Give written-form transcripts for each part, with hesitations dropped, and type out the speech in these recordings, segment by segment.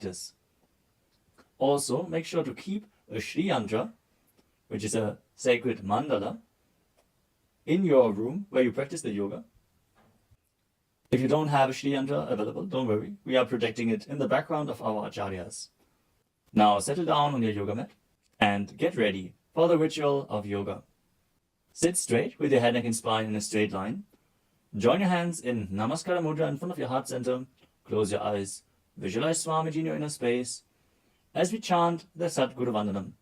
practice. Also, make sure to keep a Shri Yantra, which is a sacred mandala, in your room where you practice the yoga. If you don't have a Shri Yantra available, don't worry. We are projecting it in the background of our acharyas. Now settle down on your yoga mat and get ready for the ritual of yoga. Sit straight with your head, neck and spine in a straight line. Join your hands in Namaskara Mudra in front of your heart center. Close your eyes. Visualize Swamiji in your inner space as we chant the Sadguru Vandanam.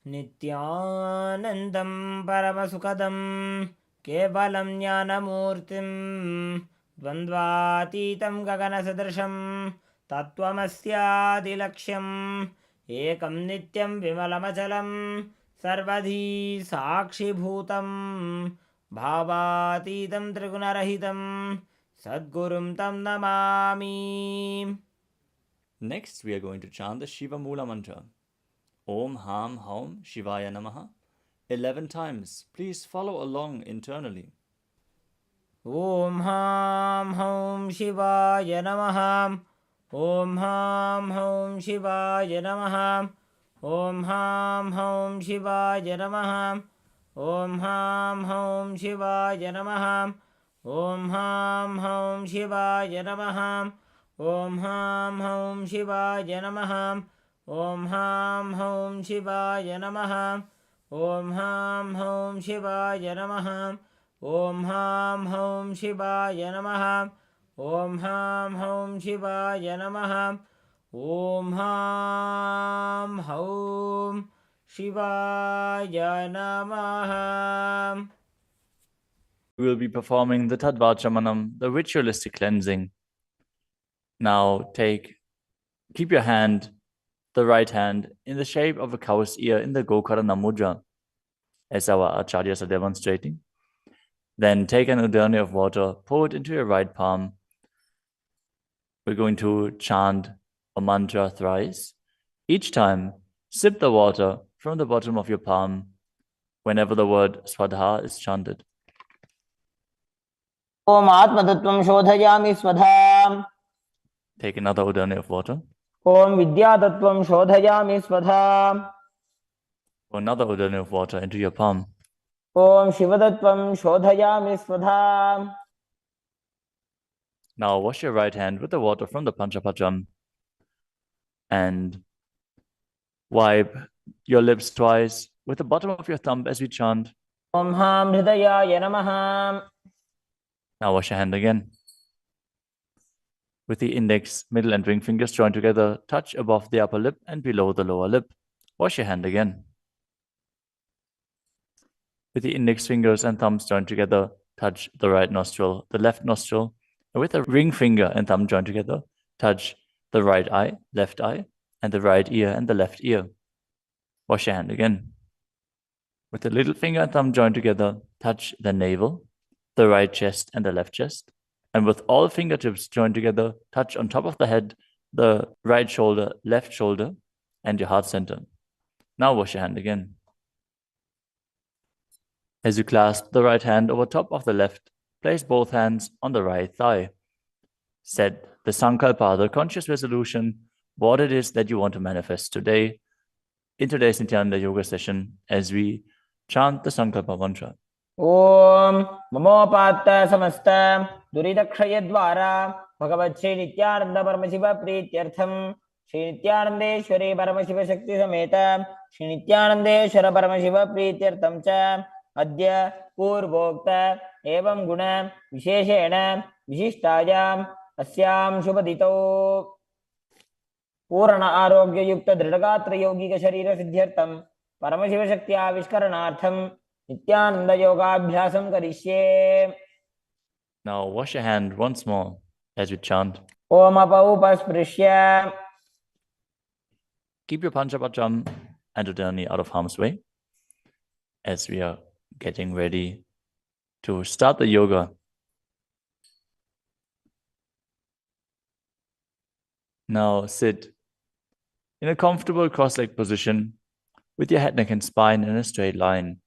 Nithyanandam Paramasukadam Kevalam Jnanamurtim Dvandvatitam Gaganasadrasham Tattvamasyaadilaksham Ekam Nityam Vimalamachalam Sarvadhi Sakshibhutam Bhavatitam Trigunarahitam Sadgurum Tam Namami. Next, we are going to chant the Shiva Mula mantra. Om Ham Haum Shivaya Namaha 11 times. Please follow along internally. Om Ham Haum Shivaya Namaha. Om Ham Haum Shivaya Namaha. Om Ham Haum Shivaya Namaha. Om Ham Haum Shivaya Namaha. Om Ham Haum Shivaya Namaha. Om Ham Haum Shivaya Namaha. Om Ham Haum Shivaya Namaha. Om Ham Haum Shivaya Namaha. Om Ham Haum Shivaya Namaha. Om Ham Haum Shivaya Namaha. Om Ham Haum Shivaya Namaha. We will be performing the Tadvachamanam, the ritualistic cleansing. Now keep your hand, the right hand, in the shape of a cow's ear in the Gokarana Mudra, as our acharyas are demonstrating. Then take an udani of water, pour it into your right palm. We're going to chant a mantra thrice. Each time, sip the water from the bottom of your palm whenever the word Swadha is chanted. Om Atma Shodhayami Swadham. Take another udani of water. Om Vidya Tattvam Shodhayami Swadham. Pour another udani of water into your palm. Om Shivadattvam Shodhayami Swadham. Now wash your right hand with the water from the Panchapacham and wipe your lips twice with the bottom of your thumb as we chant. Om Ham Hridayaya Namaha. Now wash your hand again. With the index, middle and ring fingers joined together, touch above the upper lip and below the lower lip. Wash your hand again. With the index fingers and thumbs joined together, touch the right nostril, the left nostril. And with the ring finger and thumb joined together, touch the right eye, left eye, and the right ear and the left ear. Wash your hand again. With the little finger and thumb joined together, touch the navel, the right chest and the left chest. And with all fingertips joined together, touch on top of the head, the right shoulder, left shoulder, and your heart center. Now wash your hand again. As you clasp the right hand over top of the left, place both hands on the right thigh. Set the sankalpa, the conscious resolution, what it is that you want to manifest today in today's Nithyananda yoga session as we chant the sankalpa mantra. Om Mamopatta Samasta Duridakshayadvara Bhagavat Shri Nithyananda Paramashiva Prityartham Shri Nithyanandeshwari Paramashiva Shakti Sameta Shri Nithyanandeshwara Paramashiva Prityartham Cha Adya Purvokta Evam Guna Visheshena Vishishtayam Asyam Shubhadito Purana Arogya Yukta Dridagatra Yogika Sharira Siddhyartham Paramashiva Shakti Avishkaranartham Nithyananda Yogabhyasam Karishye. Now wash your hand once more as we chant. Om Apaupasprisya. Keep your Panchapacham and udani out of harm's way as we are getting ready to start the yoga. Now sit in a comfortable cross-legged position with your head, neck, and spine in a straight line.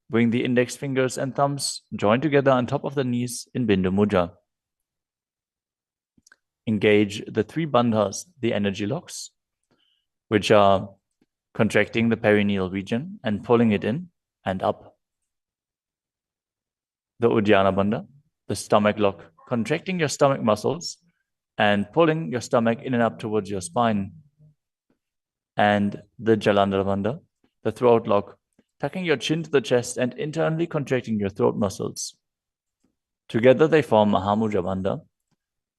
Bring the index fingers and thumbs joined together on top of the knees in Bindu Mudra. Engage the 3 bandhas, the energy locks, which are contracting the perineal region and pulling it in and up. The Uddiyana Bandha, the stomach lock, contracting your stomach muscles and pulling your stomach in and up towards your spine. And the Jalandhara Bandha, the throat lock, tucking your chin to the chest and internally contracting your throat muscles. Together they form Mahamudra Bandha,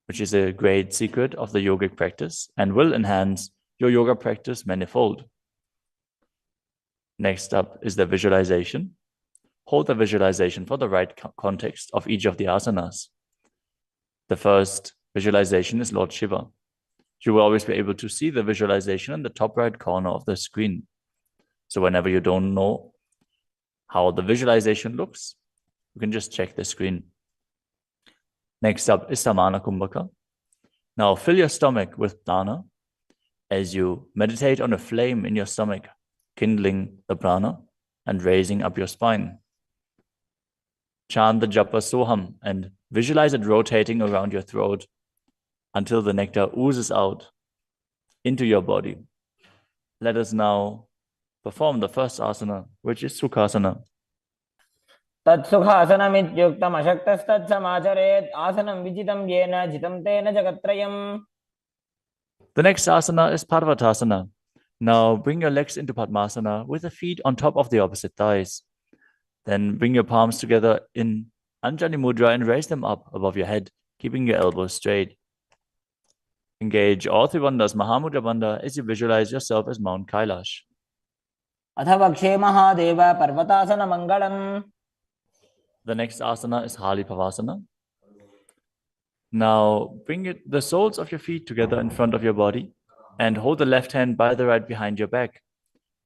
which is a great secret of the yogic practice and will enhance your yoga practice manifold. Next up is the visualization. Hold the visualization for the right context of each of the asanas. The first visualization is Lord Shiva. You will always be able to see the visualization in the top right corner of the screen. So whenever you don't know how the visualization looks, you can just check the screen. Next up is Samana Kumbhaka. Now fill your stomach with prana as you meditate on a flame in your stomach, kindling the prana and raising up your spine. Chant the japa soham and visualize it rotating around your throat until the nectar oozes out into your body. Let us now perform the first asana, which is Sukhasana. तत्सुखासनमित्युक्तम् अशक्तस्तत्समाचरेत् आसनं विजितं येन जितं तेन जगत्त्रयम्. The next asana is Parvatasana. Now bring your legs into Padmasana with the feet on top of the opposite thighs. Then bring your palms together in Anjali Mudra and raise them up above your head, keeping your elbows straight. Engage all 3 bandhas, Mahamudra Bandha, as you visualize yourself as Mount Kailash. अथ वक्षे Mahadev पर्वतासनमङ्गलम्. The next asana is Halipavasana. Now bring the soles of your feet together in front of your body and hold the left hand by the right behind your back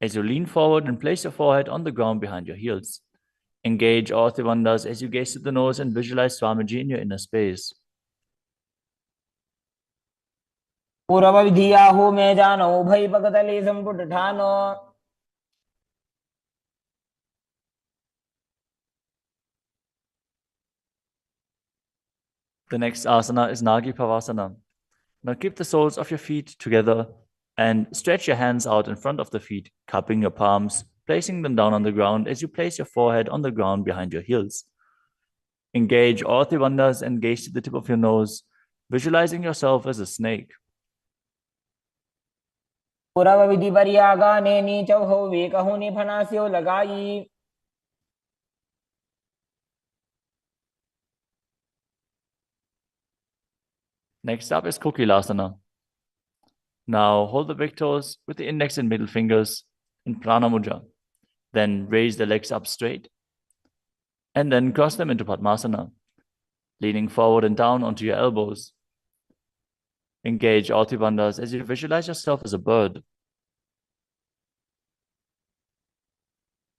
as you lean forward and place your forehead on the ground behind your heels. Engage all 3 bandhas as you gaze to the nose and visualize Swamiji in your inner space. पूर्वविधियाहु मे जानो उभयपकतले सम्पुटठानो. The next asana is Nagi Pavasana. Now keep the soles of your feet together and stretch your hands out in front of the feet, cupping your palms, placing them down on the ground as you place your forehead on the ground behind your heels. Engage all 3 bandhas and gaze to the tip of your nose, visualizing yourself as a snake. पूर्वविधिपर्यागाने नीचौ वेकहुनि फनास्यो लगाई. Next up is Kokilasana. Now hold the big toes with the index and middle fingers in Prana Mudra. Then raise the legs up straight and then cross them into Padmasana, leaning forward and down onto your elbows. Engage all 3 bandhas as you visualize yourself as a bird.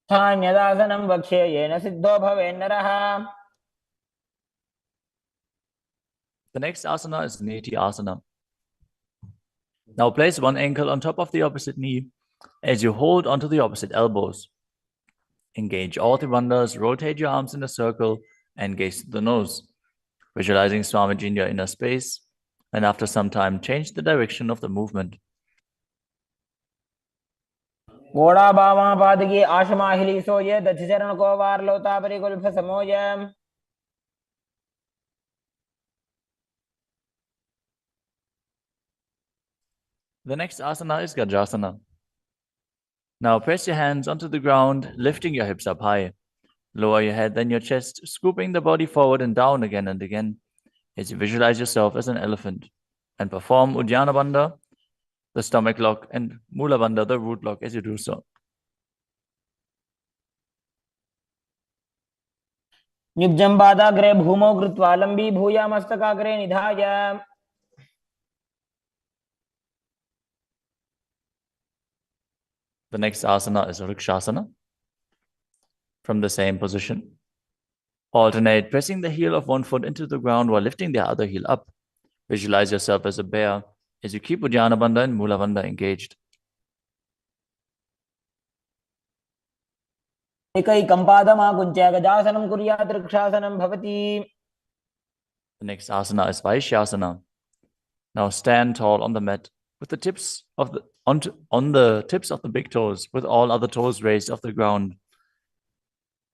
स्थान्यदासनं वक्ष्ये yen Sidho भवेन्नरः. The next asana is Neti Asana. Now place one ankle on top of the opposite knee as you hold onto the opposite elbows. Engage all 3 bandhas, rotate your arms in a circle and gaze to the nose, visualizing Swamiji in your inner space, and after some time change the direction of the movement. घोड़ा बामा पादगी आशमाहिली सोये दक्षचरण को वार लोता परिकुल्फ समोय. The next asana is Gajasana. Now press your hands onto the ground, lifting your hips up high. Lower your head, then your chest, scooping the body forward and down again and again as you visualize yourself as an elephant. And perform Uddiyana Bandha, the stomach lock, and Mula Bandha, the root lock, as you do so. युग्जं पादाग्रे भूमौ कृत्वा लम्बी भूया मस्तकाग्रे निधाय. The next asana is Vrikshasana. From the same position, alternate pressing the heel of one foot into the ground while lifting the other heel up. Visualize yourself as a bear as you keep Uddiyana Bandha and Mula Bandha engaged. एकैकं पादमाकुञ्च्य गजासनं कुर्यात् वृक्षासनं भवति. The next asana is Vaishyasana. Now stand tall on the mat with the tips of the on the tips of the big toes, with all other toes raised off the ground.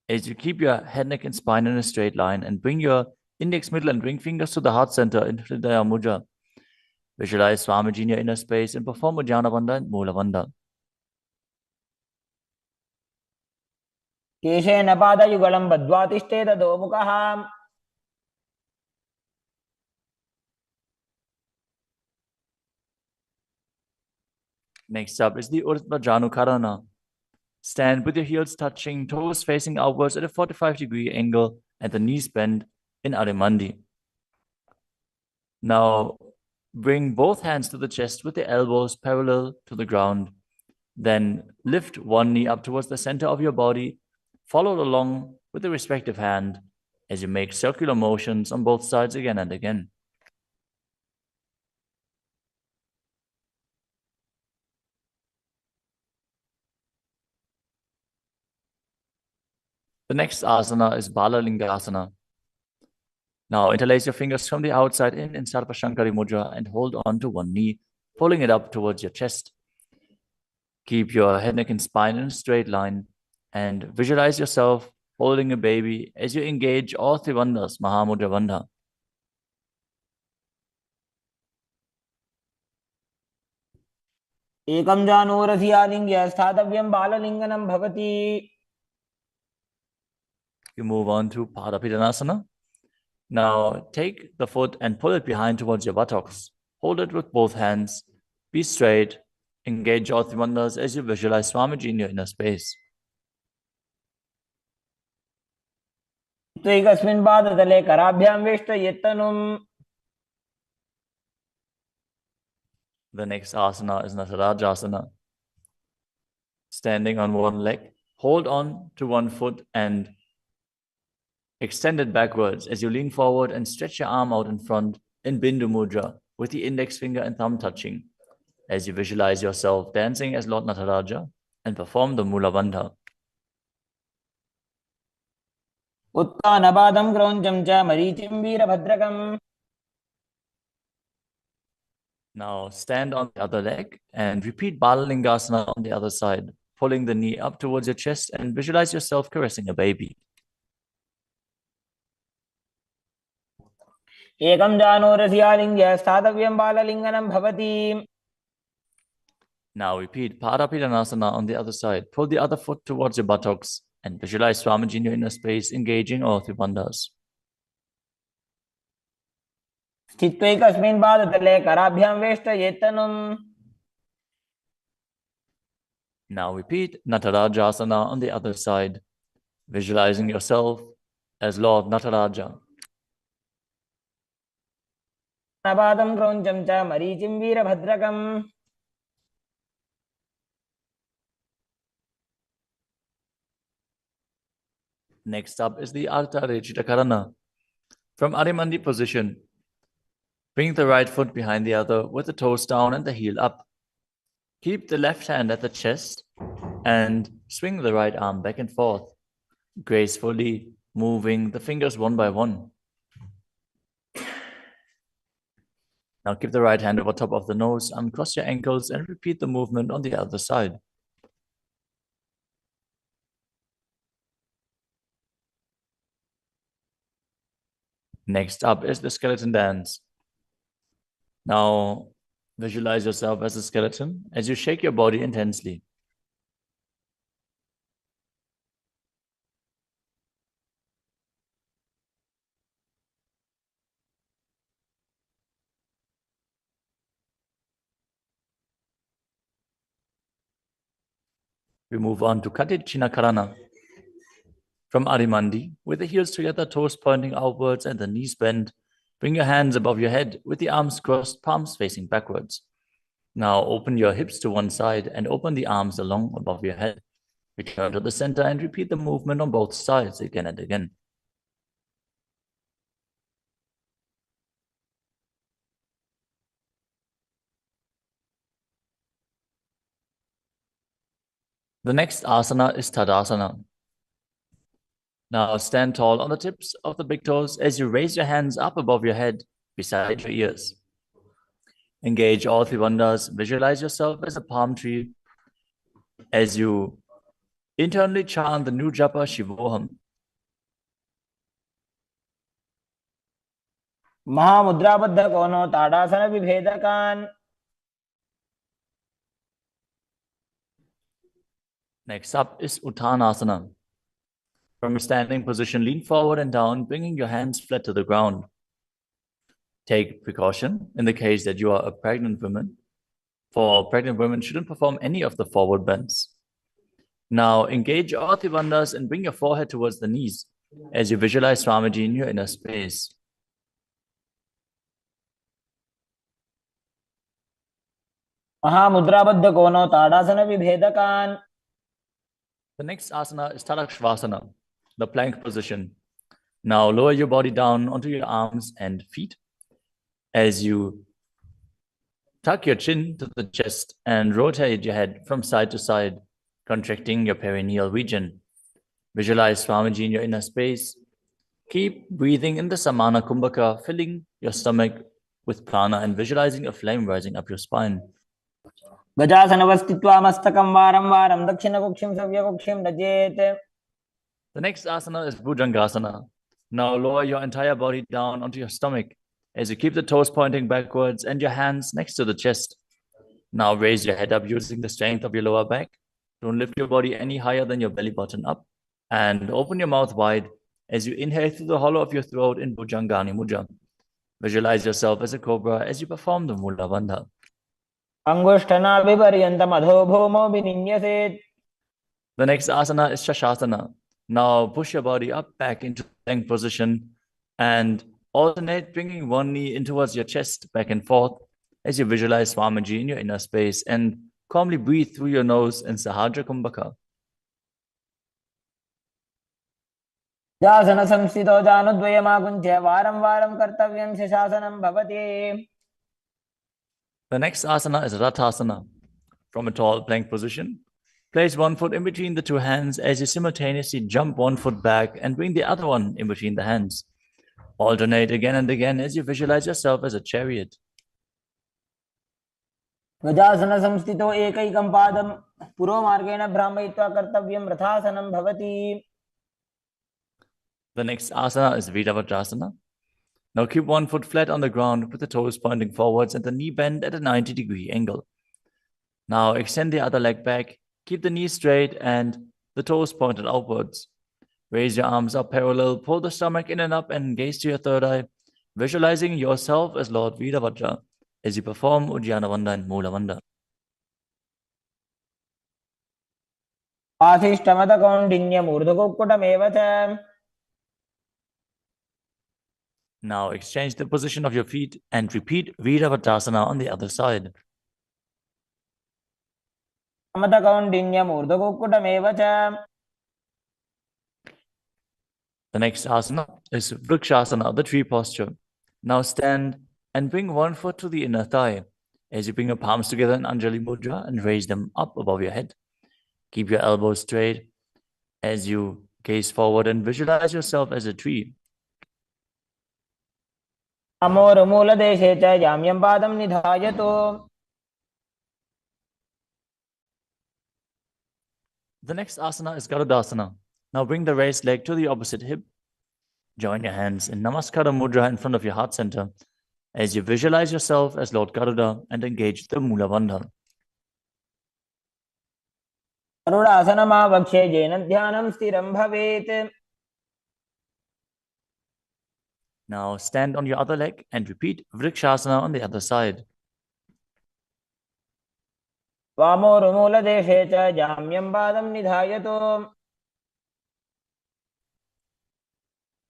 As you keep your head, neck, and spine in a straight line, and bring your index, middle, and ring fingers to the heart center in Hridaya Mudra. Visualize Swamiji in your inner space and perform Uddiyana Bandha and Mula Bandha. केशेन पादयुगलं बद्ध्वा तिष्ठेत दोमुखः Next up is the Urdhva Janukarana. Stand with your heels touching, toes facing outwards at a 45-degree angle, and the knees bent in Adimandi. Now, bring both hands to the chest with the elbows parallel to the ground. Then lift one knee up towards the center of your body, followed along with the respective hand as you make circular motions on both sides again and again. The next asana is Balalingasana. Now interlace your fingers from the outside in Sarvashankari Mudra and hold on to one knee, pulling it up towards your chest. Keep your head, neck, and spine in a straight line and visualize yourself holding a baby as you engage all three bandhas, Mahamudra Bandha. एकं जानूरधियालिङ्ग्य स्थातव्यं बाललिङ्गनं भवति. You move on to Padapidanasana. Now take the foot and pull it behind towards your buttocks. Hold it with both hands. Be straight. Engage all three bandhas as you visualize Swamiji in your inner space. एकस्मिन् पादतले कराभ्यां वेष्टयेत्तनुम्. The next asana is Natarajasana. Standing on one leg, hold on to one foot and extend it backwards as you lean forward and stretch your arm out in front in Bindu Mudra with the index finger and thumb touching as you visualize yourself dancing as Lord Nataraja and perform the Mula Bandha. उत्तानपादं क्रौञ्चं च मरीचिं वीरभद्रकम्. Now stand on the other leg and repeat Balalingasana on the other side, pulling the knee up towards your chest and visualize yourself caressing a baby. एकं जानूरधियालिङ्ग्य स्थातव्यं बाललिङ्गनं भवति. Now repeat Padapidanasana on the other side. Pull the other foot towards your buttocks and visualize Swamiji in your inner space, engaging all three bandhas. स्थित्वैकस्मिन् पादतले कराभ्यां वेष्टयेत्तनुम्. Now repeat Natarajasana on the other side, visualizing yourself as Lord Nataraja. उत्तानपादं क्रौञ्चं च मरीचिं वीरभद्रकम्. Next up is the Ardha Rechitakarana. From Adimandi position, bring the right foot behind the other with the toes down and the heel up. Keep the left hand at the chest and swing the right arm back and forth, gracefully moving the fingers one by one. Now keep the right hand over top of the nose, uncross your ankles, and repeat the movement on the other side. Next up is the skeleton dance. Now visualize yourself as a skeleton as you shake your body intensely. We move on to Katichinakarana. From Adimandi, with the heels together, toes pointing outwards and the knees bent, bring your hands above your head with the arms crossed, palms facing backwards. Now open your hips to one side and open the arms along above your head. Return to the center and repeat the movement on both sides again and again. The next asana is Tadasana. Now stand tall on the tips of the big toes as you raise your hands up above your head beside your ears. Engage all three bandhas. Visualize yourself as a palm tree as you internally chant the new japa Shivoham. महामुद्राबद्ध कोनो ताड़ासन विभेदकान्. Next up is Uttanasana. From a standing position, lean forward and down, bringing your hands flat to the ground. Take precaution in the case that you are a pregnant woman. For pregnant women, shouldn't perform any of the forward bends. Now engage all three bandhas and bring your forehead towards the knees as you visualize Swamiji in your inner space. महामुद्राबद्ध कोनो ताड़ासन विभेदकान्. The next asana is Tadakshvasana, the plank position. Now lower your body down onto your arms and feet as you tuck your chin to the chest and rotate your head from side to side, contracting your perineal region. Visualize Swamiji in your inner space. Keep breathing in the Samana Kumbhaka, filling your stomach with prana and visualizing a flame rising up your spine. गजासनवस्थित्वा मस्तकं वारं वारं दक्षिणकुक्षिं सव्यकुक्षिं नजेत्. The next asana is Bhujangasana. Now lower your entire body down onto your stomach as you keep the toes pointing backwards and your hands next to the chest. Now raise your head up using the strength of your lower back. Don't lift your body any higher than your belly button up. And open your mouth wide as you inhale through the hollow of your throat in Bhujangani Mudra. Visualize yourself as a cobra as you perform the Mula Bandha. अंगुष्ठनाभिपर्यन्तम् अधो भूमौ विनिन्यसेत्. The next asana is Shashasana. Now push your body up back into the plank position and alternate bringing one knee in towards your chest back and forth as you visualize Swamiji in your inner space and calmly breathe through your nose in Sahadra Kumbhaka. जासन संस्थितो जानुद्वयमाकुञ्च्य वारं वारं कर्तव्यं शशासनं भवति. The next asana is Rathasana. From a tall plank position, place one foot in between the two hands as you simultaneously jump one foot back and bring the other one in between the hands. Alternate again and again as you visualize yourself as a chariot. गजासन संस्थितो एकैकं पादं पुरोमार्गेण भ्रामयित्वा कर्तव्यं रथासनं भवति. The next asana is Vidavajrasana. Now keep one foot flat on the ground with the toes pointing forwards and the knee bent at a 90-degree angle. Now extend the other leg back, keep the knee straight and the toes pointed outwards. Raise your arms up parallel, pull the stomach in and up and gaze to your third eye, visualizing yourself as Lord Vidavajra as you perform Uddiyana Bandha and Mula Bandha. आशिष्टमदकौण्डिन्यमूर्धकुक्कुटमेव च. Now exchange the position of your feet and repeat Viravatasana on the other side. मदकौण्डिन्यमूर्धकुक्कुटमेव च. The next asana is Vrikshasana, the tree posture. Now stand and bring one foot to the inner thigh as you bring your palms together in Anjali Mudra and raise them up above your head. Keep your elbows straight as you gaze forward and visualize yourself as a tree. अमोरमूलदेशे च जाम्यं पादं निधायतु. The next asana is Garudasana. Now bring the raised leg to the opposite hip. Join your hands in Namaskara Mudra in front of your heart center as you visualize yourself as Lord Garuda and engage the Mula Bandha. गरुडासनमावक्षे येन ध्यानं स्थिरं भवेत्. Now stand on your other leg and repeat Vrikshasana on the other side. वामोरुमूलदेशे च जाम्यं पादं निधायतु.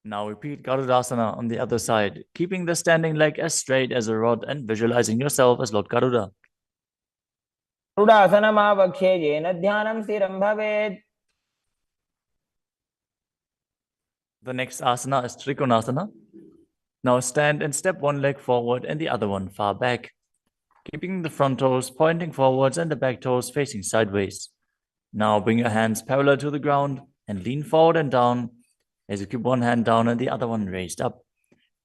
Now repeat Garudasana on the other side, keeping the standing leg as straight as a rod and visualizing yourself as Lord Garuda. गरुडासनमावक्षे येन ध्यानं स्थिरं भवेत्. The next asana is Trikonasana. Now stand and step one leg forward and the other one far back, keeping the front toes pointing forwards and the back toes facing sideways. Now bring your hands parallel to the ground and lean forward and down as you keep one hand down and the other one raised up.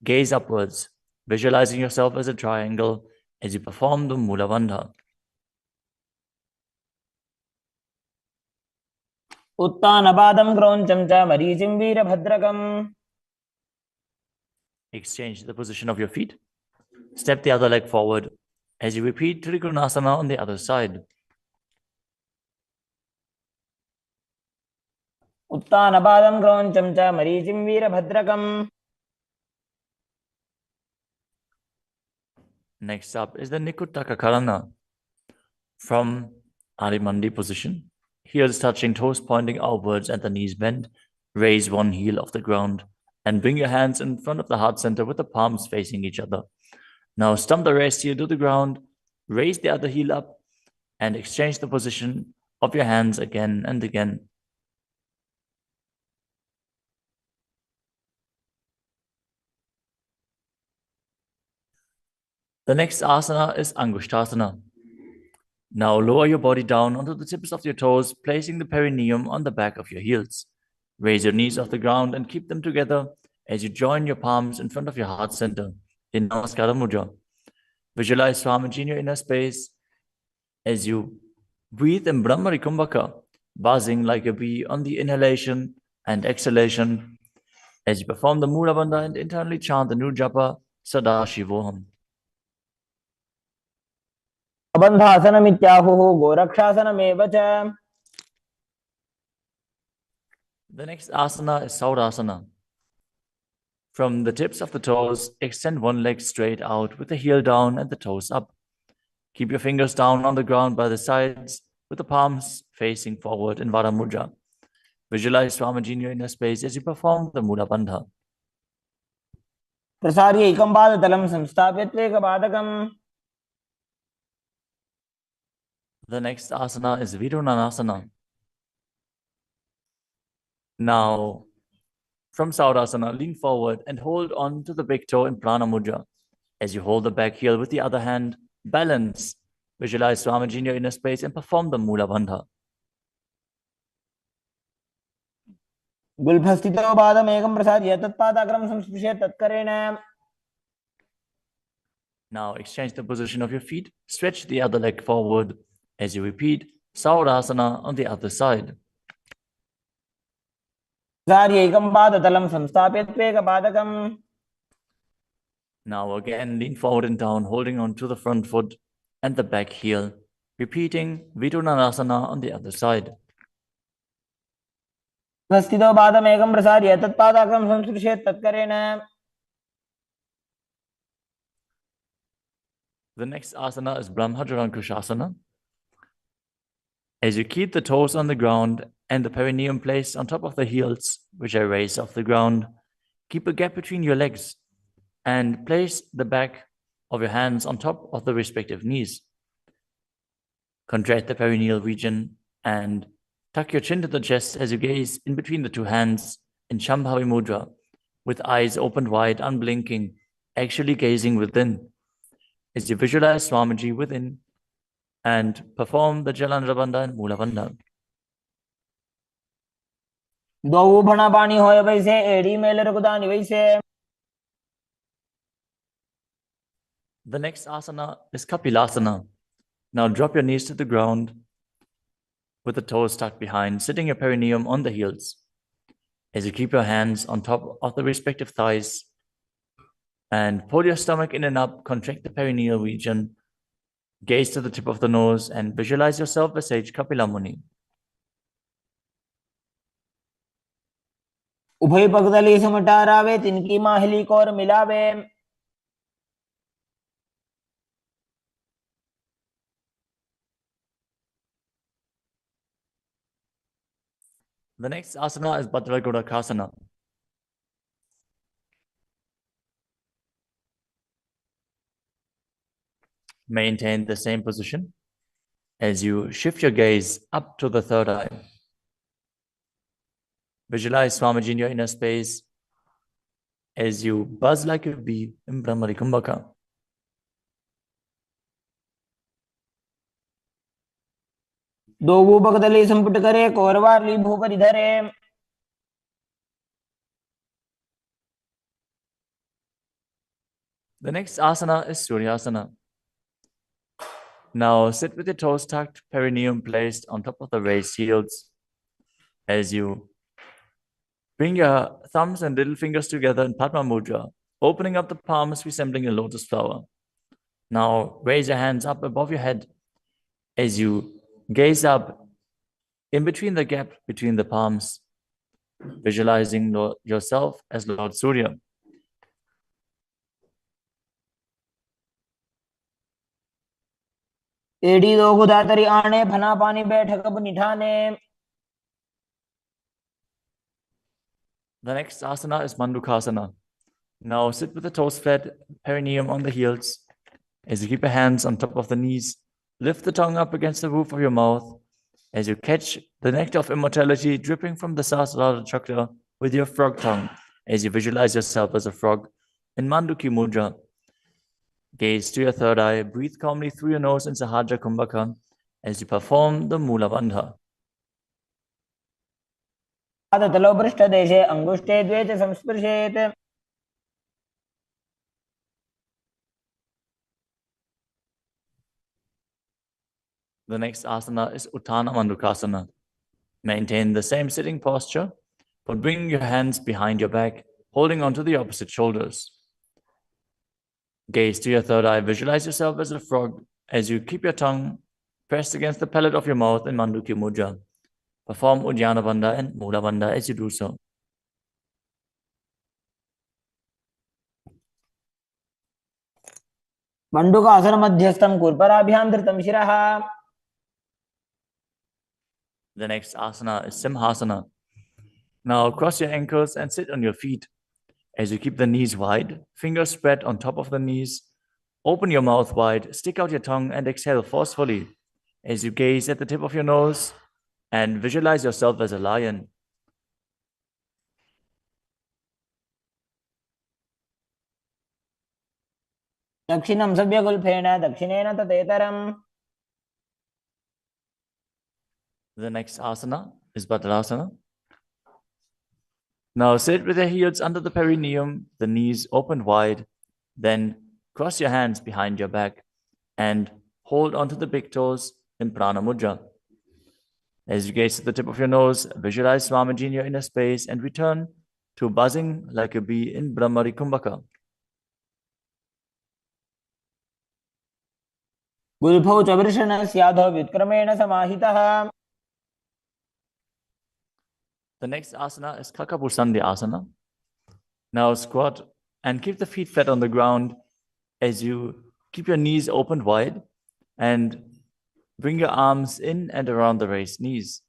Gaze upwards, visualizing yourself as a triangle as you perform the Mula Bandha. उत्तानपादं क्रौञ्चं च मरीचिं वीरभद्रकम्. Exchange the position of your feet. Step the other leg forward as you repeat Trikonasana on the other side. उत्तानपादं क्रौञ्चं च मरीचिं वीरभद्रकम्. Next up is the Nikuttaka Karana. From Adimandi position, heels touching, toes pointing outwards and the knees bent. Raise one heel off the ground and bring your hands in front of the heart center with the palms facing each other. Now stump the rest heel to the ground, raise the other heel up, and exchange the position of your hands again and again. The next asana is Angushtasana. Now lower your body down onto the tips of your toes, placing the perineum on the back of your heels. Raise your knees off the ground and keep them together as you join your palms in front of your heart center in Namaskara Mudra. Visualize Swamiji in your inner space as you breathe in Brahmari Kumbhaka, buzzing like a bee on the inhalation and exhalation as you perform the Mula Bandha and internally chant the Nurjapa Sadashivoham. बन्धासनमित्याहुः गोरक्षासनमेव च. The next asana is Saurasana. From the tips of the toes, extend one leg straight out with the heel down and the toes up. Keep your fingers down on the ground by the sides with the palms facing forward in Vara Mudra. Visualize Swamiji in your inner space as you perform the Mula Bandha. प्रसार्य एकं पादतलं संस्थाप्य त्वेकपादकम्. The next asana is Virunanasana. Now, from Saurasana, lean forward and hold on to the big toe in Prana Mudra. As you hold the back heel with the other hand, balance. Visualize Swamiji in your inner space and perform the Mula Bandha. गुल्फस्थितो पादमेकं प्रसार्य तत्पादाग्रं संस्पृश्य तत्करेण. Now exchange the position of your feet. Stretch the other leg forward as you repeat Saurasana on the other side. प्रसार्य एकं पादतलं संस्थाप्य त्वेकपादकम्. Now again, lean forward and down, holding on to the front foot and the back heel. Repeating Vidunanasana on the other side. स्थितो पादमेकं प्रसार्य तत्पादाग्रं संस्पृश्य तत्करेण. The next asana is Brahmajarankushasana. As you keep the toes on the ground and the perineum placed on top of the heels, which are raised off the ground, keep a gap between your legs and place the back of your hands on top of the respective knees. Contract the perineal region and tuck your chin to the chest as you gaze in between the two hands in Shambhavi Mudra, with eyes opened wide, unblinking, actually gazing within. As you visualize Swamiji within and perform the Jalandhara Bandha and Mula Bandha. द्वौ भणापाणि होय वैसे एड़ी mail रघुदानि वैसे. The next asana is Kapilasana. Now drop your knees to the ground with the toes tucked behind, sitting your perineum on the heels. As you keep your hands on top of the respective thighs and pull your stomach in and up, contract the perineal region, gaze to the tip of the nose and visualize yourself as Sage Kapila Muni. उभय पगदली समटारावे तिनकी Mahuli core मिलावे. The next asana is Bhadragodakasana. Maintain the same position as you shift your gaze up to the third eye. Visualize Swamiji in your inner space as you buzz like a bee in Brahmari Kumbhaka. Dogu पगदली संपुट करे कोरवाली भूपरि धरे. The next asana is Suryasana. Now sit with your toes tucked, perineum placed on top of the raised heels. As you bring your thumbs and little fingers together in Padma Mudra, opening up the palms resembling a lotus flower. Now raise your hands up above your head as you gaze up in between the gap between the palms, visualizing yourself as Lord Surya. एडी दो गुदातरी आने फना पानी बैठक अब निठाने. The next asana is Mandukasana. Now sit with the toes flat, perineum on the heels. As you keep your hands on top of the knees, lift the tongue up against the roof of your mouth. As you catch the nectar of immortality dripping from the Sahasrara chakra with your frog tongue, as you visualize yourself as a frog in Manduki Mudra. Gaze to your third eye, breathe calmly through your nose in Sahaja Kumbhaka as you perform the Mula Bandha. तलो पृष्ठदेशे अंगुष्ठे द्वे च संस्पृशेत्. The next asana is Uttana Mandukasana. Maintain the same sitting posture, but bring your hands behind your back, holding onto the opposite shoulders. Gaze to your third eye, visualize yourself as a frog as you keep your tongue pressed against the palate of your mouth in Manduki Mudra. Perform Uddiyana Bandha and Mula Bandha as you do so. मंडूकासन मध्यस्थं कुर्पराभ्यां धृतं शिरः. The next asana is Simhasana. Now cross your ankles and sit on your feet. As you keep the knees wide, fingers spread on top of the knees, open your mouth wide, stick out your tongue and exhale forcefully as you gaze at the tip of your nose and visualize yourself as a lion. दक्षिणं सव्यगुल्फेन दक्षिणेन ततेतरम्. The next asana is Bhadrasana. Now sit with your heels under the perineum, the knees open wide, then cross your hands behind your back and hold onto the big toes in Prana Mudra. As you gaze at the tip of your nose, visualize Swamiji in your inner space and return to buzzing like a bee in Brahmari Kumbhaka. गुल्फौ च वृषणस्याधो व्युत्क्रमेण समाहितः. The next asana is Kakabusandhi asana. Now squat and keep the feet flat on the ground as you keep your knees open wide and bring your arms in and around the raised knees.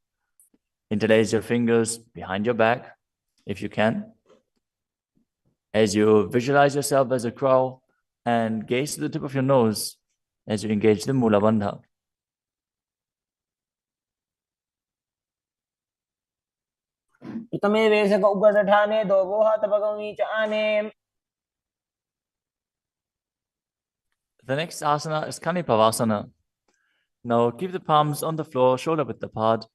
Interlace your fingers behind your back if you can. As you visualize yourself as a crow and gaze to the tip of your nose as you engage the Mula Bandha. तमे वेशक उगठाने दो गोहा तपगमी च आने. The next asana is Kanipavasana. Now keep the palms on the floor, shoulder width apart.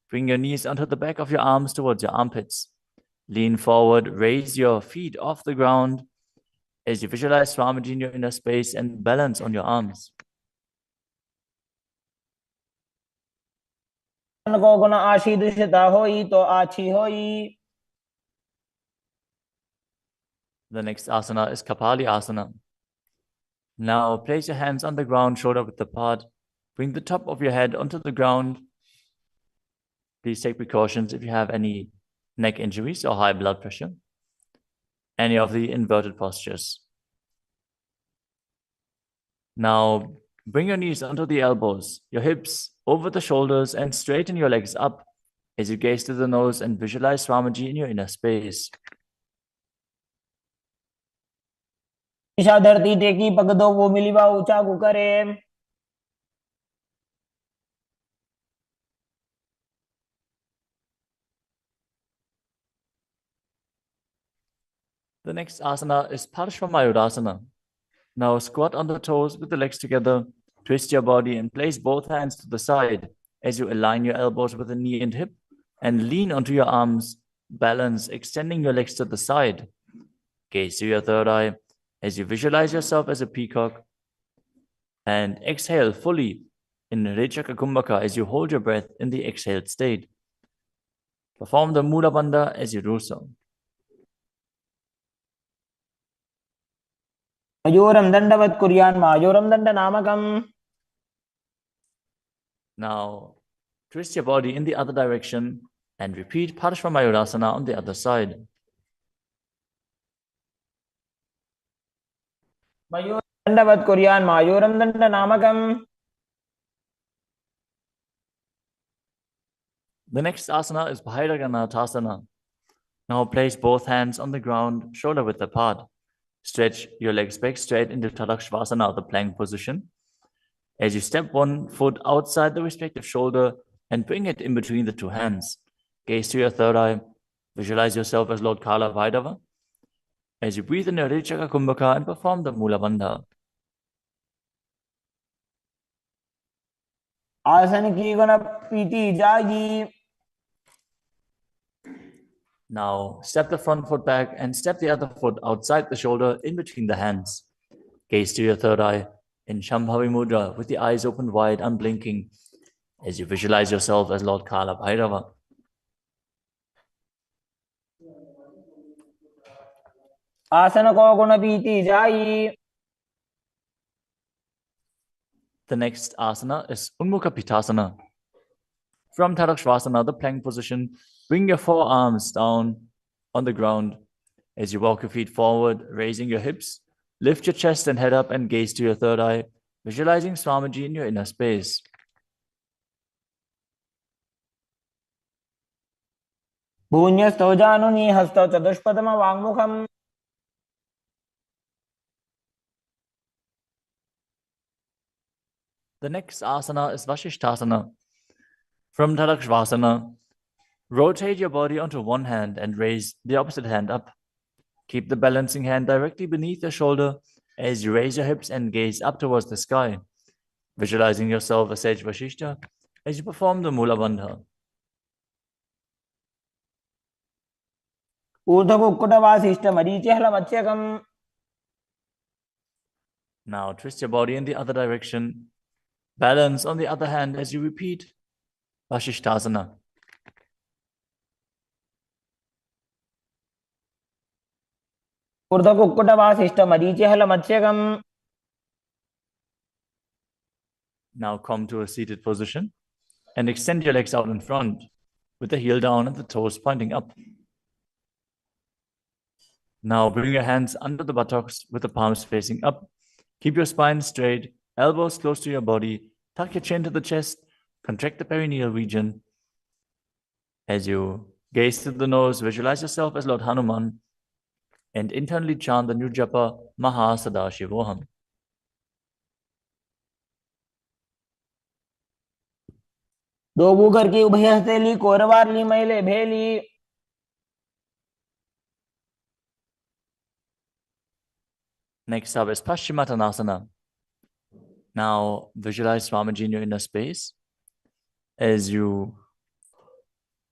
Bring your knees onto the back of your arms towards your armpits. Lean forward, raise your feet off the ground as you visualize Swamiji in your inner space and balance on your arms. को गुण आशी दुष्टता होई तो आछी होई. The next asana is Kapali asana. Now place your hands on the ground, shoulder width apart. Bring the top of your head onto the ground. Please take precautions if you have any neck injuries or high blood pressure. Any of the inverted postures. Now bring your knees onto the elbows, your hips over the shoulders, and straighten your legs up as you gaze to the nose and visualize Swamiji in your inner space. Isha धरती टेकी पग दो वो मिलीवा ऊंचा करे. The next asana is Parshvamayurasana. Now squat on the toes with the legs together, twist your body and place both hands to the side as you align your elbows with the knee and hip and lean onto your arms, balance, extending your legs to the side. Gaze to your third eye as you visualize yourself as a peacock. And exhale fully in Rechaka Kumbhaka as you hold your breath in the exhaled state. Perform the Mula Bandha as you do so. मयूरं दण्डवत् कुर्यान् मायूरं दण्डनामकम्. Now, twist your body in the other direction and repeat Parshvamayurasana on the other side. मयूरं दण्डवत् कुर्यान् मायूरं दण्डनामकम्. The next asana is Bhairaganathasana. Now place both hands on the ground, shoulder width apart. Stretch your legs back straight into Tadakshvasana, the plank position. As you step one foot outside the respective shoulder and bring it in between the two hands. Gaze to your third eye. Visualize yourself as Lord Kala Vaidava. As you breathe in your Rechaka Kumbhaka and perform the Mula Bandha. आसन की गुण पीति जागी. Now, step the front foot back and step the other foot outside the shoulder in between the hands. Gaze to your third eye in Shambhavi Mudra with the eyes open wide, unblinking, as you visualize yourself as Lord Kala Bhairava. आसन को गुण पीति जाई. The next asana is Unmukha Pitasana. From Tadakshvasana, the plank position, bring your forearms down on the ground as you walk your feet forward, raising your hips. Lift your chest and head up and gaze to your third eye, visualizing Swamiji in your inner space. भून्यस्थो जानुनी हस्तौ चतुष्पदम वाङ्मुखम्. The next asana is Vashishthasana. From Tadakshvasana, rotate your body onto one hand and raise the opposite hand up. Keep the balancing hand directly beneath your shoulder as you raise your hips and gaze up towards the sky, visualizing yourself as Sage Vashishta as you perform the Mula Bandha. ऊर्ध्वकुक्कुटवासिष्ठ मरीचिहलमत्स्यकम्. Now twist your body in the other direction. Balance on the other hand as you repeat Vashishthasana. ऊर्ध्वकुक्कुटवासिष्ठ मरीचिहलमत्स्यकम्. Now come to a seated position and extend your legs out in front with the heel down and the toes pointing up. Now bring your hands under the buttocks with the palms facing up. Keep your spine straight, elbows close to your body. Tuck your chin to the chest. Contract the perineal region. As you gaze through the nose, visualize yourself as Lord Hanuman and internally chant the new japa Maha Sadashivoham. दो Booker की उभय हस्तेली कोरवारली मैले भेली. Next up is Paschimottanasana. Now visualize Swamiji in your inner space as you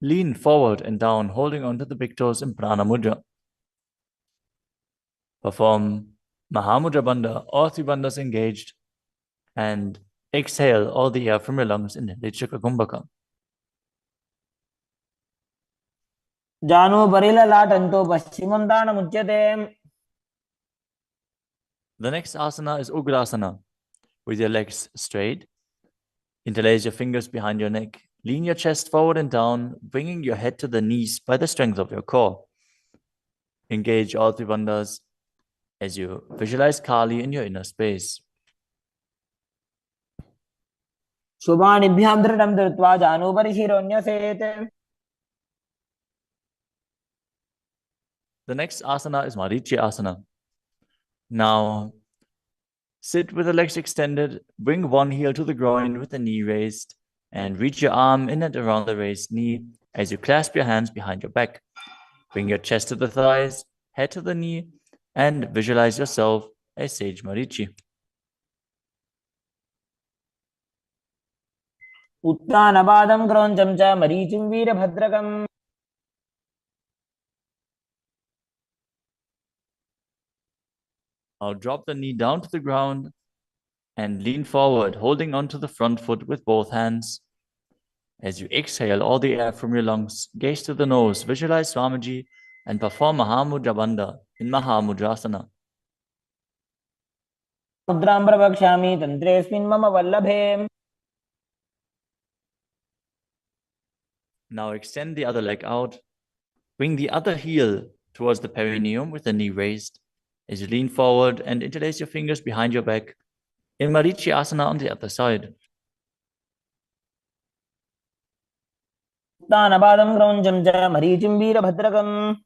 lean forward and down, holding onto the big toes in Prana Mudra. Perform Mahamudra Bandha, all three bandhas engaged, and exhale all the air from your lungs in Rechaka Kumbhaka. जानु परिललाटन्तो पश्चिमं दानमुच्यते. The next asana is Ugrasana. With your legs straight, interlace your fingers behind your neck. Lean your chest forward and down, bringing your head to the knees by the strength of your core. Engage all three bandhas as you visualize Kali in your inner space. शुभानिभ्यां दृढं धृत्वा जानुभरि शिरोन्यसेत्. The next asana is Marichi Asana. Now, sit with the legs extended, bring one heel to the groin with the knee raised, and reach your arm in and around the raised knee as you clasp your hands behind your back. Bring your chest to the thighs, head to the knee, and visualize yourself as Sage Marichi. उत्तानपादं क्रौञ्चं च मरीचिं वीरभद्रकम्. Now drop the knee down to the ground And lean forward, holding onto the front foot with both hands. As you exhale all the air from your lungs, gaze to the nose, visualize Swamiji, and perform Mahamudra Bandha in Mahamudrasana. मुद्रां प्रवक्ष्यामि तन्त्रेऽस्मिन् मम वल्लभे. Now extend the other leg out. Bring the other heel towards the perineum with the knee raised. As you lean forward and interlace your fingers behind your back, in Marichi Asana on the other side. उत्तानपादं क्रौञ्चं च मरीचिं वीरभद्रकम्.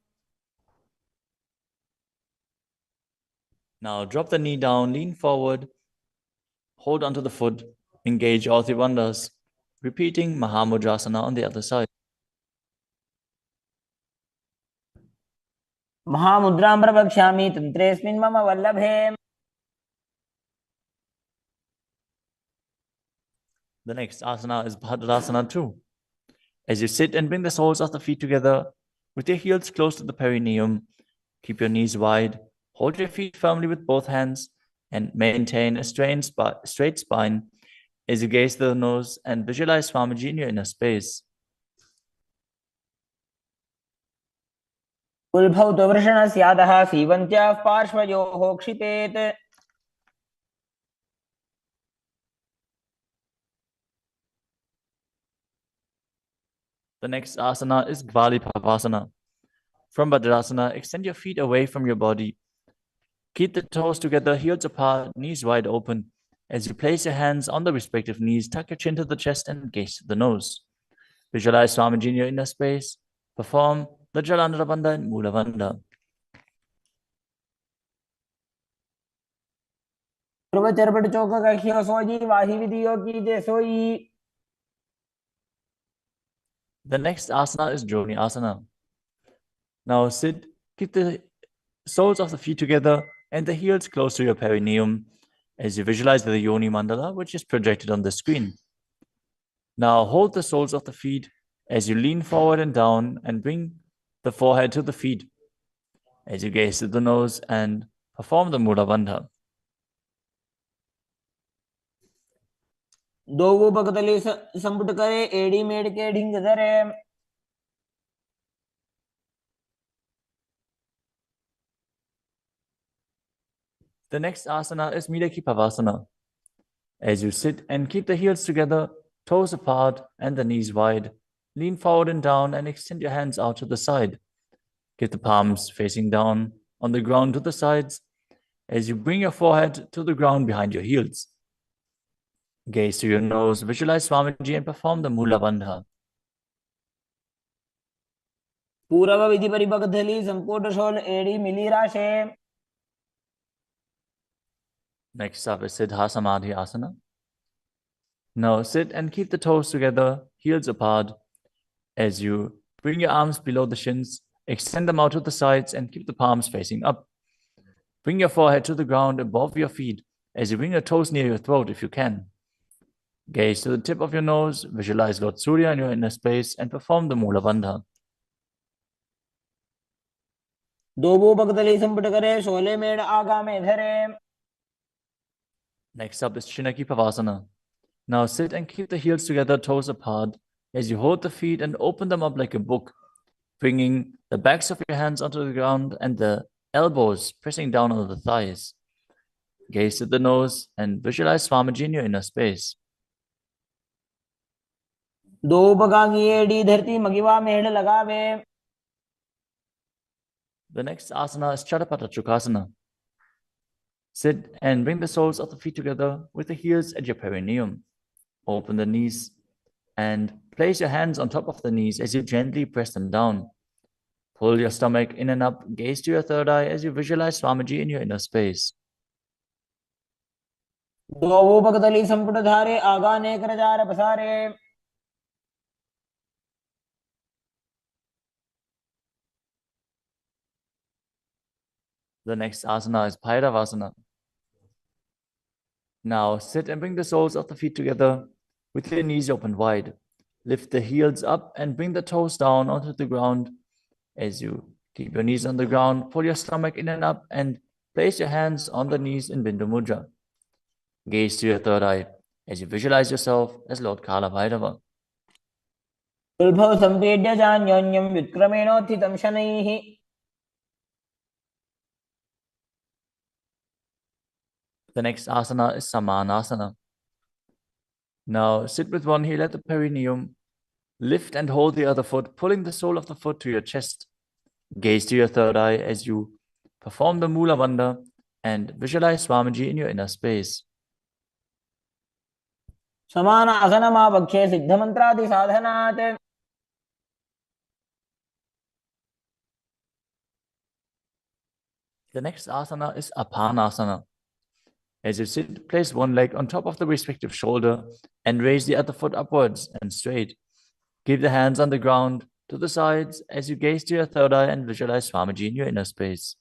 Now drop the knee down, lean forward, hold onto the foot, engage all three bandhas, repeating Mahamudrasana on the other side. महामुद्रां प्रवक्ष्यामि तन्त्रेऽस्मिन् मम वल्लभे. The next asana is Bhadrasana 2. As you sit and bring the soles of the feet together with your heels close to the perineum, keep your knees wide, hold your feet firmly with both hands, and maintain a straight spine as you gaze to the nose and visualize Swamiji in your inner space. कुल्भौ तु वृषणस्यादः सीवन्त्याः पार्श्वयोः क्षिपेत्. The next asana is Gvalipavasana. From Bhadrasana, extend your feet away from your body. Keep the toes together, heels apart, knees wide open. As you place your hands on the respective knees, tuck your chin to the chest and gaze to the nose. Visualize Swamiji in your inner space. Perform the Jalandhara Bandha and Mula Bandha. ध्रुवचर्पट चौक कहियो सोई वाही विधियो कीजे सोई. The next asana is Joni Asana. Now sit, keep the soles of the feet together and the heels close to your perineum as you visualize the Yoni Mandala, which is projected on the screen. Now hold the soles of the feet as you lean forward and down and bring the forehead to the feet as you gaze to the nose and perform the Mula Bandha. दो भगतली संपुट करे एड़ी मेड़ के ढिंग धरे. The next asana is Pavasana. As you sit and keep the heels together, toes apart and the knees wide, lean forward and down and extend your hands out to the side. Keep the palms facing down on the ground to the sides as you bring your forehead to the ground behind your heels. Gaze to your nose, visualize Swamiji and perform the Mula Bandha. पूर्व विधि परिभगधली संपुट शोल एड़ी मिली राशे. Next up is Siddha Samadhi Asana. Now sit and keep the toes together, heels apart. As you bring your arms below the shins, extend them out to the sides and keep the palms facing up. Bring your forehead to the ground above your feet as you bring your toes near your throat if you can. Gaze to the tip of your nose, visualize Lord Surya in your inner space and perform the Mula Bandha. दो भगतली संपुट करे शोले मेड़ आगा में धरे. Next up is Chinaki Pavasana. Now sit and keep the heels together, toes apart, as you hold the feet and open them up like a book, bringing the backs of your hands onto the ground and the elbows pressing down on the thighs. Gaze to the nose and visualize Swamiji in your inner space. दो बगांगी एड़ी धरती मगिवा मेड़ लगावे. The next asana is Chadapata Chukasana. Sit and bring the soles of the feet together with the heels at your perineum. Open the knees and place your hands on top of the knees as you gently press them down. Pull your stomach in and up, gaze to your third eye as you visualize Swamiji in your inner space. दो भगतली संपुट धारे आगा ने कर jar पसारे. The next asana is Bhairavasana. Now sit and bring the soles of the feet together with your knees open wide. Lift the heels up and bring the toes down onto the ground. As you keep your knees on the ground, pull your stomach in and up and place your hands on the knees in Bindu Mudra. Gaze to your third eye as you visualize yourself as Lord Kala Bhairava. कुल्भौ सम्पीड्य चान्योन्यं व्युत्क्रमेणोत्थितं शनैः The next asana is Samanasana. Now sit with one heel at the perineum. Lift and hold the other foot, pulling the sole of the foot to your chest. Gaze to your third eye as you perform the Mula Bandha and visualize Swamiji in your inner space. समानासनमावक्षे सिद्धमन्त्रादिसाधनात् The next asana is Apanasana. As you sit, place one leg on top of the respective shoulder and raise the other foot upwards and straight. Keep the hands on the ground to the sides as you gaze to your third eye and visualize Swamiji in your inner space.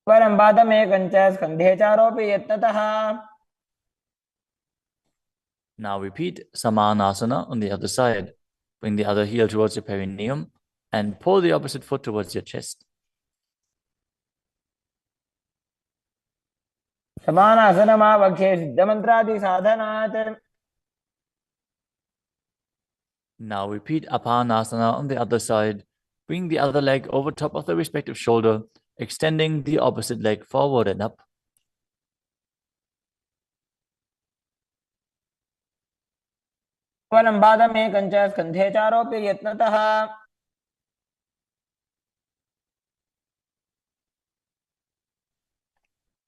परं पादमेकं च स्कन्धे चारोपि यत्नतः. Now repeat Samanasana on the other side. Bring the other heel towards your perineum and pull the opposite foot towards your chest. समानासनमावक्षे सिद्धमन्त्रादिसाधनात्. Now repeat Apanasana on the other side. Bring the other leg over top of the respective shoulder, extending the opposite leg forward and up. परं पादमेकं च स्कन्धे चारोपि यत्नतः.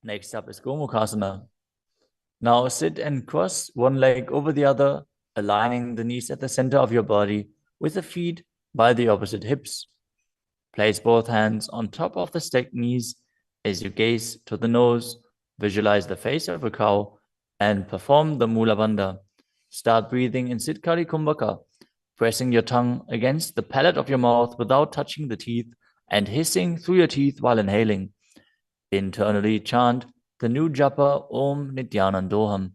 Next up is Gomukhasana. Now sit and cross one leg over the other, aligning the knees at the center of your body with the feet by the opposite hips. Place both hands on top of the stacked knees as you gaze to the nose, visualize the face of a cow, and perform the Mula Bandha. Start breathing in Siddhkari Kumbhaka, pressing your tongue against the palate of your mouth without touching the teeth and hissing through your teeth while inhaling. Internally chant the new japa Om Nithyanandoham.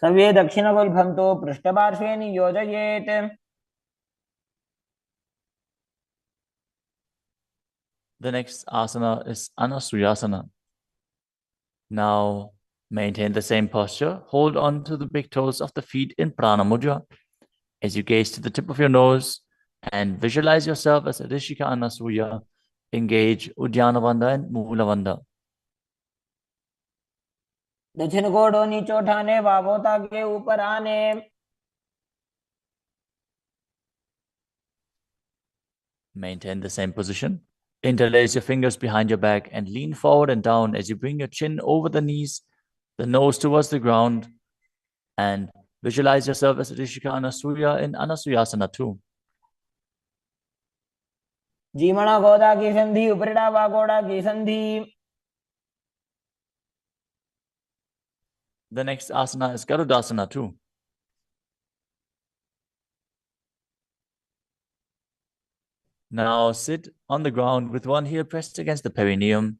सव्ये दक्षिणगुल्फं तु पृष्ठपार्श्वे नियोजयेत्. The next asana is Anasuyasana. Now maintain the same posture. Hold on to the big toes of the feet in Prana Mudra as you gaze to the tip of your nose and visualize yourself as a Rishika Anasuya. Engage Udyana Bandha and Mula Bandha. दक्षिण कोडो नीचे उठाने वावोता के ऊपर आने. Maintain the same position. Interlace your fingers behind your back and lean forward and down as you bring your chin over the knees, the nose towards the ground, and visualize yourself as Rishika Anasuya in Anasuyasana too. जीमणा गोदा की संधि उपरिड़ा वागोड़ा की संधि. The next asana is Garudasana too. Now sit on the ground with one heel pressed against the perineum.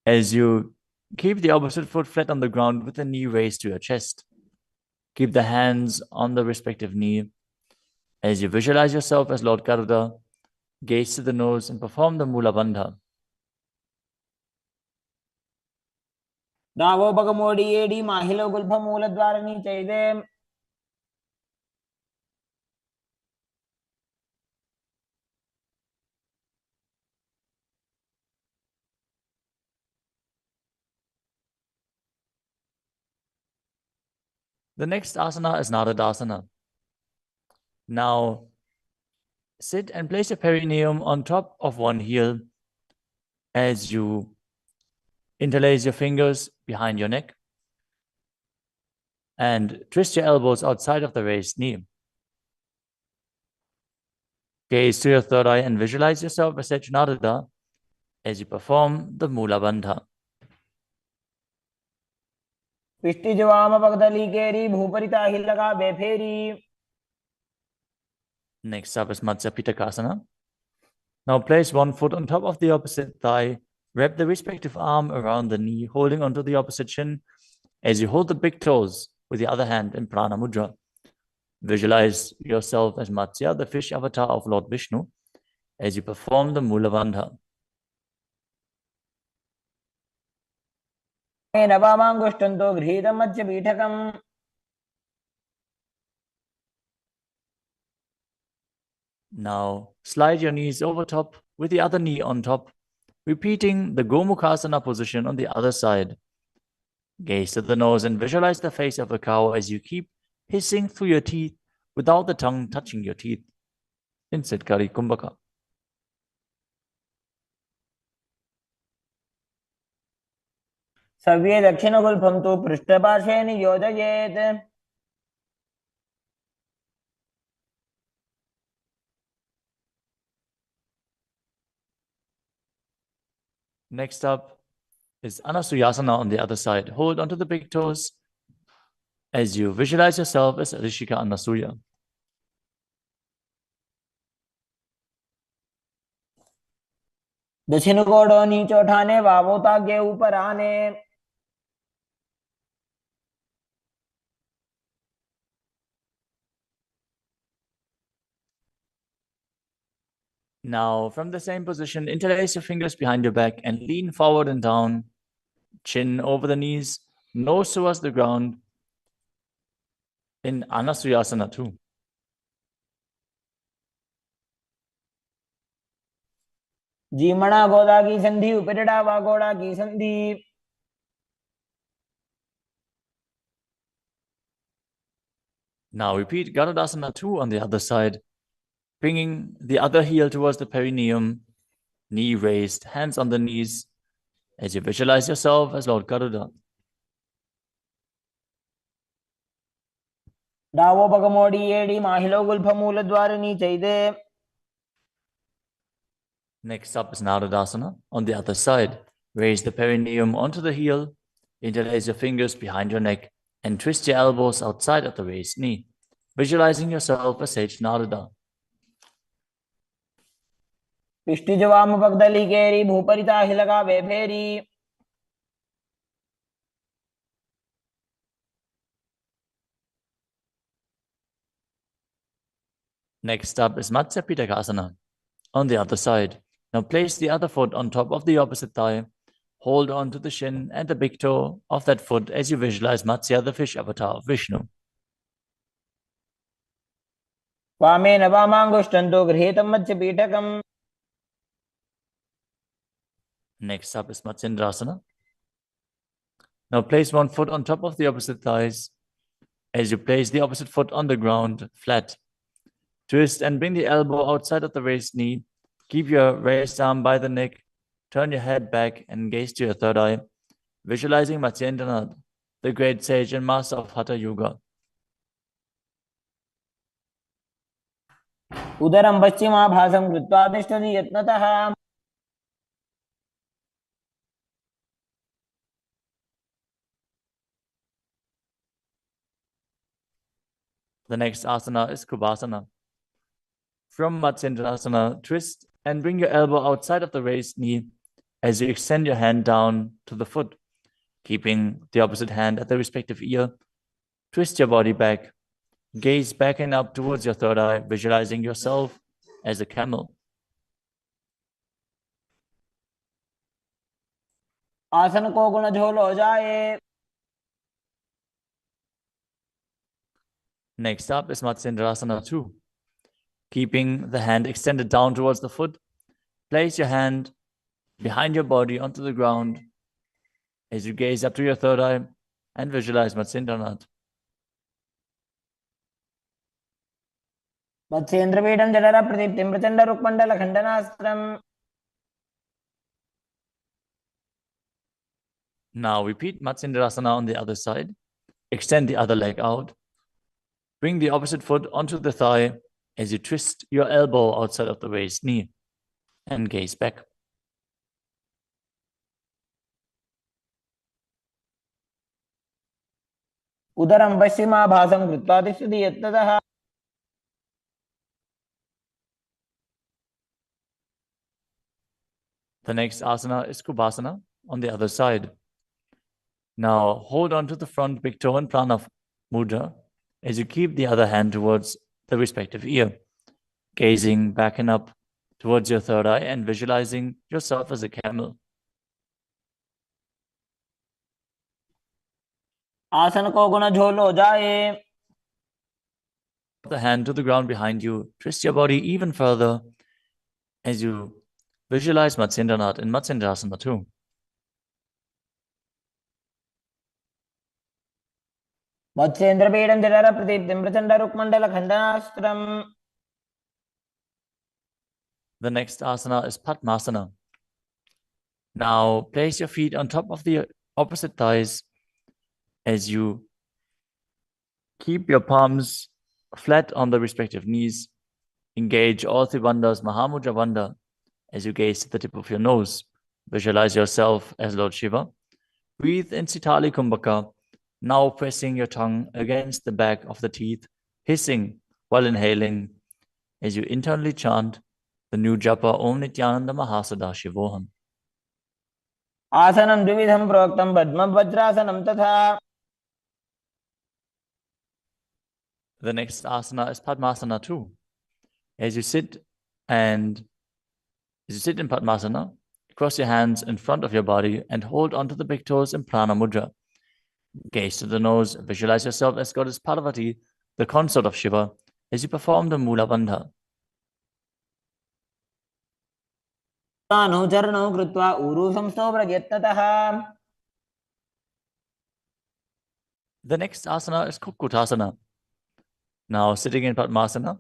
As you keep the opposite foot flat on the ground with the knee raised to your chest. Keep the hands on the respective knee. As you visualize yourself as Lord Garuda, gaze to the nose and perform the Mula Bandha. दावो बगमोडी एडी माहिलो गुल्फ मूलद्वार नीचैदे. The next asana is Naradasana. Now, sit and place your perineum on top of one heel as you interlace your fingers behind your neck and twist your elbows outside of the raised knee. Gaze to your third eye and visualize yourself as Narada as you perform the Mula Bandha. पिष्टि जवाम पगदली केरी भूपरिता ही लगा बेफेरी. Next up is Matsya Pitakasana. Now place one foot on top of the opposite thigh. Wrap the respective arm around the knee, holding onto the opposite shin as you hold the big toes with the other hand in Prana Mudra. Visualize yourself as Matsya, the fish avatar of Lord Vishnu, as you perform the Mula Bandha. नवामाङ्गुष्टन्तो गृहीतं मत्स्यपीठकम् Now slide your knees over top with the other knee on top, repeating the Gomukhasana position on the other side. Gaze to the nose and visualize the face of a cow as you keep hissing through your teeth without the tongue touching your teeth. Instead, Kari Kumbhaka. सव्ये दक्षिणगुल्फं तु पृष्ठपार्श्वे नियोजयेत् Next up is Anasuyasana on the other side. Hold onto the big toes as you visualize yourself as Rishika Anasuya. दक्षिण कोड़ो नीचे उठाने wow तागे ऊपर आने Now, from the same position, interlace your fingers behind your back and lean forward and down, chin over the knees, nose towards the ground in Anasuyasana too. जीमणा गोदा की संधि उपरिड़ा वा गोड़ा की संधि Now repeat Garudasana 2 on the other side, bringing the other heel towards the perineum, knee raised, hands on the knees, as you visualize yourself as Lord Garuda. डावो पगमोड़ी एडी माहिलो गुल्फ मूल द्वार नीचे दे Next up is Narudasana on the other side. Raise the perineum onto the heel, interlace your fingers behind your neck, and twist your elbows outside of the raised knee, visualizing yourself as Sage Naruda. पिष्टि जवाम पगदली केरी भूपरिता हिलगा वे फेरी Next up is Matsya Pitakasana on the other side. Now place the other foot on top of the opposite thigh. Hold on to the shin and the big toe of that foot as you visualize Matsya, the fish avatar of Vishnu. वामेन वामाङ्गुष्टन्तो गृहीतं मत्स्यपीठकम् Next up is Matsindrasana. Now place one foot on top of the opposite thighs as you place the opposite foot on the ground, flat. Twist and bring the elbow outside of the raised knee. Keep your raised arm by the neck. Turn your head back and gaze to your third eye, visualizing Matsyendranath, the great sage and master of Hatha Yoga. उदरं पश्चिमाभासं कृत्वा तिष्ठति यत्नतः The next asana is Kubhasana. From Matsyendrasana, twist and bring your elbow outside of the raised knee as you extend your hand down to the foot, keeping the opposite hand at the respective ear. Twist your body back. Gaze back and up towards your third eye, visualizing yourself as a camel. आसन को गुण झोल हो जाए Next up is Matsyendrasana 2. Keeping the hand extended down towards the foot, place your hand behind your body onto the ground as you gaze up to your third eye and visualize Matsyendranath. मत्स्येन्द्रपीठं जठर प्रदीप्तिं Prachanda रुक्मण्डल खण्डनास्त्रम् Now repeat Matsyendrasana on the other side. Extend the other leg out. Bring the opposite foot onto the thigh as you twist your elbow outside of the raised knee and gaze back. उदरं पश्चिमाभासं कृत्वा तिष्ठति यत्नतः The next asana is Kubhasana on the other side. Now hold on to the front big toe and prana mudra as you keep the other hand towards the respective ear, gazing back and up towards your third eye and visualizing yourself as a camel. आसन को गुण झोल हो जाए. The hand to the ground behind you. Twist your body even further as you visualize Matsyendranath in Matsendrasana too. मत्स्येन्द्रपीडं जठर प्रदीप्तिं Prachanda रुक्मण्डल खण्डनास्त्रम्. The next asana is Padmasana. Now place your feet on top of the opposite thighs as you keep your palms flat on the respective knees. Engage all three bandhas, Mahamudra Bandha, as you gaze to the tip of your nose. Visualize yourself as Lord Shiva. Breathe in Sitali Kumbhaka, now pressing your tongue against the back of the teeth, hissing while inhaling as you internally chant the new japa Om Nithyananda Mahasada. आसनं द्विविधं प्रोक्तं पद्मं वज्रासनं तथा. The next asana is Padmasana too. As you sit in Padmasana, cross your hands in front of your body and hold onto the big toes in Prana Mudra. Gaze to the nose, visualize yourself as Goddess Parvati, the consort of Shiva, as you perform the Mula Bandha. अनुचरणं कृत्वा ऊरु संस्थो प्रयत्नतः. The next asana is Kukutasana. Now sitting in Padmasana,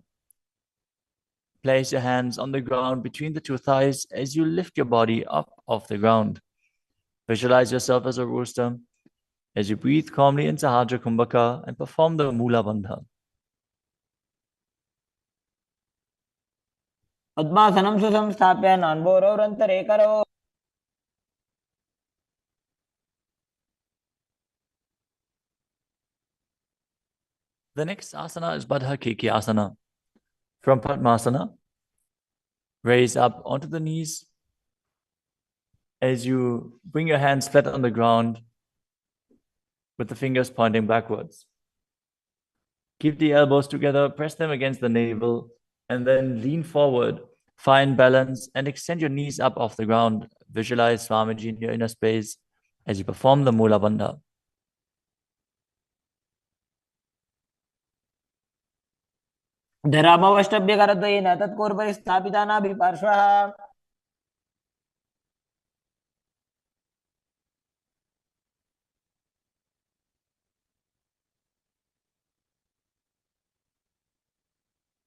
place your hands on the ground between the two thighs as you lift your body up off the ground. Visualize yourself as a rooster as you breathe calmly into Sahadra Kumbhaka and perform the Mula Bandha. पद्मासनं सुसंस्थाप्य नान्बोरोरन्तरे करो. The next asana is Baddha Keki Asana. From Padmasana, raise up onto the knees as you bring your hands flat on the ground with the fingers pointing backwards. Keep the elbows together, press them against the navel, and then lean forward. Find balance and extend your knees up off the ground. Visualize Swamiji in your inner space as you perform the Mula Bandha. धरामवष्टभ्यकरद्वयेन तत्पूर्वै स्थापितानाभिपार्श्वः.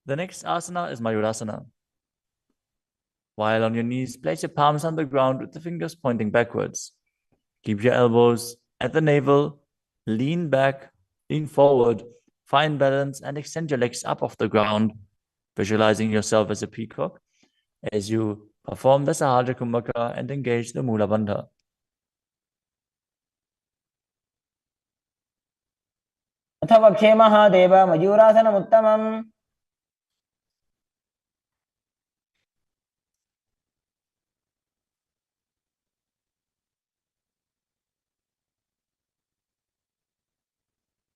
The next asana is Mayurasana. While on your knees, place your palms on the ground with the fingers pointing backwards. Keep your elbows at the navel, lean back, lean forward, find balance, and extend your legs up off the ground, visualizing yourself as a peacock as you perform the Sahadra Kumbhaka and engage the Mula Bandha. अथ वक्षे Mahadev मयूरासनमुत्तमम्.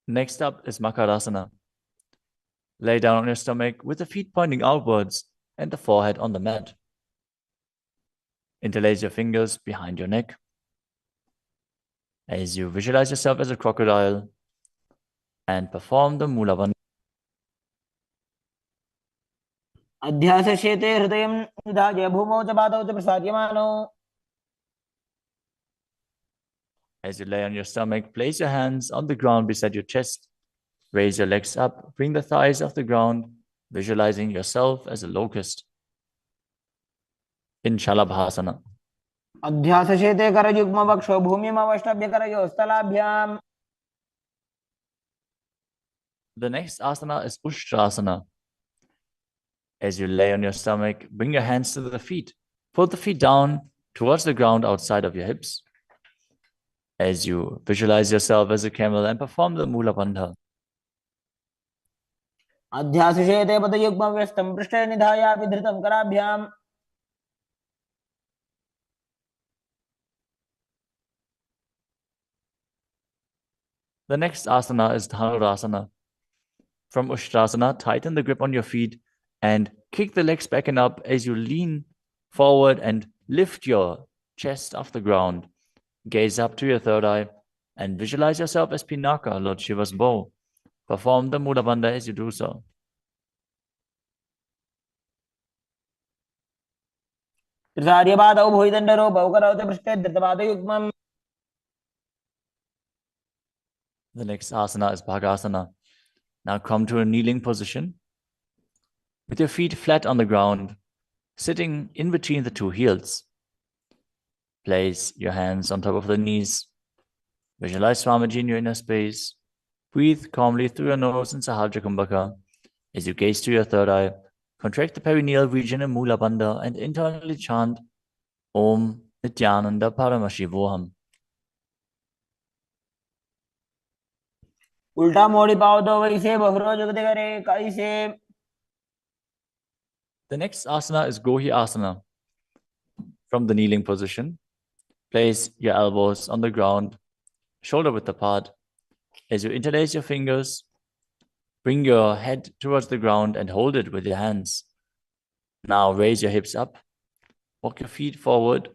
Next up is Makarasana. Lay down on your stomach with the feet pointing outwards and the forehead on the mat. Interlace your fingers behind your neck as you visualize yourself as a crocodile and perform the Mula Bandha. अध्यासशेते हृदयं निधाय भूमौ च पादौ च प्रसार्यमानौ. As you lay on your stomach, place your hands on the ground beside your chest. Raise your legs up, bring the thighs off the ground, visualizing yourself as a locust. In Shalabhasana. अध्यासशेते करयुग्मवक्षो भूमिमवष्टभ्यकरयोस्तलाभ्याम्. The next asana is Ushtrasana. As you lay on your stomach, bring your hands to the feet. Pull the feet down towards the ground outside of your hips. As you visualize yourself as a camel and perform the Mula Bandha. अध्यासशेते पदयुग्मव्यस्तं पृष्ठे निधायापि धृतं कराभ्याम्. The next asana is Dhanurasana. From Ushtrasana, tighten the grip on your feet and kick the legs back and up as you lean forward and lift your chest off the ground. Gaze up to your third eye. and visualize yourself as Pinaka, Lord Shiva's bow. Perform the Mula Bandha as you do so. त्रिसार्यपादौ भुविदण्डरो बहुकरौ च पृष्ठे धृतपादयुग्मम्. The next asana is Bhagasana. Now come to a kneeling position with your feet flat on the ground, sitting in between the two heels. Place your hands on top of the knees. Visualize Swamiji in your inner space. Breathe calmly through your nose in Sahaja Kumbhaka. As you gaze to your third eye, contract the perineal region in Mula Bandha and internally chant Om Nithyananda Paramashivoham. उल्टा मोड़ी पाओ तो वैसे बहुरो जुगते करे कैसे. The next asana is Gohi Asana. From the kneeling position, place your elbows on the ground, shoulder width apart. As you interlace your fingers, bring your head towards the ground and hold it with your hands. Now raise your hips up. Walk your feet forward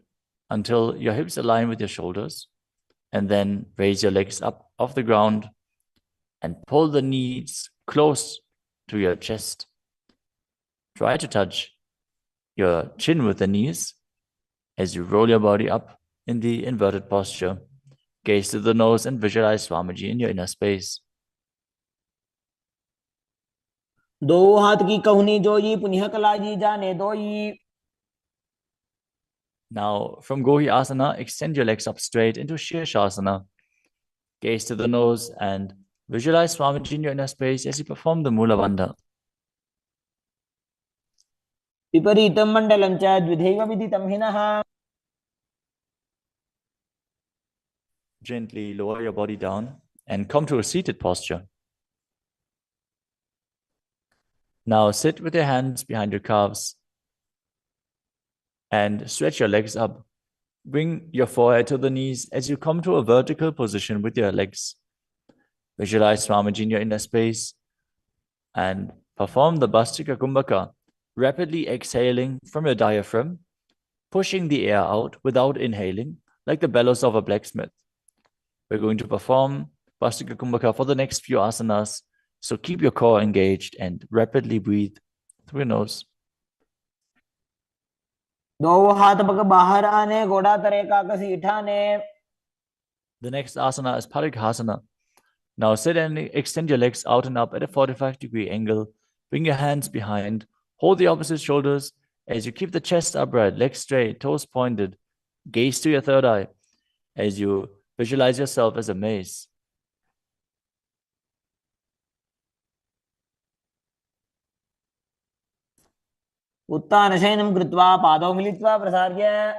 until your hips align with your shoulders. And then raise your legs up off the ground and pull the knees close to your chest. Try to touch your chin with the knees as you roll your body up in the inverted posture. Gaze to the nose and visualize Swamiji in your inner space. दो हाथ की कहुनी जोई पुनिह कलाजी जाने दोई. Now, from Gohi Asana, extend your legs up straight into Shirshasana. Gaze to the nose and visualize Swamiji in your inner space as you perform the Mula Bandha. विपरीतं मण्डलं च द्विधैव विदितं हिनः. Gently lower your body down and come to a seated posture. Now sit with your hands behind your calves and stretch your legs up. Bring your forehead to the knees as you come to a vertical position with your legs. Visualize Swamiji in your inner space and perform the Bhastika Kumbhaka, rapidly exhaling from your diaphragm, pushing the air out without inhaling, like the bellows of a blacksmith. We're going to perform Bhastika Kumbhaka for the next few asanas, so keep your core engaged and rapidly breathe through your nose. दो हाथ पग बाहर आने घोड़ा तरे का कसी उठाने. The next asana is Parighasana. Now sit and extend your legs out and up at a 45-degree angle. Bring your hands behind. Hold the opposite shoulders as you keep the chest upright, legs straight, toes pointed. Gaze to your third eye as you visualize yourself as a mace. उत्तानशयनं कृत्वा पादौ मिलित्वा प्रसार्य.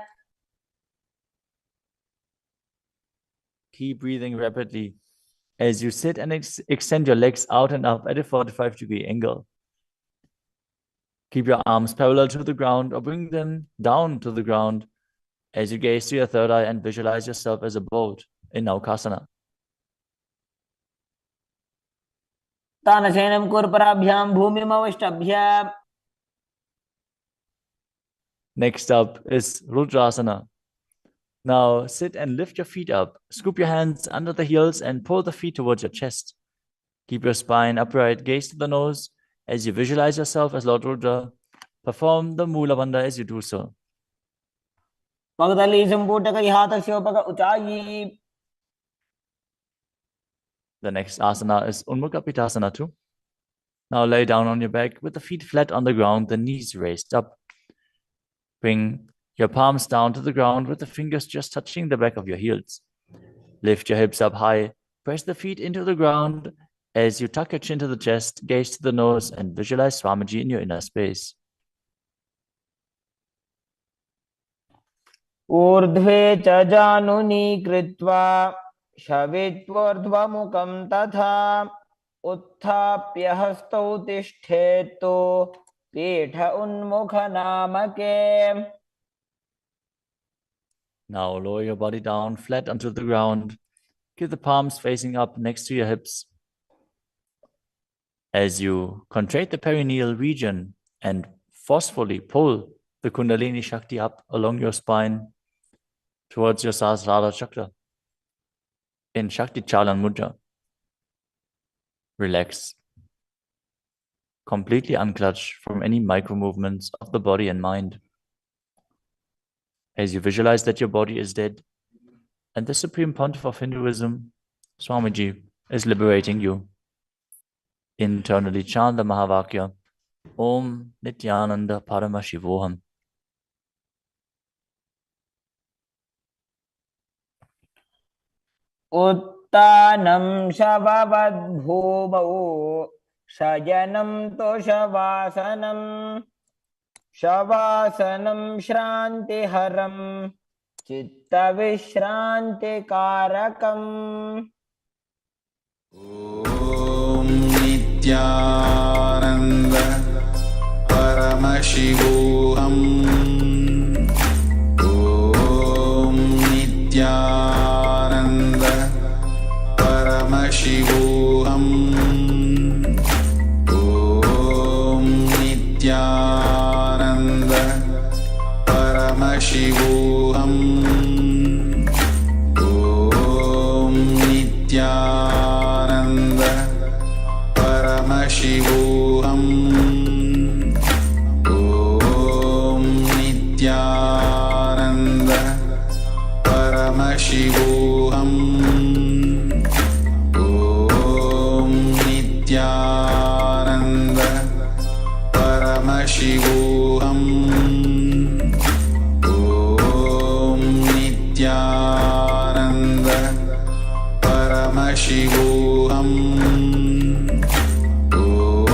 Keep breathing rapidly as you sit and extend your legs out and up at a 45-degree angle. Keep your arms parallel to the ground or bring them down to the ground as you gaze to your third eye and visualize yourself as a boat in Naukasana. तानशयनं कुर्पराभ्यां भूमिमवष्टभ्य. Next up is Rudrasana. Now sit and lift your feet up. Scoop your hands under the heels and pull the feet towards your chest. Keep your spine upright, gaze to the nose as you visualize yourself as Lord Rudra. Perform the Mula Bandha as you do so. पगदली संपुटक हाथस्योपक उचाई. The next asana is Unmukha Pitasana too. Now lay down on your back with the feet flat on the ground, the knees raised up. Bring your palms down to the ground with the fingers just touching the back of your heels. Lift your hips up high. Press the feet into the ground as you tuck your chin to the chest, gaze to the nose, and visualize Swamiji in your inner space. ऊर्ध्वे च जानुनी कृत्वा शवित्वोर्ध्वमुखं तथा उत्थाप्य हस्तौ तिष्ठेत्तु पीठ उन्मुख नामके. Now lower your body down flat onto the ground. Keep the palms facing up next to your hips. As you contract the perineal region and forcefully pull the Kundalini Shakti up along your spine towards your Sahasrara Chakra. in Shakti Chalan Mudra. Relax. Completely unclutch from any micro movements of the body and mind. As you visualize that your body is dead, and the Supreme Pontiff of Hinduism, Swamiji, is liberating you. Internally chant the Mahavakya, Om Nithyananda Paramashivoham. उत्तानं शववद्भूमौ शयनं तोषवासनं शवासनं श्रान्तिहरं चित्तविश्रान्तिकारकम् ॐ नित्यानन्द परमशिवोऽहम् ॐ नित्यानन्द परमशिवोऽहम् ॐ नित्यानन्द परमशिवोऽहम् ॐ नित्यानन्द परमशिवोऽहम् ॐ नित्यानन्द परमशिवोऽहम् ॐ नित्यानन्द परमशिवोऽहम् ॐ नित्यानन्द परमशिवोऽहम्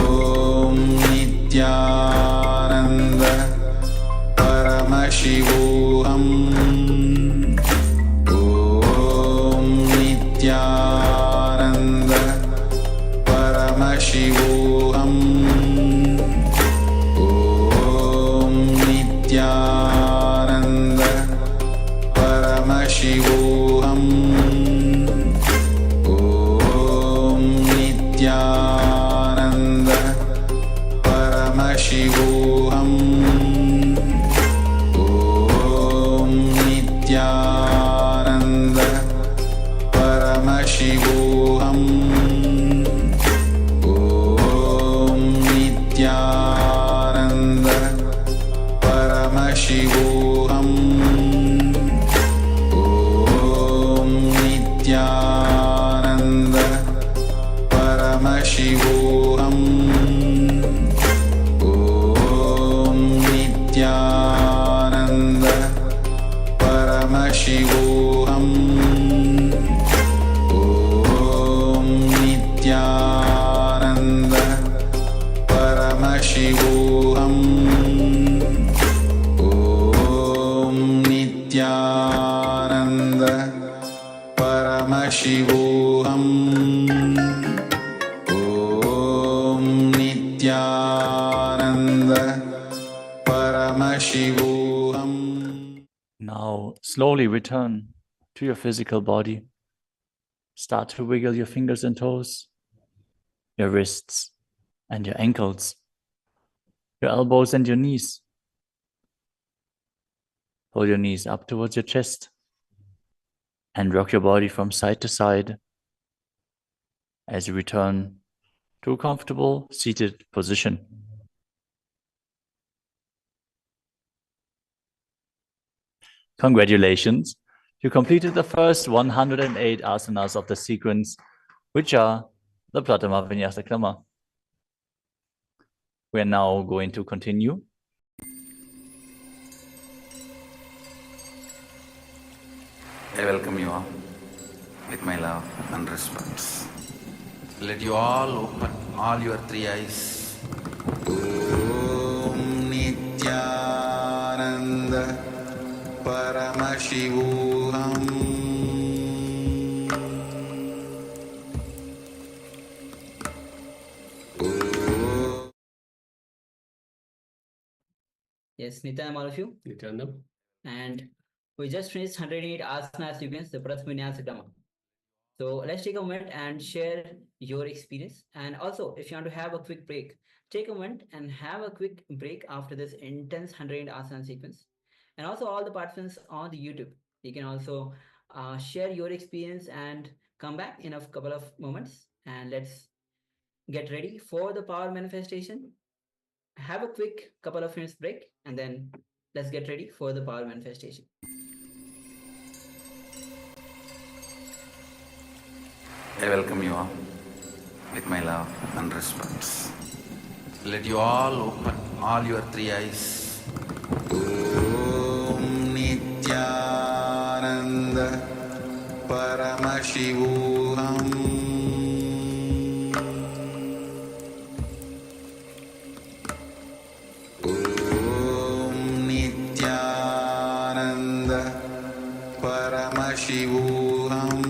ॐ नित्यानन्द परमशिवोऽहम् ॐ नित्यानन्द परमशिवोऽहम् ॐ नित्यानन्द परमशिवोऽहम् ॐ नित्यानन्द परमशिवोऽहम् ॐ नित्यानन्द परमशिवोऽहम् ॐ नित्यानन्द परमशिवोऽहम् ॐ नित्यानन्द परमशिवोऽहम् ॐ नित्यानन्द परमशिवोऽहम् ॐ नित्यानन्द परमशिवोऽहम् ॐ नित्यानन्द परमशिवोऽहम् ॐ नित्यानन्द परमशिवोऽहम्. Now slowly return to your physical body. Start to wiggle your fingers and toes, your wrists and your ankles, your elbows and your knees. Pull your knees up towards your chest and rock your body from side to side as you return to a comfortable seated position. Congratulations! You completed the first 108 asanas of the sequence, which are the Pratama Vinyasa Krama. We are now going to continue. I welcome you all with my love and respect. Let you all open all your three eyes. Om Nithyananda Paramashivoham. Yes, Nithyananda, all of you. Nithyananda. And we just finished 108 asana sequence, the Pratama Vinyasa Krama. So let's take a moment and share your experience. And also, if you want to have a quick break, take a moment and have a quick break after this intense 108 asana sequence. And also all the participants on the YouTube, you can also share your experience and come back in a couple of moments and let's get ready for the power manifestation. Have a quick couple of minutes break and then let's get ready for the power manifestation. I welcome you all with my love and respects. Let you all open all your three eyes. Om Nithyananda Paramashivoham Om Nithyananda Paramashivoham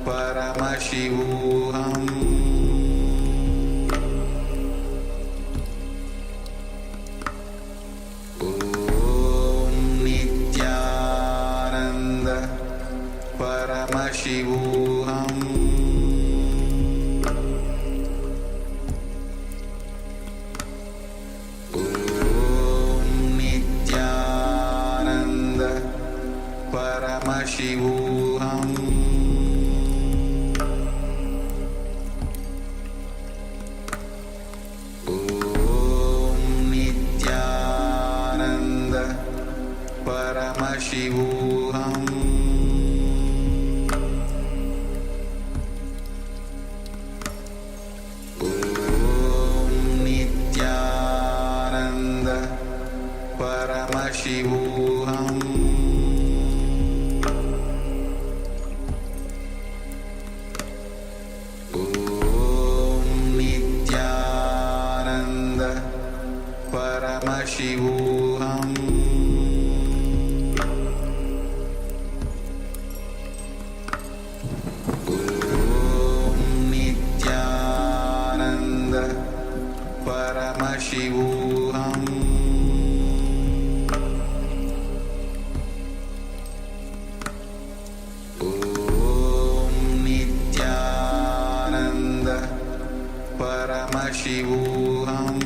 Paramashivoham Om Nithyananda Paramashivoham Om Nithyananda Paramashivoham Paramashivoham Om Nithyananda Paramashivoham Om Nithyananda Paramashivoham Paramashivoham Om Nithyananda Paramashivoham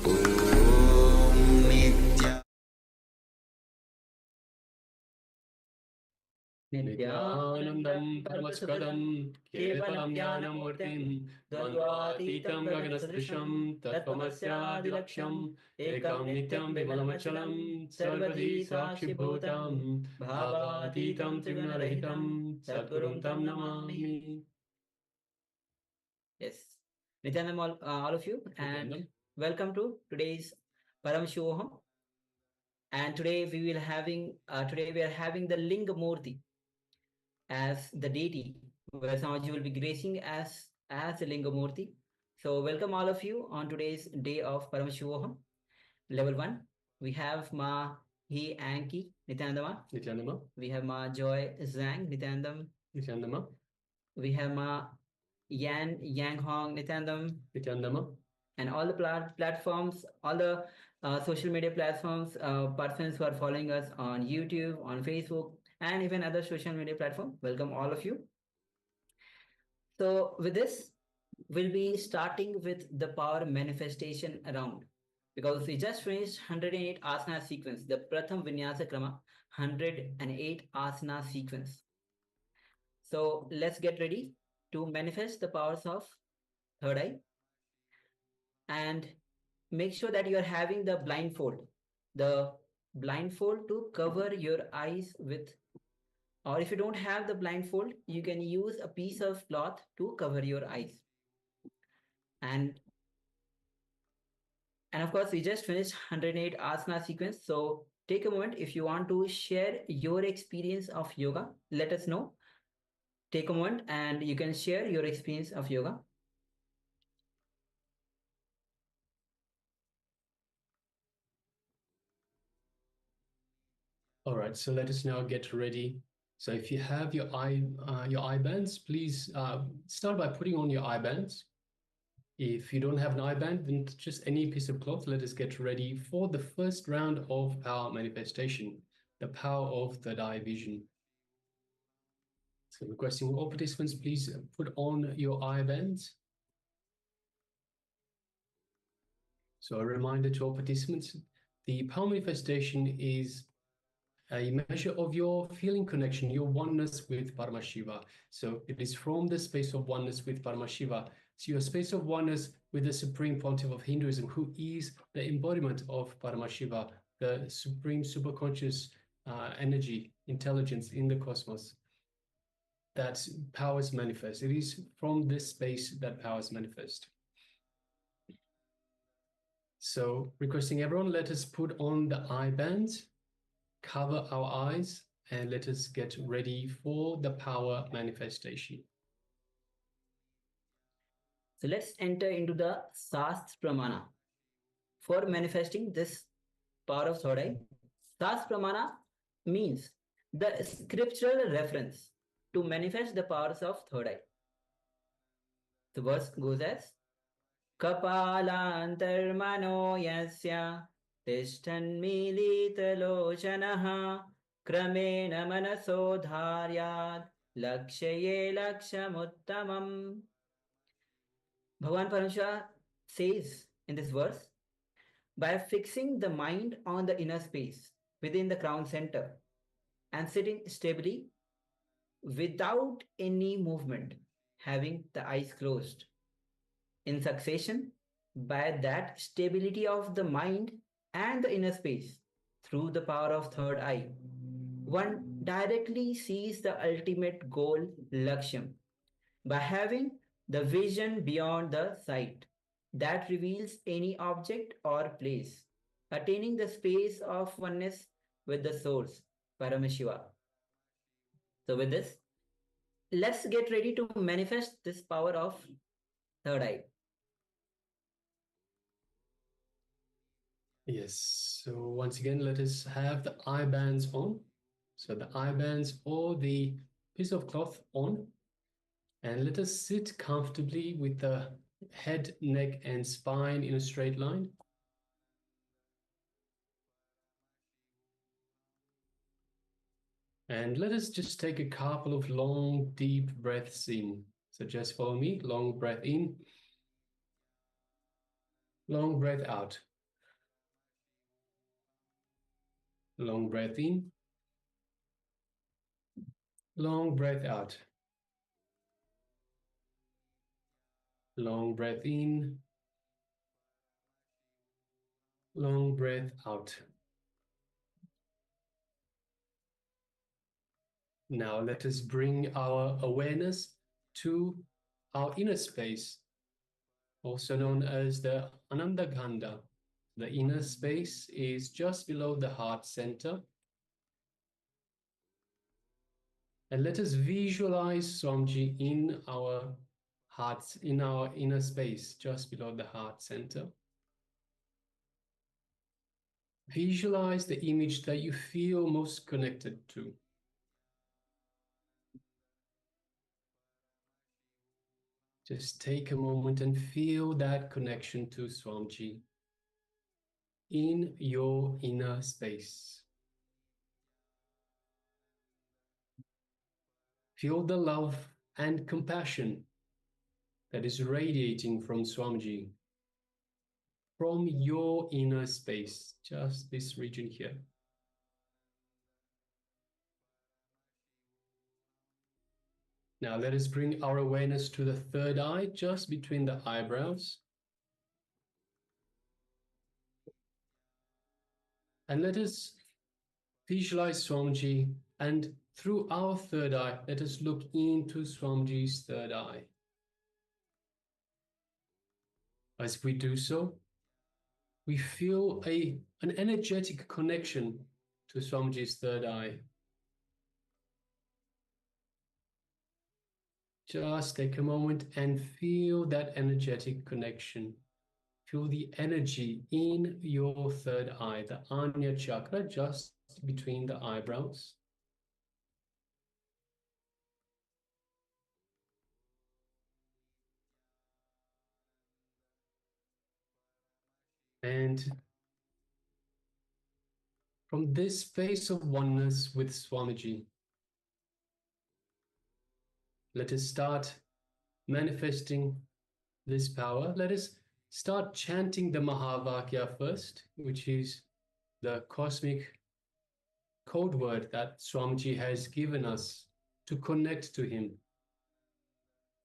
Om Nithyananda Nithyanandam Paramaspadam Kevalam Jnanamurtim Dvandvatitam Gaganasrisham Tattvamasyaadilaksham Ekam Nityam Vimalamachalam Sarvadi Sakshibhutam Bhavatitam Trigunarahitam Sadgurum Tam Namami. Yes. Nithyanandam, all of you, and welcome to today's Paramashivoham. And today we are having the Linga Murti as the deity, where some of you will be gracing as the Linga Murti. So welcome all of you on today's day of Paramashivoham, level 1. We have Ma He Anki Nithyanandama. Nithyanandama. We have Ma Joy Zhang Nithyanandam. Nithyanandama. We have Ma Yan Yang Hong Nithyanandam. Nithyanandama. And all the platforms, all the social media platforms, persons who are following us on YouTube, on Facebook, and even other social media platform. Welcome all of you. So with this, we'll be starting with the power manifestation round, because we just finished 108 asana sequence, the Pratham Vinyasa Krama 108 asana sequence. So let's get ready to manifest the powers of third eye, and make sure that you are having the blindfold to cover your eyes with, or if you don't have the blindfold, you can use a piece of cloth to cover your eyes. And of course, we just finished 108 asana sequence. So take a moment. If you want to share your experience of yoga, let us know. Take a moment and you can share your experience of yoga. All right, so let us now get ready. So if you have your eye bands, please start by putting on your eye bands. If you don't have an eye band, then just any piece of cloth. Let us get ready for the first round of our manifestation, the power of third eye vision. So requesting all participants, please put on your eye bands. So a reminder to all participants, the power manifestation is a measure of your feeling connection, your oneness with Paramashiva. So it is from the space of oneness with Paramashiva, so your space of oneness with the Supreme Pontiff of Hinduism, who is the embodiment of Paramashiva, the supreme superconscious energy, intelligence in the cosmos. That powers manifest. It is from this space that powers manifest. So requesting everyone, let us put on the eye bands, cover our eyes, and let us get ready for the power manifestation. So let's enter into the sheaths pramana. For manifesting this power of third eye, sheaths pramana means the scriptural reference to manifest the powers of third eye. The verse goes as Kapalantarmano yasya tishthanmilitalochanaha kramena manaso dharyat lakshaye lakshamuttamam. Bhagavan Paramashiva says in this verse, by fixing the mind on the inner space within the crown center and sitting stably without any movement, having the eyes closed, in succession, by that stability of the mind and the inner space through the power of third eye, one directly sees the ultimate goal, Lakshyam, by having the vision beyond the sight that reveals any object or place, attaining the space of oneness with the source, Paramashiva. So with this, let's get ready to manifest this power of third eye. Yes, so once again, let us have the eye bands on. So the eye bands or the piece of cloth on. And let us sit comfortably with the head, neck, and spine in a straight line. And let us just take a couple of long, deep breaths in. So just follow me, long breath in, long breath out. Long breath in, long breath out. Long breath in, long breath out. Now let us bring our awareness to our inner space, also known as the Anandagandha. The inner space is just below the heart center. And let us visualize Swamiji in our hearts, in our inner space, just below the heart center. Visualize the image that you feel most connected to. Just take a moment and feel that connection to Swamiji in your inner space. Feel the love and compassion that is radiating from Swamiji, from your inner space, just this region here. Now let us bring our awareness to the third eye, just between the eyebrows. And let us visualize Swamiji, and through our third eye, let us look into Swamiji's third eye. As we do so, we feel an energetic connection to Swamiji's third eye. Just take a moment and feel that energetic connection. Feel the energy in your third eye, the Anya chakra, just between the eyebrows. And from this space of oneness with Swamiji, let us start manifesting this power. Let us start chanting the Mahavakya first, which is the cosmic code word that Swamiji has given us to connect to him.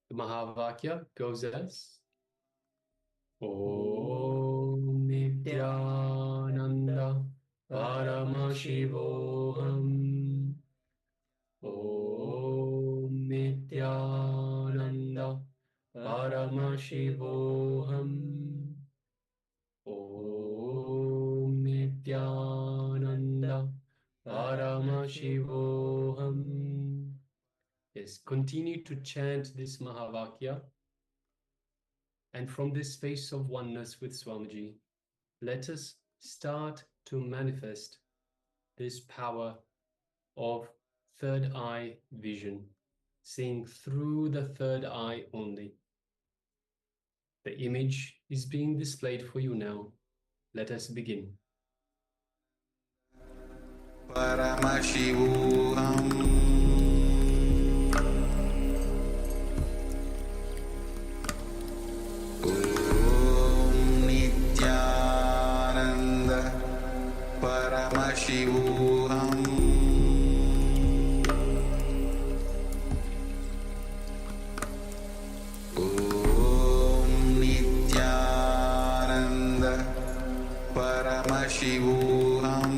The Mahavakya goes as Om Nithyananda Paramashivoham. Om Nithyananda Paramashivoham. Om Nithyananda Paramashivoham. Yes, continue to chant this Mahavakya. And from this space of oneness with Swamiji, let us start to manifest this power of third eye vision, seeing through the third eye only. The image is being displayed for you now. Let us begin. Paramashivoham. Om Nithyananda Paramashivoham. Om Nithyananda Paramashivoham. Paramashivoham.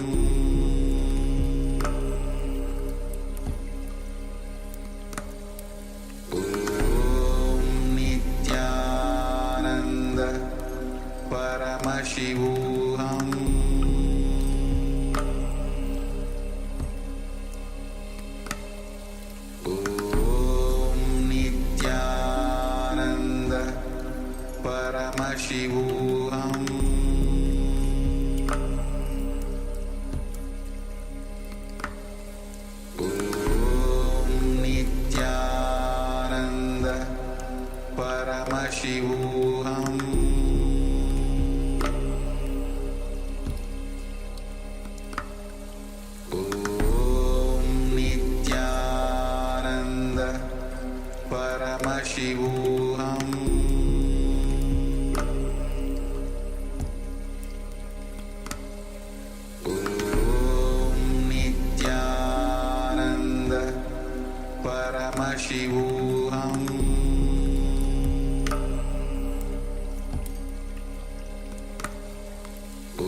Om Nithyananda Paramashivoham. Om Nithyananda Paramashivoham. Paramashivoham. Om Nithyananda Paramashivoham. Om Nithyananda Paramashivoham. Paramashivoham.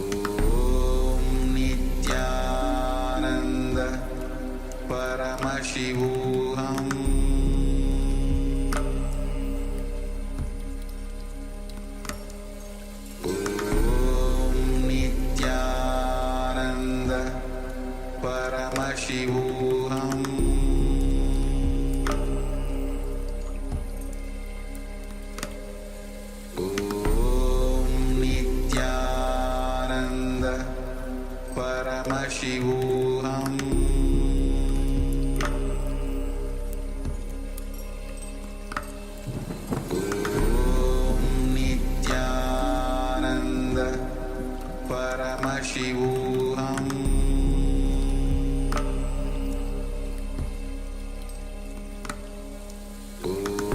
Om Nithyananda Paramashivoham. Om Nithyananda Paramashivoham. Paramashivoham.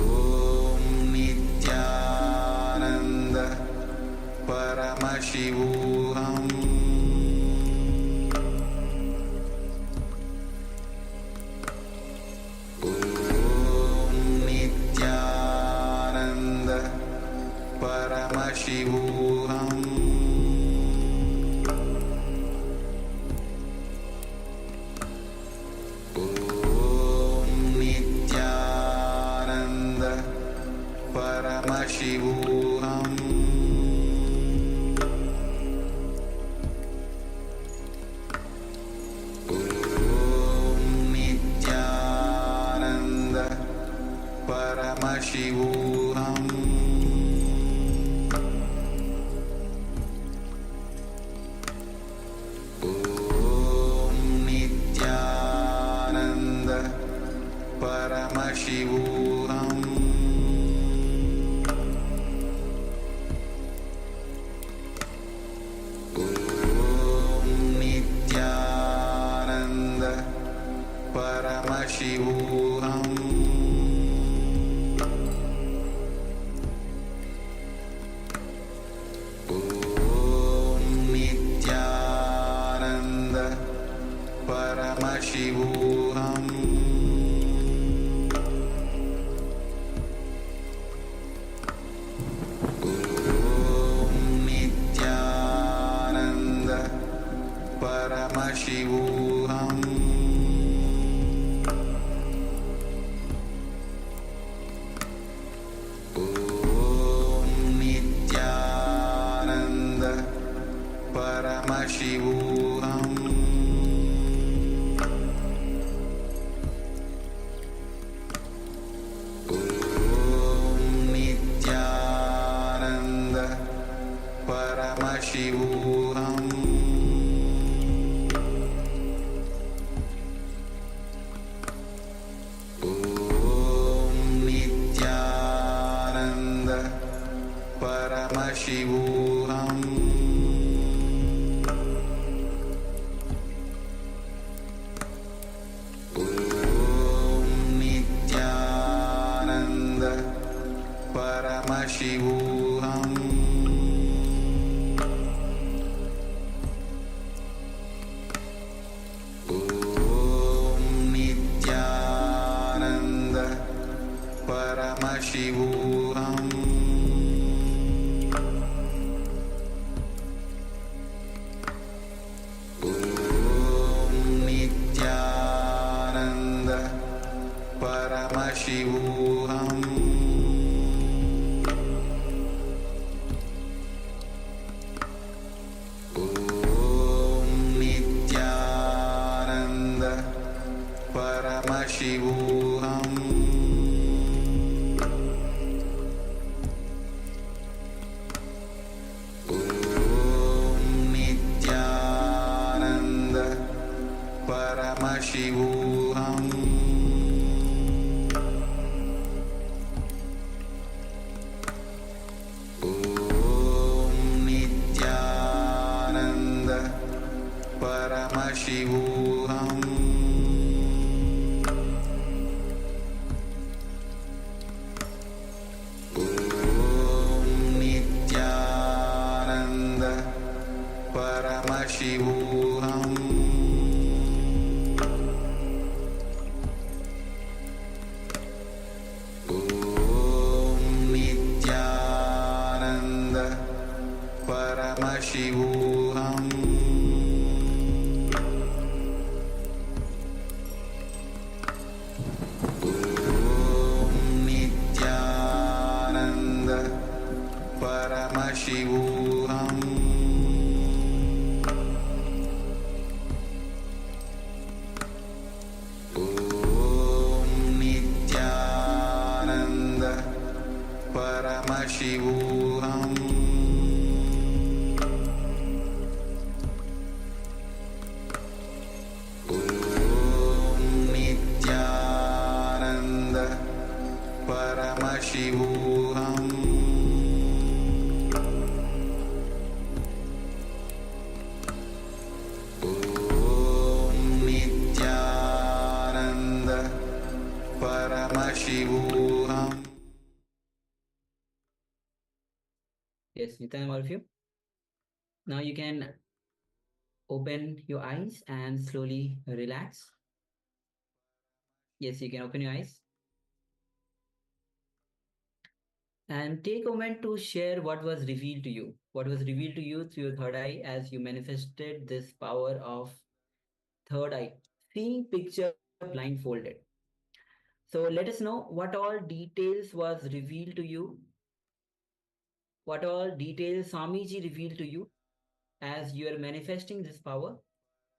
Om Nithyananda Paramashivoham. Om Nithyananda Paramashivoham. Paramashivoham. Om Nithyananda Paramashivoham. Om Nithyananda Paramashivoham. Paramashivoham Om Nithyananda Paramashivoham Om Nithyananda Paramashivoham Om Nithyananda Paramashivoham Om Nithyananda Paramashivoham Om Nithyananda Paramashivoham Om Nithyananda Paramashivoham Om Nithyananda Paramashivoham Om Nithyananda Paramashivoham Om Nithyananda Paramashivoham Om Nithyananda Paramashivoham Om Nithyananda Paramashivoham Om Nithyananda Paramashivoham Om Nithyananda Paramashivoham. Yes, Nithyananda, all of you. Now you can open your eyes and slowly relax. Yes, you can open your eyes. And take a moment to share what was revealed to you. What was revealed to you through your third eye as you manifested this power of third eye, seeing picture blindfolded. So let us know what all details was revealed to you. What all details Swamiji revealed to you as you are manifesting this power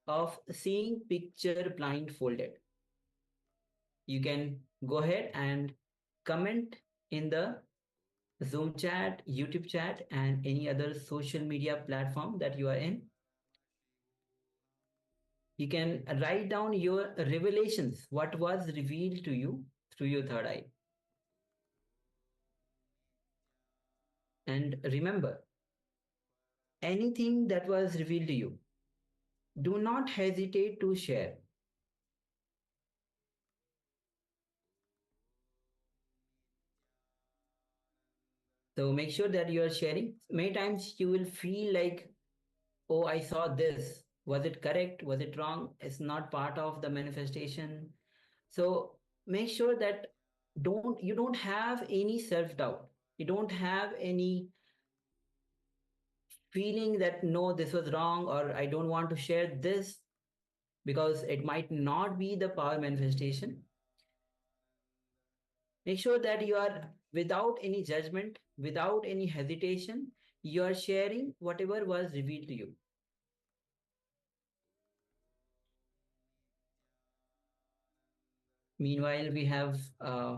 of seeing picture blindfolded. You can go ahead and comment in the Zoom chat, YouTube chat, and any other social media platform that you are in. You can write down your revelations, what was revealed to you through your third eye. And remember, anything that was revealed to you, do not hesitate to share. So make sure that you are sharing. Many times you will feel like, oh, I saw this. Was it correct? Was it wrong? It's not part of the manifestation. So make sure that you don't have any self-doubt. You don't have any feeling that no, this was wrong, or I don't want to share this because it might not be the power manifestation. Make sure that you are without any judgment, without any hesitation, you are sharing whatever was revealed to you. Meanwhile, we have a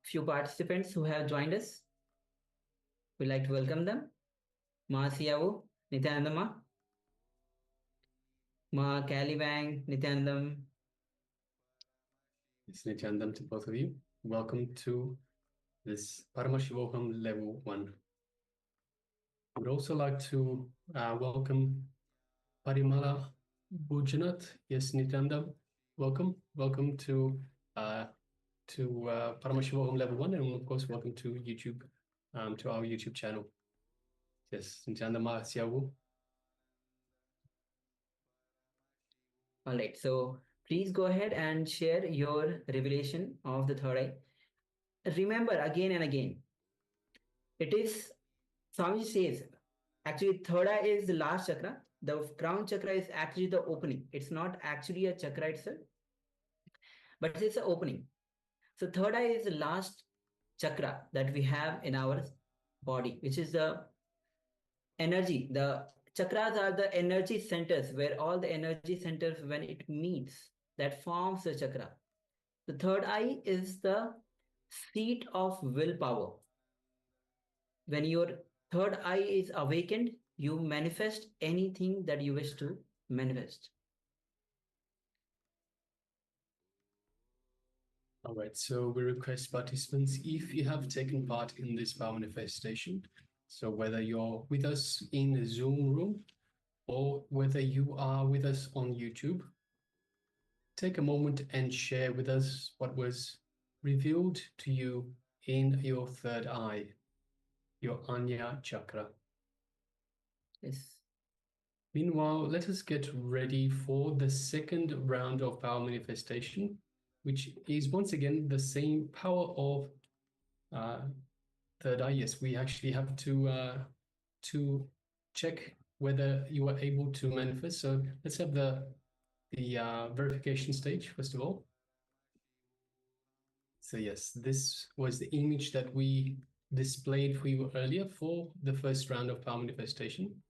few participants who have joined us. We'd like to welcome them. Mahasiyavu, Nithyananda Ma Kalivang, Nithyanandam. It's Nithyanandam to both of you. Welcome to this Paramashivoham Level 1. I would also like to welcome Parimala Bujanath. Yes, Nithyanandam, welcome. Welcome to Paramashivoham Level 1, and of course, welcome to YouTube, to our YouTube channel. Yes, Nithyanandam Siawu. All right, so please go ahead and share your revelation of the third eye. Remember again and again, it is, Swamiji says, actually third eye is the last chakra. The crown chakra is actually the opening. It's not actually a chakra itself, but it's an opening. So third eye is the last chakra that we have in our body, which is the energy. The chakras are the energy centers where all the energy centers, when it meets, that forms the chakra. The third eye is the seat of willpower. When your third eye is awakened, you manifest anything that you wish to manifest. All right, so we request participants, if you have taken part in this power manifestation, so whether you're with us in the Zoom room or whether you are with us on YouTube, take a moment and share with us what was revealed to you in your third eye, your Anya chakra. Yes. Meanwhile, let us get ready for the second round of power manifestation, which is once again the same power of third eye. Yes, we actually have to check whether you are able to manifest. So let's have the verification stage first of all. So yes, this was the image that we displayed for you earlier for the first round of power manifestation.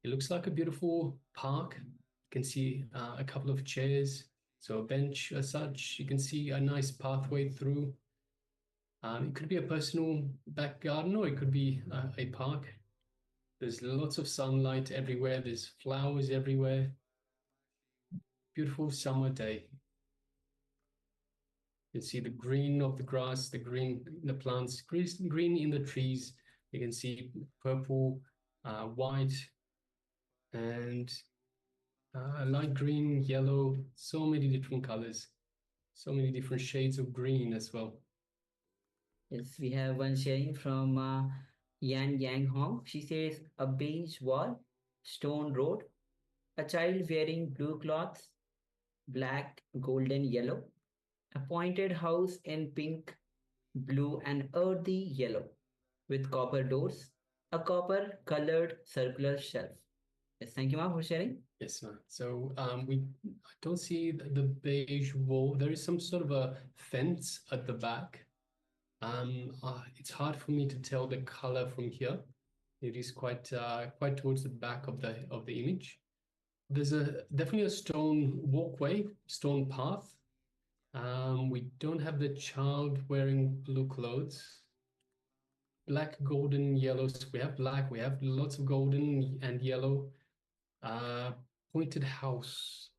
It looks like a beautiful park. You can see a couple of chairs, so a bench as such. You can see a nice pathway through. It could be a personal back garden, or it could be a park. There's lots of sunlight everywhere. There's flowers everywhere. Beautiful summer day. You can see the green of the grass, the green in the plants, green in the trees. You can see purple, white, and light green, yellow, so many different colors, so many different shades of green as well. Yes, we have one sharing from Yan Yang Hong. She says, a beige wall, stone road, a child wearing blue cloths, black, golden, yellow, a pointed house in pink, blue, and earthy yellow with copper doors, a copper colored circular shelf. Yes, thank you, Ma, for sharing. Yes, ma'am. So I don't see the beige wall. There is some sort of a fence at the back. It's hard for me to tell the color from here. It is quite towards the back of the image. There's definitely a stone walkway, stone path. We don't have the child wearing blue clothes. Black, golden, yellows. We have black. We have lots of golden and yellow. Pointed house.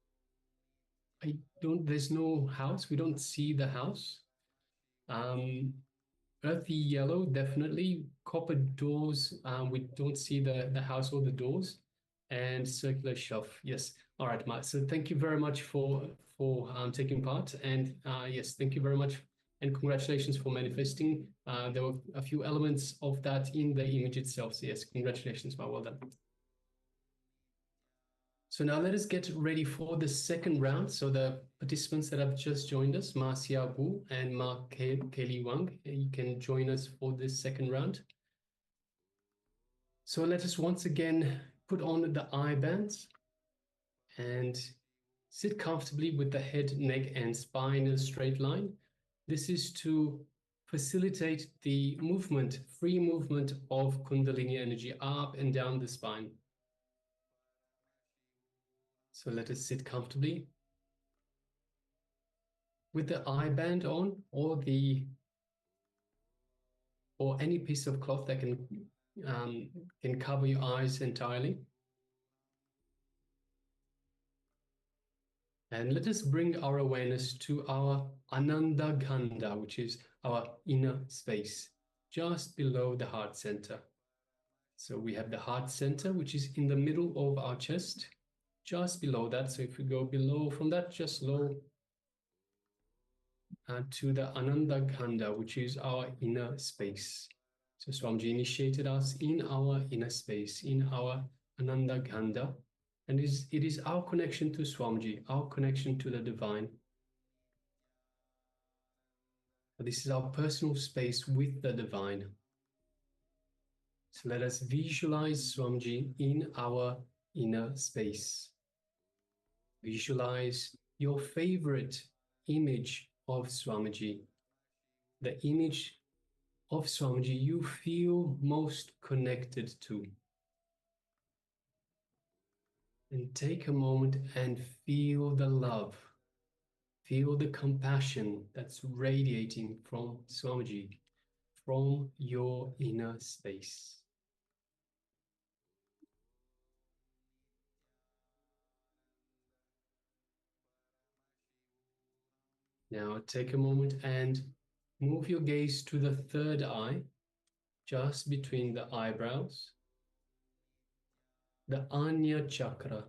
There's no house. We don't see the house. Earthy yellow, definitely. Copper doors. We don't see the house or the doors. And circular shelf. Yes. All right, Matt. So thank you very much for taking part. And yes, thank you very much. And congratulations for manifesting. There were a few elements of that in the image itself. So yes, congratulations, Matt. Well done. So now let us get ready for the second round. So the participants that have just joined us, Ma Xiaobu and Ma Kelly Wang, you can join us for this second round. So let us once again put on the eye bands and sit comfortably with the head, neck, and spine in a straight line. This is to facilitate the movement, free movement of Kundalini energy up and down the spine. So let us sit comfortably with the eye band on, or any piece of cloth that can can cover your eyes entirely. And let us bring our awareness to our Ananda Gandha, which is our inner space, just below the heart center. So we have the heart center, which is in the middle of our chest, just below that. So if we go below from that, just low to the Ananda Gandha, which is our inner space. So Swamiji initiated us in our inner space, in our Ananda Gandha. And it is our connection to Swamiji, our connection to the divine. This is our personal space with the divine. So let us visualize Swamiji in our inner space. Visualize your favorite image of Swamiji, the image of Swamiji you feel most connected to. And take a moment and feel the love, feel the compassion that's radiating from Swamiji, from your inner space. Now take a moment and move your gaze to the third eye, just between the eyebrows, the Anya chakra.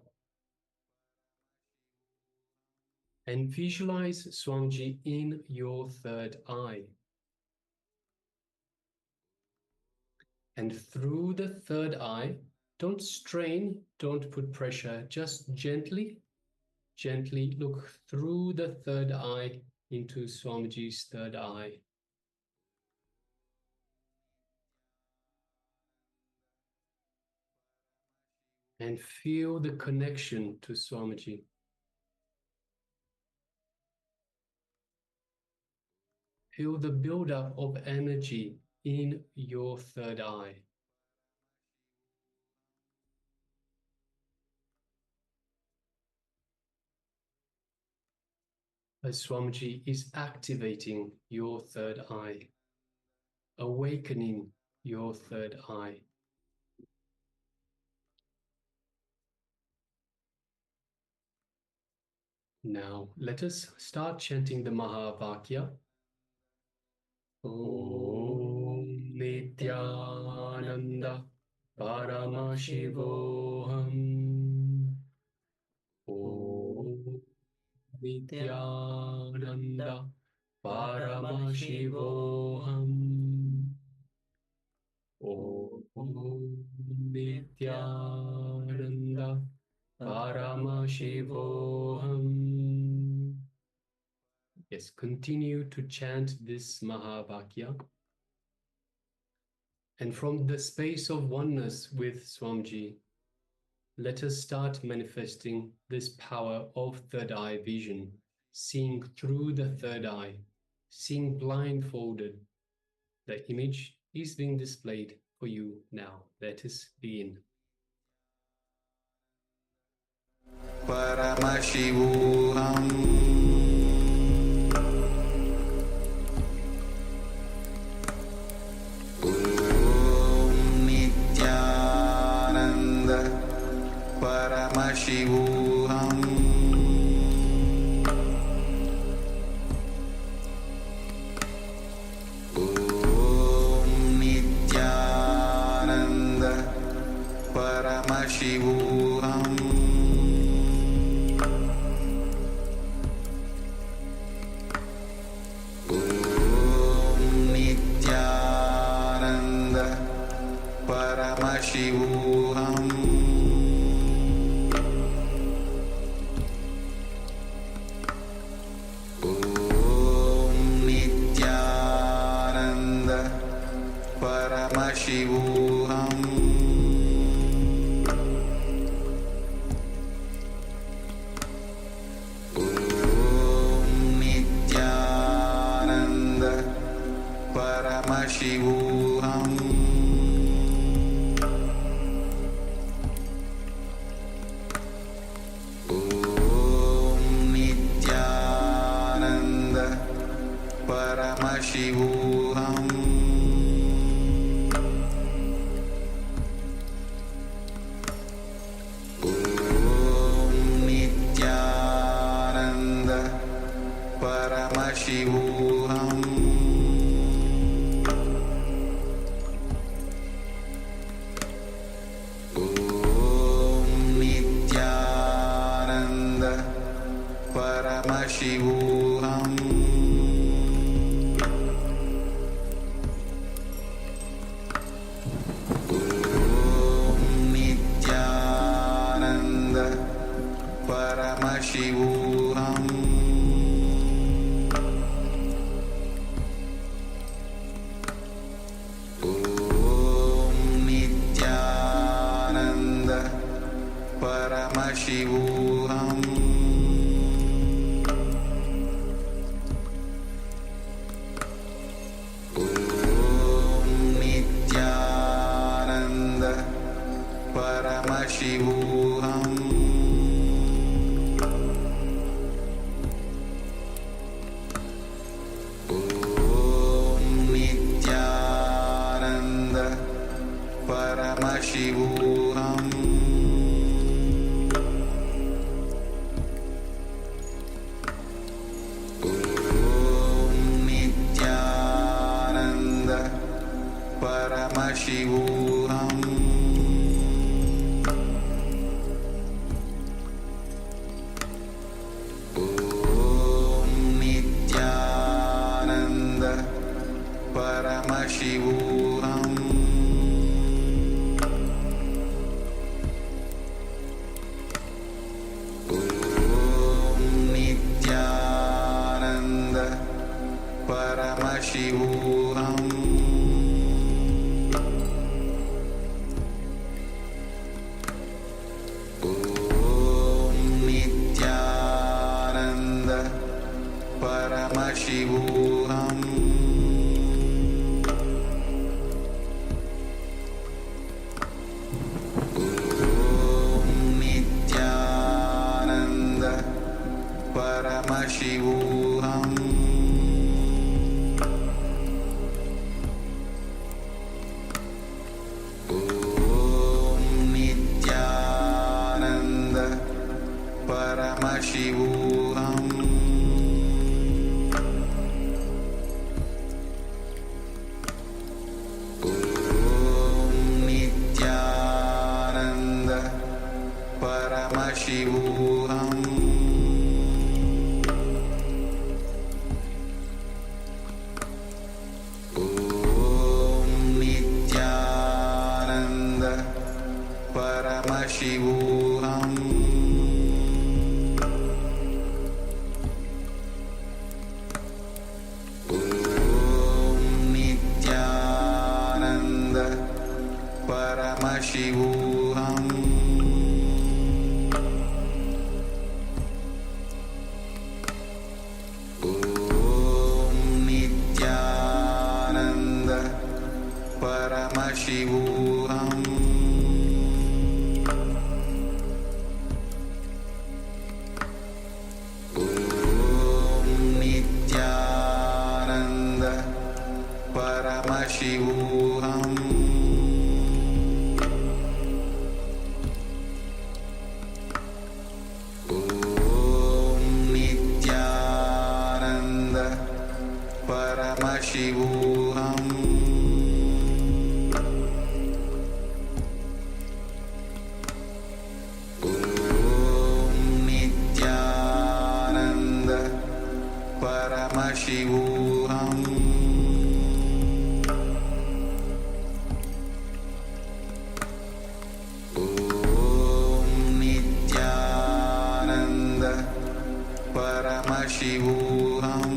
And visualize Swamiji in your third eye. And through the third eye, don't strain, don't put pressure, just gently, gently look through the third eye into Swamiji's third eye. And feel the connection to Swamiji. Feel the buildup of energy in your third eye. As Swamiji is activating your third eye, awakening your third eye. Now, let us start chanting the Mahavakya. Om Nithyananda Paramashivoham. Om Nithyananda Paramashivoham. Om Nithyananda Paramashivoham. Yes, continue to chant this Mahavakya. And from the space of oneness with Swamiji, let us start manifesting this power of third eye vision, seeing through the third eye, seeing blindfolded. The image is being displayed for you now. Let us begin. Paramashivoham. Paramashivoham. Om Nithyananda Paramashivoham. Om Nithyananda Paramashivoham. Paramashivoham. Om Nithyananda Paramashivoham. Om Nithyananda Paramashivoham. Paramashivoham Om Nithyananda Paramashivoham Om Nithyananda Paramashivoham Paramashivoham Om Nithyananda Paramashivoham Om Nithyananda Paramashivoham Paramashivoham Om Nithyananda Paramashivoham Om Nithyananda Paramashivoham Paramashivoham Om Nithyananda Paramashivoham Om Nithyananda Paramashivoham Paramashivoham Om Nithyananda Paramashivoham Om Nithyananda Paramashivoham Paramashivoham Om Nithyananda Paramashivoham Om Nithyananda Paramashivoham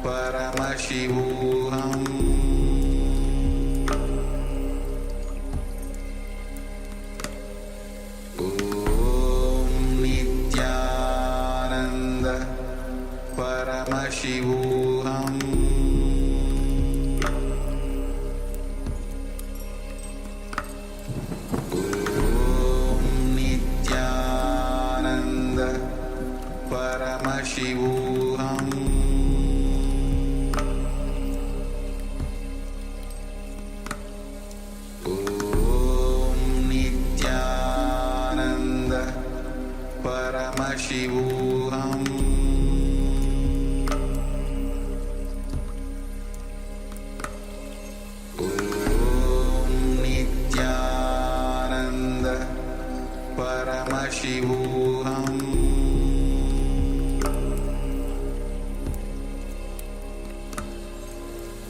Paramashivoham Om Nithyananda Paramashivoham Om Nithyananda Paramashivoham Paramashivoham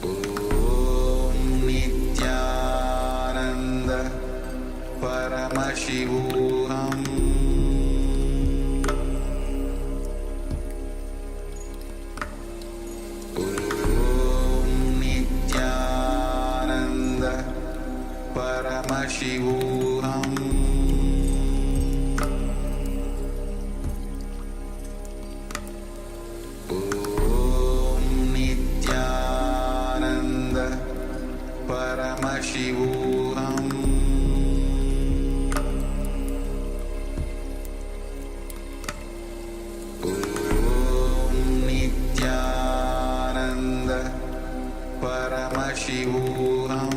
Om Nithyananda Paramashivoham Nithyananda Paramashivoham Nithyananda Paramashivoham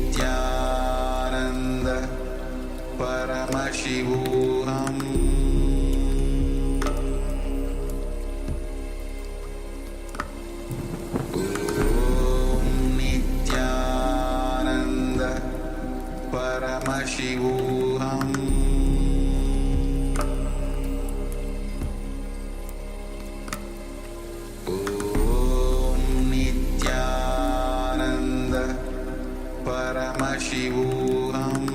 Nithyananda Paramashivoham Nithyananda Paramashivoham Nithyananda Paramashivoham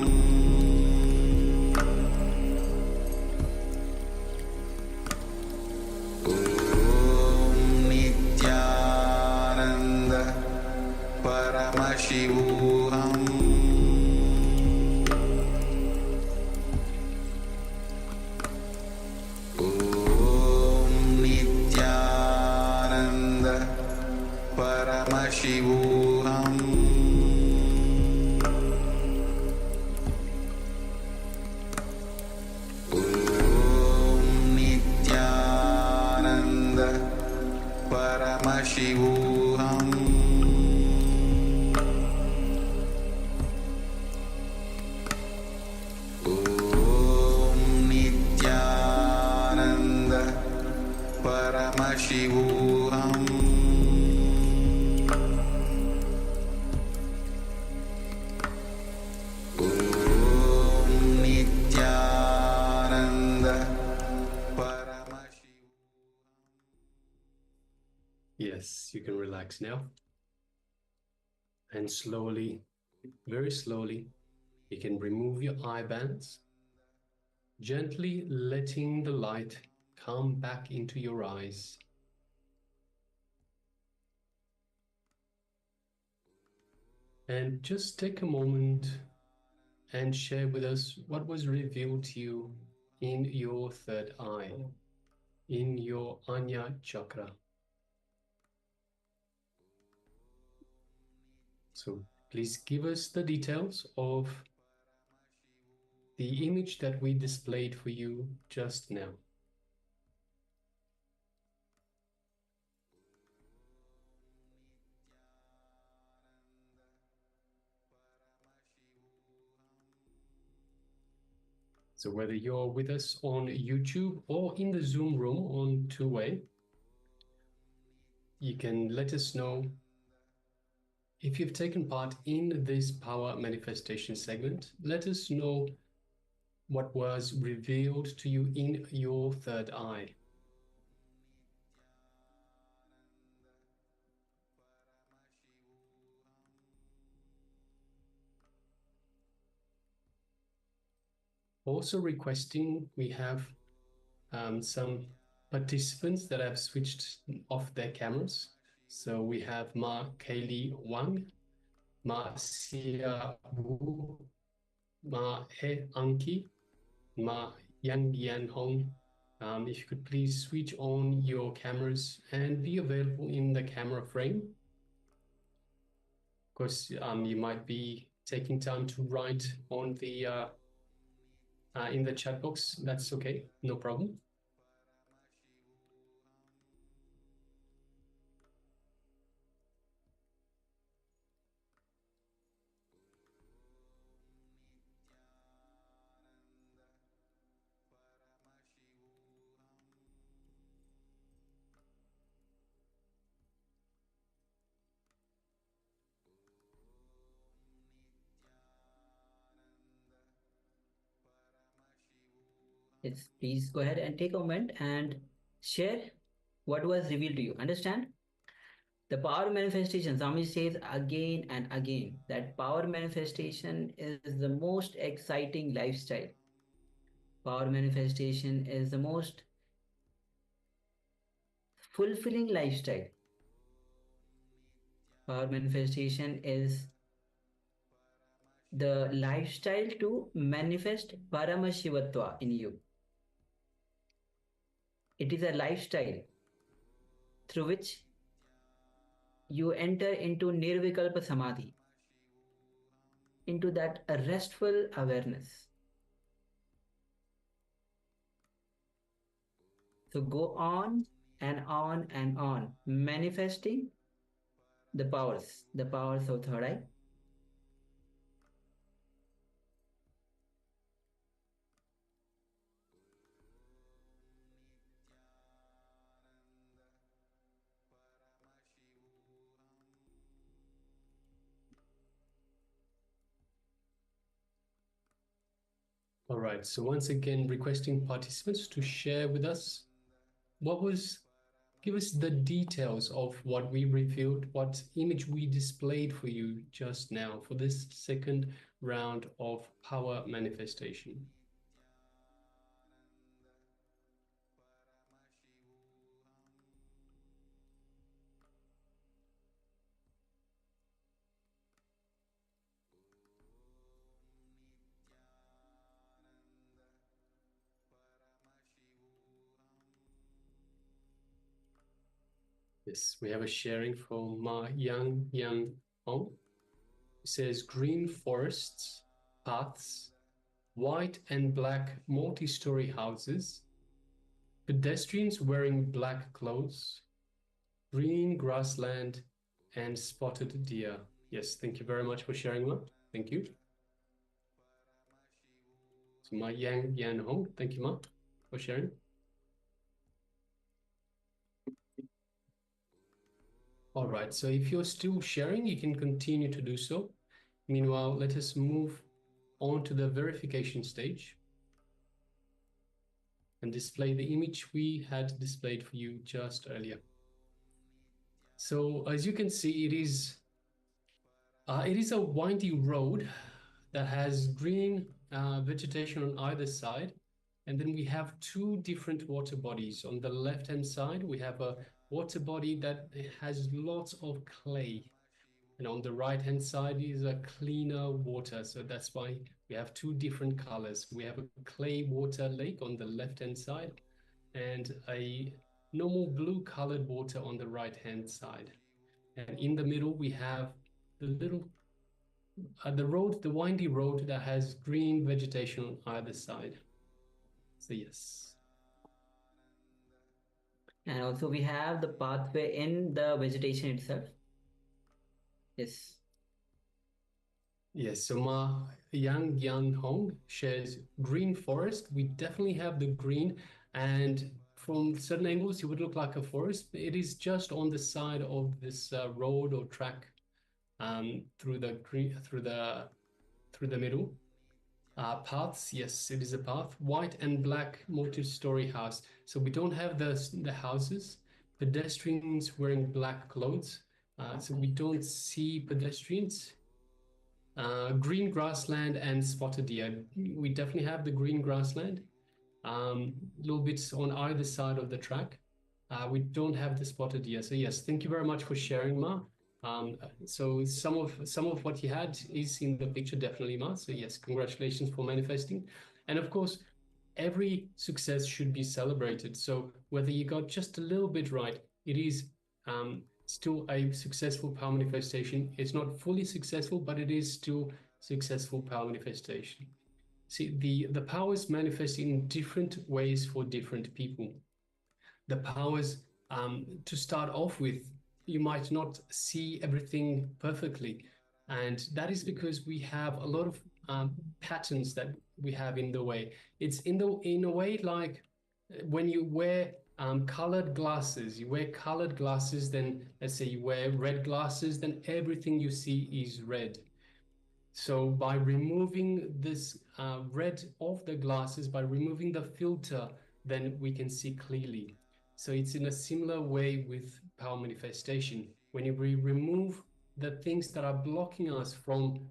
Nithyananda Paramashivoham Nithyananda Paramashivoham Nithyananda Paramashivoham Nithyananda Paramashivoham Nithyananda Paramashivoham. Yes, you can relax now. And slowly, very slowly, you can remove your eye bands, gently letting the light come back into your eyes. And just take a moment and share with us what was revealed to you in your third eye, in your Anya chakra. So please give us the details of the image that we displayed for you just now. So whether you're with us on YouTube or in the Zoom room on two-way, you can let us know if you've taken part in this power manifestation segment. Let us know what was revealed to you in your third eye. Also requesting, we have some participants that have switched off their cameras. So we have Ma Kaylee Wang, Ma Sia Wu, Ma He Anki, Ma Yang Yan Hong. If you could please switch on your cameras and be available in the camera frame. Of course, you might be taking time to write on the in the chat box. That's okay, no problem. Yes, please go ahead and take a moment and share what was revealed to you. Understand? The power manifestation, Swami says again and again that power manifestation is the most exciting lifestyle. Power manifestation is the most fulfilling lifestyle. Power manifestation is the lifestyle to manifest Paramashivatva in you. It is a lifestyle through which you enter into Nirvikalpa Samadhi, into that restful awareness. So go on and on and on, manifesting the powers of third eye. All right, so once again, requesting participants to share with us give us the details of what we revealed, what image we displayed for you just now for this second round of power manifestation. Yes, we have a sharing from Ma Yang Yan Hong. It says green forests, paths, white and black multi-story houses, pedestrians wearing black clothes, green grassland, and spotted deer. Yes, thank you very much for sharing that. Thank you. So Ma Yang Yan Hong, thank you, Ma, for sharing. All right, so if you're still sharing, you can continue to do so. Meanwhile, let us move on to the verification stage and display the image we had displayed for you just earlier. So as you can see, it is a windy road that has green vegetation on either side. And then we have two different water bodies. On the left-hand side, we have a water body that has lots of clay. And on the right-hand side is a cleaner water. So that's why we have two different colors. We have a clay water lake on the left-hand side and a normal blue colored water on the right-hand side. And in the middle, we have the windy road that has green vegetation on either side. So yes. And also we have the pathway in the vegetation itself. Yes. Yes, so Ma Yang Yan Hong shares green forest. We definitely have the green, and from certain angles it would look like a forest. It is just on the side of this road or track through the middle. Paths, yes, it is a path. White and black multi-story house. So we don't have the houses. Pedestrians wearing black clothes. So we don't see pedestrians. Green grassland and spotted deer. We definitely have the green grassland. Little bits on either side of the track. We don't have the spotted deer. So yes, thank you very much for sharing, Ma. So some of what you had is in the picture, definitely, Ma. So yes, congratulations for manifesting. And of course, every success should be celebrated. So whether you got just a little bit right, it is still a successful power manifestation. It's not fully successful, but it is still successful power manifestation. See, the powers manifest in different ways for different people. The powers, to start off with, you might not see everything perfectly. And that is because we have a lot of patterns that we have in the way. It's in a way like when you wear colored glasses, then let's say you wear red glasses, then everything you see is red. So by removing this red off the glasses, by removing the filter, then we can see clearly. So it's in a similar way with power manifestation. When we remove the things that are blocking us from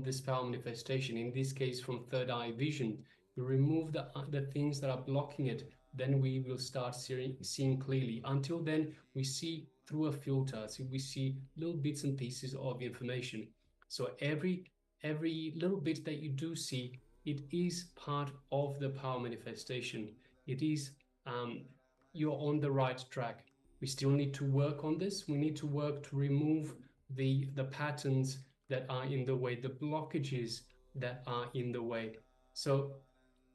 this power manifestation, in this case from third eye vision, we remove the things that are blocking it, then we will start seeing clearly. Until then, we see through a filter, so we see little bits and pieces of information. So every little bit that you do see, it is part of the power manifestation. It is, you're on the right track. We still need to work on this. We need to work to remove the patterns that are in the way, the blockages that are in the way. So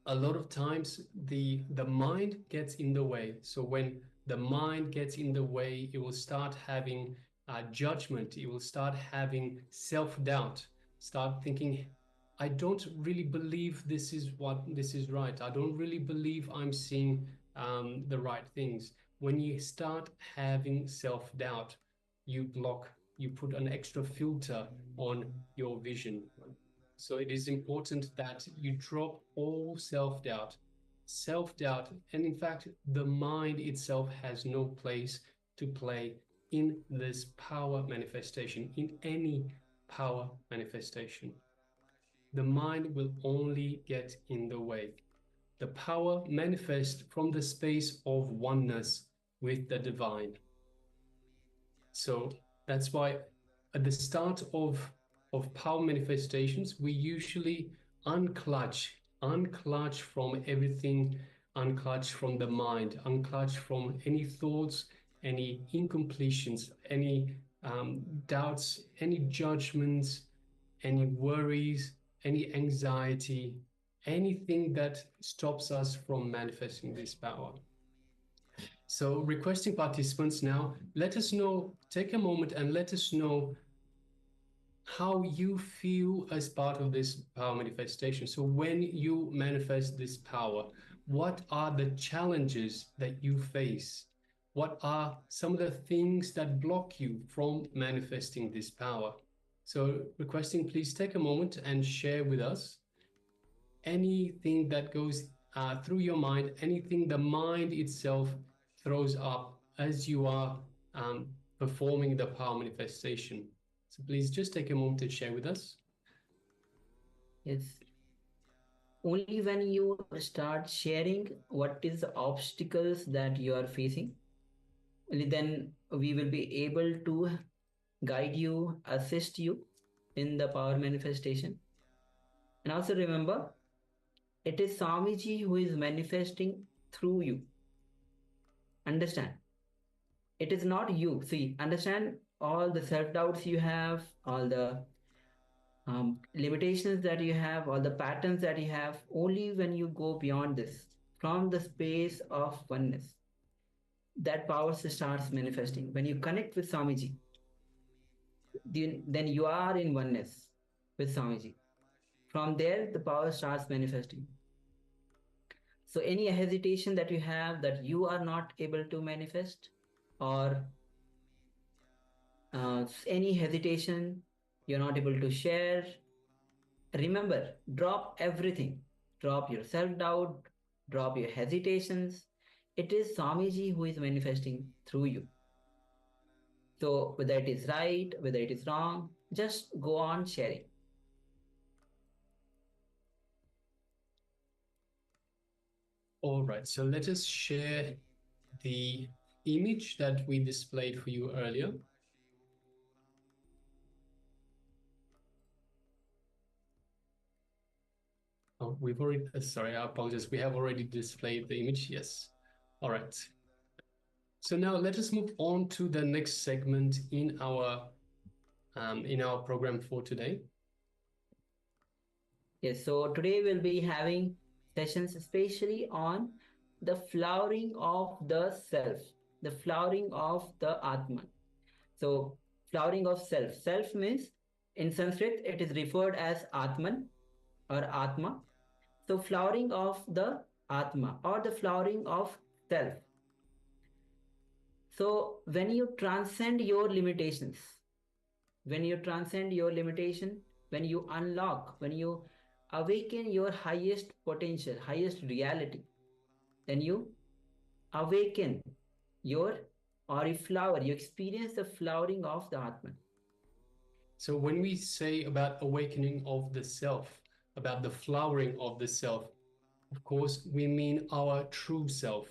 a lot of times the mind gets in the way. So when the mind gets in the way, it will start having judgment. It will start having self-doubt, start thinking, I don't really believe this is right. I don't really believe I'm seeing the right things. When you start having self-doubt, you block, you put an extra filter on your vision. So it is important that you drop all self-doubt. Self-doubt, and in fact, the mind itself has no place to play in this power manifestation, in any power manifestation. The mind will only get in the way. The power manifests from the space of oneness with the divine. So that's why at the start of power manifestations, we usually unclutch from everything, unclutch from the mind, unclutch from any thoughts, any incompletions, any doubts, any judgments, any worries, any anxiety, anything that stops us from manifesting this power. So requesting participants now, let us know, take a moment and let us know how you feel as part of this power manifestation. So when you manifest this power, what are the challenges that you face? What are some of the things that block you from manifesting this power? So requesting, please take a moment and share with us anything that goes through your mind, anything the mind itself throws up as you are performing the power manifestation. So please just take a moment to share with us. Yes. Only when you start sharing what is the obstacles that you are facing, only then we will be able to guide you, assist you in the power manifestation. And also remember, it is Swamiji who is manifesting through you. Understand? It is not you. See, understand all the self-doubts you have, all the limitations that you have, all the patterns that you have. Only when you go beyond this, from the space of oneness, that power starts manifesting. When you connect with Swamiji, then you are in oneness with Swamiji. From there, the power starts manifesting. So any hesitation that you have that you are not able to manifest, or any hesitation you're not able to share, remember, drop everything. Drop your self-doubt, drop your hesitations. It is Swamiji who is manifesting through you. So whether it is right, whether it is wrong, just go on sharing. All right, so let us share the image that we displayed for you earlier. Oh, we've already, sorry, I apologize. We have already displayed the image, yes. All right. So now let us move on to the next segment in our program for today. Yes, so today we'll be having sessions especially on the flowering of the self, the flowering of the Atman. So flowering of self. Self means in Sanskrit it is referred as Atman or Atma. So flowering of the Atma or the flowering of self. So when you transcend your limitations, when you transcend your limitation, when you unlock, when you awaken your highest potential, highest reality, then you awaken your, or you flower, you experience the flowering of the Atman. So when we say about awakening of the self, about the flowering of the self, of course, we mean our true self.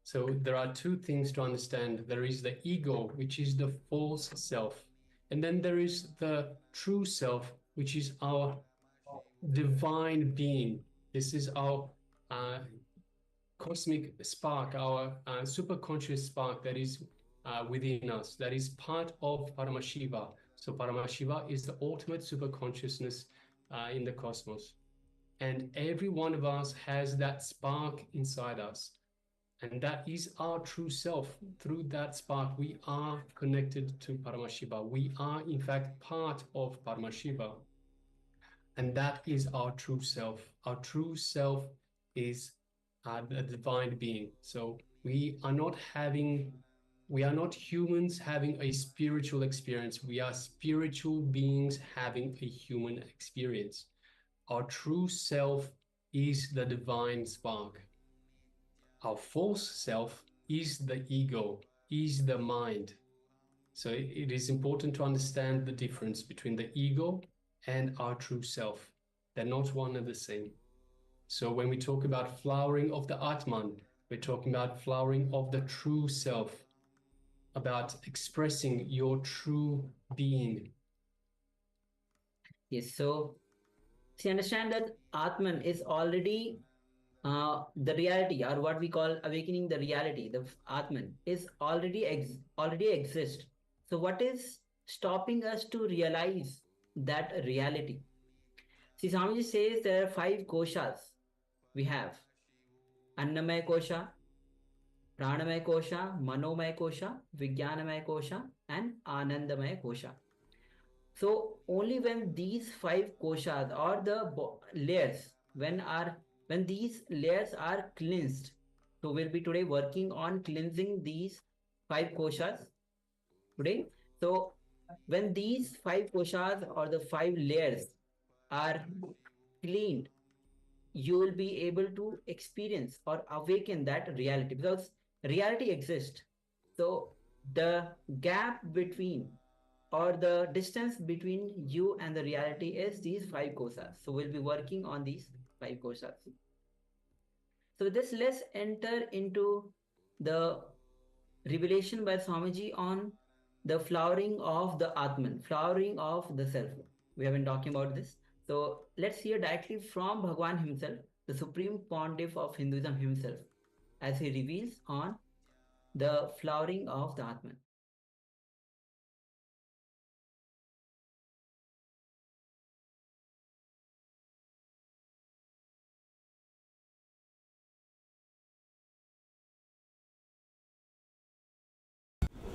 So there are two things to understand. There is the ego, which is the false self. And then there is the true self, which is our divine being. This is our cosmic spark, our superconscious spark that is within us, that is part of Paramashiva. So Paramashiva is the ultimate superconsciousness in the cosmos. And every one of us has that spark inside us. And that is our true self. Through that spark, we are connected to Paramashiva. We are, in fact, part of Paramashiva. And that is our true self. Our true self is the divine being. So we are not humans having a spiritual experience. We are spiritual beings having a human experience. Our true self is the divine spark. Our false self is the ego, is the mind. So it is important to understand the difference between the ego and our true self. They're not one and the same. So when we talk about flowering of the Atman, we're talking about flowering of the true self, about expressing your true being. Yes, so see, understand that Atman is already the reality, or what we call awakening the reality. The Atman is already exist. So what is stopping us to realize that reality? See, Swamiji says there are 5 koshas we have: Annamaya kosha, Pranamaya kosha, Manomaya kosha, Vijnanamaya kosha, and Anandamaya kosha. So only when these 5 koshas or the layers, when these layers are cleansed, so we'll be today working on cleansing these 5 koshas today. So when these 5 koshas or the 5 layers are cleaned, you will be able to experience or awaken that reality, because reality exists. So the gap between or the distance between you and the reality is these 5 koshas. So we'll be working on these 5 koshas. So with this, let's enter into the revelation by Swamiji on the flowering of the Atman, flowering of the self. We have been talking about this. So let's hear directly from Bhagwan himself, the Supreme Pontiff of Hinduism himself, as he reveals on the flowering of the Atman.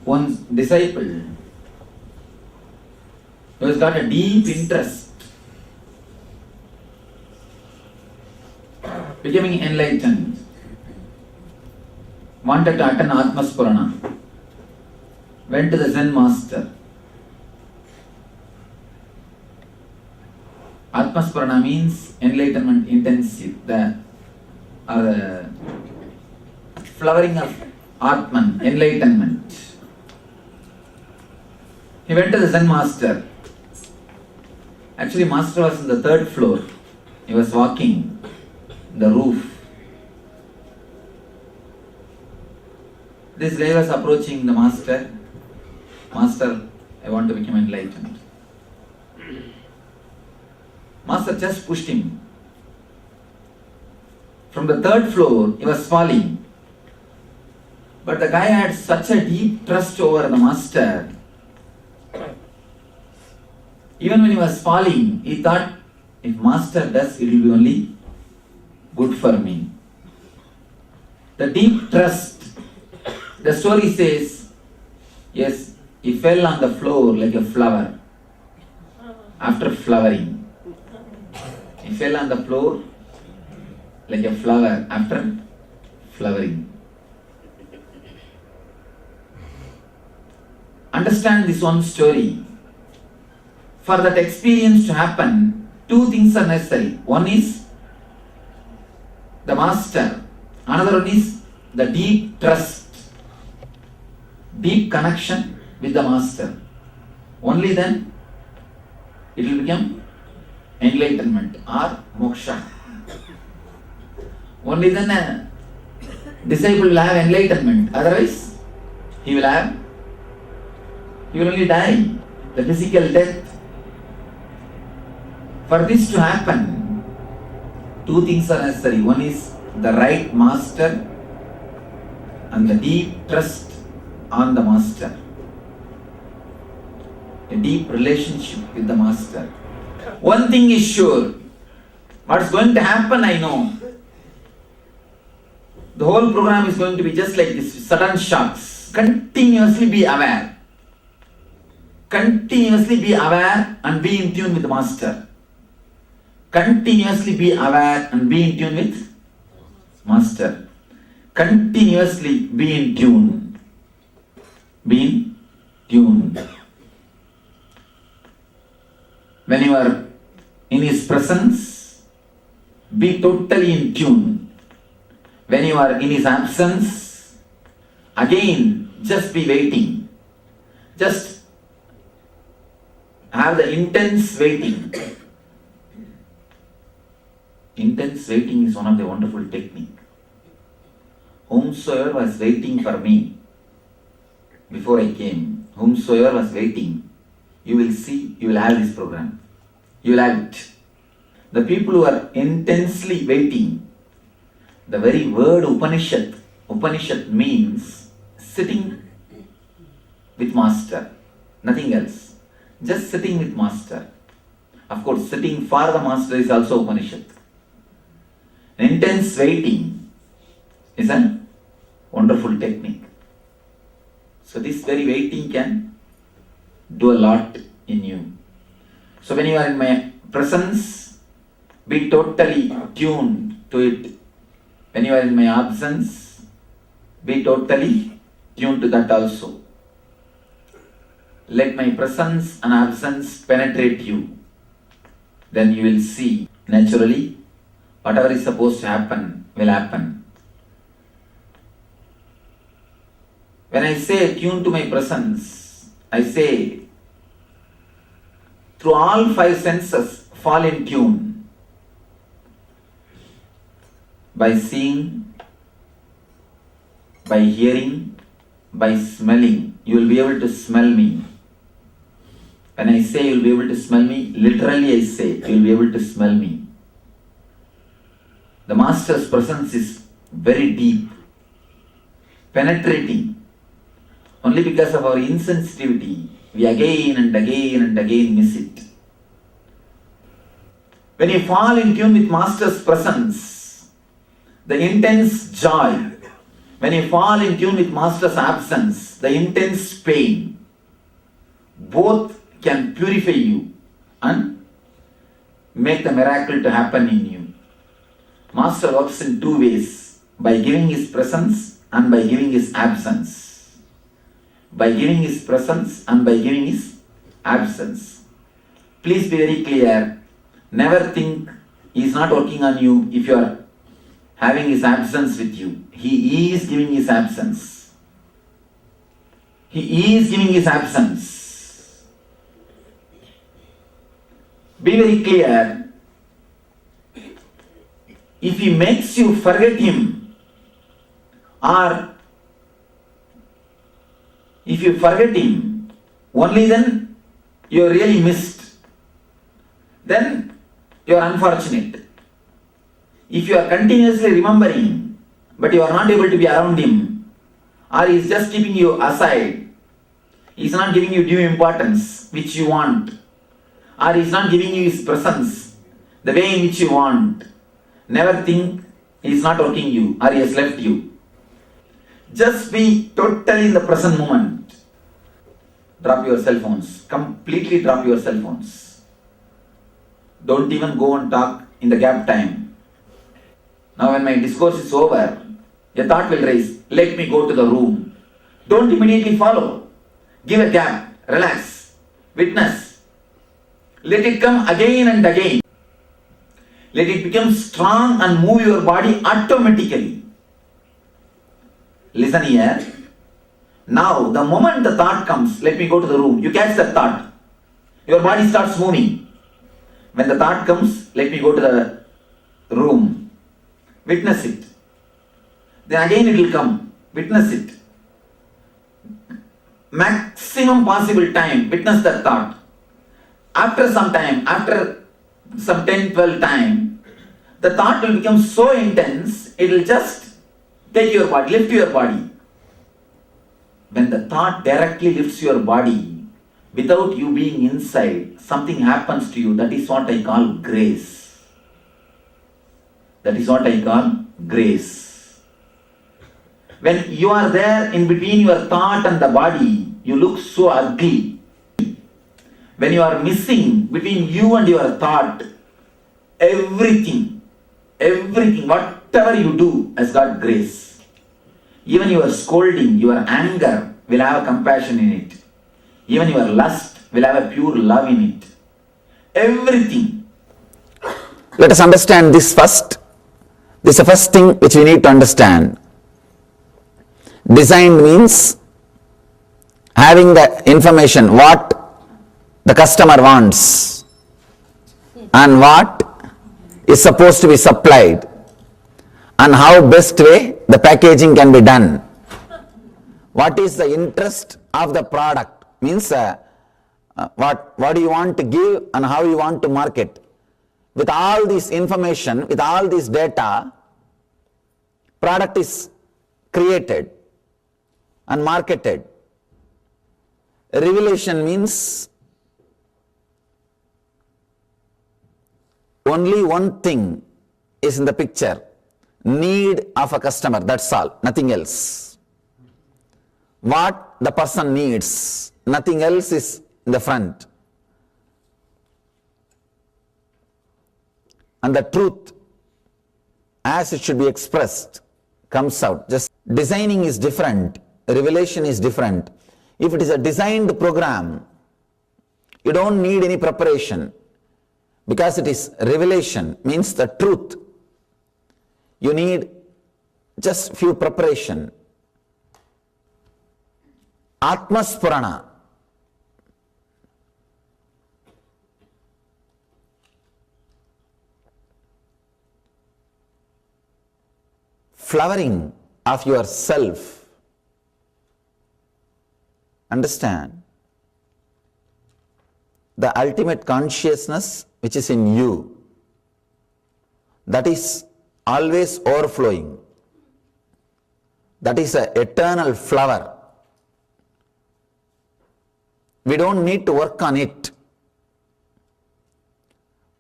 One disciple who has got a deep interest becoming enlightened, wanted to attend Atma Spurana, went to the Zen master. Atma Spurana means enlightenment intensive, the flowering of Atman, enlightenment. He went to the Zen master. Actually, master was on the 3rd floor. He was walking the roof. This guy was approaching the master. Master, I want to become enlightened. Master just pushed him. From the 3rd floor, he was falling. But the guy had such a deep trust over the master. Even when he was falling, he thought, if master does, it will be only good for me. The deep trust. The story says, yes, he fell on the floor like a flower. After flowering, he fell on the floor like a flower after flowering. Understand this one story. For that experience to happen, 2 things are necessary. One is the master. Another one is the deep trust, deep connection with the master. Only then it will become enlightenment or moksha. Only then a disciple will have enlightenment. Otherwise, he will only die. The physical death. For this to happen, two things are necessary. One is the right master and the deep trust on the master. A deep relationship with the master. One thing is sure, what's going to happen I know. The whole program is going to be just like this, sudden shocks. Continuously be aware. Continuously be aware and be in tune with the master. Continuously be aware and be in tune with master. Continuously be in tune. Be in tune. When you are in his presence, be totally in tune. When you are in his absence, again, just be waiting. Just have the intense waiting. Intense waiting is one of the wonderful techniques. Whomsoever was waiting for me before I came, whomsoever was waiting, you will see, you will have this program. You will have it. The people who are intensely waiting, the very word Upanishad means sitting with master, nothing else. Just sitting with master. Of course, sitting for the master is also Upanishad. Intense waiting is a wonderful technique. So this very waiting can do a lot in you. So when you are in my presence, be totally tuned to it. When you are in my absence, be totally tuned to that also. Let my presence and absence penetrate you. Then you will see naturally whatever is supposed to happen will happen. When I say tune to my presence, I say through all five senses fall in tune. By seeing, by hearing, by smelling, you will be able to smell me. When I say you will be able to smell me, literally I say you will be able to smell me. The master's presence is very deep, penetrating. Only because of our insensitivity, we again and again and again miss it. When you fall in tune with master's presence, the intense joy. When you fall in tune with master's absence, the intense pain, both can purify you and make the miracle to happen in you. Master works in two ways, by giving his presence and by giving his absence. By giving his presence and by giving his absence. Please be very clear. Never think he is not working on you if you are having his absence with you. He is giving his absence. He is giving his absence. Be very clear. If he makes you forget him, or if you forget him, only then you are really missed. Then you are unfortunate. If you are continuously remembering, but you are not able to be around him, or he is just keeping you aside, he is not giving you due importance which you want, or he is not giving you his presence the way in which you want, never think he is not working you or he has left you. Just be totally in the present moment. Drop your cell phones. Completely drop your cell phones. Don't even go and talk in the gap time. Now when my discourse is over, a thought will rise. Let me go to the room. Don't immediately follow. Give a gap. Relax. Witness. Let it come again and again. Let it become strong and move your body automatically. Listen here. Now, the moment the thought comes, let me go to the room, you catch that thought. Your body starts moving. When the thought comes, let me go to the room. witness it. Then again it will come, witness it. Maximum possible time, witness that thought. After some time, after some 10, 12 time, the thought will become so intense, it will just take your body, lift your body. When the thought directly lifts your body, without you being inside, something happens to you. That is what I call grace. That is what I call grace. When you are there in between your thought and the body, you look so ugly. When you are missing between you and your thought, everything, whatever you do has got grace. Even your scolding, your anger will have compassion in it. Even your lust will have a pure love in it. Everything. Let us understand this first. This is the first thing which we need to understand. Design means having the information what the customer wants and what is supposed to be supplied and how best way the packaging can be done. What is the interest of the product means what do you want to give and how you want to market. With all this information, with all this data, product is created and marketed. Revelation means only one thing is in the picture, need of a customer, that's all, nothing else. What the person needs, nothing else is in the front. And the truth, as it should be expressed, comes out. Just designing is different, revelation is different. If it is a designed program, you don't need any preparation because it is revelation, means the truth. You need just few preparation. Atma Spurana. Flowering of yourself. Understand? The ultimate consciousness which is in you, that is always overflowing. That is an eternal flower. We don't need to work on it.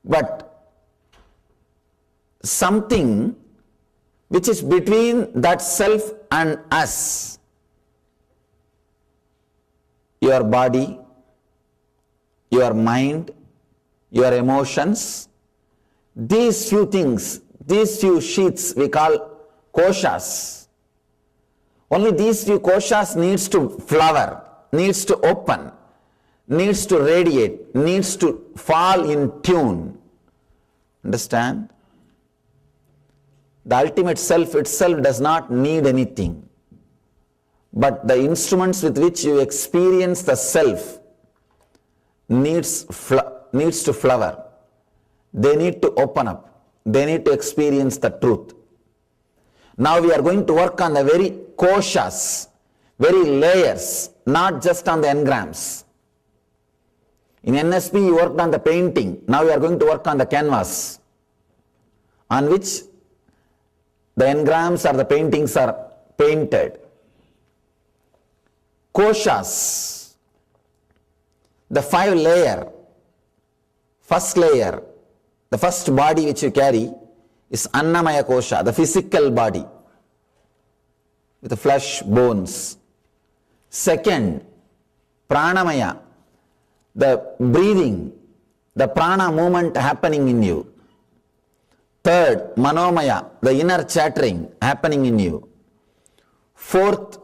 But something which is between that self and us, your body, your mind, your emotions, these few things, these few sheaths we call Koshas. Only these few Koshas needs to flower, needs to open, needs to radiate, needs to fall in tune. Understand? The ultimate self itself does not need anything. But the instruments with which you experience the self needs to flower. They need to open up. They need to experience the truth. Now we are going to work on the very koshas, very layers, not just on the engrams. In NSP you worked on the painting. Now we are going to work on the canvas on which the engrams or the paintings are painted. Koshas, the 5 layer, first layer, the first body which you carry is Annamaya Kosha, the physical body with the flesh, bones. Second, Pranamaya, the breathing, the prana movement happening in you. Third, Manomaya, the inner chattering happening in you. Fourth,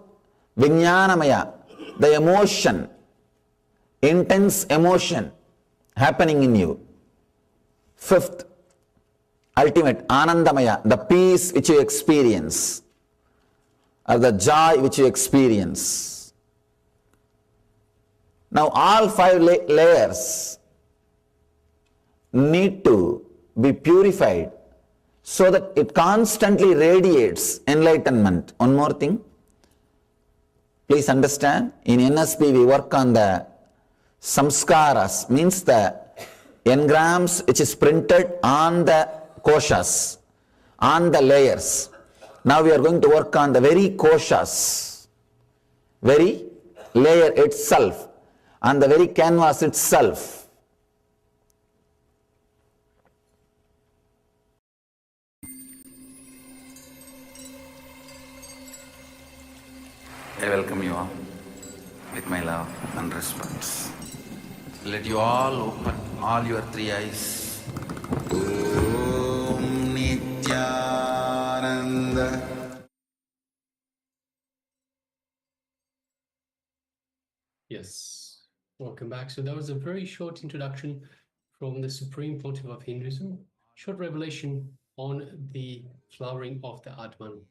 Vijnanamaya, the emotion, intense emotion happening in you. Fifth, ultimate, Anandamaya, the peace which you experience or the joy which you experience. Now all 5 layers need to be purified so that it constantly radiates enlightenment. One more thing, please understand, in NSP we work on the samskaras, means the engrams which is printed on the koshas, on the layers. Now we are going to work on the very koshas, very layer itself, on the very canvas itself. I welcome you all with my love and respect. Let you all open all your three eyes. Om Nithyananda. Yes, welcome back. So that was a very short introduction from the Supreme Pontiff of Hinduism, short revelation on the flowering of the Atman.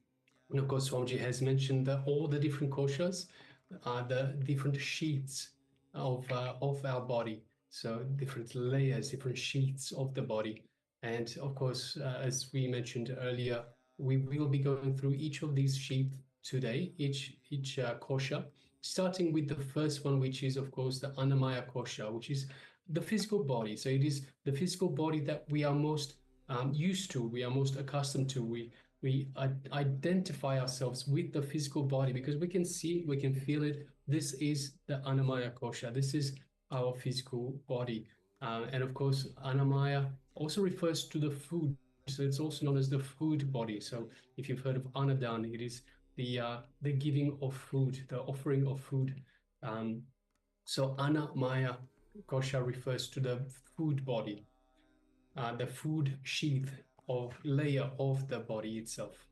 And of course, Swamiji has mentioned all the different koshas, the different sheaths of our body. So different layers, different sheaths of the body. And of course, as we mentioned earlier, we will be going through each of these sheaths today, each kosha, starting with the first one, which is, of course, the Annamaya kosha, which is the physical body. So it is the physical body that we are most used to, we are most accustomed to. We identify ourselves with the physical body because we can see, we can feel it. This is the Annamaya kosha. This is our physical body. And of course, Annamaya also refers to the food. So it's also known as the food body. So if you've heard of Annadan, it is the giving of food, the offering of food. So Annamaya kosha refers to the food body, the food sheath of layer of the body itself.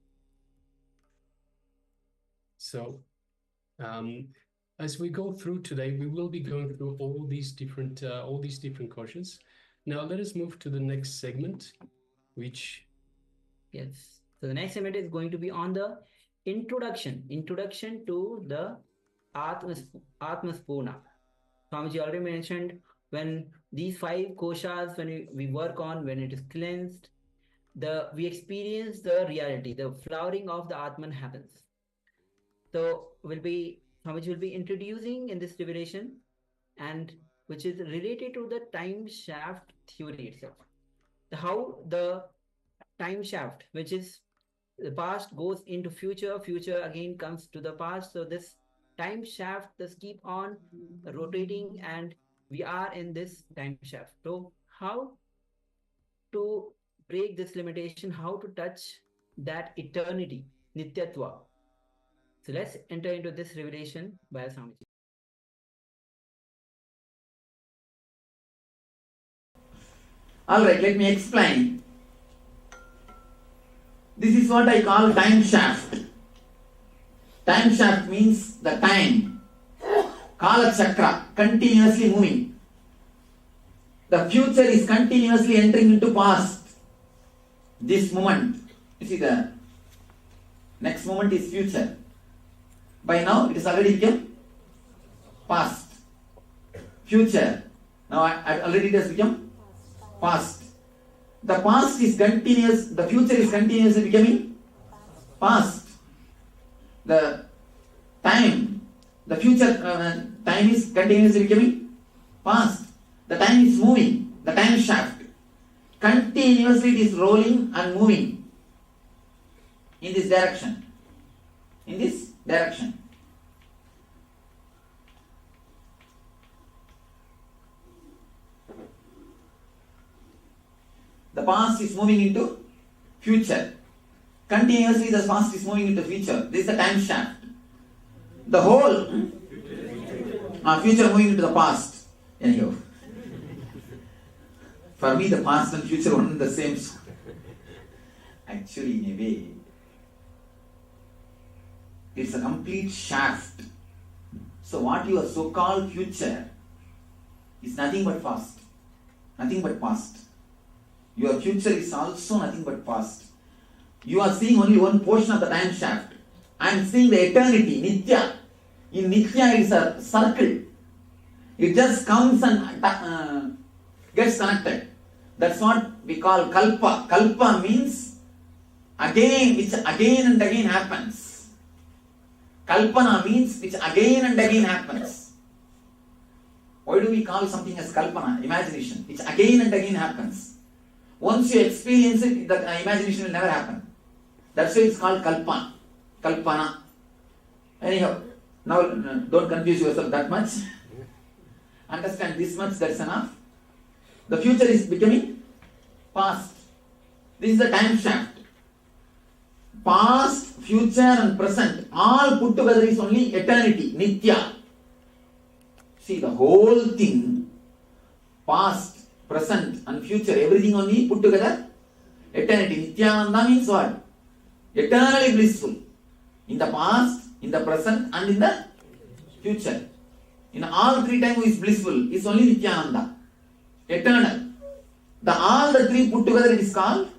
So as we go through today, we will be going through all these different koshas. Now let us move to the next segment, which Yes. So the next segment is going to be on the introduction to the Atma Spurana. Swamiji already mentioned, when these 5 koshas, when we work on, when it is cleansed, we experience the reality, the flowering of the Atman happens. So Swamiji will be introducing in this revelation, and which is related to the time shaft theory itself. How the time shaft, which is the past, goes into future, future again comes to the past. So this time shaft just keep on rotating, and we are in this time shaft. So how to break this limitation, how to touch that eternity, Nityatva. So let's enter into this revelation by Swamiji. All right, let me explain. This is what I call time shaft. Time shaft means the time. Kala chakra, continuously moving. The future is continuously entering into past. This moment, you see, the next moment is future. By now, it has already become past. Future. Now, already it has become past. The past is continuous, the future is continuously becoming past. The time, the future time is continuously becoming past. The time is moving, the time shaft. Continuously it is rolling and moving in this direction. In this direction. The past is moving into future. Continuously the past is moving into future. This is the time shaft. The whole future moving into the past. Anyhow. For me, the past and future are one and the same. Actually, in a way, it's a complete shaft. So what your so-called future is nothing but past. Nothing but past. Your future is also nothing but past. You are seeing only one portion of the time shaft. I am seeing the eternity, Nithya. In Nithya it is a circle. It just comes and gets connected. That's what we call Kalpa. Kalpa means which again and again happens. Kalpana means which again and again happens. Why do we call something as kalpana, imagination, which again and again happens? Once you experience it, the imagination will never happen. That's why it's called kalpana. Anyhow, now don't confuse yourself that much. Understand this much, that's enough. The future is becoming past. This is the time shaft. Past, future and present, all put together is only eternity, Nithya. See, the whole thing, past, present and future, everything only put together, eternity. Nithyananda means what? Eternally blissful. In the past, in the present and in the future. In all three times who is blissful is only Nithyananda. Eternal. All the three put together it is called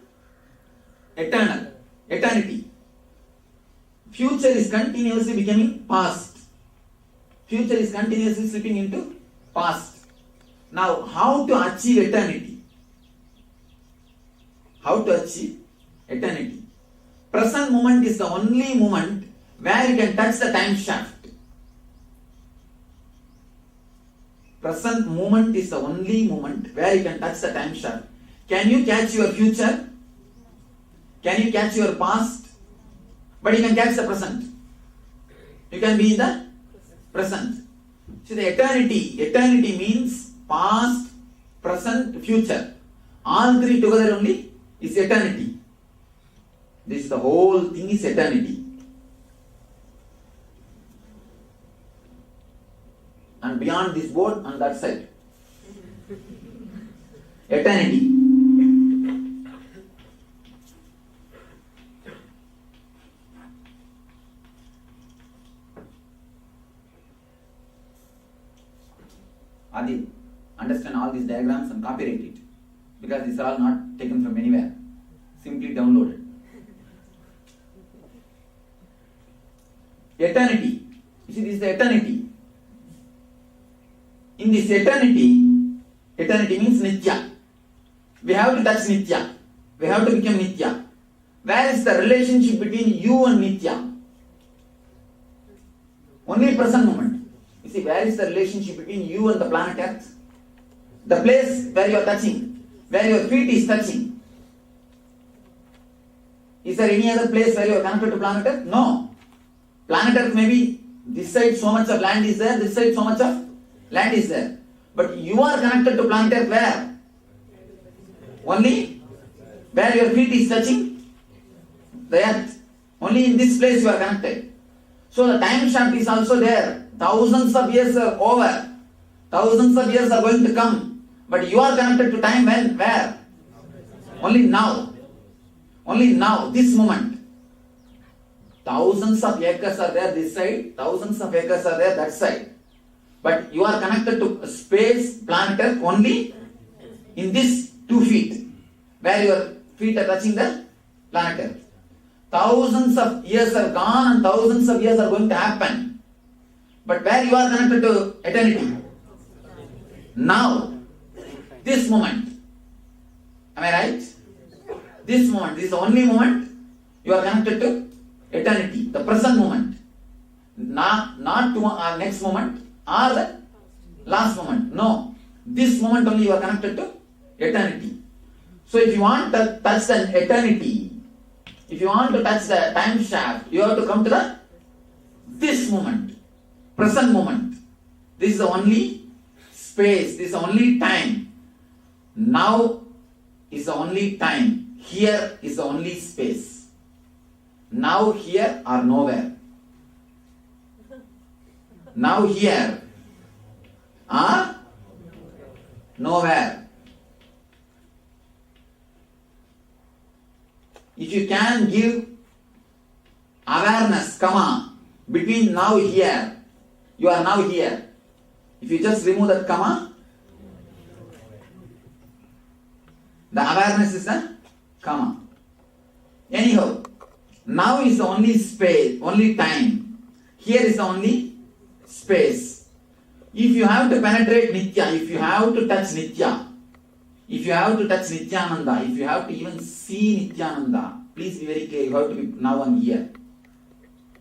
eternal. Eternity. Future is continuously becoming past. Future is continuously slipping into past. Now, how to achieve eternity? How to achieve eternity? Present moment is the only moment where you can touch the time shaft. Present moment is the only moment where you can touch the time shaft. Can you catch your future? Can you catch your past? But you can catch the present. You can be in the present. See, the eternity means past, present, future. All three together only is eternity. This the whole thing is eternity. And beyond this board, on that side. Eternity. Adi, understand all these diagrams and copyright it. Because these are all not taken from anywhere. Simply download it. Eternity. You see, this is the eternity. In this eternity means Nithya. We have to touch Nithya. We have to become Nithya. Where is the relationship between you and Nithya? Only present moment. You see, where is the relationship between you and the planet Earth? The place where you are touching, where your feet is touching. Is there any other place where you are connected to planet Earth? No. Planet Earth may be this side so much of land is there, this side so much of land is there. But you are connected to planet Earth where? Only where your feet is touching the earth. Only in this place you are connected. So the time shaft is also there. Thousands of years are over. Thousands of years are going to come. But you are connected to time when? Where? Only now. Only now, this moment. Thousands of acres are there this side. Thousands of acres are there that side. But you are connected to space, planet Earth only in this 2 feet. Where your feet are touching the planet Earth. Thousands of years are gone and thousands of years are going to happen. But where you are connected to eternity? Now. This moment. Am I right? This moment. This is the only moment you are connected to eternity. The present moment. Not to next moment or the last moment. No. This moment only you are connected to eternity. So if you want to touch the eternity, if you want to touch the time shaft, you have to come to this moment. Present moment. This is the only space. This is the only time. Now is the only time. Here is the only space. Now, here, or nowhere. Now, here, or nowhere. If you can give awareness, comma, between now here, you are now here. If you just remove that comma, the awareness is a comma. Anyhow, now is the only space, only time. Here is the only space. If you have to penetrate Nithya, if you have to touch Nithya, if you have to touch Nithyananda, if you have to even see Nithyananda, Please be very clear. You have to be now and here.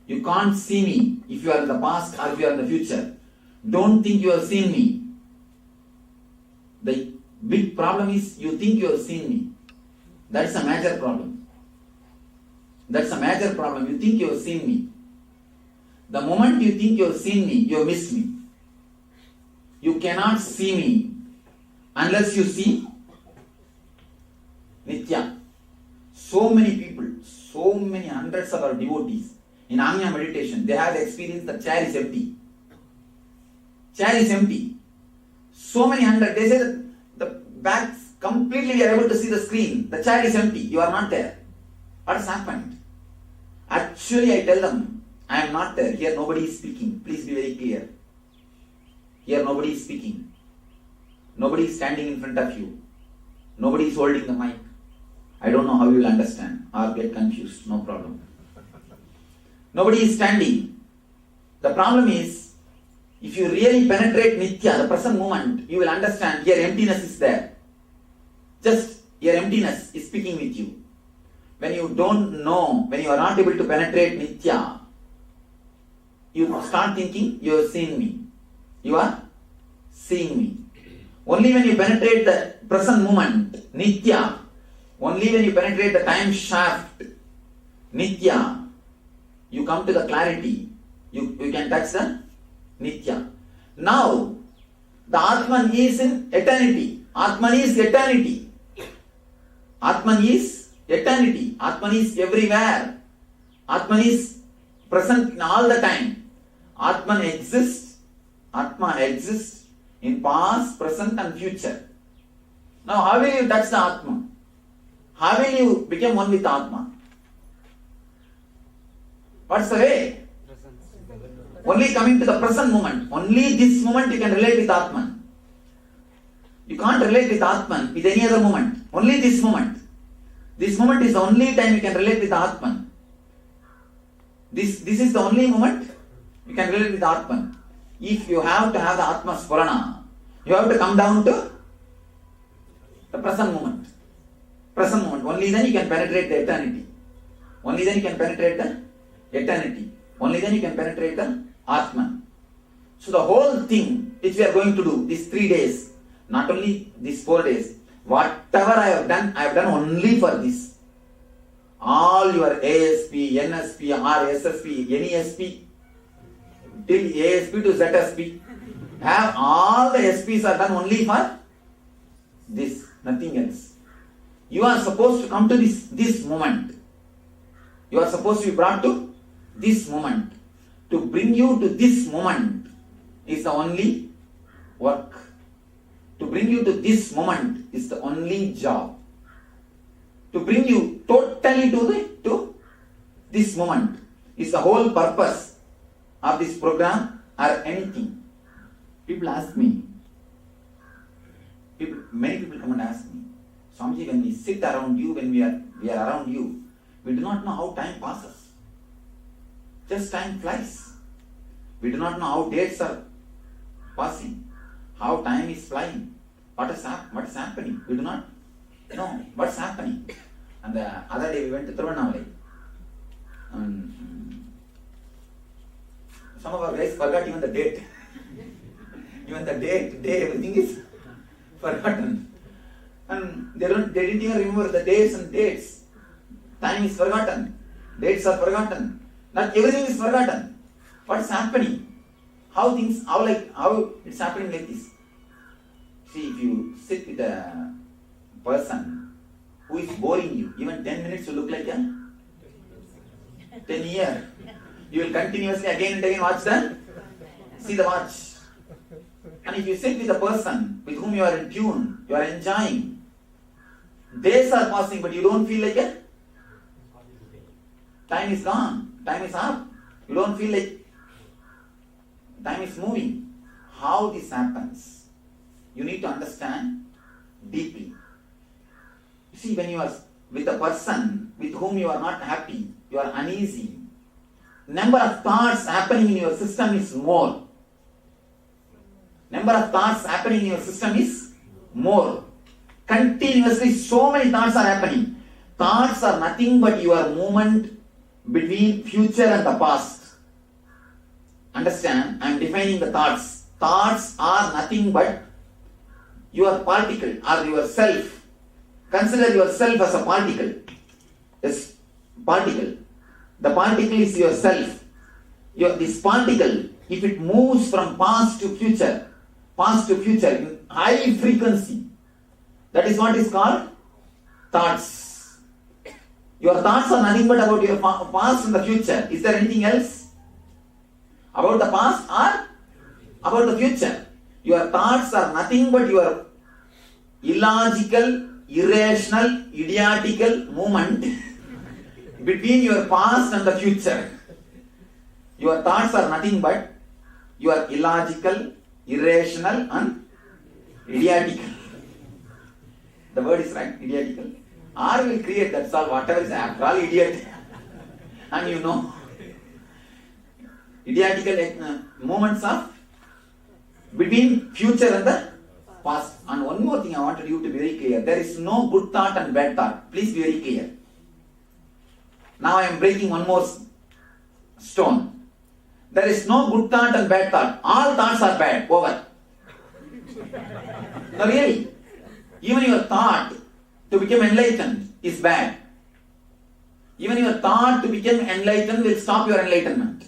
You can't see me if you are in the past or if you are in the future. Don't think you have seen me. The big problem is you think you have seen me. That's a major problem. That's a major problem. You think you have seen me. The moment you think you have seen me, you have missed me. You cannot see me unless you see Nithya. So many people, so many hundreds of our devotees in Anya meditation, they have experienced the chair is empty. Chair is empty. So many hundred. They say that the back completely we are able to see the screen. The chair is empty. You are not there. What has happened? Actually, I tell them, I am not there. Here nobody is speaking. Please be very clear. Here nobody is speaking. Nobody is standing in front of you. Nobody is holding the mic. I don't know how you will understand or get confused. No problem. Nobody is standing. The problem is, if you really penetrate Nithya, the present moment, you will understand your emptiness is there. Just your emptiness is speaking with you. When you don't know, when you are not able to penetrate Nithya, you start thinking you have seen me. You are seeing me. Only when you penetrate the present moment, Nithya, only when you penetrate the time shaft, Nithya, you come to the clarity. You can touch the Nithya. Now, the Atman is in eternity. Atman is eternity. Atman is eternity. Atman is everywhere. Atman is present in all the time. Atman exists. Atma exists in past, present and future. Now, how will you touch the Atma? How will you become one with Atma? What's the way? Only coming to the present moment. Only this moment you can relate with Atman. You can't relate with Atman with any other moment. Only this moment. This moment is the only time you can relate with Atman. This is the only moment you can relate with Atman. If you have to have the Atma Spurana, you have to come down to the present moment. Present moment. Only then you can penetrate the eternity. Only then you can penetrate the eternity. Only then you can penetrate the Atman. So the whole thing which we are going to do, these 3 days, not only these 4 days, whatever I have done only for this. All your ASP, NSP, RSSP, NESP, till ASP to ZSP, have all the SPs are done only for this, nothing else. You are supposed to come to this moment. You are supposed to be brought to this moment. To bring you to this moment is the only work. To bring you to this moment is the only job. To bring you totally to this moment is the whole purpose of this program or anything. People ask me, many people come and ask me, Swamiji, when we sit around you, when we are around you, we do not know how time passes. Just time flies. We do not know how dates are passing, how time is flying, what is happening. We do not know what's happening. And the other day we went to Tadana. Some of our guys forgot even the date. Even the date, day, everything is forgotten. And they didn't even remember the days and dates. Time is forgotten. Dates are forgotten. Not everything is forgotten. What's happening? How it's happening like this? See, if you sit with a person who is boring you, even 10 minutes will look like a 10 years. You will continuously again and again see the watch. And if you sit with a person with whom you are in tune, you are enjoying, days are passing but you don't feel like a time is gone, time is up. You don't feel like time is moving. How this happens? You need to understand deeply. You see, when you are with a person with whom you are not happy, you are uneasy, number of thoughts happening in your system is more. Number of thoughts happening in your system is more. Continuously so many thoughts are happening. thoughts are nothing but your movement between future and the past. Understand? I am defining the thoughts. Thoughts are nothing but your particle or yourself. Consider yourself as a particle. Yes, particle. The particle is yourself. This particle, if it moves from past to future in high frequency, that is what is called thoughts. Your thoughts are nothing but about your past and the future. Is there anything else? About the past or about the future? Your thoughts are nothing but your illogical, irrational, idiotical movement between your past and the future. Your thoughts are nothing but your illogical, irrational and idiotical. The word is right, idiotical. R will create, that's all, whatever is after all idiot. And you know, idiotical moments of between future and the past. And one more thing I wanted you to be very clear. There is no good thought and bad thought. Please be very clear. Now I am breaking one more stone. There is no good thought and bad thought. All thoughts are bad. Over. No, really. Even your thought to become enlightened is bad. Even your thought to become enlightened will stop your enlightenment.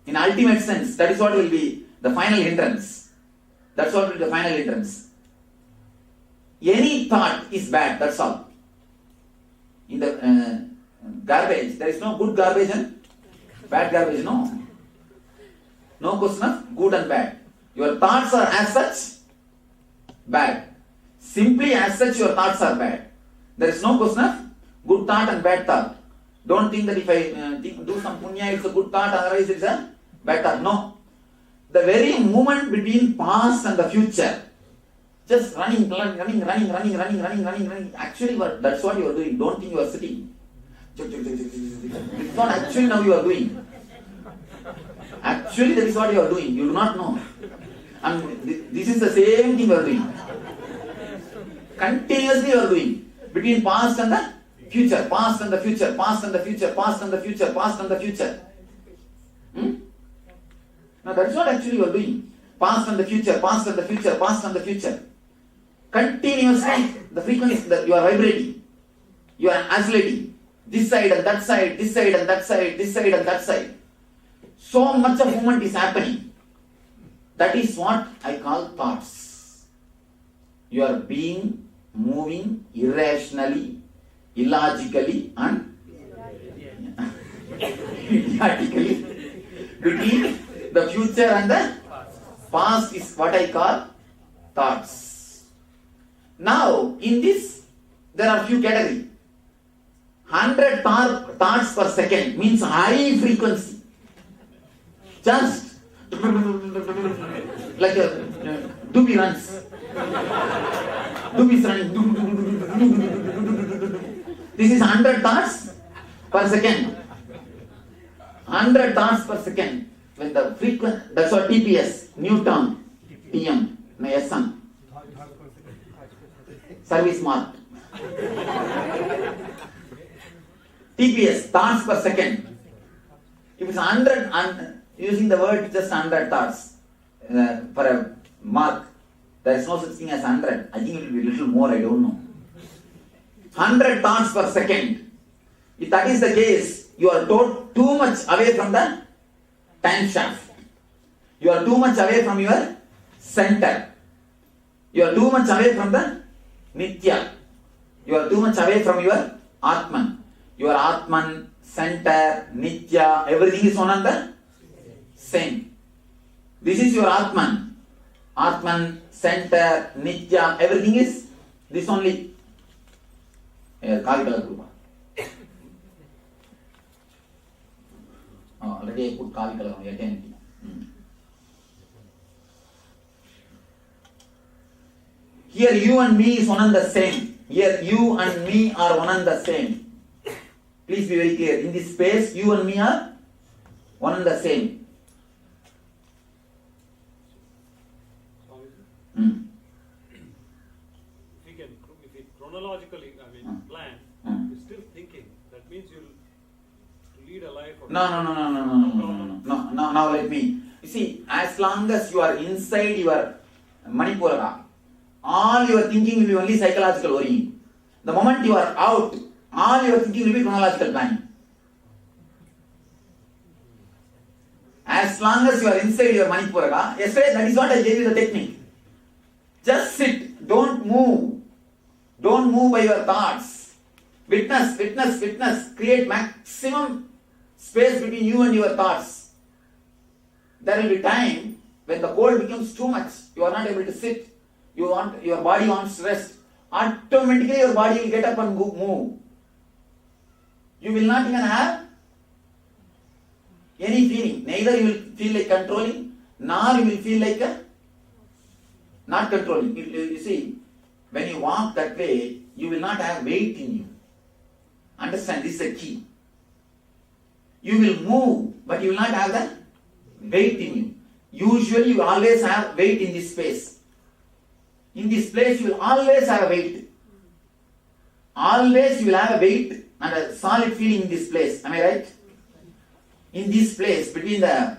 In ultimate sense, that is what will be the final hindrance. That's what will be the final hindrance. Any thought is bad, that's all. In the garbage, there is no good garbage and bad garbage, no. No question of good and bad. Your thoughts are as such bad. Simply as such your thoughts are bad. There is no question of good thought and bad thought. Don't think that if I do some punya it's a good thought, otherwise it's a bad thought. No. The very movement between past and the future, just running. Actually, that's what you are doing. Don't think you are sitting. It's not actually now you are doing. Actually, that is what you are doing. You do not know. And this is the same thing you are doing. Continuously you are doing. Between past and the future, past and the future, past and the future, past and the future, past and the future. Now that is what actually you are doing. Past and the future, past and the future, past and the future. Continuously, the frequency that you are vibrating. You are oscillating. This side and that side, this side and that side, this side and that side. So much of movement is happening. That is what I call thoughts. You are being, moving irrationally, illogically and idiotically between the future and the past is what I call thoughts. Now, in this, there are few categories. 100 thoughts per second means high frequency. Just like a doobie runs. Doobie is running. This is 100 thoughts per second. 100 thoughts per second. When the frequency, that's what TPS, new term, TM, SN. Service mark. TPS, thoughts per second. If it's 100, using the word just 100 thoughts for a mark, there is no such thing as 100. I think it will be a little more, I don't know. 100 thoughts per second. If that is the case, you are too much away from the time shaft. You are too much away from your center. You are too much away from the Nithya. You are too much away from your Atman. Your Atman, center, Nithya, everything is one and the same. This is your Atman. Atman, center, Nithya, everything is this only. Kavikala Group. Already I put Kavikala on Jayanti. Here you and me is one and the same. Here you and me are one and the same. Please be very clear. In this space, you and me are one and the same. If we chronologically, plan, means you'll lead a life. No. Now let me. You see, as long as you are inside your Manipura, all your thinking will be only psychological worrying. The moment you are out, all your thinking will be chronological planning. As long as you are inside your Manipura, yesterday that is what I gave you the technique. Just sit, don't move. Don't move by your thoughts. Witness. Create maximum space between you and your thoughts. There will be time when the cold becomes too much. You are not able to sit. Your body wants to rest. Automatically your body will get up and move. You will not even have any feeling. Neither you will feel like controlling, nor you will feel like not controlling. You see, when you walk that way, you will not have weight in you. Understand, this is a key. You will move, but you will not have the weight in you. Usually you always have weight in this space. In this place you will always have a weight. Always you will have a weight and a solid feeling in this place. Am I right? In this place, between the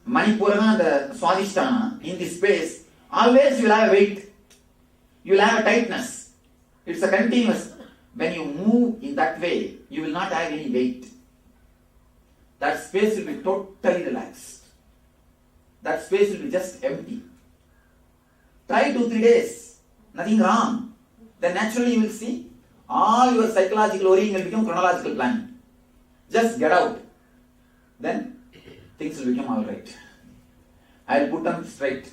Manipura and the Swadhisthana, in this space, always you will have a weight. You will have a tightness. It's a continuous. When you move in that way, you will not have any weight. That space will be totally relaxed. That space will be just empty. Try 2-3 days. Nothing wrong. Then naturally you will see all your psychological worrying will become chronological planning. Just get out. Then things will become alright. I will put them straight.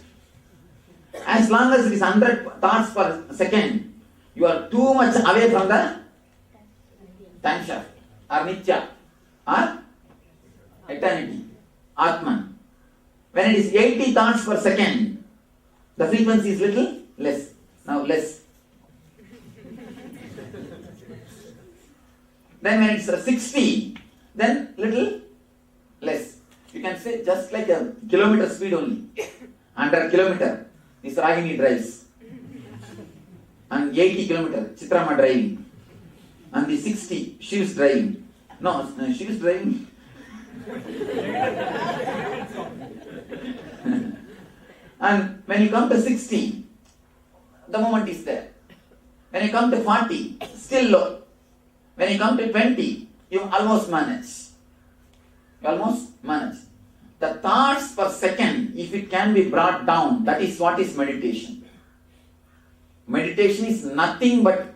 As long as it is 100 thoughts per second, you are too much away from the time shaft or Nitya or eternity, Atman. When it is 80 thoughts per second, the frequency is little less. Now less. Then when it's 60, then little less. You can say just like a kilometer speed only. Under a kilometer, this Ragini drives. And 80 kilometer, Chitrama driving. And the 60, she is driving. No, she is driving. And when you come to 60, the moment is there. When you come to 40, still low. When you come to 20, you almost manage. You almost manage. The thoughts per second, if it can be brought down, that is what is meditation. Meditation is nothing but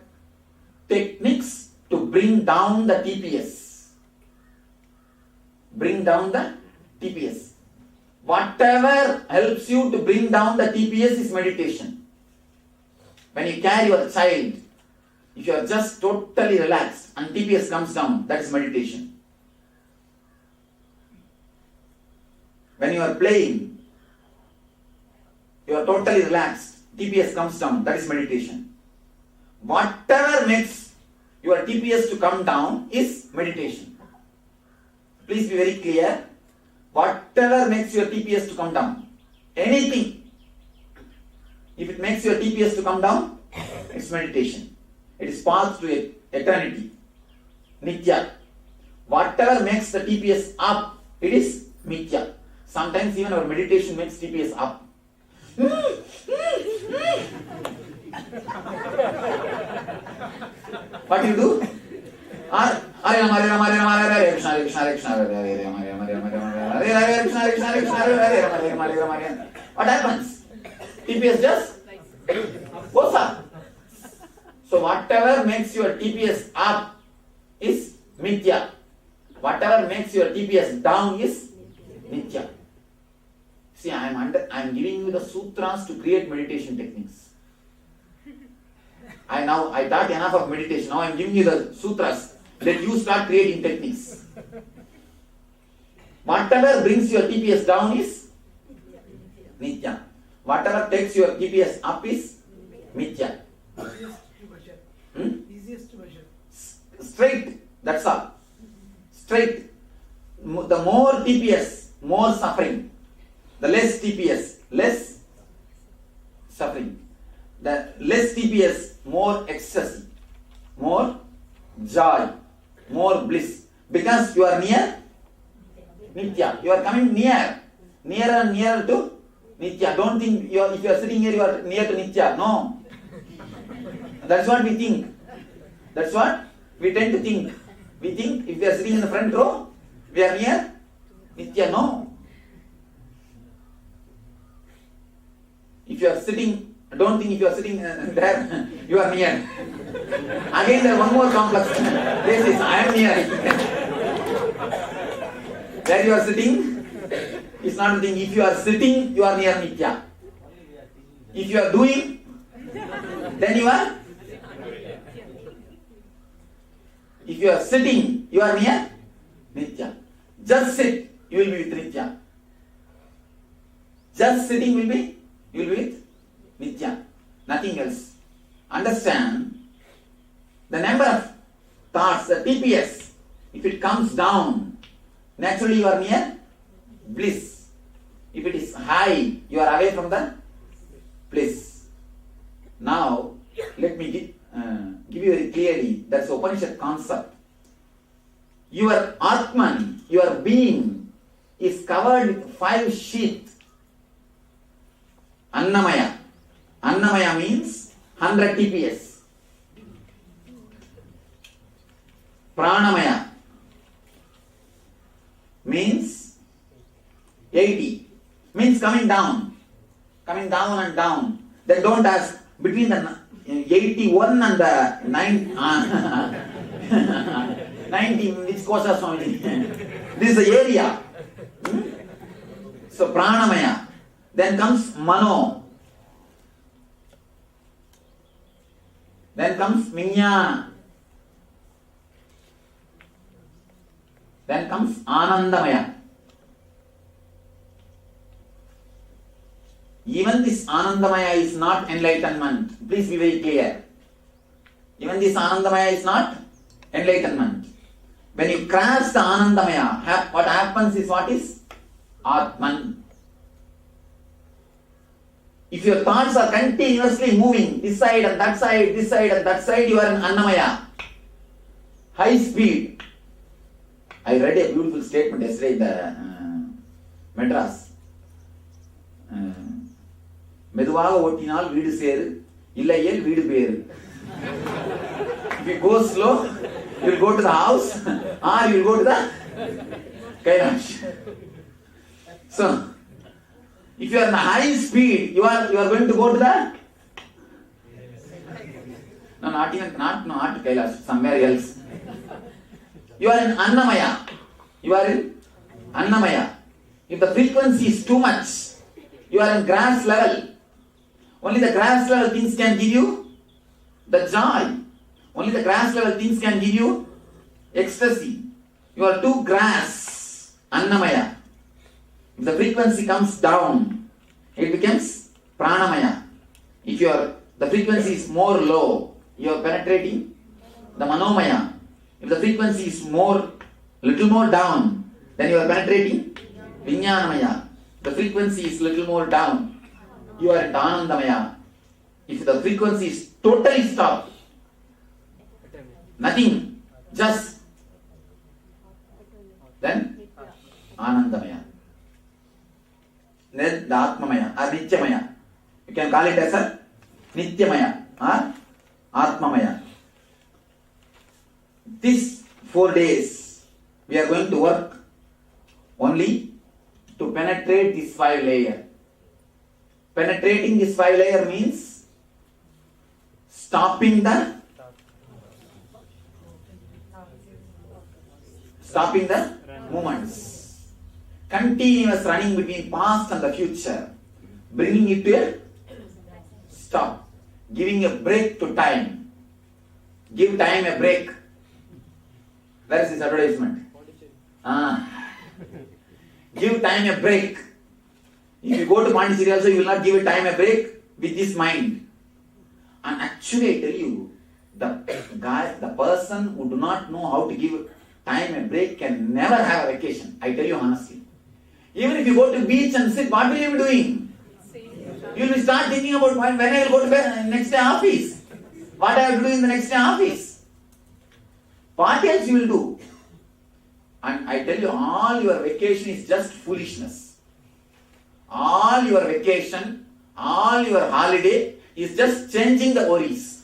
techniques to bring down the TPS. Bring down the TPS. Whatever helps you to bring down the TPS is meditation. When you carry your child, if you are just totally relaxed and TPS comes down, that is meditation. When you are playing, you are totally relaxed, TPS comes down, that is meditation. Whatever makes your TPS to come down is meditation. Please be very clear. Whatever makes your TPS to come down, anything, if it makes your TPS to come down, it's meditation. It is path to eternity, Nitya. Whatever makes the TPS up, it is Mithya. Sometimes even our meditation makes TPS up. What do you do? What happens? TPS just goes up. So whatever makes your TPS up is Mithya. Whatever makes your TPS down is Nitya. See, I am giving you the sutras to create meditation techniques. I taught enough of meditation. Now I am giving you the sutras. Let you start creating techniques. Whatever brings your TPS down is Nitya. Whatever takes your TPS up is Mithya. Easiest to measure. Straight, that's all. Straight. The more TPS, more suffering. The less TPS, less suffering. The less TPS, more ecstasy, more joy. more bliss. Because you are near Nitya. You are coming nearer and nearer to Nitya. Don't think if you are sitting here, you are near to Nitya. No. That's what we think. That's what we tend to think. We think if we are sitting in the front row, we are near Nitya. No. If you are sitting, don't think if you are sitting there, you are near. Again, there is one more complex. This is, I am near. Where you are sitting, it's not the thing. If you are sitting, you are near Nitya. If you are doing, then you are. If you are sitting, you are near Nitya. Just sit, you will be with Nitya. Just sitting you will be with Nitya. Nothing else. Understand, the number of thoughts, the TPS, if it comes down, naturally you are near bliss. If it is high, you are away from the bliss. Now, let me give you very clearly, that's Upanishad concept. Your Atman, your being, is covered with 5 sheaths. Annamaya. Annamaya means 100 TPS. Pranamaya means 80. Means coming down and down. Then don't ask between the 81 and the 90, which Koshas only. This is the area. So pranamaya. Then comes mano. Then comes minya. Then comes anandamaya. Even this anandamaya is not enlightenment. Please be very clear. Even this anandamaya is not enlightenment. When you cross the anandamaya, what happens is what is? Atman. If your thoughts are continuously moving this side and that side, this side and that side, you are in Annamaya. High speed. I read a beautiful statement yesterday in the Madras. மெதுவாக ஓட்டினால் வீடு சேரு, இல்லையேல் வீடு பேரு. If you go slow, you will go to the house or you will go to the Kailasa. So, if you are in the high speed, you are going to go to the not Kailasa, somewhere else. You are in Annamaya. If the frequency is too much, you are in grass level. Only the grass level things can give you the joy. Only the grass level things can give you ecstasy. You are too grass, Annamaya. If the frequency comes down, it becomes Pranamaya. If the frequency is more low, you are penetrating the Manomaya. If the frequency is little more down, then you are penetrating Vijnanamaya. The frequency is little more down, you are in Anandamaya. If the frequency is totally stopped, nothing, just, then Anandamaya. Then the Atmamaya or Nityamaya. You can call it as a Nityamaya or Atmamaya. These 4 days, we are going to work only to penetrate this 5 layer. Penetrating this 5 layer means stopping the movements. Continuous running between past and the future. Bringing it to a stop. Giving a break to time. Give time a break. Where is this advertisement? Give time a break. If you go to Pondicherry also, you will not give a time a break with this mind. And actually I tell you, the person who do not know how to give time a break can never have a vacation. I tell you honestly. Even if you go to beach and sit, what will you be doing? You will start thinking about when I will go to bed next day office. What I have to do in the next day office. What else you will do? And I tell you, all your vacation is just foolishness. All your vacation, all your holiday is just changing the worries.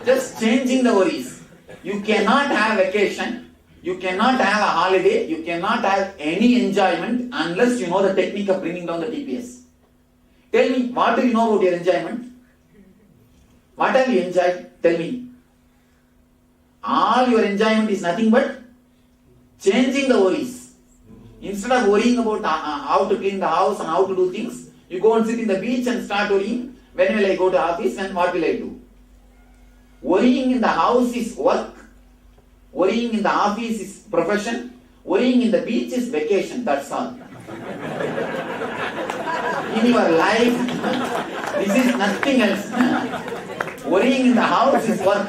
Just changing the worries. You cannot have vacation, you cannot have a holiday, you cannot have any enjoyment unless you know the technique of bringing down the TPS. Tell me, what do you know about your enjoyment? What have you enjoyed? Tell me. All your enjoyment is nothing but changing the worries. Instead of worrying about how to clean the house and how to do things, you go and sit in the beach and start worrying, when will I go to office and what will I do? Worrying in the house is work. Worrying in the office is profession. Worrying in the beach is vacation. That's all. In your life, this is nothing else. Worrying in the house is work.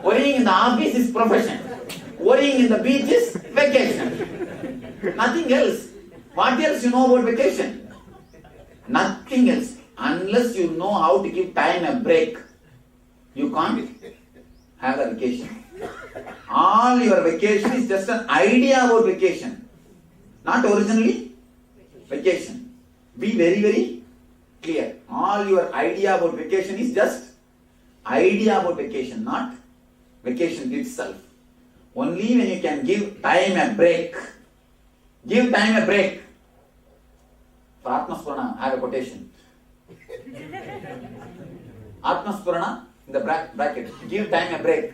Worrying in the office is profession. Worrying in the beach is vacation. Nothing else. What else you know about vacation? Nothing else. Unless you know how to give time a break, you can't have a vacation. All your vacation is just an idea about vacation. Not originally vacation. Be very, very clear. All your idea about vacation is just idea about vacation, not vacation itself. Only when you can give time a break. Give time a break. For Atma Spurana, I have a quotation. Atma Spurana, in the bracket, give time a break.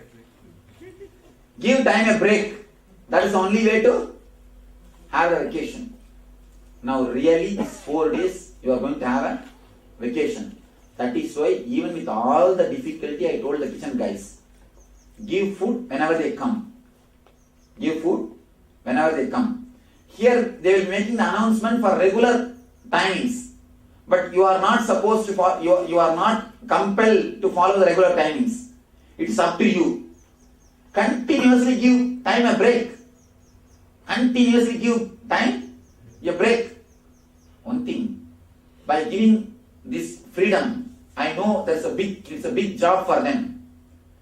Give time a break. That is the only way to have a vacation. Now really, these 4 days, you are going to have a vacation. That is why, even with all the difficulty, I told the kitchen guys, give food whenever they come. Give food whenever they come. Here, they will be making the announcement for regular timings. But you are not supposed to follow, you are not compelled to follow the regular timings. It is up to you. Continuously give time a break. Continuously give time a break. One thing, by giving this freedom, I know it's a big job for them.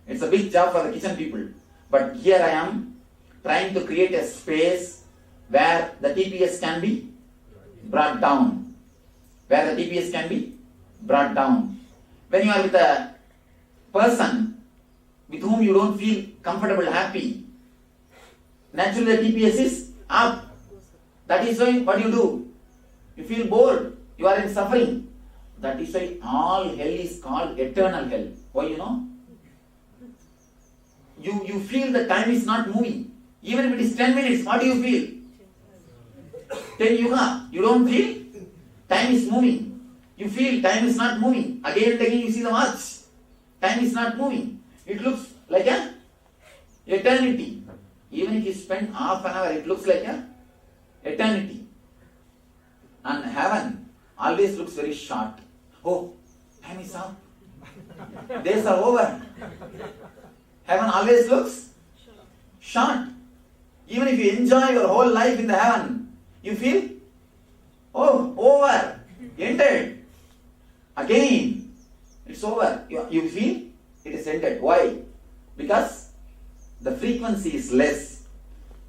It's a big job for the kitchen people. But here I am trying to create a space where the TPS can be brought down. Where the TPS can be brought down. When you are with a person with whom you don't feel comfortable, happy, naturally the TPS is up. That is why what you do? You feel bored. You are in suffering. That is why all hell is called eternal hell. Why you know? You feel the time is not moving. Even if it is 10 minutes, what do you feel? 10 yuga, you don't feel time is moving. You feel time is not moving. Again and again you see the watch. Time is not moving. It looks like an eternity. Even if you spend half an hour, it looks like an eternity. And heaven always looks very short. Oh, time is up. Days are over. Heaven always looks short. Even if you enjoy your whole life in the heaven, you feel, oh, over, ended. Again, it's over. You feel it is ended. Why? Because the frequency is less.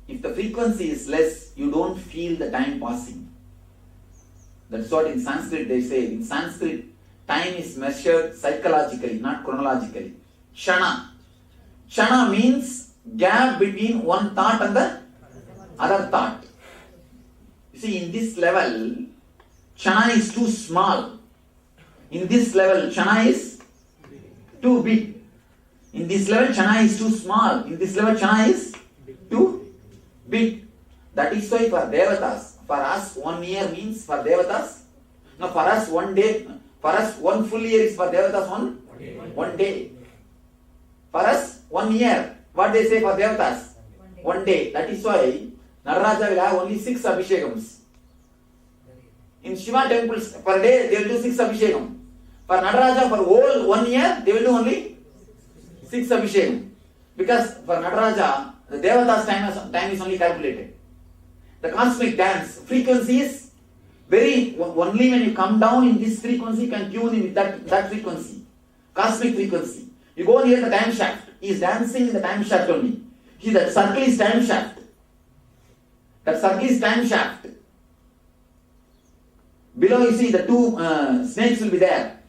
If the frequency is less, you don't feel the time passing. That's what in Sanskrit they say. In Sanskrit, time is measured psychologically, not chronologically. Shana. Shana means gap between one thought and the other thought. You see, in this level, Shana is too small. In this level, Shana is too big. In this level, Shana is too small. In this level, Shana is too big. That is why for Devatas, for us 1 year means for Devatas. No, for us 1 day, for us 1 full year is for Devatas 1 day. For us 1 year, what they say for Devatas? 1 day. That is why Nararaja will have only 6 Abhishekams. In Shiva temples per day they will do 6 Abhishekam. For Nataraja for whole 1 year they will do only 6 Abhishekam. Because for Nataraja the Devatas time is only calculated. The cosmic dance frequency is very, only when you come down in this frequency can tune in with that frequency. Cosmic frequency. You go near the time shaft. He is dancing in the time shaft only. That circle is time shaft. That circle is time shaft. Below you see the two snakes will be there.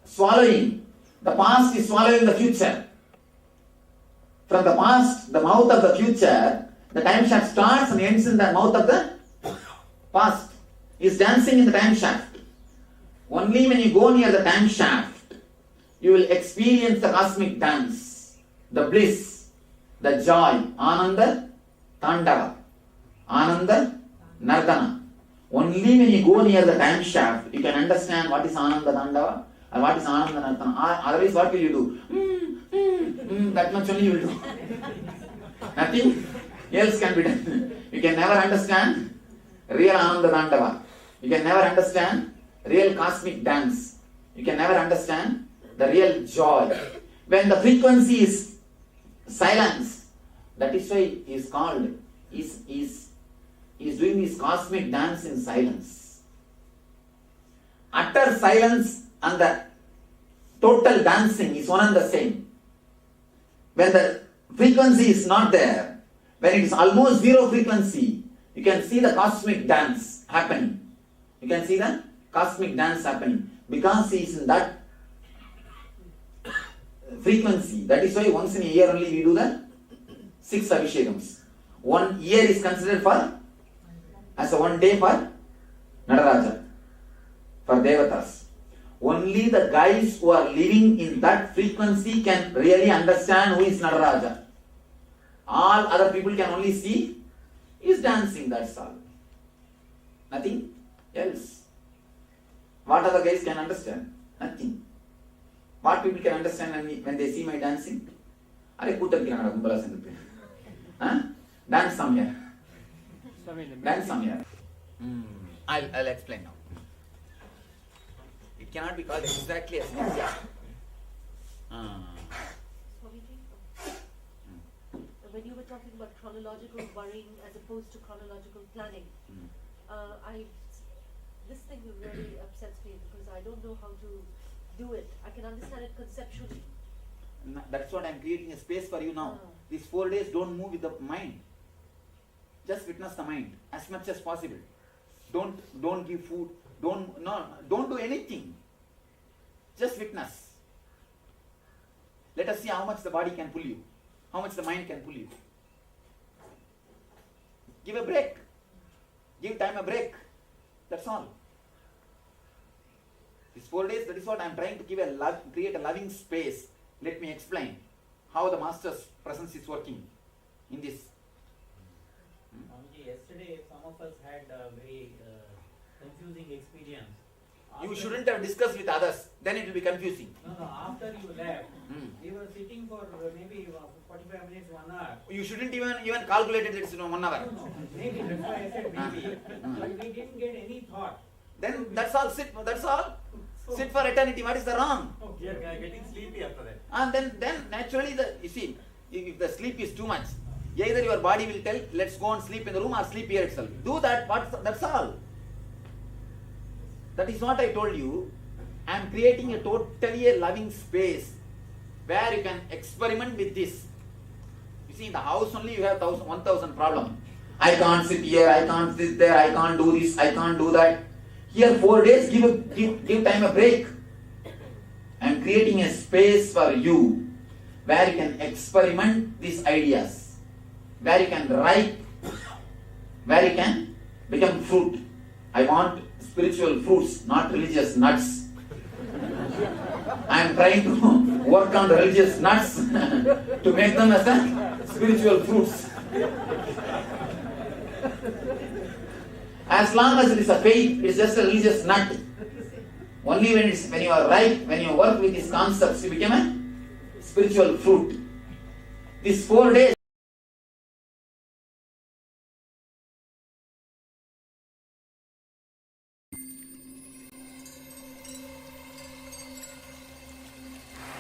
Swallowing. The past is swallowing the future. From the past, the mouth of the future, the time shaft starts and ends in the mouth of the past. He is dancing in the time shaft. Only when you go near the time shaft, you will experience the cosmic dance, the bliss, the joy, Ananda Tandava, Ananda Nardana. Only when you go near the time shaft, you can understand what is Ananda Tandava and what is Ananda Nardana. Otherwise, what will you do? That much only you will do. Nothing else can be done. You can never understand real Ananda Tandava. You can never understand real cosmic dance. You can never understand the real joy. When the frequency is silence, that is why he is called, he is doing his cosmic dance in silence. Utter silence and the total dancing is one and the same. When the frequency is not there, when it is almost zero frequency, you can see the cosmic dance happening. You can see the cosmic dance happening because he is in that frequency. That is why once in a year only we do the 6 Abhishekams. 1 year is considered for as a 1 day for Nadaraja, for Devatas. Only the guys who are living in that frequency can really understand who is Nadaraja. All other people can only see he is dancing, that's all. Nothing else. What other guys can understand? Nothing. What people can understand when they see my dancing? Dance some here. Dance some here. I'll explain now. It cannot be called exactly as Nithya. When you were talking about chronological worrying as opposed to chronological planning, this thing really upsets me because I don't know how to do it. I can understand it conceptually. That's what I'm creating a space for you now. These 4 days, don't move with the mind. Just witness the mind as much as possible. Don't give food. Don't do anything. Just witness. Let us see how much the body can pull you, how much the mind can pull you. Give a break. Give time a break. That's all. These 4 days, that is what I am trying to create a loving space. Let me explain how the Master's presence is working in this. Yesterday, some of us had a very confusing experience. You shouldn't have discussed with others, then it will be confusing. No, after you left, we were sitting for maybe 45 minutes, 1 hour. You shouldn't even calculate it, it's 1 hour. No, maybe, that's why I said maybe. But we didn't get any thought. Then that's all, that's all. Sit for eternity, what is the wrong? We are getting sleepy after that. And then naturally, you see, if the sleep is too much, either your body will tell, let's go and sleep in the room or sleep here itself. Do that, that's all. That is what I told you. I am creating a totally loving space where you can experiment with this. You see, in the house only you have 1,000 problems. I can't sit here, I can't sit there, I can't do this, I can't do that. Here 4 days, give time a break. I am creating a space for you where you can experiment these ideas, where you can ripe, where you can become fruit. I want spiritual fruits, not religious nuts. I am trying to work on the religious nuts to make them as a spiritual fruits. As long as it is a faith, it is just a religious nut. Only when you are ripe, when you work with these concepts, you become a spiritual fruit. These 4 days.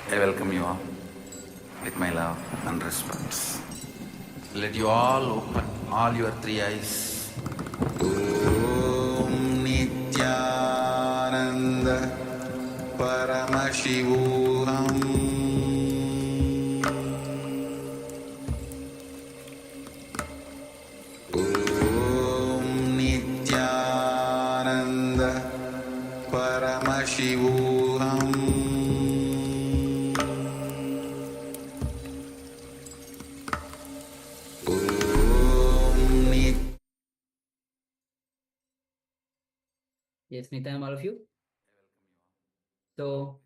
I welcome you all with my love and respect. Let you all open all your 3 eyes. Om Nithyananda Paramashivoham Yes, Nithyananda, all of you. So,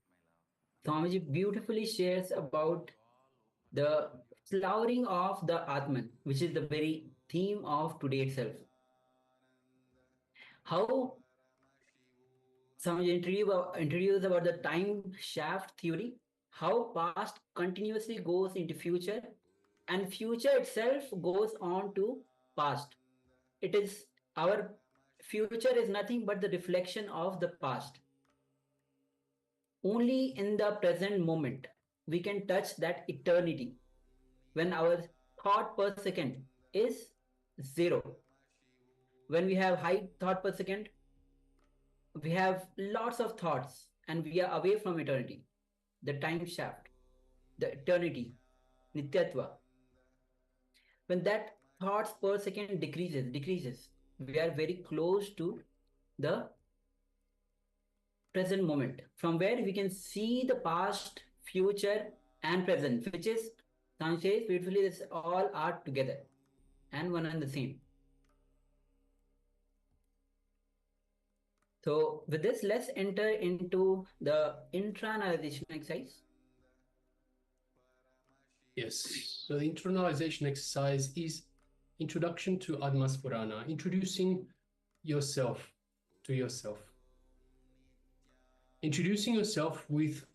Swamiji beautifully shares about the flowering of the Atman, which is the very theme of today itself. How Swamiji introduced about the time shaft theory, how past continuously goes into future, and future itself goes on to past. It is our future is nothing but the reflection of the past. Only in the present moment we can touch that eternity when our thought per second is 0. When we have high thought per second, we have lots of thoughts and we are away from eternity, the time shaft, the eternity, Nityatva. When that thoughts per second decreases, we are very close to the present moment, from where we can see the past, future, and present, which is says beautifully, this all are together and one and the same. So with this, let's enter into the internalization exercise. Yes. So the internalization exercise is introduction to Atma Spurana, introducing yourself to yourself. Introducing yourself with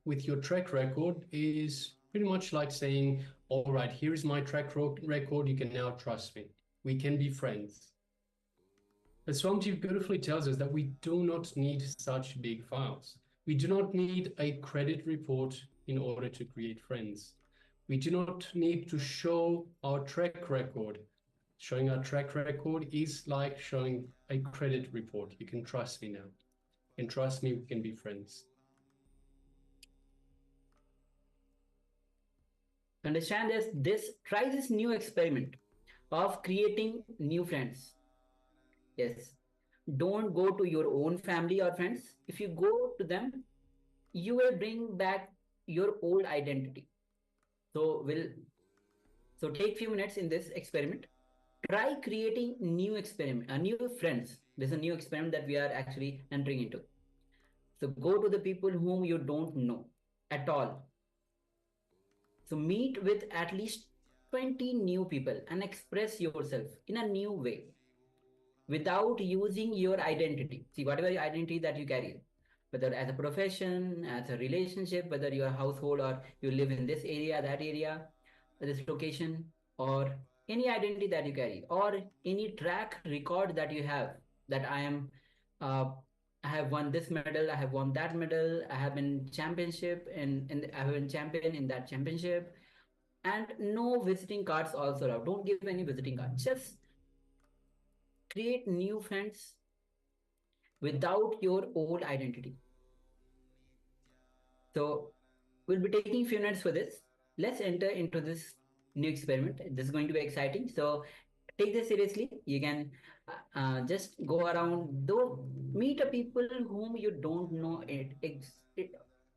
your track record is pretty much like saying, all right, here is my track record, you can now trust me. We can be friends. But Swamiji beautifully tells us that we do not need such big files. We do not need a credit report in order to create friends. We do not need to show our track record. Showing our track record is like showing a credit report. You can trust me now. You can trust me, we can be friends. Understand this, try this new experiment of creating new friends. Yes. Don't go to your own family or friends. If you go to them, you will bring back your old identity. So take few minutes in this experiment. Try creating new friends. This is a new experiment that we are actually entering into. So go to the people whom you don't know at all. So meet with at least 20 new people and express yourself in a new way without using your identity. See, whatever your identity that you carry, whether as a profession, as a relationship, whether you are a household or you live in this area, this location, or any identity that you carry, or any track record that you have, that I have won this medal, I have won that medal, I have been championship and I have been champion in that championship, and no visiting cards also allowed. Don't give any visiting cards. Just create new friends without your old identity. So we'll be taking a few minutes for this. Let's enter into this new experiment. This is going to be exciting. So take this seriously. You can just go around, though meet a people whom you don't know,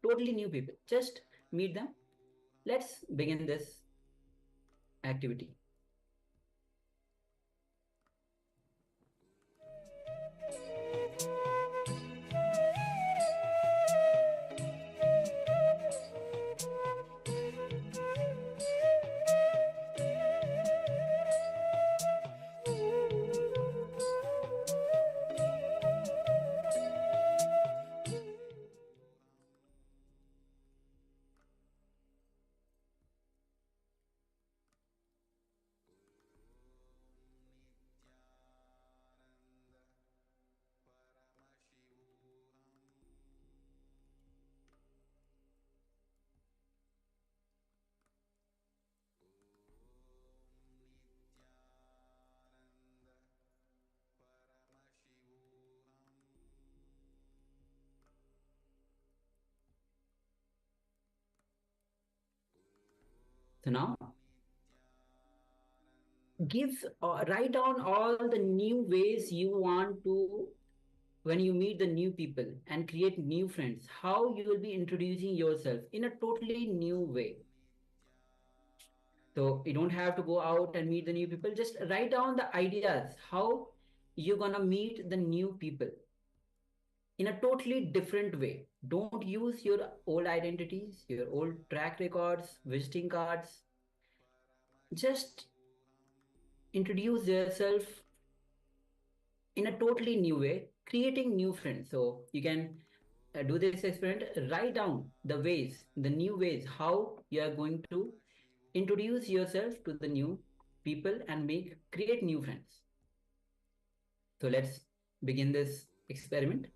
totally new people. Just meet them. Let's begin this activity. So now, write down all the new ways you want to when you meet the new people and create new friends, how you will be introducing yourself in a totally new way. So you don't have to go out and meet the new people. Just write down the ideas how you're gonna meet the new people in a totally different way. Don't use your old identities, your old track records, visiting cards. Just introduce yourself in a totally new way, creating new friends. So you can do this experiment, write down the ways, the new ways, how you are going to introduce yourself to the new people and create new friends. So let's begin this experiment.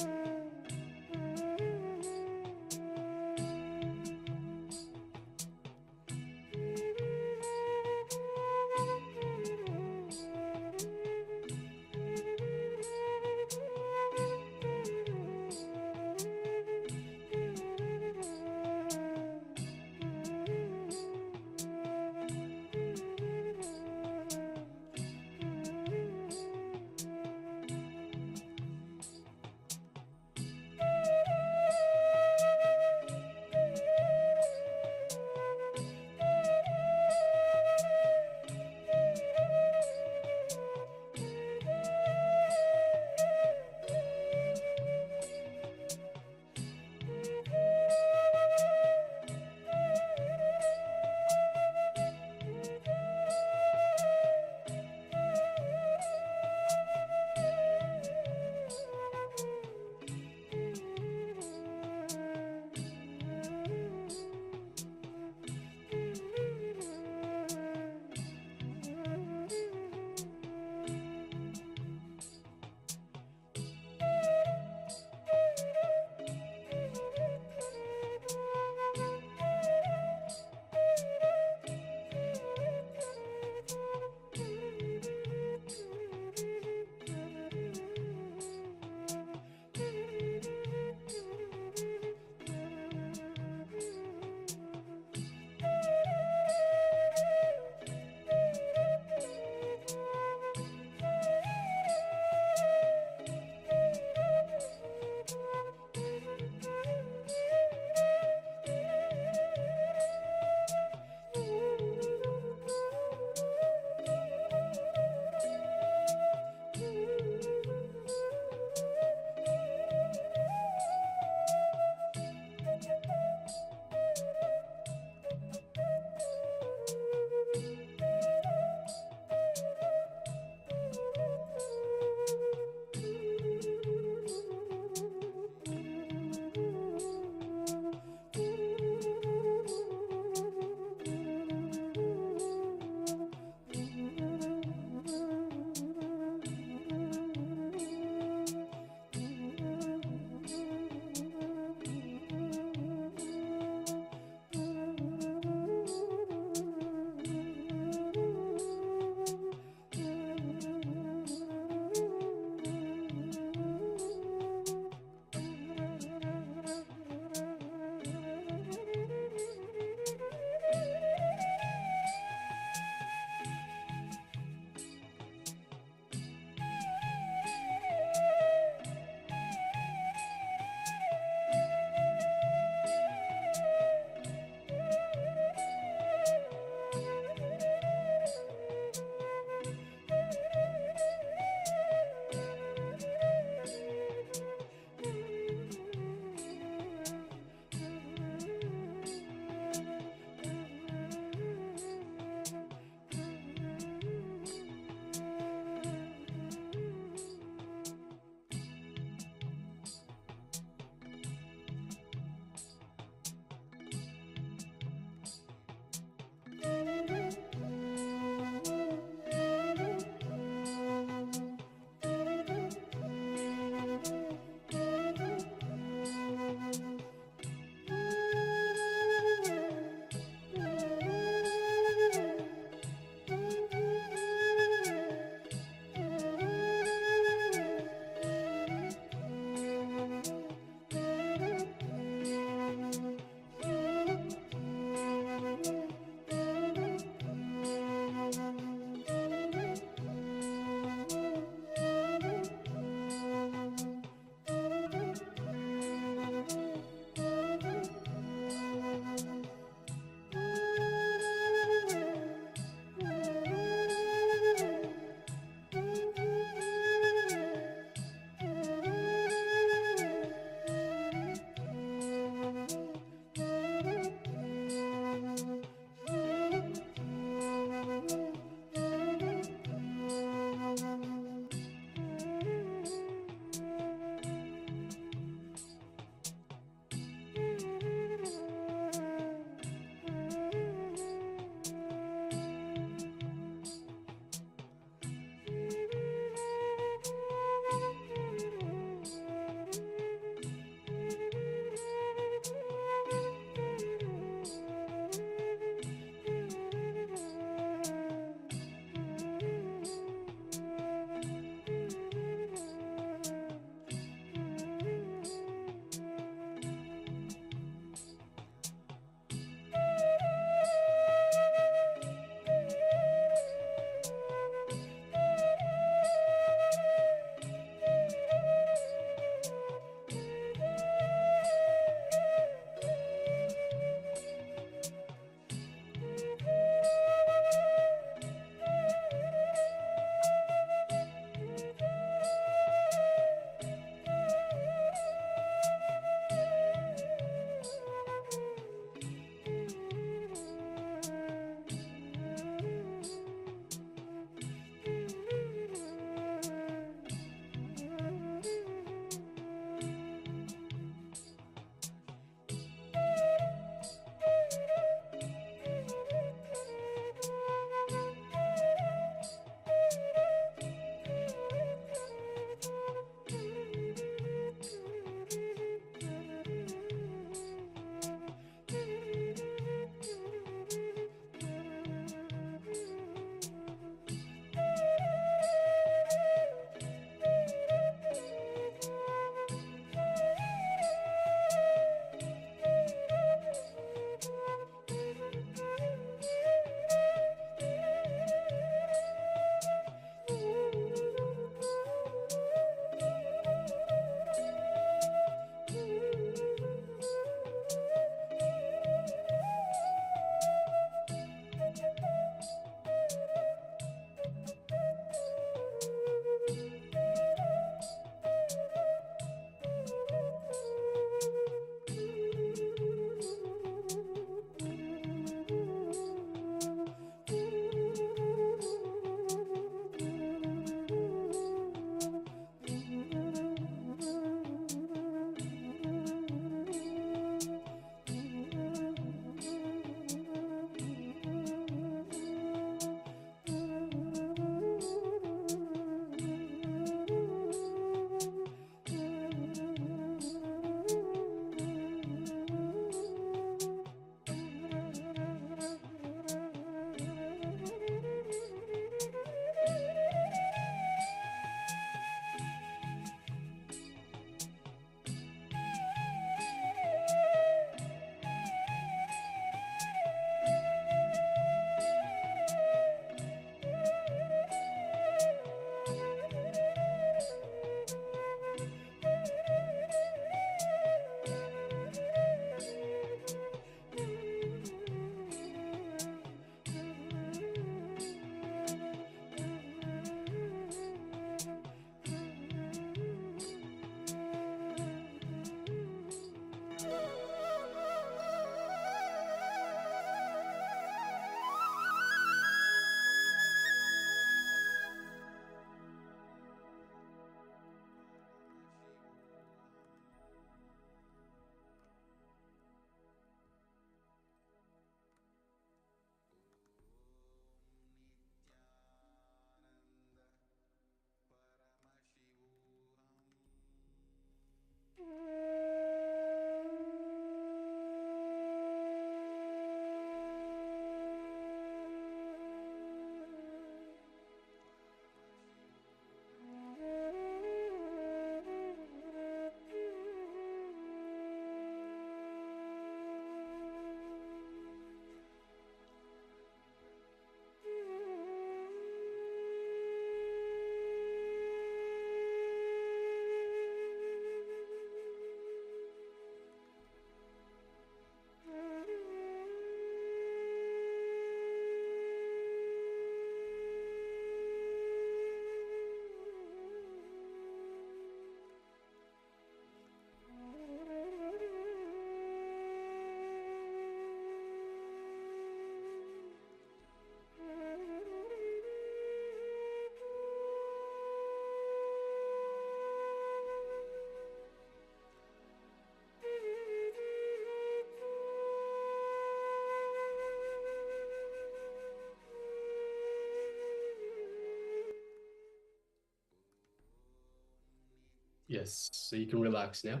Yes, so you can relax now.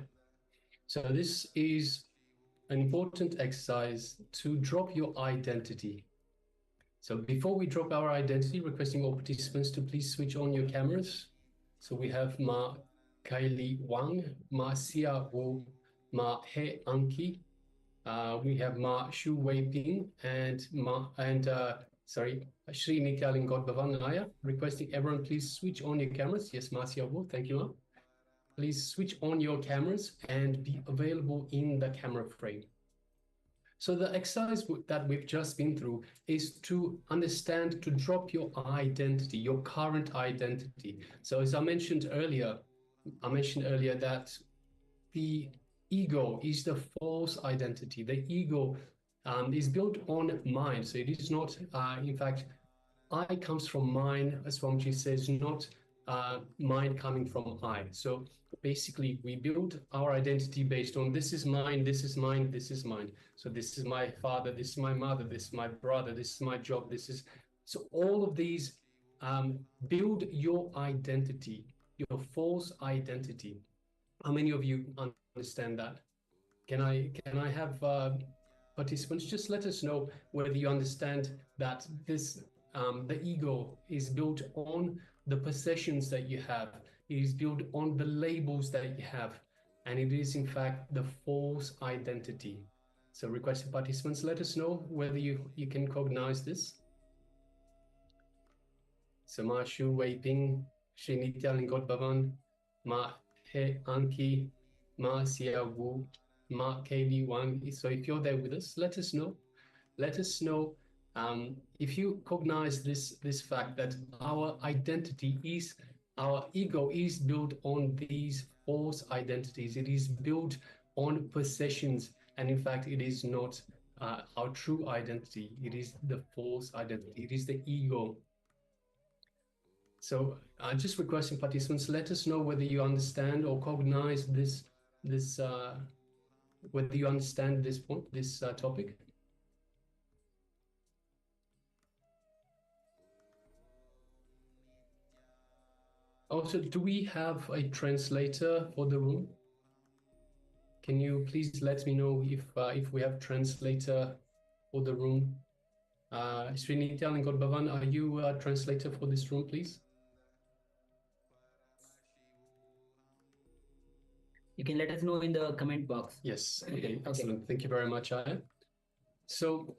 So this is an important exercise to drop your identity. So before we drop our identity, requesting all participants to please switch on your cameras. So we have Ma Kaili Wang, Ma Sia Wu, Ma He Anki. We have Ma Shu Wei Ping and Shri Nityaling Godbhavan, requesting everyone please switch on your cameras. Yes, Ma Sia Wu, thank you, Ma. Please switch on your cameras and be available in the camera frame. So the exercise that we've just been through is to understand, to drop your identity, your current identity. So as I mentioned earlier that the ego is the false identity. The ego is built on mind. So it is not, in fact, I comes from mind, as Swamiji says, not mind coming from I. So basically, we build our identity based on this is mine, this is mine, this is mine. So this is my father, this is my mother, this is my brother, this is my job, this is... So all of these build your identity, your false identity. How many of you understand that? Can I have participants just let us know whether you understand that this the ego is built on the possessions that you have. It is built on the labels that you have, and it is in fact the false identity. So requested participants, let us know whether you can cognize this. So Ma Shu Wei Ping, Shri Nityaling Godbhavan, Ma He Anki, Ma Sia Wu, Ma Kaili Wang. So if you're there with us, let us know. Let us know if you cognize this fact that our identity is, our ego is built on these false identities. It is built on possessions, and in fact, it is not our true identity. It is the false identity. It is the ego. So just requesting participants, let us know whether you understand or cognize whether you understand this point, this topic. Also, do we have a translator for the room? Can you please let me know if we have translator for the room? Sri Nityaling Godbhavan, are you a translator for this room, please? You can let us know in the comment box. Yes, okay, excellent. Thank you very much, Aya. So,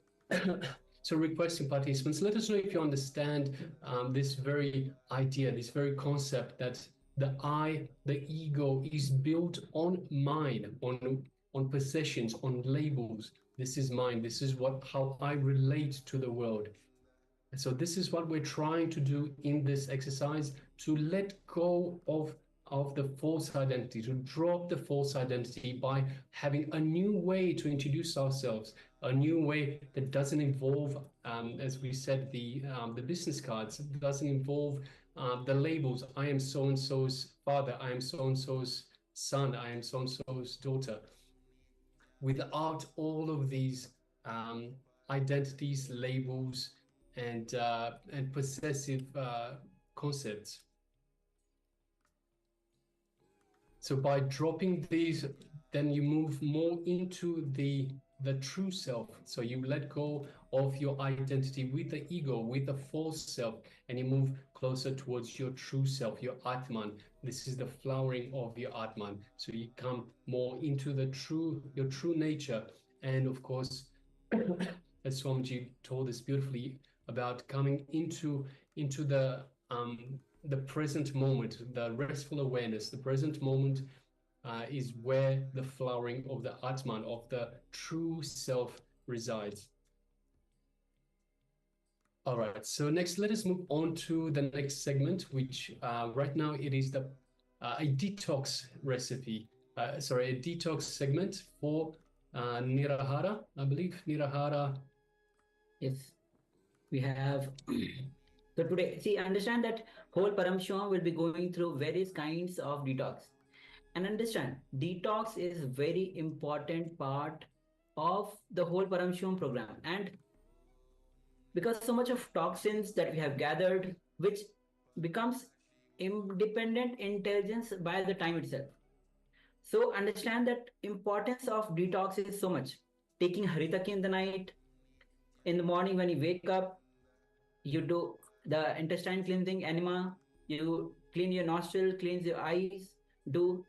so requesting participants, let us know if you understand this very idea, this very concept that the I, the ego, is built on mind, on possessions, on labels. This is mine. This is how I relate to the world. And so this is what we're trying to do in this exercise, to let go of the false identity, to drop the false identity by having a new way to introduce ourselves, a new way that doesn't involve, as we said, the business cards, doesn't involve the labels. I am so-and-so's father, I am so-and-so's son, I am so-and-so's daughter. Without all of these identities, labels, and possessive concepts. So by dropping these, then you move more into the true self. So you let go of your identity with the ego, with the false self, and you move closer towards your true self, your Atman. This is the flowering of your Atman. So you come more into your true nature. And of course, as Swamiji told us beautifully about coming into the present moment, the restful awareness. The present moment is where the flowering of the Atman, of the true self, resides. All right, so next let us move on to the next segment, which right now it is a detox recipe, a detox segment for Nirahara, I believe, Nirahara. Yes, we have. So today, see, understand that whole Paramashivoham will be going through various kinds of detox. And understand, detox is very important part of the whole Paramashivoham program. And because so much of toxins that we have gathered, which becomes independent intelligence by the time itself. So understand that importance of detox is so much. Taking haritaki in the night, in the morning when you wake up, you do the intestine cleansing enema, you clean your nostril, cleanse your eyes, do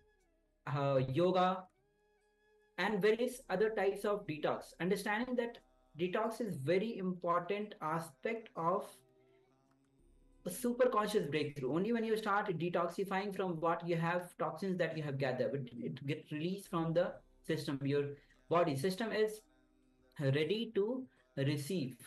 yoga, and various other types of detox. Understanding that detox is very important aspect of a super conscious breakthrough. Only when you start detoxifying from what you have, toxins that you have gathered, it get released from the system. Your body system is ready to receive.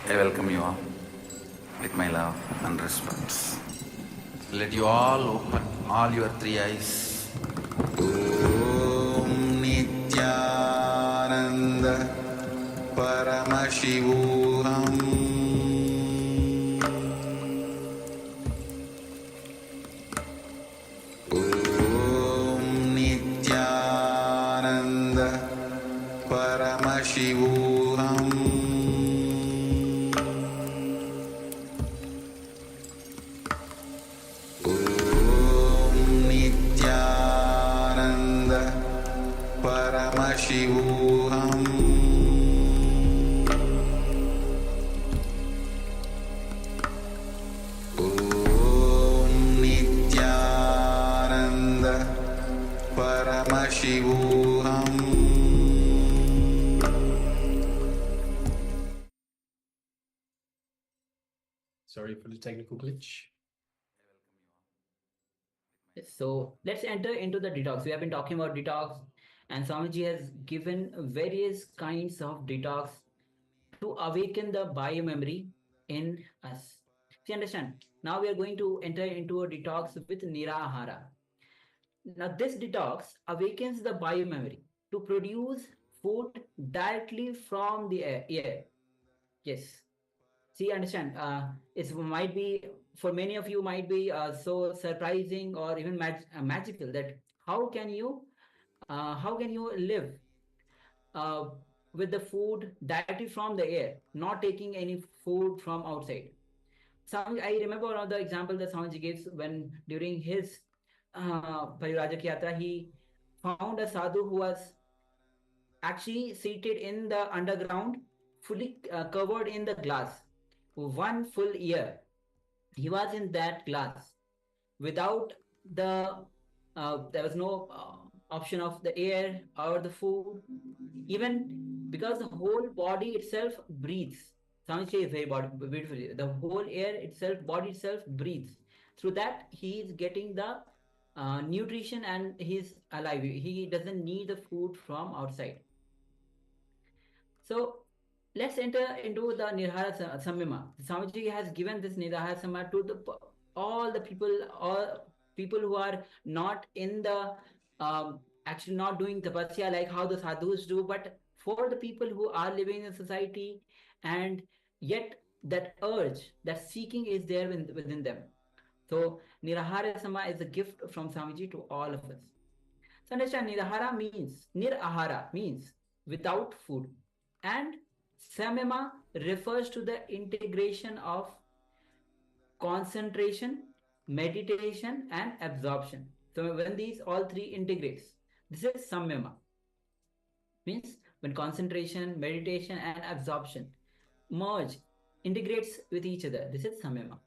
I welcome you all with my love and respect. Let you all open all your three eyes. Om Nithyananda Paramashivoham Om Nithyananda Paramashivoham Paramashivoham Om Nithyananda Paramashivoham. Sorry for the technical glitch. So let's enter into the detox. We have been talking about detox, and Swamiji has given various kinds of detox to awaken the biomemory in us. See, understand? Now we are going to enter into a detox with Nirahara. Now, this detox awakens the biomemory to produce food directly from the air. Yes. See, understand? It might be for many of you might be so surprising or even magical that how can you live uh, with the food directly from the air, not taking any food from outside. I remember one of the example that Swamiji gives when during his Parirajak Yatra, he found a sadhu who was actually seated in the underground, fully covered in the glass, 1 full year. He was in that glass without the there was no option of the air or the food, even because the whole body itself breathes. Swamiji is very beautifully. The whole air itself, body itself breathes. Through that, he is getting the nutrition and he's alive. He doesn't need the food from outside. So let's enter into the Nirhara Samyama. Swamiji has given this Nirhara Samyama to all the people who are not in the actually not doing tapasya like how the sadhus do, but for the people who are living in society and yet that urge, that seeking is there within them. So Nirahara Sama is a gift from Swamiji to all of us. So understand, Nirahara means without food. And Samyama refers to the integration of concentration, meditation, and absorption. So when these all three integrates, this is Samyama. Means when concentration, meditation, and absorption merge, integrates with each other. This is Samyama.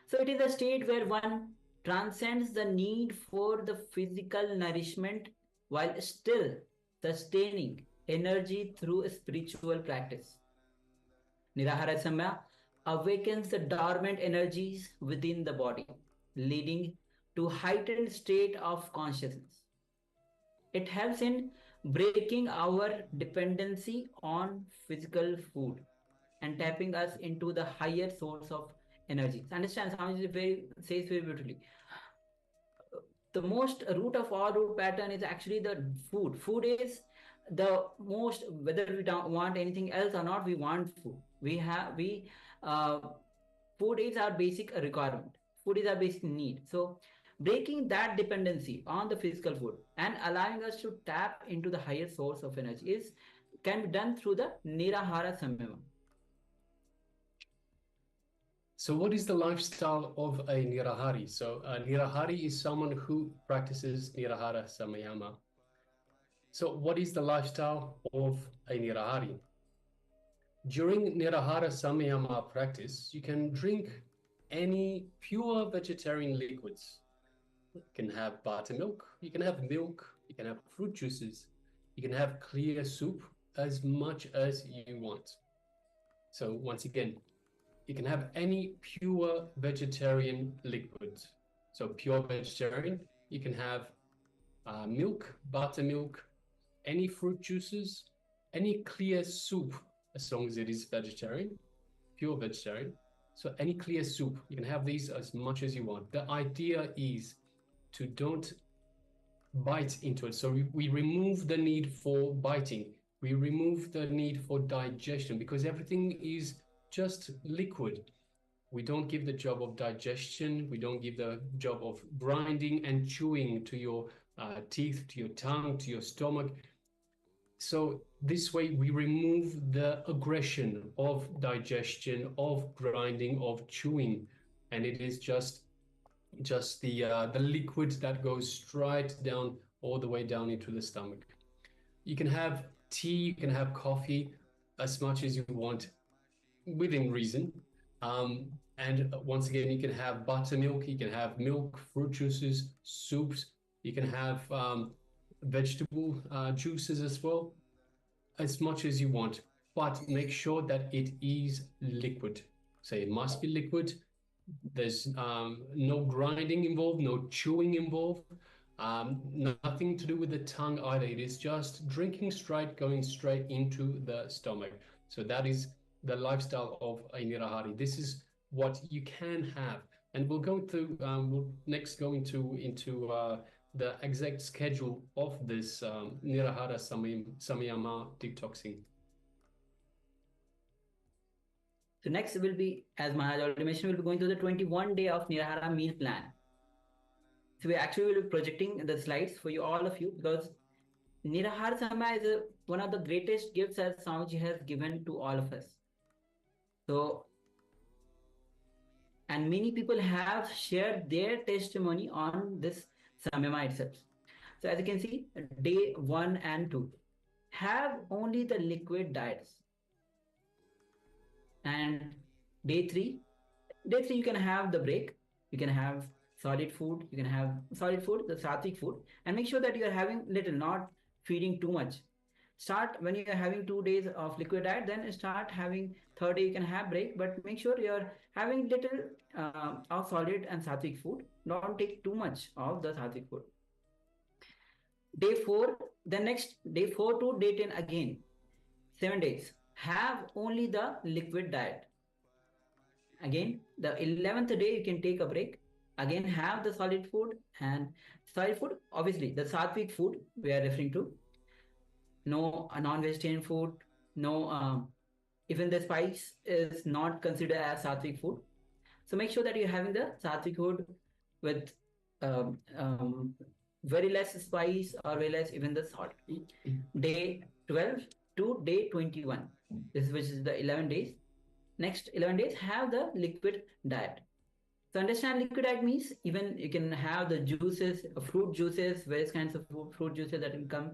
So it is a state where one transcends the need for the physical nourishment while still sustaining energy through spiritual practice. Nirahara Samya awakens the dormant energies within the body, leading to heightened state of consciousness. It helps in breaking our dependency on physical food and tapping us into the higher source of energy. So understand, Swamiji says very beautifully. The most root of all root pattern is actually the food. Food is the most, whether we don't want anything else or not, we want food. Food is our basic requirement. food is our basic need. So breaking that dependency on the physical food and allowing us to tap into the higher source of energy can be done through the Nirahara Samyama. So what is the lifestyle of a Nirahari? So a Nirahari is someone who practices Nirahara Samayama. So what is the lifestyle of a Nirahari? During Nirahara Samayama practice, you can drink any pure vegetarian liquids. You can have buttermilk, you can have milk, you can have fruit juices, you can have clear soup, as much as you want. So once again, you can have any pure vegetarian liquid. So pure vegetarian, you can have milk, buttermilk, any fruit juices, any clear soup, as long as it is vegetarian, pure vegetarian. So any clear soup, you can have these as much as you want. The idea is to don't bite into it. So we remove the need for biting. We remove the need for digestion, because everything is just liquid. We don't give the job of digestion. We don't give the job of grinding and chewing to your teeth, to your tongue, to your stomach. So this way we remove the aggression of digestion, of grinding, of chewing, and it is just the liquid that goes straight down, all the way down into the stomach. You can have tea, you can have coffee, as much as you want, within reason. And once again, you can have buttermilk, you can have milk, fruit juices, soups, you can have vegetable juices as well, as much as you want, but make sure that it is liquid. So it must be liquid. There's no grinding involved, no chewing involved, nothing to do with the tongue either. It is just drinking straight, going straight into the stomach. So that is the lifestyle of a Nirahari. This is what you can have. And we'll go through, we'll next go into the exact schedule of this Nirahara Samayama detoxing. So next will be, as Maharaj already mentioned, we'll be going through the 21 day of Nirahara meal plan. So we actually will be projecting the slides for you, all of you, because Nirahara Samaya is one of the greatest gifts that Swamiji has given to all of us. So, and many people have shared their testimony on this Samyama itself. So as you can see, day 1 and 2 have only the liquid diets. And day 3 you can have the break. You can have solid food. You can have solid food, the sattvic food, and make sure that you are having little, not feeding too much. Start when you are having 2 days of liquid diet, then start having third day you can have break, but make sure you are having little of solid and sattvic food. Don't take too much of the sattvic food. Day 4, the next day 4 to day 10 again, 7 days, have only the liquid diet. Again, the 11th day you can take a break. Again, have the solid food, and solid food, obviously the sattvic food we are referring to. No non-vegetarian food, no, even the spice is not considered as sattvic food. So make sure that you're having the sattvic food with very less spice or very less even the salt. Day 12 to day 21, which is the 11 days. Next 11 days have the liquid diet. So understand liquid diet means even you can have the juices, fruit juices, various kinds of fruit juices that can come.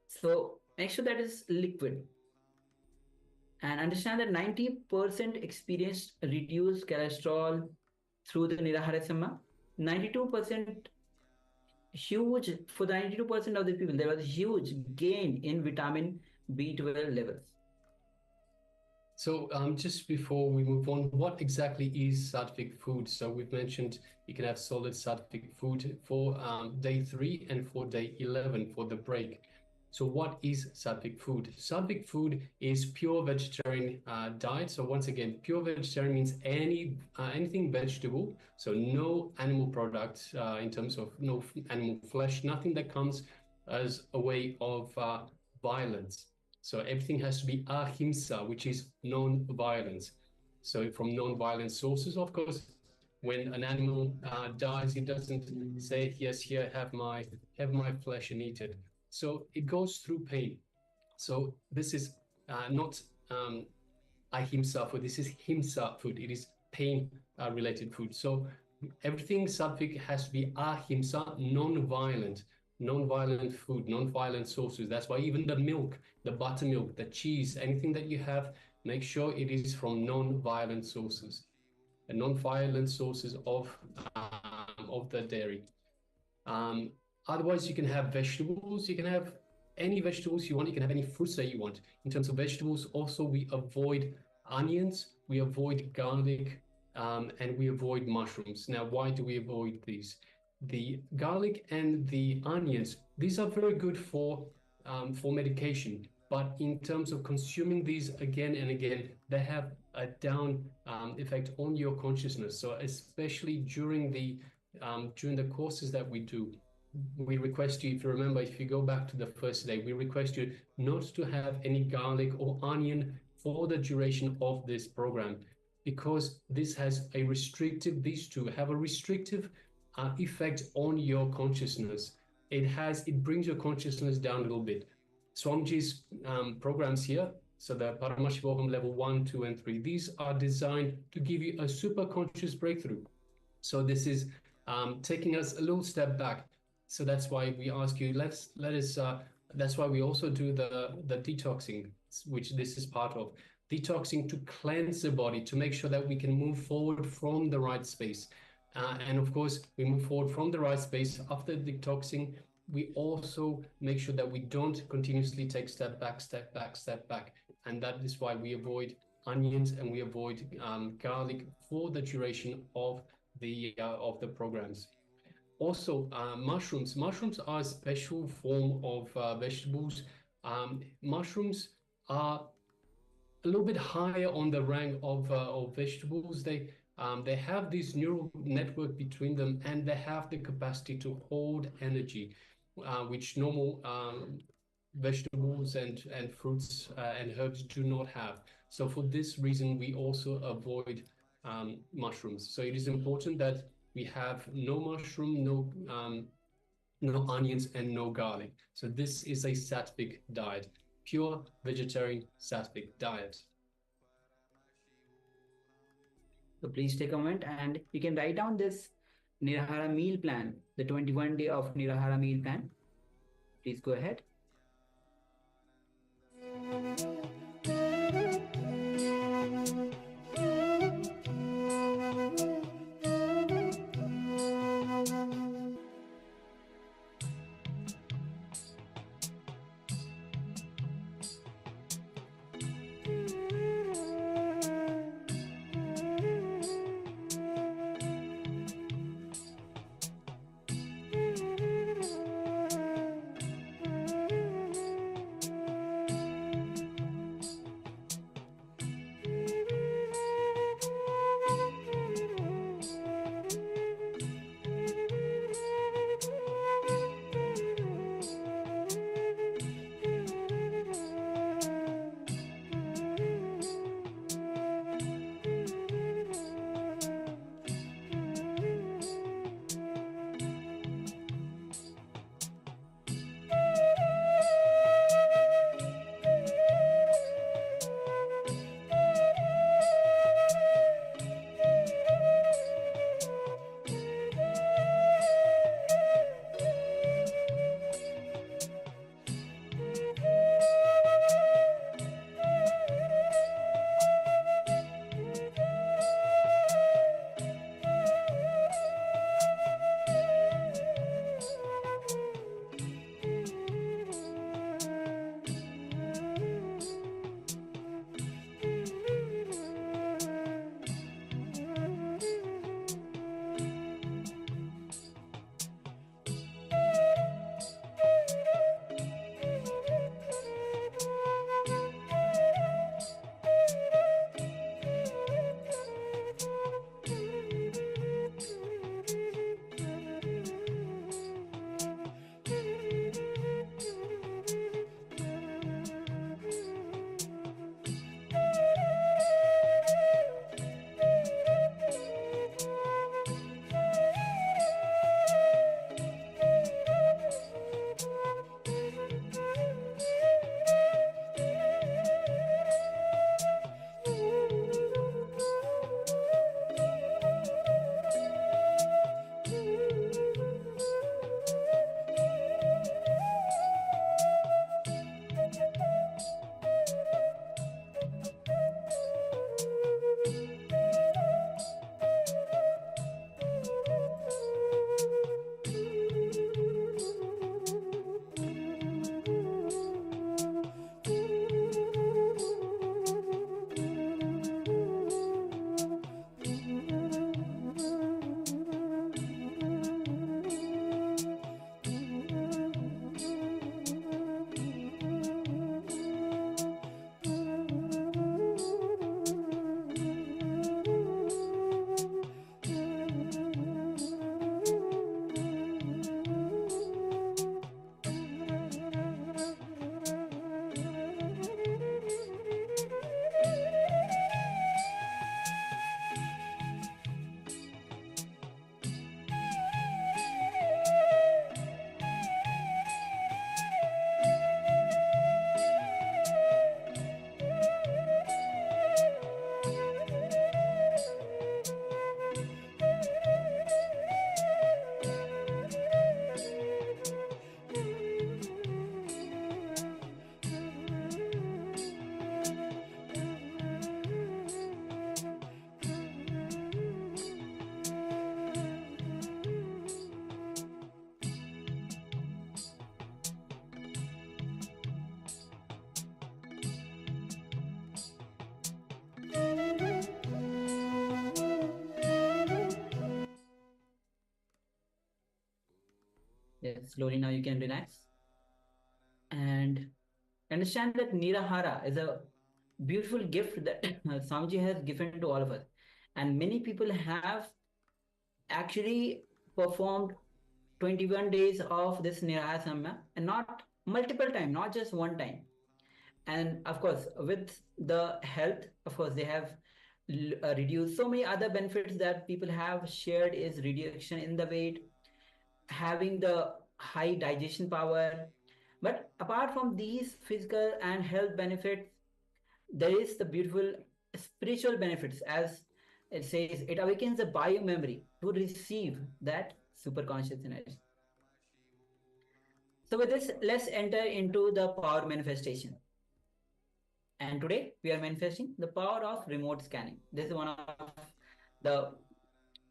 So make sure that is liquid. And understand that 90% experienced reduced cholesterol through the Nirahara Samma. 92% huge, for the 92% of the people, there was a huge gain in vitamin B12 levels. So just before we move on, what exactly is sattvic food? So we've mentioned you can have solid sattvic food for day 3 and for day 11 for the break. So what is sattvic food? Sattvic food is pure vegetarian diet. So once again, pure vegetarian means anything vegetable. So no animal products in terms of no animal flesh, nothing that comes as a way of violence. So everything has to be ahimsa, which is non-violence. So from non-violent sources, of course, when an animal dies, it doesn't say, yes, here, have my flesh and eat it. So it goes through pain. So this is not ahimsa food. This is himsa food. It is pain related food. So everything sattvic has to be ahimsa, non-violent food, non-violent sources. That's why even the milk, the buttermilk, the cheese, anything that you have, make sure it is from non-violent sources, and non-violent sources of the dairy. Otherwise, you can have vegetables. You can have any vegetables you want. You can have any fruits that you want. In terms of vegetables, also we avoid onions, we avoid garlic, and we avoid mushrooms. Now, why do we avoid these? The garlic and the onions, these are very good for medication. But in terms of consuming these again and again, they have a down effect on your consciousness. So especially during the courses that we do, we request you, if you remember, if you go back to the first day, we request you not to have any garlic or onion for the duration of this program, because this has a restrictive, these two have a restrictive effect on your consciousness. It brings your consciousness down a little bit. Swamiji's programs here, so the Paramashivoham Level 1, 2, and 3, these are designed to give you a super conscious breakthrough. So this is taking us a little step back. So that's why we ask you, that's why we also do the detoxing, which this is part of. Detoxing to cleanse the body, to make sure that we can move forward from the right space. And of course, we move forward from the right space. After detoxing, we also make sure that we don't continuously take step back, step back, step back. And that is why we avoid onions and we avoid garlic for the duration of the programs. Also, mushrooms. Mushrooms are a special form of vegetables. Mushrooms are a little bit higher on the rank of vegetables. They have this neural network between them, and they have the capacity to hold energy, which normal vegetables and fruits and herbs do not have. So for this reason, we also avoid mushrooms. So it is important that we have no mushroom, no onions, and no garlic. So this is a sattvic diet, pure vegetarian sattvic diet. So please take a moment and you can write down this Nirahara meal plan, the 21-day of Nirahara meal plan. Please go ahead. Yes, slowly now you can relax. And understand that Nirahara is a beautiful gift that Swamiji has given to all of us. And many people have actually performed 21 days of this Nirahara Samya, and not multiple time, not just one time. And of course, with the health, of course, they have reduced so many other benefits that people have shared is reduction in the weight, having the high digestion power. But apart from these physical and health benefits, there is the beautiful spiritual benefits, as it says, it awakens the bio memory to receive that superconscious energy. So with this, let's enter into the power manifestation. And today we are manifesting the power of remote scanning. This is one of the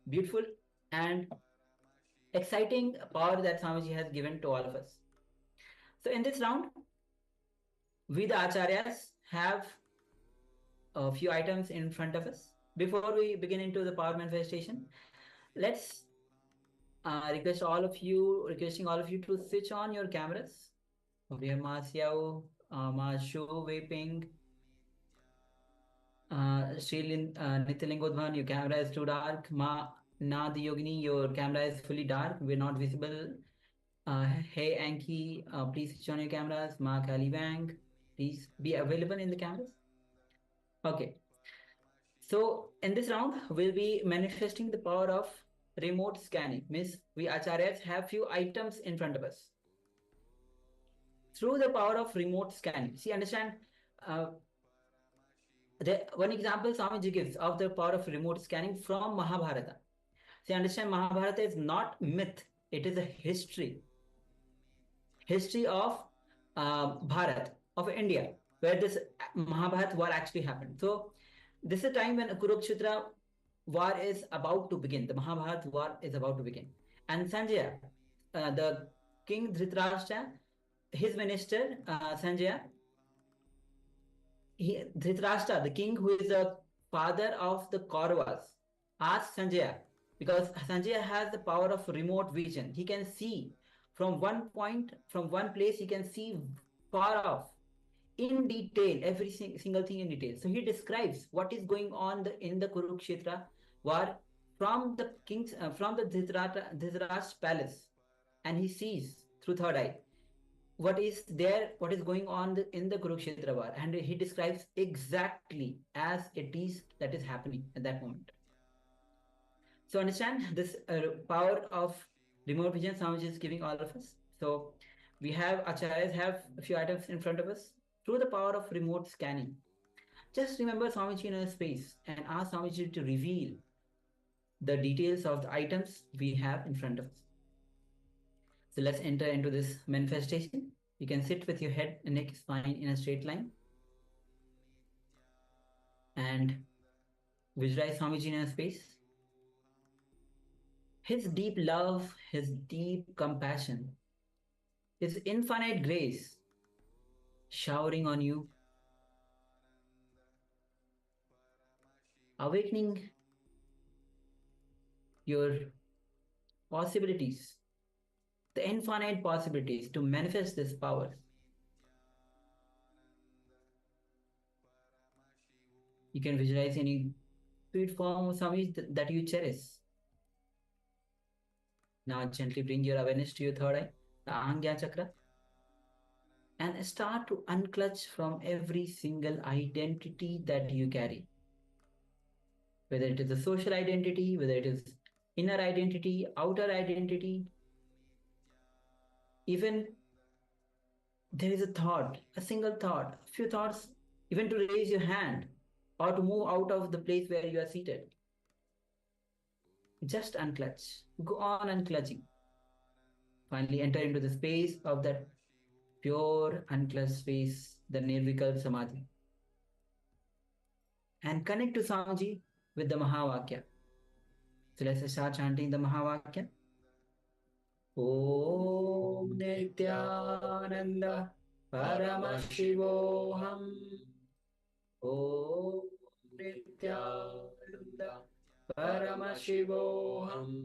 beautiful and exciting power that Swamiji has given to all of us. So in this round, we the acharyas have a few items in front of us. Before we begin into the power manifestation, let's requesting all of you to switch on your cameras. Ma show vaping. Nityalingodvan, your camera is too dark. Ma Nad Yogini, your camera is fully dark. We're not visible. Hey Anki, please switch on your cameras. Ma Kali Wang, please be available in the cameras. Okay. So in this round, we'll be manifesting the power of remote scanning. Means we acharyas have few items in front of us. Through the power of remote scanning. See, understand, one example Swamiji gives of the power of remote scanning from Mahabharata. See, understand, Mahabharata is not myth, it is a history of Bharat, of India, where this Mahabharata war actually happened. So this is a time when Kurukshetra war is about to begin. The Mahabharata war is about to begin. And Sanjaya, the king Dhritarashtra, his minister Sanjaya, Dhritarashtra, the king who is the father of the Kauravas, asked Sanjaya, because Sanjaya has the power of remote vision. He can see from one point, from one place, he can see far off in detail, every single thing in detail. So he describes what is going on in the Kurukshetra war from the king's, from the Dhritarashtra's palace, and he sees through third eye what is there, what is going on in the Kurukshetra war, and he describes exactly as it is that is happening at that moment. So understand this power of remote vision Swamiji is giving all of us. So we have acharyas have a few items in front of us through the power of remote scanning. Just remember Swamiji in a space and ask Swamiji to reveal the details of the items we have in front of us. So let's enter into this manifestation. You can sit with your head and neck spine in a straight line. And visualize Swamiji in a space. His deep love, his deep compassion, his infinite grace showering on you, awakening your possibilities, the infinite possibilities to manifest this power. You can visualize any sweet form of Swamiji that you cherish. Now gently bring your awareness to your third eye, the Angya Chakra, and start to unclutch from every single identity that you carry. Whether it is a social identity, whether it is inner identity, outer identity, even there is a thought, a single thought, a few thoughts, even to raise your hand or to move out of the place where you are seated. Just unclutch. Go on unclutching. Finally, enter into the space of that pure unclutched space, the Nirvikalp Samadhi. And connect to Swamiji with the Mahavakya. So let's start chanting the Mahavakya. Om Nithyananda Paramashivoham. Om Nithyananda Paramashivoham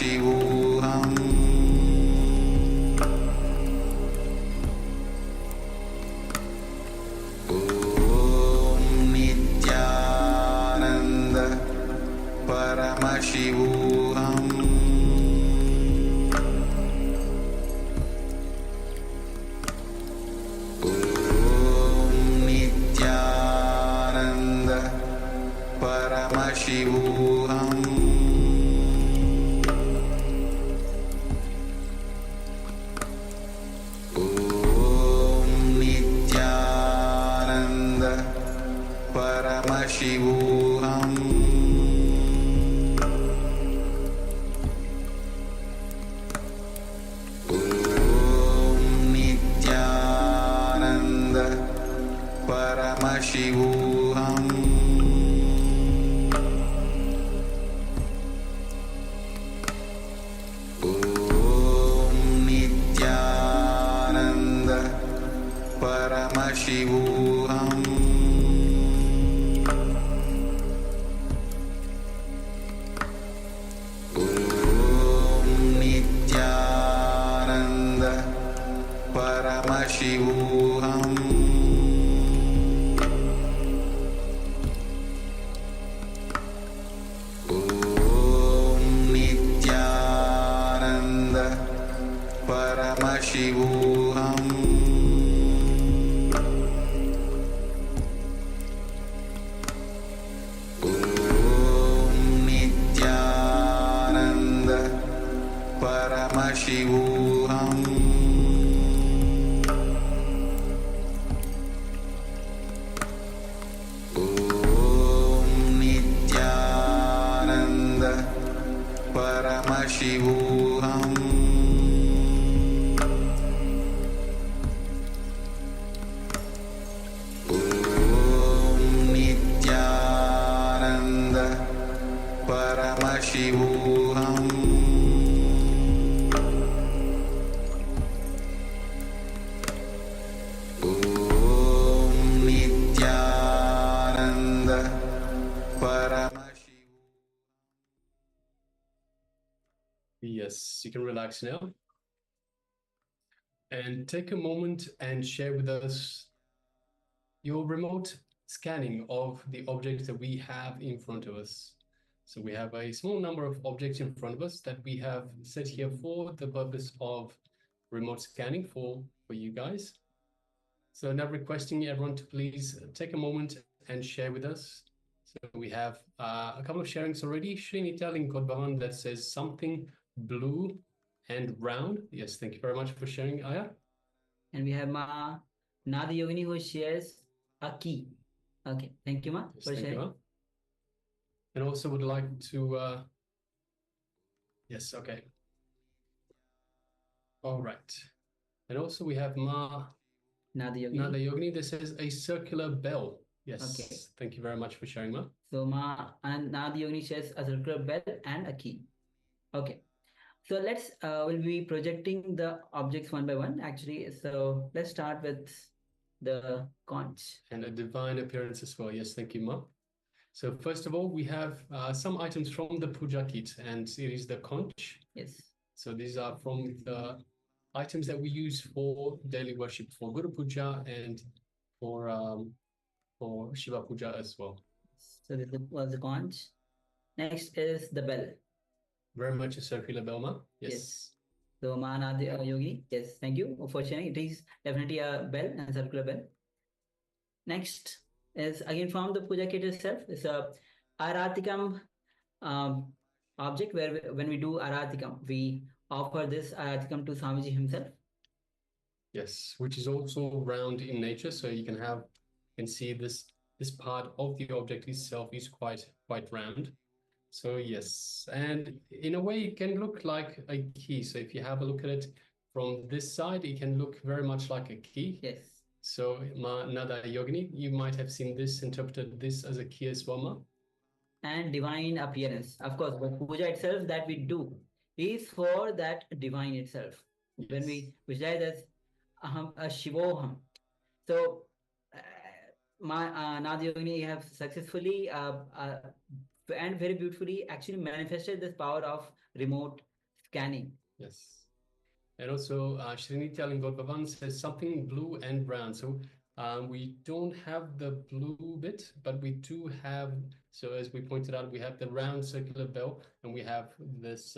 Paramashivoham Om Nithyananda Paramashivoham Om Nithyananda Paramashivoham Om Nithyananda Paramashivoham Om Nithyananda Paramashivoham Om Nithyananda Paramashivoham Om Nithyananda Paramashivoham Om Nithyananda Paramashivoham Om Nithyananda Paramashivoham Om Nithyananda Paramashivoham Om Nithyananda Paramashivoham Om Nithyananda Paramashivoham. Yes, you can relax now. And take a moment and share with us your remote scanning of the objects that we have in front of us. So we have a small number of objects in front of us that we have set here for the purpose of remote scanning for you guys. So now requesting everyone to please take a moment and share with us. So we have a couple of sharings already. Srinita Linkodbahan that says something blue and round. Yes, thank you very much for sharing, Aya. And we have Ma Nadi Yogini who shares a key. Okay, thank you, Ma, Yes, for thank you, sharing. Ma. And also would like to, yes, okay. All right. And also we have Ma Nadi Yogini. Nada Yogini that says a circular bell. Yes, Okay. thank you very much for sharing, Ma. So Ma and Nadi Yogini shares a circular bell and a key. Okay. So let's we'll be projecting the objects one by one actually. So let's start with the conch. And a divine appearance as well. Yes, thank you, Ma. So first of all, we have some items from the puja kit, and it is the conch. Yes. So these are from the items that we use for daily worship, for Guru Puja and for Shiva Puja as well. So this was the conch. Next is the bell. Very much a circular bell, Ma. Yes. So Ma Nadi Yogini, yes, thank you for sharing. It is definitely a bell and circular bell. Next is again from the puja kit itself. It's a aratikam object where when we do aratikam, we offer this aratikam to Swamiji himself. Yes, which is also round in nature, so you can see this part of the object itself is quite round. So yes, and in a way it can look like a key. So if you have a look at it from this side, it can look very much like a key. Yes. So Ma Nada Yogini, you might have seen this, interpreted this as a key as well, Ma. And divine appearance. Of course, the puja itself that we do is for that divine itself. Yes. When we visualize as Shivoham. So, Nadi Yogini have successfully and very beautifully actually manifested this power of remote scanning. Yes. And also, Shri Nithyananda says something blue and brown. So we don't have the blue bit, but we do have, so as we pointed out, we have the round circular bell, and we have this,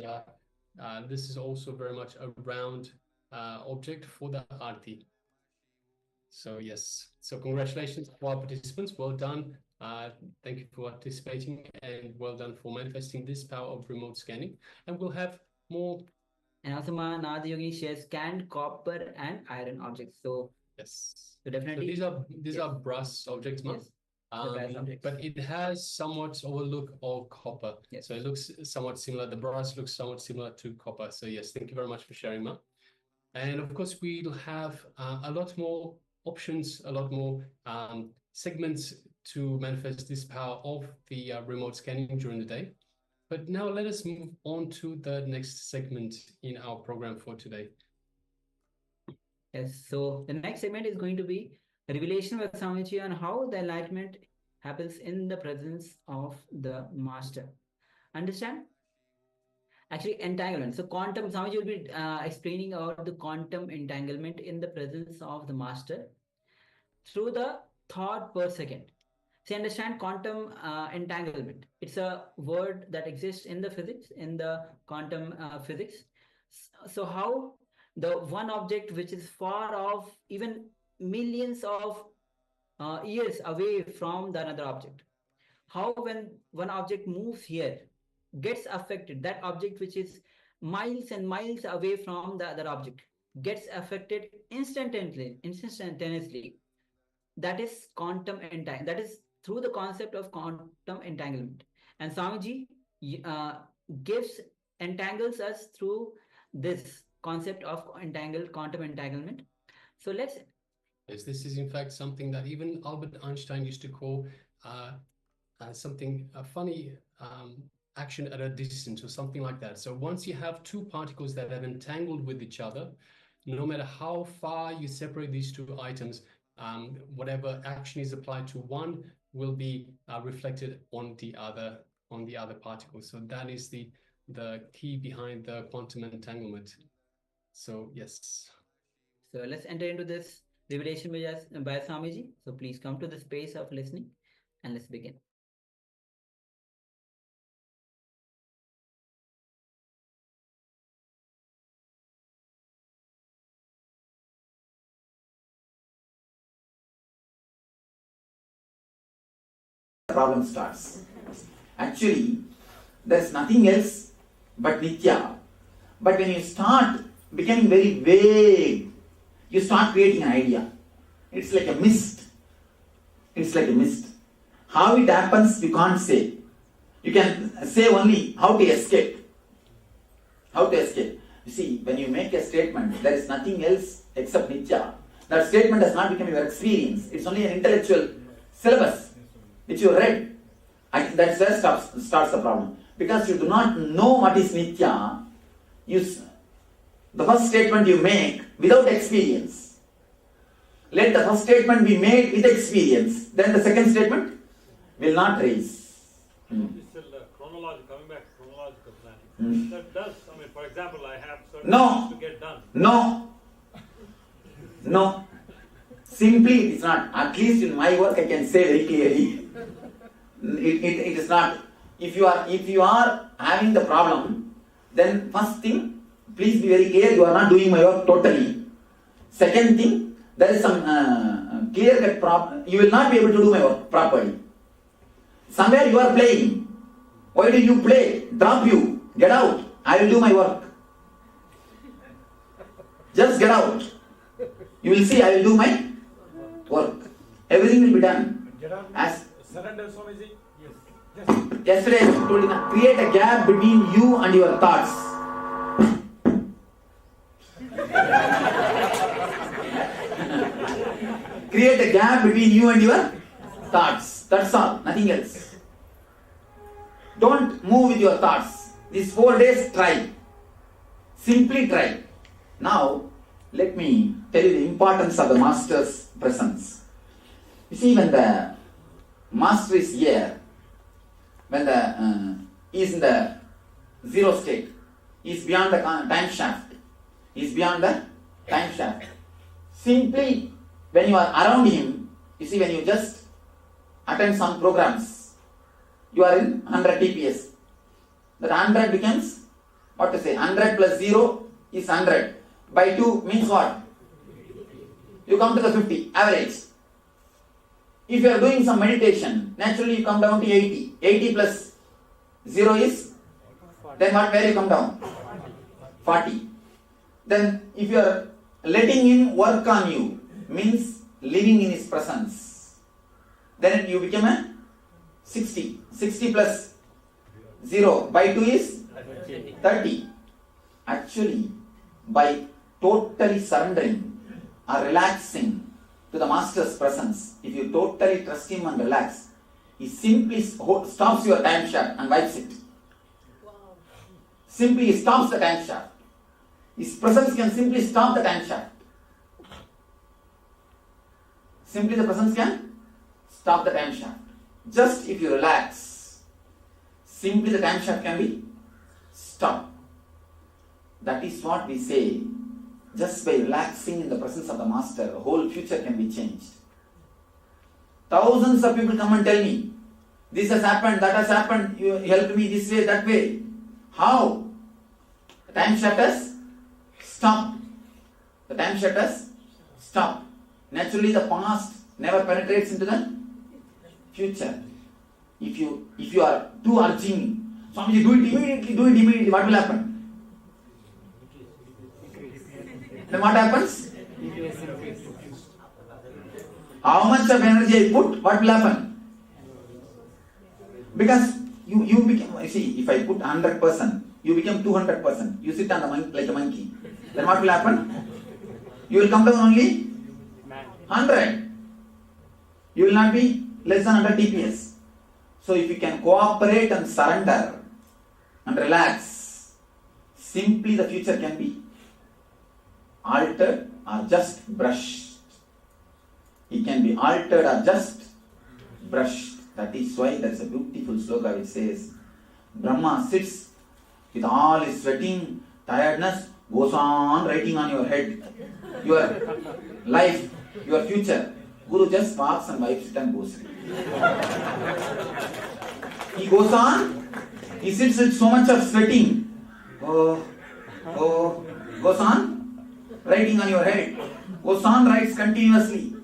this is also very much a round object for the Aarti. So yes, so congratulations to our participants, well done. Thank you for participating, and well done for manifesting this power of remote scanning. And we'll have more. And also Nada Yogini shares scanned copper and iron objects. So yes, so definitely so these are brass objects, yes. Brass objects. But it has somewhat of a look of copper. Yes. So it looks somewhat similar. The brass looks somewhat similar to copper. So yes, thank you very much for sharing, Ma. And of course, we'll have a lot more options, a lot more segments to manifest this power of the remote scanning during the day. But now let us move on to the next segment in our program for today. Yes, so the next segment is going to be a revelation with Swamiji on how the enlightenment happens in the presence of the master. Understand? Actually, entanglement. So quantum, Swamiji will be explaining about the quantum entanglement in the presence of the master through the thought per second. So understand quantum entanglement. It's a word that exists in the physics, in the quantum physics. So how the one object which is far off, even millions of years away from the another object, how when one object moves here, gets affected, that object which is miles and miles away from the other object gets affected instantaneously. That is quantum entanglement. That is through the concept of quantum entanglement. And Swamiji entangles us through this concept of quantum entanglement. So let's. Yes, this is in fact something that even Albert Einstein used to call something funny action at a distance, or something like that. So once you have two particles that have entangled with each other, no matter how far you separate these two items, whatever action is applied to one will be reflected on the other particle. So that is the key behind the quantum entanglement. So yes. So let's enter into this revelation by Swamiji. So please come to the space of listening and let's begin. Problem starts. Actually, there's nothing else but Nithya. But when you start becoming very vague, you start creating an idea. It's like a mist. It's like a mist. How it happens, you can't say. You can say only how to escape. How to escape. You see, when you make a statement, there is nothing else except Nithya. That statement does not become your experience. It's only an intellectual syllabus which you read. That's where starts the problem. Because you do not know what is Nithya, the first statement you make without experience. Let the first statement be made with experience. Then the second statement will not raise. This is chronological, coming back to chronological planning. That does, I mean, for example, I have certain things to get done. No. Simply it is not. At least in my work I can say very clearly. It is not. If you are having the problem, then first thing, please be very clear, you are not doing my work totally. Second thing, there is some clear-cut problem. You will not be able to do my work properly. Somewhere you are playing. Why do you play? Drop you. Get out. I will do my work. Just get out. You will see I will do my work. Everything will be done. As Surrender, Swamiji. Yes. Yesterday I told you, create a gap between you and your thoughts. Create a gap between you and your thoughts. That's all. Nothing else. Don't move with your thoughts. These 4 days, try. Simply try. Now, let me tell you the importance of the Master's presence. You see, when the Master is here, when he is in the zero state, is beyond the time shaft. Is beyond the time shaft. Simply, when you are around him, you see, when you just attend some programs, you are in 100 TPS. That 100 becomes, what to say, 100 plus 0 is 100. By 2 means what? You come to the 50, average. If you are doing some meditation, naturally you come down to 80. 80 plus 0 is, then what, where you come down? 40. Then if you are letting him work on you, means living in his presence, then you become a 60. 60 plus 0 by 2 is 30. Actually, by totally surrendering or relaxing to the Master's presence, if you totally trust him and relax, he simply stops your time shaft and wipes it. Simply he stops the time shaft. His presence can simply stop the time shaft. Simply the presence can stop the time shaft. Just if you relax, simply the time shaft can be stopped. That is what we say. Just by relaxing in the presence of the Master, the whole future can be changed. Thousands of people come and tell me, this has happened, that has happened, you helped me this way, that way. How? The time shaft has stopped. The time shaft has stopped. Naturally, the past never penetrates into the future. If you are too urging, Swamiji, do it immediately, what will happen? Then what happens? How much of energy I put, what will happen? Because you become, see, if I put 100%, you become 200%. You sit on the monkey like a monkey. Then what will happen? You will come down only 100. You will not be less than 100 TPS. So if you can cooperate and surrender and relax, simply the future can be altered or just brushed. It can be altered or just brushed. That is why there is a beautiful sloka which says, Brahma sits with all his sweating, tiredness, goes on writing on your head, your life, your future. Guru just walks and wipes it and goes. He goes on, he sits with so much of sweating. Goes on, writing on your head. Goes on, writes continuously.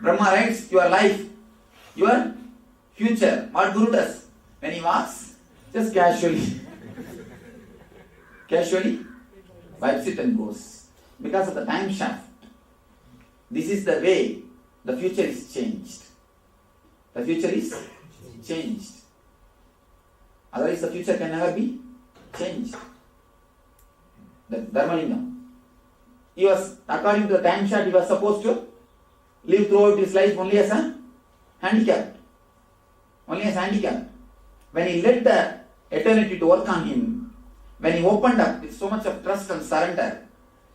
Brahma writes your life, your future. What Guru does? When he walks, just casually wipes it and goes. Because of the time shaft. This is the way the future is changed. The future is changed. Otherwise the future can never be changed. The Dharmalingam. He was, according to the time shaft, he was supposed to live throughout his life only as a handicapped. Only as handicapped. When he let the eternity to work on him, when he opened up with so much of trust and surrender,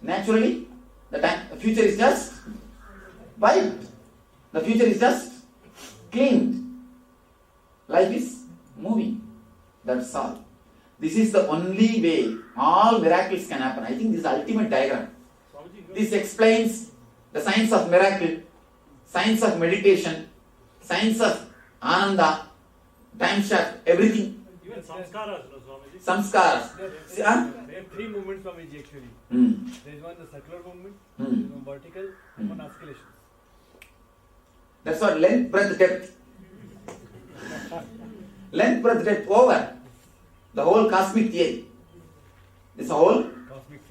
naturally the future is just wiped. The future is just cleaned. Life is moving. That's all. This is the only way all miracles can happen. I think this is the ultimate diagram. This explains the science of miracle, science of meditation, science of ananda, time shaft, everything. Even samskaras, no, Swamiji? Samskaras. There are 3 movements, Swamiji, actually. There is one the circular movement, there is one vertical, and one oscillation. That's what length, breadth, depth. Length, breadth, depth over the whole cosmic theory. This whole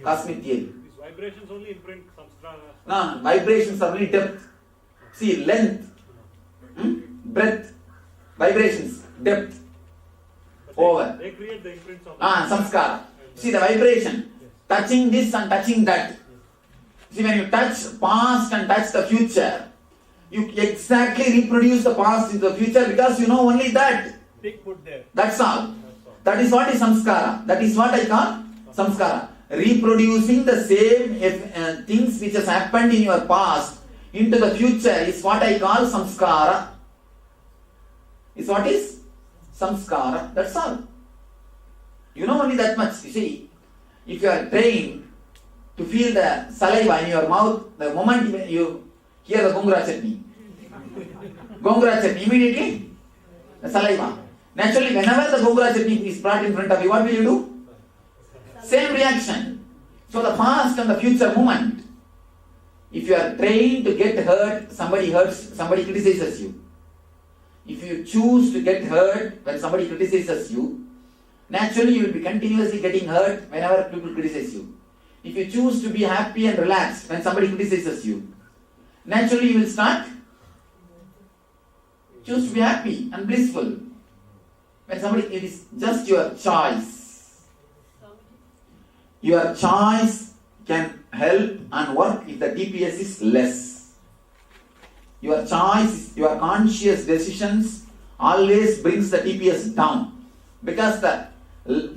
cosmic theory. These vibrations only imprint samskaras. No, vibrations are only depth. See, length, breadth, vibrations, depth, over. They create the imprints of Samskara. See the vibration, touching this and touching that. See, when you touch past and touch the future, you exactly reproduce the past into the future because you know only that. Tick put there. That's all. That is what is samskara. That is what I call samskara. Reproducing the same things which has happened in your past into the future is what I call samskara. Is what is samskara. That's all. You know only that much. You see, If you are trained to feel the saliva in your mouth, the moment you hear the gongura chutney, immediately the saliva. Naturally, whenever the gongura chutney is brought in front of you, what will you do? Same reaction. So the past and the future moment. If you are trained to get hurt, somebody criticizes you. If you choose to get hurt when somebody criticizes you, naturally you will be continuously getting hurt whenever people criticize you. If you choose to be happy and relaxed when somebody criticizes you, naturally you will start choose to be happy and blissful. When somebody, it is just your choice. Your choice can help and work if the TPS is less. Your choice, your conscious decisions always brings the TPS down because the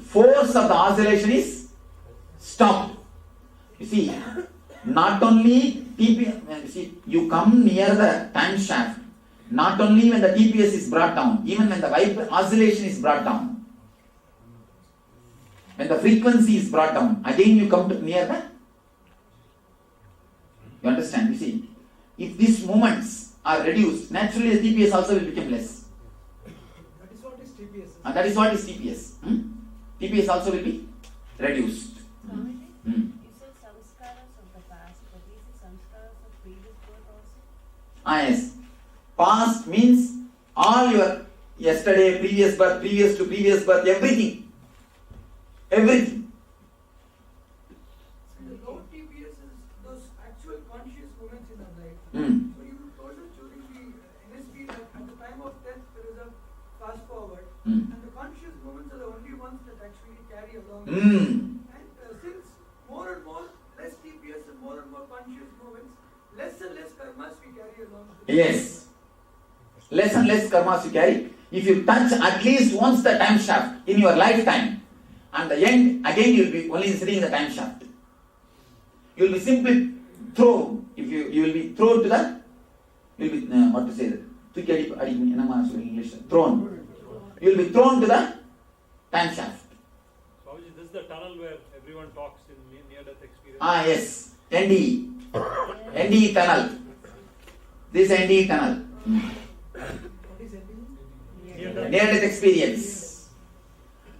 force of the oscillation is stopped. You see, not only TPS, you come near the time shaft, not only when the TPS is brought down, even when the oscillation is brought down. When the frequency is brought down, again you come to near the. You understand? You see, if these moments are reduced, naturally the TPS also will become less. That is what is TPS. And that is what is TPS. TPS also will be reduced. You said samskaras of the past, but these are samskaras of previous birth also? Yes. Past means all your yesterday, previous birth, previous to previous birth, everything. Everything. The low TPS is those actual conscious moments in our life. Mm. So you told us during the NSP that at the time of death there is a fast forward, and the conscious moments are the only ones that actually carry along. And since more and more less TPS and more conscious moments, less and less karmas we carry along. Yes. Less and less karmas you carry. If you touch at least once the time shaft in your lifetime, and the end, again you will be only sitting in the time shaft. You will be simply thrown. If you will be thrown to the, you will be, what to say that? English. Thrown. You will be thrown to the time shaft. So this is the tunnel where everyone talks in near-death experience? Yes. NDE. NDE tunnel. This is NDE tunnel. What is NDE? Near-death experience.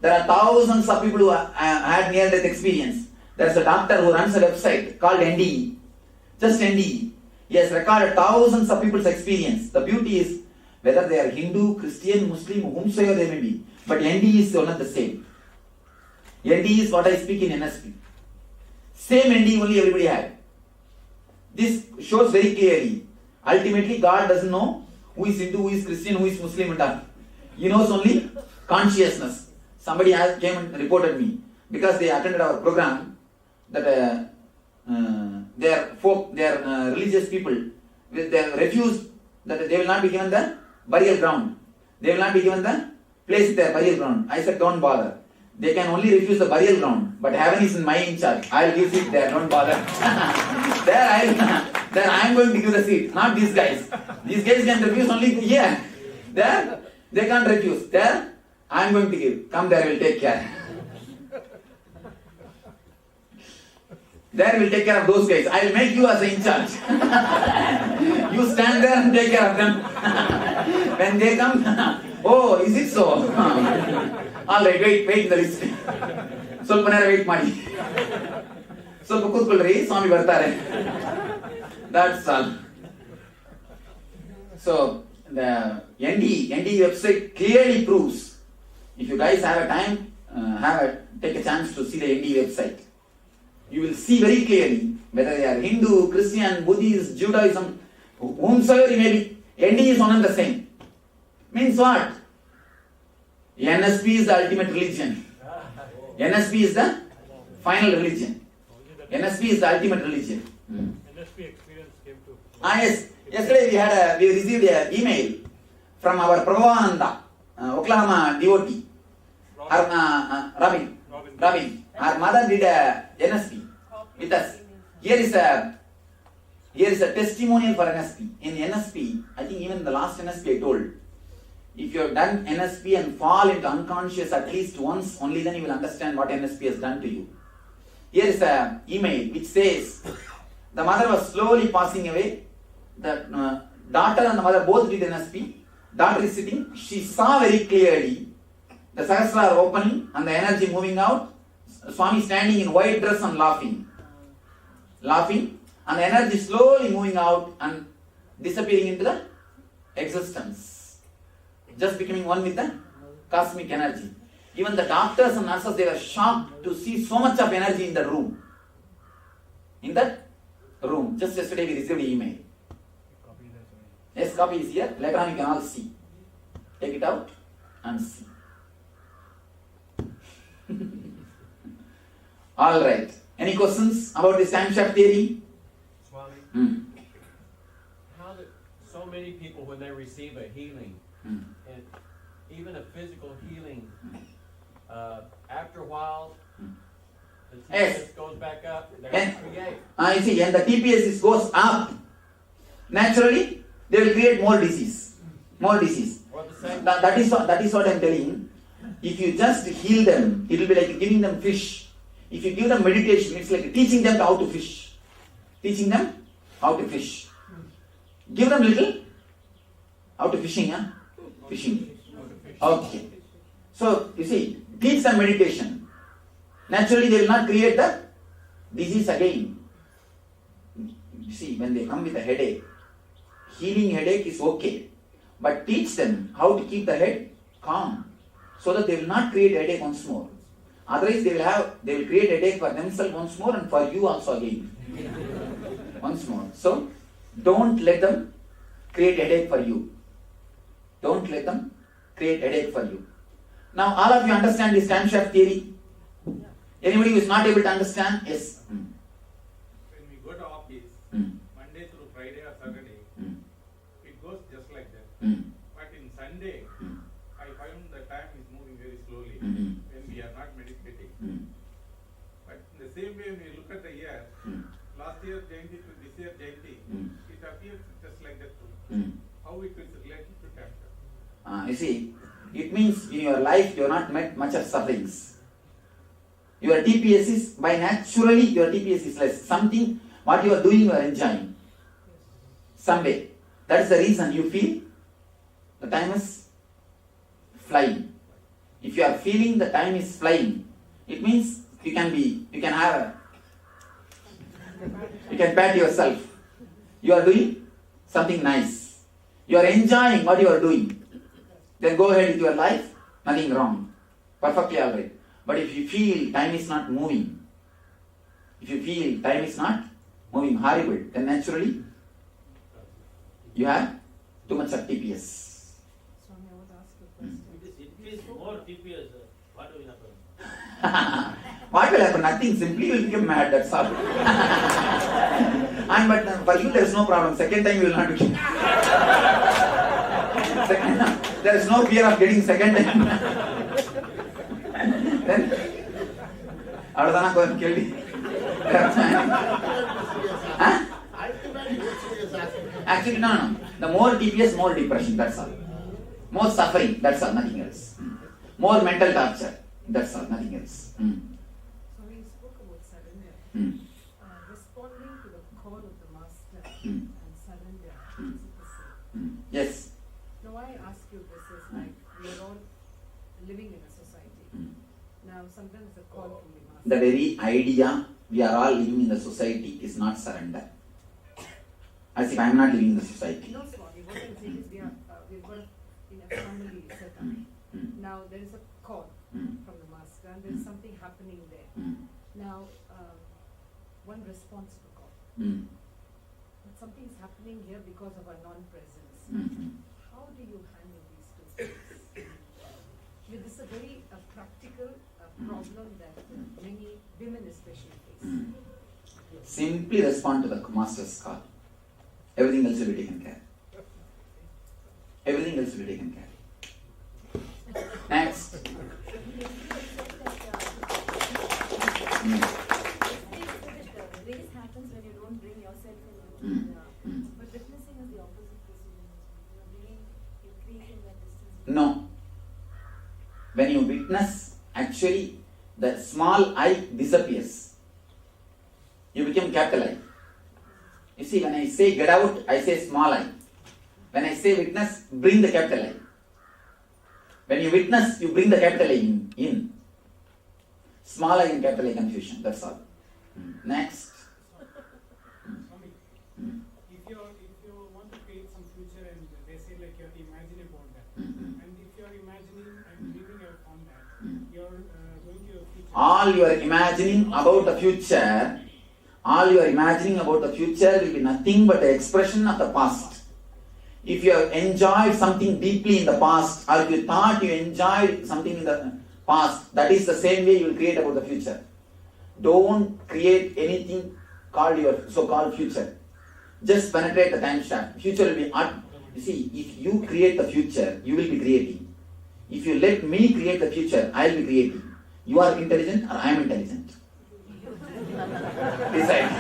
There are thousands of people who had near-death experience. There is a doctor who runs a website called NDE. Just NDE. He has recorded thousands of people's experience. The beauty is whether they are Hindu, Christian, Muslim, whomsoever they may be. But NDE is one and the same. NDE is what I speak in NSP. Same NDE only everybody had. This shows very clearly. Ultimately, God doesn't know who is Hindu, who is Christian, who is Muslim and all. He knows only consciousness. Somebody came and reported me because they attended our program that they are religious people. They refused that they will not be given the burial ground. They will not be given the place in their burial ground. I said, don't bother. They can only refuse the burial ground, but heaven is in my charge. I will give seat there. Don't bother. There I am going to give the seat, not these guys. These guys can refuse only here. There they can't refuse. There I am going to give. Come there, we'll take care. There we'll take care of those guys. I will make you as in charge. You stand there and take care of them. When they come, oh, is it so? All right, wait in the list. ಸ್ವಲ್ಪ ನೇರ wait ಮಾಡಿ. ಸ್ವಲ್ಪ ಕೂತ್ಕೊಳ್ಳ್ರಿ, ಸ್ವಾಮಿ ಬರ್ತಾರೆ. That's all. So the ND website clearly proves. If you guys have a time, take a chance to see the ND website. You will see very clearly whether they are Hindu, Christian, Buddhist, Judaism, whomsoever it may be. ND is one and the same. Means what? NSP is the ultimate religion. NSP is the final religion. NSP is the ultimate religion. NSP experience came to. Yes. Yesterday we received an email from our Prabhavananda, Oklahoma devotee. Robin. Her mother did a NSP with us. Here is a testimonial for NSP. In NSP, I think even the last NSP I told, if you have done NSP and fall into unconscious at least once, only then you will understand what NSP has done to you. Here is an email which says the mother was slowly passing away. The daughter and the mother both did NSP. Daughter is sitting. She saw very clearly the sahasrara opening and the energy moving out. Swami standing in white dress and laughing. Laughing. And the energy slowly moving out and disappearing into the existence. Just becoming one with the cosmic energy. Even the doctors and nurses, they were shocked to see so much of energy in the room. In that room. Just yesterday we received an email. Yes, copy is here. Later on you can all see. Take it out and see. Alright. Any questions about this time shift theory? Swami, how do so many people, when they receive a healing, and even a physical healing, after a while, the TPS goes back up, they create. You see, and the TPS goes up, naturally, they will create more disease. More disease. That is what I am telling. If you just heal them, it will be like giving them fish. If you give them meditation, it's like teaching them how to fish. Teaching them how to fish. Give them little. How to fishing, huh? Fishing. Okay. So, you see, teach them meditation. Naturally, they will not create the disease again. You see, when they come with a headache, healing headache is okay. But teach them how to keep the head calm, so that they will not create headache once more. Otherwise, they will create headache for themselves once more and for you also again. Once more. So, don't let them create headache for you. Don't let them create headache for you. Now, all of you understand this time shift theory? Anybody who is not able to understand? Yes. When we go to office, Monday through Friday or Saturday, it goes just like that. But in Sunday, I find the time is moving very slowly when we are not meditating. But in the same way, when we look at the year, last year Jayanti to this year Jayanti, it appears just like that too. How it is related to time shift? You see, it means in your life you have not met much of sufferings. Your TPS is, by naturally, your TPS is less. Something, what you are doing, you are enjoying. Some way. That is the reason you feel the time is flying. If you are feeling the time is flying, it means you can pat yourself. You are doing something nice. You are enjoying what you are doing. Then go ahead with your life, nothing wrong. Perfectly alright. But if you feel time is not moving, horrible, then naturally you have too much of TPS. Swami, I want to ask you a question. It is more TPS. What will happen? What will happen? Nothing. Simply you will become mad, that's all. But for you there is no problem. Second time you will not be. There is no fear of getting second time. Then, Tadana ko killed. Actually, no. The more TPS, more depression, that's all. More suffering, that's all, nothing else. More mental torture, that's all, nothing else. So we spoke about surrender. Responding to the call of the master and surrender, is it the same? Yes. Now why I ask you this is like we are all living in a society. Now sometimes the call from the master. The very idea we are all living in the society is not surrender. As if I am not living in the society. No, Swami, what I'm saying is we've got in a family setup. Now there is a call from the master and there is something happening there. Now one responds to the call. But something is happening here because of our non-presence. How do you handle these two things? This is a very practical problem that many women especially face. Simply respond to the master's call. Everything else will be taken care. Everything else will be taken care. Next. Grace happens when you don't bring yourself in. But witnessing is the opposite procedure. You're increasing that distance. No. When you witness, actually the small I disappears. capital I. You see, when I say get out, I say small I. When I say witness, bring the capital I. When you witness, you bring the capital I in. Small I and capital I confusion, that's all. Next. If you want to create some future and they say like you have to imagine about that, and if you are imagining and dreaming on that, you are going to your future. All you are imagining about the future, will be nothing but the expression of the past. If you have enjoyed something deeply in the past, or if you thought you enjoyed something in the past, that is the same way you will create about the future. Don't create anything called your so-called future. Just penetrate the time shaft. Future will be art. You see, if you create the future, you will be creating. If you let me create the future, I will be creating. You are intelligent or I am intelligent. Decide.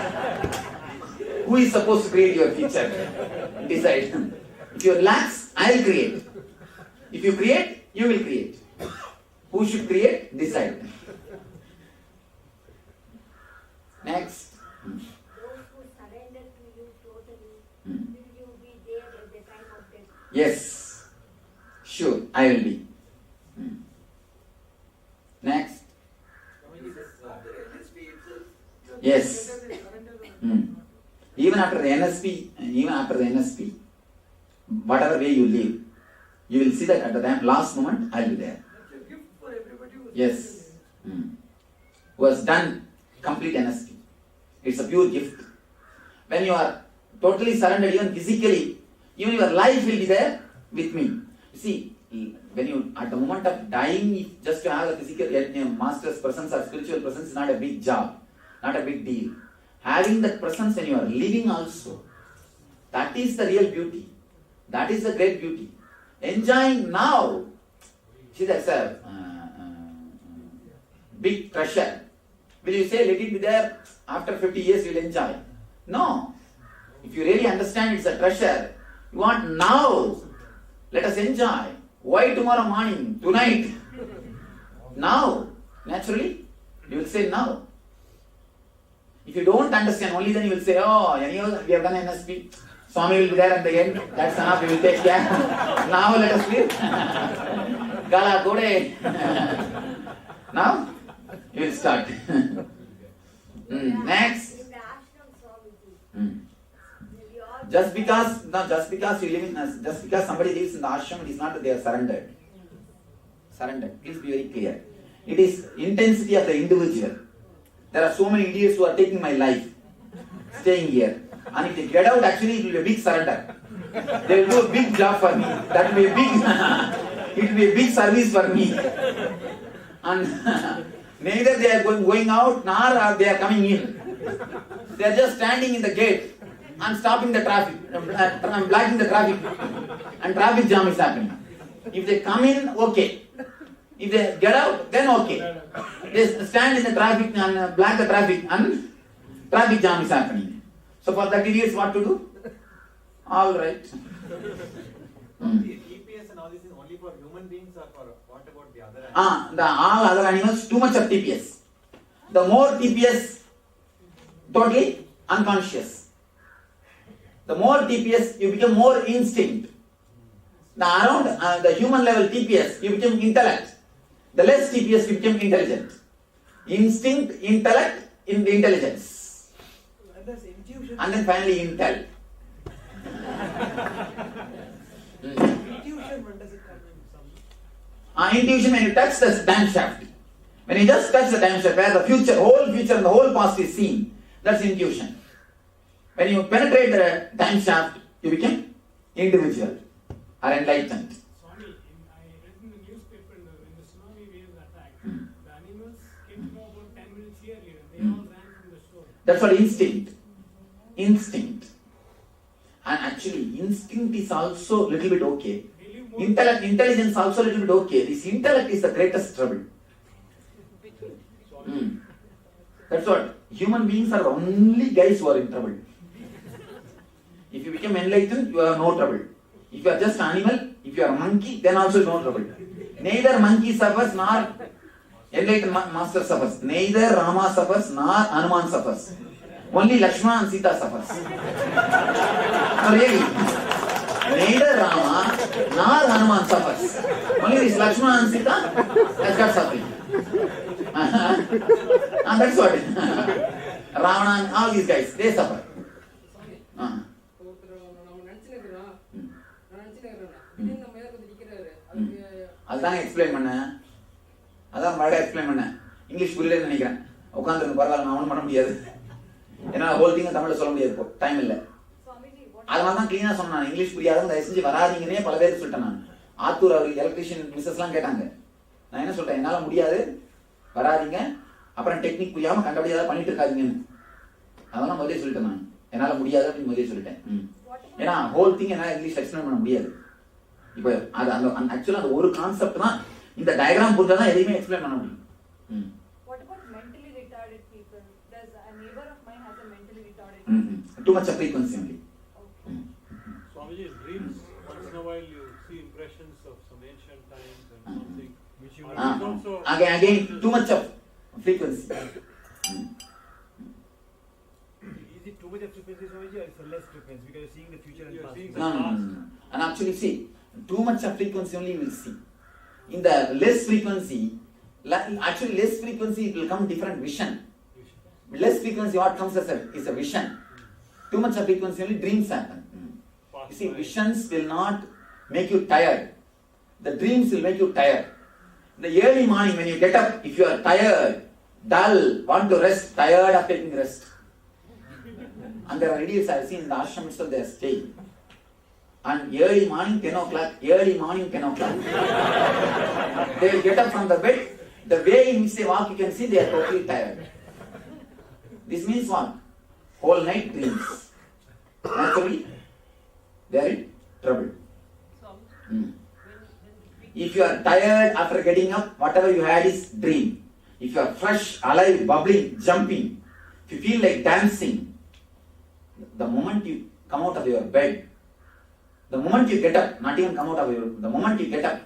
Who is supposed to create your future? Decide. If you relax, I will create. If you create, you will create. Who should create? Decide. Next. Those who surrender to you totally, will you be there at the time of death? Yes. Sure, I will be. Next. Yes. Even after the NSP, whatever way you live, you will see that at the time, last moment, I will be there. Yes. Who has done complete NSP. It's a pure gift. When you are totally surrendered, even physically, even your life will be there with me. You see, when you, at the moment of dying, just to have a physical master's presence or spiritual presence is not a big job, not a big deal. Having that presence when you are living also, that is the real beauty. That is the great beauty. Enjoying now, see, that's a big treasure. Will you say, let it be there, after 50 years you will enjoy? No. If you really understand it's a treasure, you want now. Let us enjoy. Why tomorrow morning? Tonight? Now. Naturally, you will say now. If you don't understand, only then you will say, oh, anyhow, we have done NSP. Swami will be there at the end. That's enough, we will take care. Now let us live. Gala, Gode. Now, you will start. Next. Just because you live in, just because somebody lives in the ashram, it is not that they are surrendered. Surrendered. Please be very clear. It is intensity of the individual. There are so many idiots who are taking my life, staying here. And if they get out, actually it will be a big surrender. They will do a big job for me. That will be a big, it will be a big service for me. And neither they are going out, nor are they are coming in. They are just standing in the gate and stopping the traffic, blocking the traffic, and traffic jam is happening. If they come in, okay. If they get out, then okay. They stand in the traffic and block the traffic, and traffic jam is happening. So for that idiots, what to do? All right. TPS and all this is only for human beings or for what about the other animals? All other animals, too much of TPS. The more TPS, totally unconscious. The more TPS, you become more instinct. Around the human level TPS, you become intellect. The less TPS, you become intelligent. Instinct, intellect, intelligence. And then finally intel. Intuition, when does it come in? Intuition, when you touch the time shaft. When you just touch the time shaft, where the future, whole future and the whole past is seen, that's intuition. When you penetrate the time shaft, you become individual or enlightened. Swami, I read in the newspaper when the tsunami waves attacked, the animals came to know about 10 minutes earlier and they all ran from the shore. That's what instinct. Instinct. And actually, instinct is also a little bit okay. Intelligence also a little bit okay. This intellect is the greatest trouble. That's what. Human beings are the only guys who are in trouble. If you become enlightened, you have no trouble. If you are just animal, if you are a monkey, then also no trouble. Neither monkey suffers nor enlightened master suffers. Neither Rama suffers nor Hanuman suffers. Only Lakshmana and Sita suffers. No, really. Neither Rama nor Hanuman suffers. Only this Lakshmana and Sita has got suffering. And that's what. Ravana and all these guys, they suffer. அதுதான் explain பண்ணேன். அதான் மறுபடியும் explain பண்ணேன். English புரியலன்னு நினைக்கிறேன். உட்காந்துருந்து பரவாயில்ல, நான் ஒன்றும் பண்ண முடியாது. ஏன்னா ஹோல் திங்க தமிழ்ல சொல்ல முடியாது, இப்போ டைம் இல்லை. அதனால தான் கிளீனா சொன்னேன். இங்கிலீஷ் புரியாதவங்க தயவு செஞ்சு வராதிங்கன்னே பல பேருக்கு சொல்லிட்டேன் நான். ஆத்தூர் அவர் எலக்ட்ரிஷியன் மிஸ்ஸஸ்லாம் கேட்டாங்க. நான் என்ன சொல்லிட்டேன், என்னால் முடியாது, வராதிங்க, அப்புறம் டெக்னிக் புரியாமல் கண்டபடியாக பண்ணிட்டு இருக்காதிங்கன்னு. அதெல்லாம் முதலே சொல்லிட்டேன் நான். என்னால் முடியாது அப்படின்னு முதலே சொல்லிட்டேன். ஏன்னா ஹோல் திங் என்னால் இங்கிலீஷ் எக்ஸ்பிளைன் பண்ண முடியாது. இப்போ அது அந்த ஆக்சுவலாக அந்த ஒரு கான்செப்ட் தான். இந்த டயக்ராம் புரிஞ்சா தான் எதையுமே எக்ஸ்பிளைன் பண்ண முடியும். Too much of frequency only. Swamiji's dreams, once in a while you see impressions of some ancient times and something which you also... Again, too much of frequency. Is it too much of frequency, Swamiji, or is it less frequency? Because you're seeing the future and past. No. And actually see, too much of frequency only you will see. In the less frequency, actually less frequency it will come different vision. Less frequency what comes as is a vision. Too much of frequency only dreams happen. You see, visions will not make you tired. The dreams will make you tired. In the early morning when you get up, if you are tired, dull, want to rest, tired of taking rest. And there are idiots I have seen in the ashram itself, they are staying. And early morning 10 o'clock, they will get up from the bed. The way in which they walk, you can see they are totally tired. This means what? Whole night dreams. Naturally, they are in trouble. If you are tired after getting up, whatever you had is dream. If you are fresh, alive, bubbling, jumping, if you feel like dancing, the moment you come out of your bed, the moment you get up, not even come out of your, the moment you get up,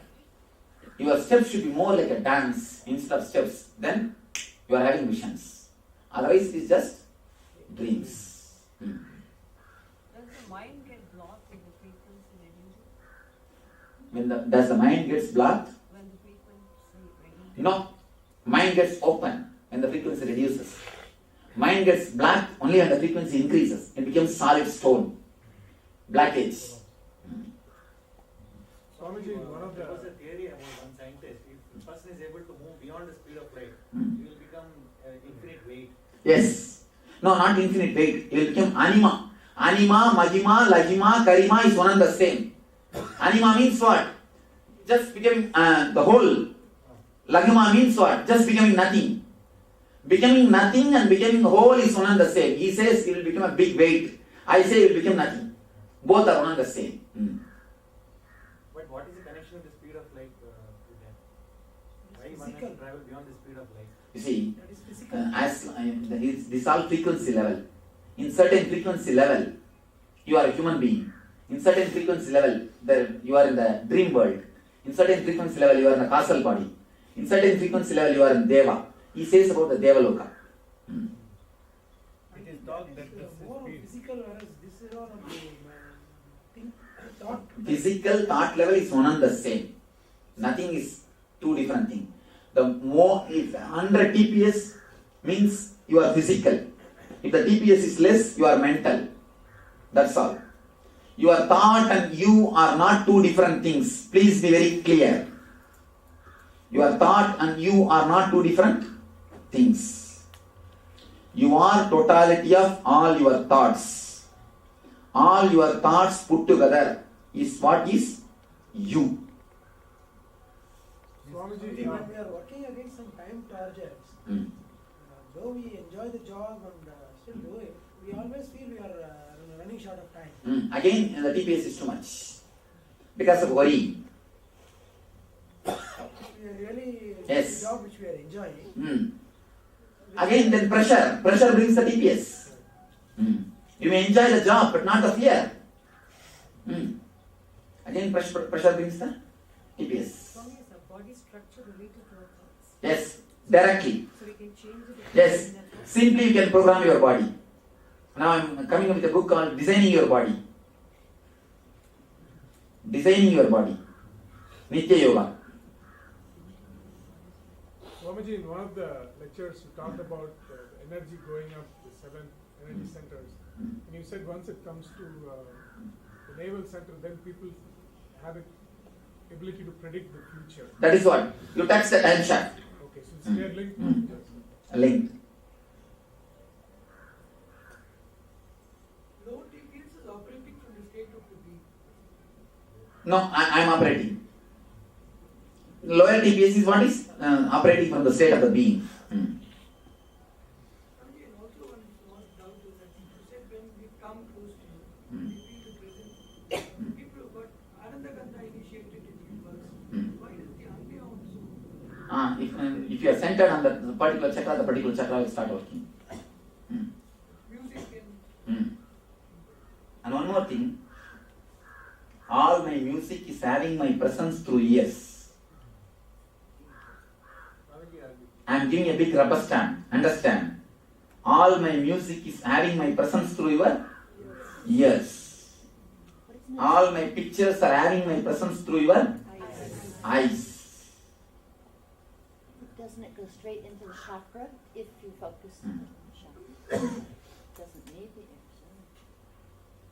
your steps should be more like a dance instead of steps. Then you are having visions. Otherwise, it is just dreams. Does the mind get blocked when the frequency reduces? Does the mind gets blocked? When the frequency reduces? No. Mind gets open when the frequency reduces. Mind gets black only when the frequency increases. It becomes solid stone. Black age. Swamiji, there was a theory about one scientist. If the person is able to move beyond the speed of light, he will become infinite weight. Yes. No, not infinite weight. It will become anima. Anima, Mahima, Lajima, Karima is one and the same. Anima means what? Just becoming the whole. Lagima means what? Just becoming nothing. Becoming nothing and becoming whole is one and the same. He says it will become a big weight. I say it will become nothing. Both are one and the same. But what is the connection of the speed of light to that? Why one can travel beyond the speed of light? You see, this all frequency level. In certain frequency level, you are a human being. In certain frequency level, you are in the dream world. In certain frequency level, you are in the castle body. In certain frequency level, you are in Deva. He says about the Devaloka. It is thought that this is more physical, whereas this is all of the thought. Physical thought level is one and the same. Nothing is two different things. The more, if 100 TPS means you are physical. If the TPS is less, you are mental. That's all. Your thought and you are not two different things. Please be very clear. Your thought and you are not two different things. You are totality of all your thoughts. All your thoughts put together is what is you. Swamiji, when we are working against some time targets, though we enjoy the job and still do it, we always feel we are running short of time. Again, the TPS is too much. Because of worry. We are really Yes. the job which we are enjoying. Again, then pressure. Pressure brings the TPS. You may enjoy the job, but not the fear. Again, pressure brings the TPS. Swami, is the body structure related to our thoughts? Yes, directly. So we can change it. Yes, simply you can program your body. Now I'm coming up with a book called Designing Your Body. Designing Your Body. Nitya Yoga. Swamiji, in one of the lectures, you talked about the energy going up, the 7 energy centers. And you said once it comes to the navel center, then people have the ability to predict the future. That is what? You touch the time shaft. Okay, so they are linked. Linked. Low TPS is operating from the state of the being. No, I am operating. Lower TPS is what is operating from the state of the being. And also one small doubt is that you said when we come close to you, we feel the presence. People who got Anandagandha initiated in universe. Why does the Anya also? If you are centered on the particular chakra will start working. Music and And one more thing, all my music is having my presence through ears. I am giving a big rubber stamp. Understand? All my music is having my presence through your ears. All my pictures are having my presence through your eyes. Doesn't it go straight into the chakra if you focus on the chakra? Doesn't need the ears.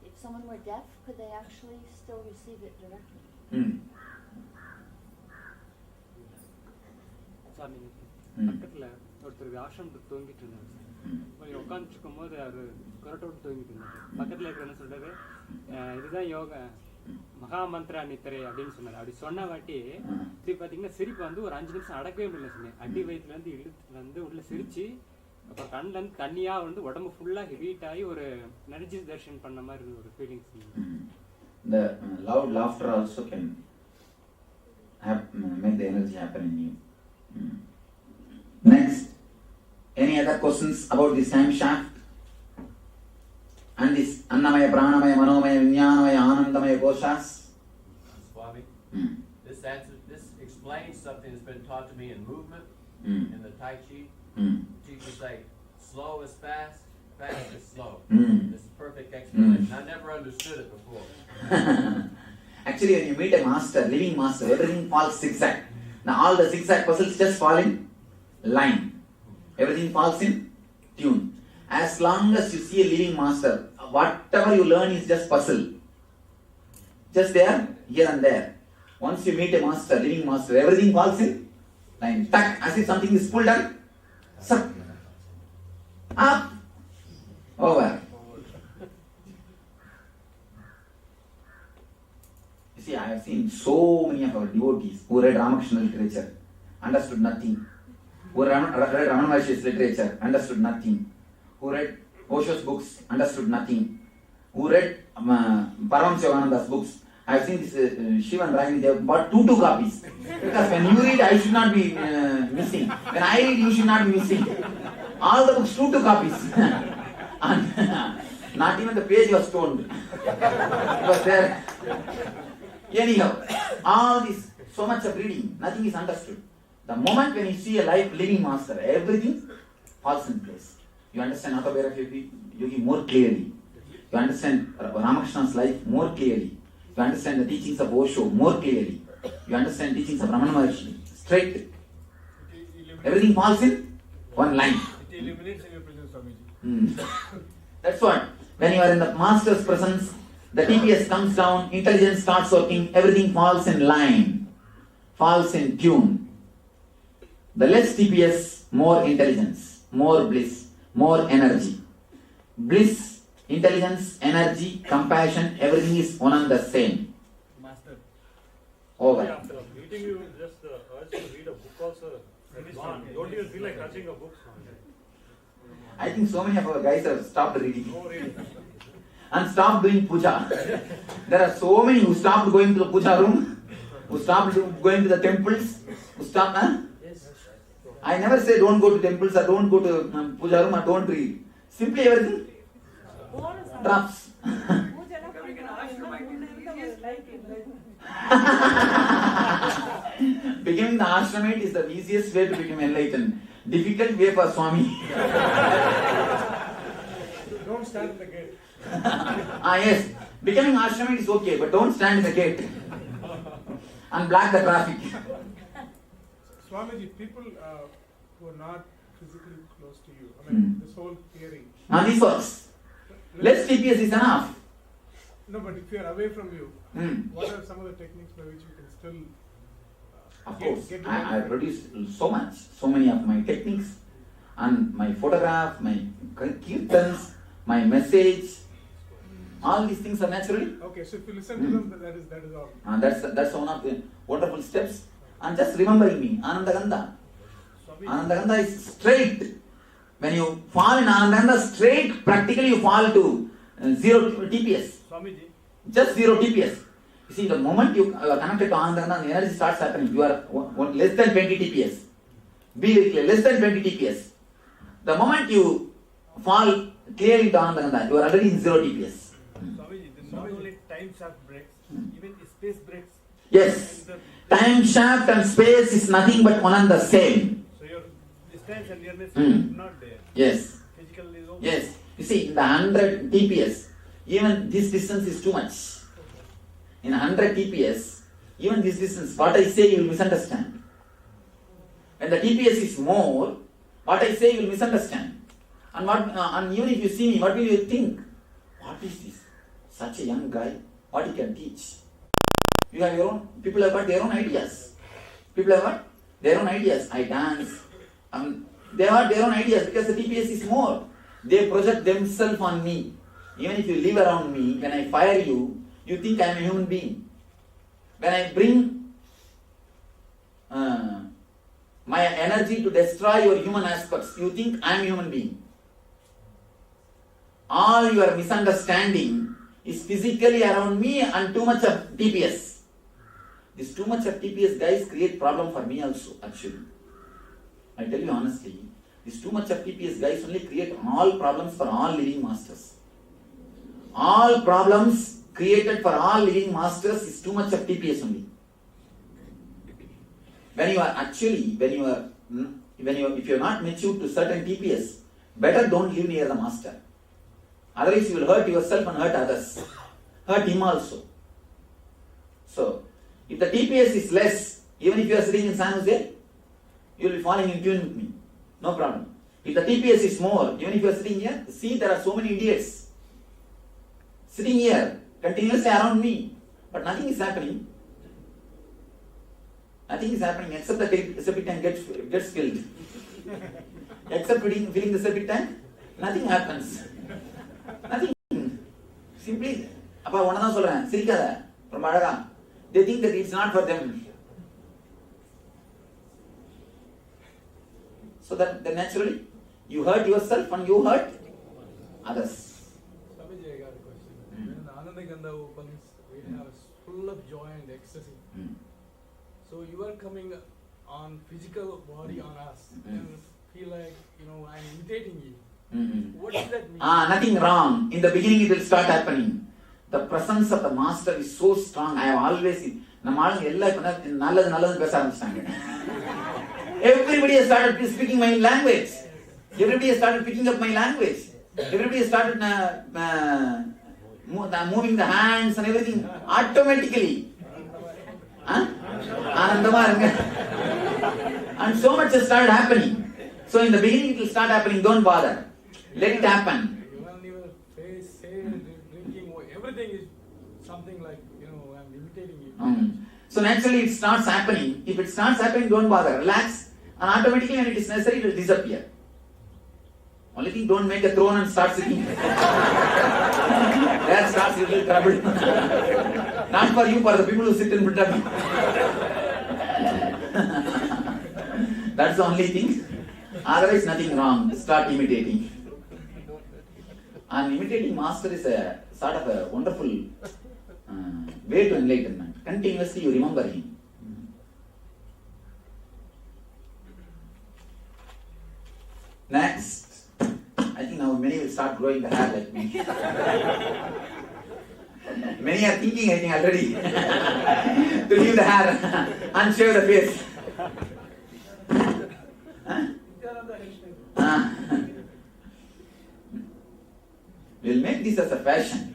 If someone were deaf, could they actually still receive it directly? பக்கத்தில் ஒருத்தர் ஆசிரமத்துக்கு தூங்கிட்டு இருந்தார் sir உட்காந்துட்டு இருக்கும்போது அவர் கொரட்டோடு தூங்கிட்டு இருந்தார் பக்கத்தில் இருக்கிற என்ன சொல்றாரு இதுதான் யோகா மகாமந்திரா நித்திரை அப்படின்னு சொன்னார். அப்படி சொன்ன வாட்டி இப்படி பார்த்தீங்கன்னா சிரிப்பு வந்து ஒரு 5 நிமிஷம் அடக்கவே முடியல சொன்னேன். அடி வயிற்றுலேருந்து இழுத்து வந்து உள்ள சிரிச்சு அப்புறம் கண்ணிலேருந்து தண்ணியாக வந்து உடம்பு ஃபுல்லாக ஹீட் ஆகி ஒரு எனர்ஜி தர்ஷன் பண்ண மாதிரி ஒரு feelings. The loud laughter also can make the energy happen in you. Next, any other questions about this time shaft and this Annamaya, Pranamaya, Manomaya, Vijnanamaya, Anandamaya, Koshas? Swami, this explains something that's been taught to me in movement, in the Tai Chi. Teachers say, slow is fast, fast is slow. This is perfect explanation. I never understood it before. Actually, when you meet a master, living master, everything falls zigzag. Now all the zigzag puzzles just fall in line. Everything falls in tune. As long as you see a living master, whatever you learn is just puzzle. Just there, here and there. Once you meet a master, living master, everything falls in line. Tuck, as if something is pulled and suck. Up. Over. You see, I have seen so many of our devotees who read Ramakrishna literature, understood nothing. Who read Ramana Maharshi's literature, understood nothing. Who read Koshas books, understood nothing. Who read Paramashivoham books. I have seen this Shiva and Ragini, they have bought two copies. Because when you read, I should not be missing. When I read, you should not be missing. All the books, two copies. And not even the page was stoned. It was there. Anyhow, all this, so much of reading, nothing is understood. The moment when you see a living master, everything falls in place. You understand autobiography yogi more clearly. You understand Ramakrishna's life more clearly. You understand the teachings of Osho more clearly. You understand teachings of Ramana Maharshi straight. Everything falls in one line. It eliminates your presence, Swamiji. That's what. When you are in the master's presence, the TPS comes down, intelligence starts working, everything falls in line, falls in tune. The less TPS, more intelligence, more bliss, more energy. Bliss, intelligence, energy, compassion, everything is one and the same. Master. Over. After meeting you, just urge to read a book also. Don't even feel like touching a book. I think so many of our guys have stopped reading. No reading. And stopped doing puja. There are so many who stopped going to the puja room, who stopped going to the temples, who stopped. I never say don't go to temples or don't go to puja room or don't read. Simply everything drops. Becoming the ashramite is the easiest way to become enlightened. Difficult way for Swami. Don't stand at the gate. Yes. Becoming ashramite is okay, but don't stand at the gate and block the traffic. Swamiji, people who are not physically close to you, I mean, this whole theory. This works. Less TPS is enough. No, but if you are away from you, what are some of the techniques by which you can still Of course, I produce so many of my techniques and my photograph, my kirtans, my message, all these things are naturally. Okay, so if you listen to them, that is all. That's one of the wonderful steps. And just remembering me, Anandagandha. Anandagandha is straight. When you fall in Anandagandha straight, practically you fall to 0 TPS. Swamiji. Just 0 TPS. You see, the moment you are connected to Anandagandha, the energy starts happening. You are less than 20 TPS. Be very clear, less than 20 TPS. The moment you fall clearly to Anandagandha, you are already in 0 TPS. Swamiji, this is not only time shaft breaks, even space breaks. Yes. Time shaft and space is nothing but one and the same. So your distance and nearness is not there. Yes. Physical is over. Yes. You see, in the 100 TPS, even this distance is too much. In 100 TPS, even this distance, what I say you will misunderstand. When the TPS is more, what I say you will misunderstand. And even if you see me, what will you think? What is this? Such a young guy, what he can teach? You have your own, people have got their own ideas. People have got their own ideas. I dance. They have their own ideas because the TPS is more. They project themselves on me. Even if you live around me, when I fire you, you think I am a human being. When I bring my energy to destroy your human aspects, you think I am a human being. All your misunderstanding is physically around me and too much of TPS. This too much of TPS guys create problem for me also, actually. I tell you honestly, this too much of TPS guys only create all problems for all living masters. All problems created for all living masters is too much of TPS only. When you are actually, if you are not mature to certain TPS, better don't live near the master. Otherwise you will hurt yourself and hurt others. Hurt him also. So, if the TPS is less, even if you are sitting in San Jose, you will be falling in tune with me. No problem. If the TPS is more, even if you are sitting here, see there are so many idiots sitting here, continuously around me, but nothing is happening. Nothing is happening except the septic tank gets filled. Except filling the septic tank, nothing happens. Nothing. Simply, they think that it's not for them. So that then naturally, you hurt yourself and you hurt others. Swamiji, I got a question. When Anandagandha opens, we have full of joy and ecstasy. So you are coming on physical body on us and feel like, I'm imitating you. What does that mean? Nothing wrong. In the beginning it will start happening. The presence of the master is so strong. I have always seen. Everybody has started speaking my language. Everybody has started picking up my language. Everybody has started moving the hands and everything automatically. And so much has started happening. So in the beginning it will start happening. Don't bother. Let it happen. Even your face, hair, drinking, everything is something like, I'm imitating you. So naturally it starts happening. If it starts happening, don't bother. Relax. And automatically when it is necessary, it will disappear. Only thing, don't make a throne and start sitting. That starts little trouble. Not for you, for the people who sit in front of you. That's the only thing. Otherwise, nothing wrong. Start imitating. And imitating master is a sort of a wonderful way to enlightenment. Continuously you remember him. Next. I think now many will start growing the hair like me. Many are thinking, I think, already to leave the hair and shave the face. We'll make this as a fashion.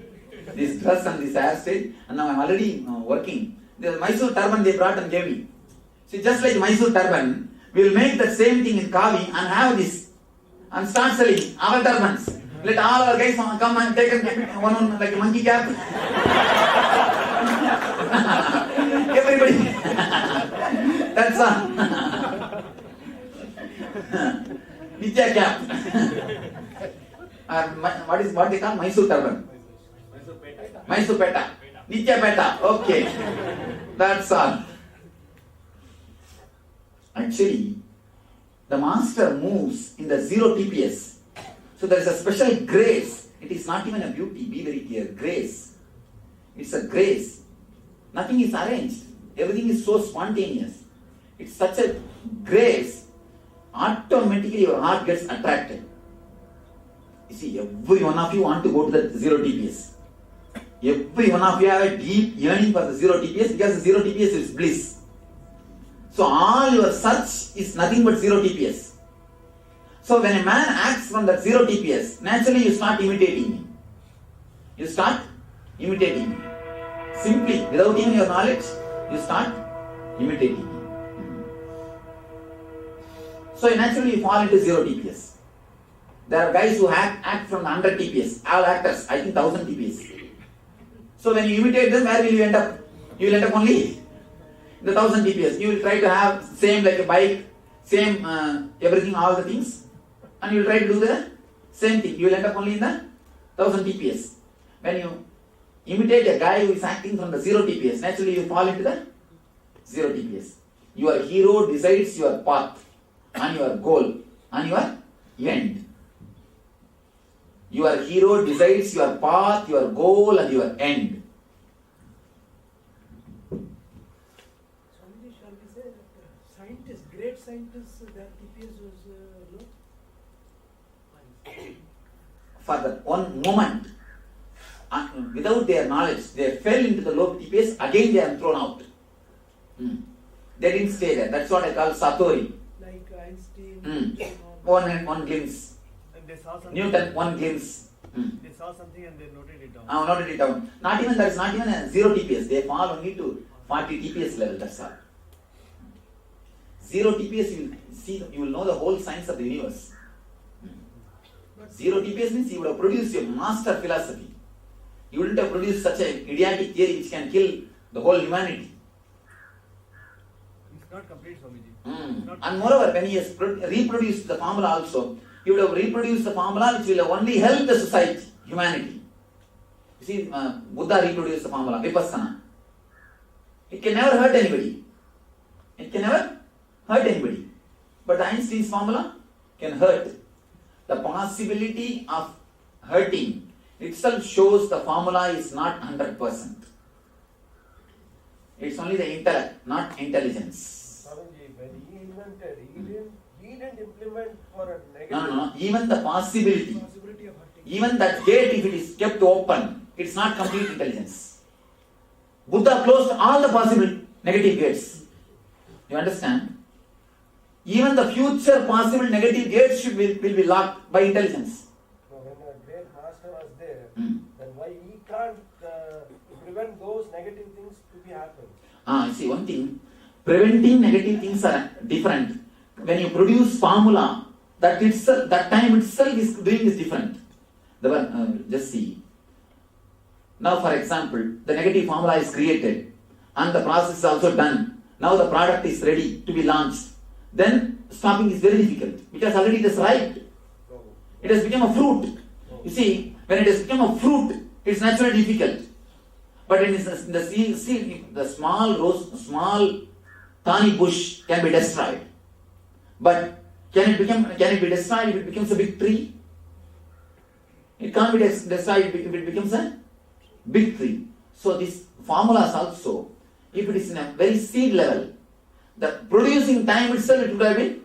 This dress and this hairstyle, and now I'm already working. The Mysore turban they brought and gave me. See, just like Mysore turban, we'll make the same thing in Kavi and have this and start selling our turbans. Let all our guys come and take one on like a monkey cap. Everybody. That's all. Nithya cap. What they call Mysore turban? Mysore peta. Nithya peta. Okay. That's all. Actually, the master moves in the 0 TPS. So there is a special grace. It is not even a beauty. Be very clear. Grace. It's a grace. Nothing is arranged. Everything is so spontaneous. It's such a grace. Automatically your heart gets attracted. You see, every one of you want to go to the 0 TPS. Every one of you have a deep yearning for the 0 TPS because the 0 TPS is bliss. So all your search is nothing but 0 TPS. So when a man acts from that 0 TPS, naturally you start imitating him. You start imitating him. Simply, without even your knowledge, you start imitating him. So naturally you fall into 0 TPS. There are guys who act from 100 TPS. All actors, I think 1000 TPS. So when you imitate them, where will you end up? You will end up only in the 1000 TPS. You will try to have same like a bike, same everything, all the things. And you will try to do the same thing. You will end up only in the 1000 TPS. When you imitate a guy who is acting from the 0 TPS, naturally you fall into the 0 TPS. Your hero decides your path and your goal and your end. Your hero decides your path, your goal and your end. Swamiji, shall we say that scientists, great scientists, their TPS was low? For that one moment, without their knowledge, they fell into the low TPS, again they are thrown out. They didn't stay there. That's what I call Satori. Like Einstein. One glimpse. And they saw something. Newton, one glimpse. They saw something and they noted it down. Noted it down. There is not even a 0 TPS. They fall only to 40 TPS level. That's all. 0 TPS, you will know the whole science of the universe. 0 TPS means you would have produced a master philosophy. You wouldn't have produced such an idiotic theory which can kill the whole humanity. It's not complete, Swamiji. And moreover, when he has reproduced the formula also, he would have reproduced the formula which will have only help the society, humanity. You see, Buddha reproduced the formula, Vipassana. It can never hurt anybody. It can never hurt anybody. But the Einstein's formula can hurt. The possibility of hurting itself shows the formula is not 100%. It's only the intellect, not intelligence. Swamiji, when he invented, he didn't implement for a negative. No. Even the possibility of hurting. even that gate, if it is kept open, it's not complete intelligence. Buddha closed all the possible negative gates. You understand? Even the future possible negative gates will be locked by intelligence. So when a great master was there, then why he can't prevent those negative things to be happening? You see, one thing, preventing negative things are different. When you produce formula, that time itself is doing is different. Just see. Now, for example, the negative formula is created and the process is also done. Now the product is ready to be launched. Then stopping is very difficult because already it is ripe. It has become a fruit. You see, when it has become a fruit, it's naturally difficult. But in the seed, the small thorny bush can be destroyed. But can it be destroyed if it becomes a big tree? It can't be destroyed if it becomes a big tree. So these formulas also, if it is in a very seed level, the producing time itself it would have been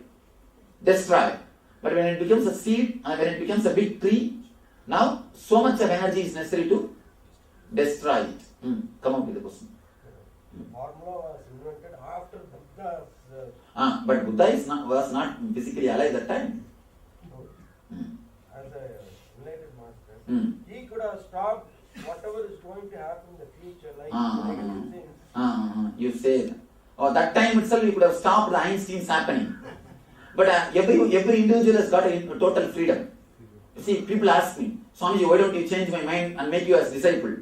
destroyed. But when it becomes a seed and when it becomes a big tree, now so much of energy is necessary to destroy it. Come up with the question. The formula was invented after Buddha's. But Buddha was not physically alive at that time. As a enlightened master, he stop whatever is going to happen in the future, like negative things. You say, that time itself you could have stopped the Einstein's happening. But every individual has got a total freedom. You see, people ask me, Swamiji, why don't you change my mind and make you as disciple?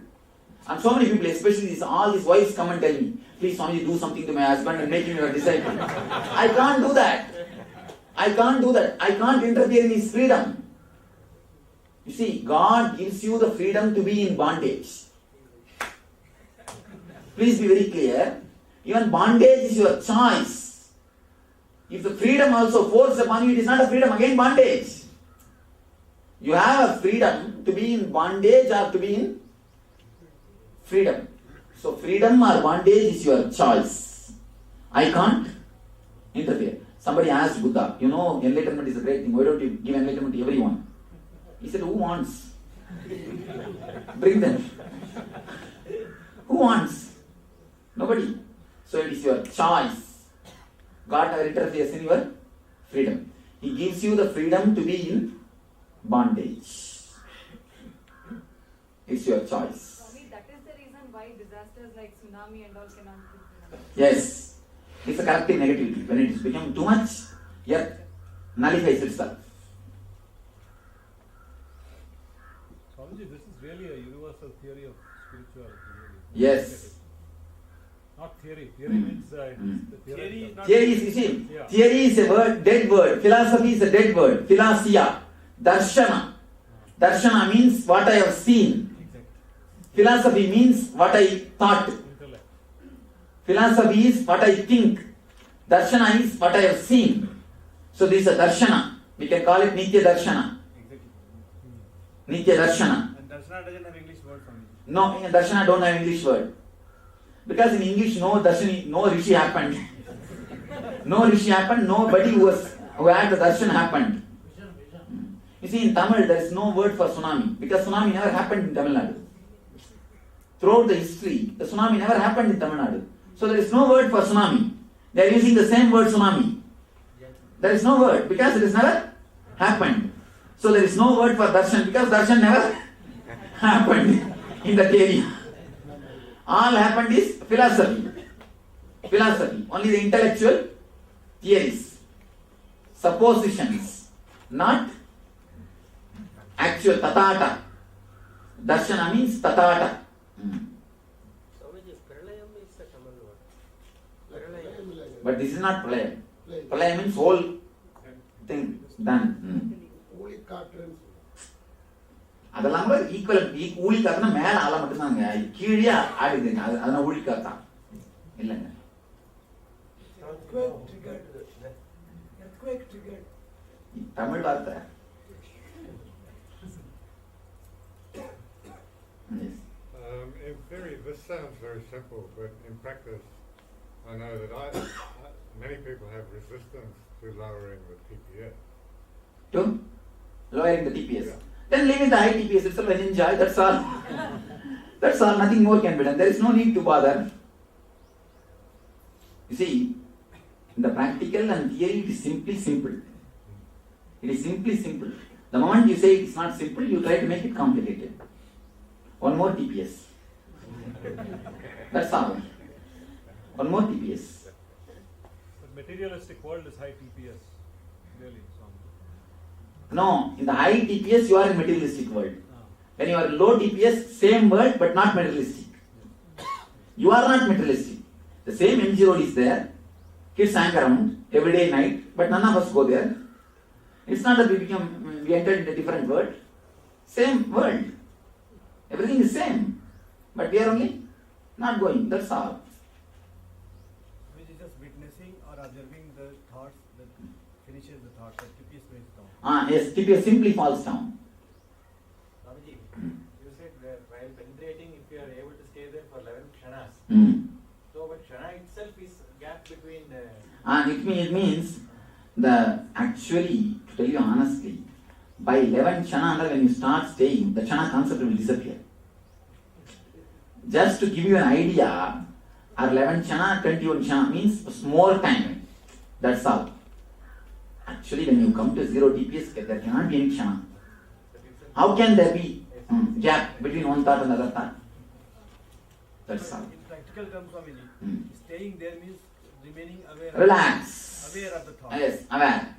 And so many people, especially all these wives, come and tell me, please Swamiji, do something to my husband and make him your disciple. I can't do that. I can't interfere in his freedom. You see, God gives you the freedom to be in bondage. Please be very clear. Even bondage is your choice. If the freedom also forced upon you, it is not a freedom, again bondage. You have a freedom to be in bondage or to be in freedom. So freedom or bondage is your choice. I can't interfere. Somebody asked Buddha, enlightenment is a great thing. Why don't you give enlightenment to everyone? He said, who wants? Bring them. Who wants? Nobody. So it is your choice. God never interferes in your freedom. He gives you the freedom to be in bondage. It's your choice. Swami, that is the reason why disasters like tsunami and all cannot be. Yes. It's a corrective negativity. When it is becoming too much, earth nullifies itself. Swamiji, this is really a universal theory of spirituality. Really. Yes. Not theory. Theory means the theory is not theory is a word, dead word. Philosophy is a dead word. Philosia. Darshana. Darshana means what I have seen. Philosophy means what I thought. Philosophy is what I think. Darshana is what I have seen. So this is a darshana. We can call it Nitya Darshana. Nitya Darshana. And Darshana doesn't have English word for me. No, in Darshana don't have English word. Because in English no Rishi happened. No Rishi happened, nobody who had the darshan happened. You see, in Tamil there is no word for tsunami because tsunami never happened in Tamil Nadu. Throughout the history, the tsunami never happened in Tamil Nadu. So there is no word for tsunami. They are using the same word tsunami. There is no word because it has never happened. So there is no word for darshan because darshan never happened in that area. All happened is philosophy. Philosophy. Only the intellectual theories. Suppositions. Not actual tatata. Darshana means tatata. But this is not pralayam. Pralayam means whole thing done. அதெல்லாம் கூட equal ஊழி காத்துனா மேல ஆள மட்டும்தாங்க கீழே ஆடுதுங்க அதெல்லாம் ஊழி காத்தான் இல்லைங்க தமிழ் வார்த்தை In theory, this sounds very simple, but in practice, I know that many people have resistance to lowering the TPS. To lowering the TPS? Yeah. Then leave the high TPS itself and enjoy, that's all. That's all, nothing more can be done. There is no need to bother. You see, in the practical and theory, it is simply simple. It is simply simple. The moment you say it is not simple, you try to make it complicated. One more TPS. That's all. One more TPS. The materialistic world is high TPS, really. No, in the high TPS you are in materialistic world. When you are in low TPS, same world but not materialistic. You are not materialistic. The same MG road is there. Kids hang around every day night, but none of us go there. It's not that we entered in a different world. Same world. Everything is same. But we are only not going. That's all. Which is just witnessing or observing the thoughts that finishes the thought, that TPS goes down. Yes, TPS simply falls down. Swamiji, you said that while penetrating, if you are able to stay there for 11 kshanas. So, but kshana itself is gap between It means actually, to tell you honestly, by 11 kshana, when you start staying, the kshana concept will disappear. Just to give you an idea, our 11 kshana, 21 kshana means more time. That's all. Actually, when you come to zero TPS, there cannot be any kshana. How can there be Gap between one thought and other thought. That's all. In practical terms, Swamiji, staying there means remaining aware. Relax. Aware of the thought. Yes, aware.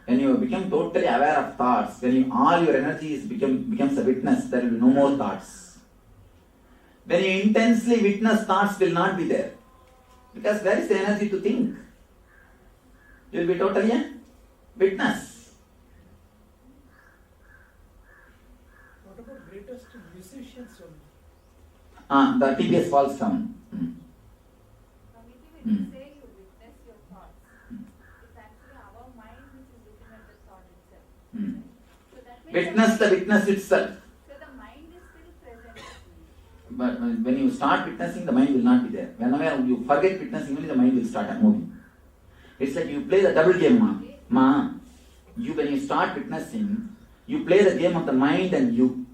When you become totally aware of thoughts, when all your energy becomes a witness, there will be no more thoughts. When you intensely witness, thoughts will not be there. Because where is the energy to think? You will be totally a witness. What about greatest musicians? The TPS falls down. When you say you witness your thoughts, it's actually our mind which is looking at the thought itself. So that means Witness the witness itself. So the mind is still present. But when you start witnessing, the mind will not be there. Whenever you forget witnessing, only the mind will start moving. It's like you play the double game, ma. When you start witnessing, you play the game of the mind and you.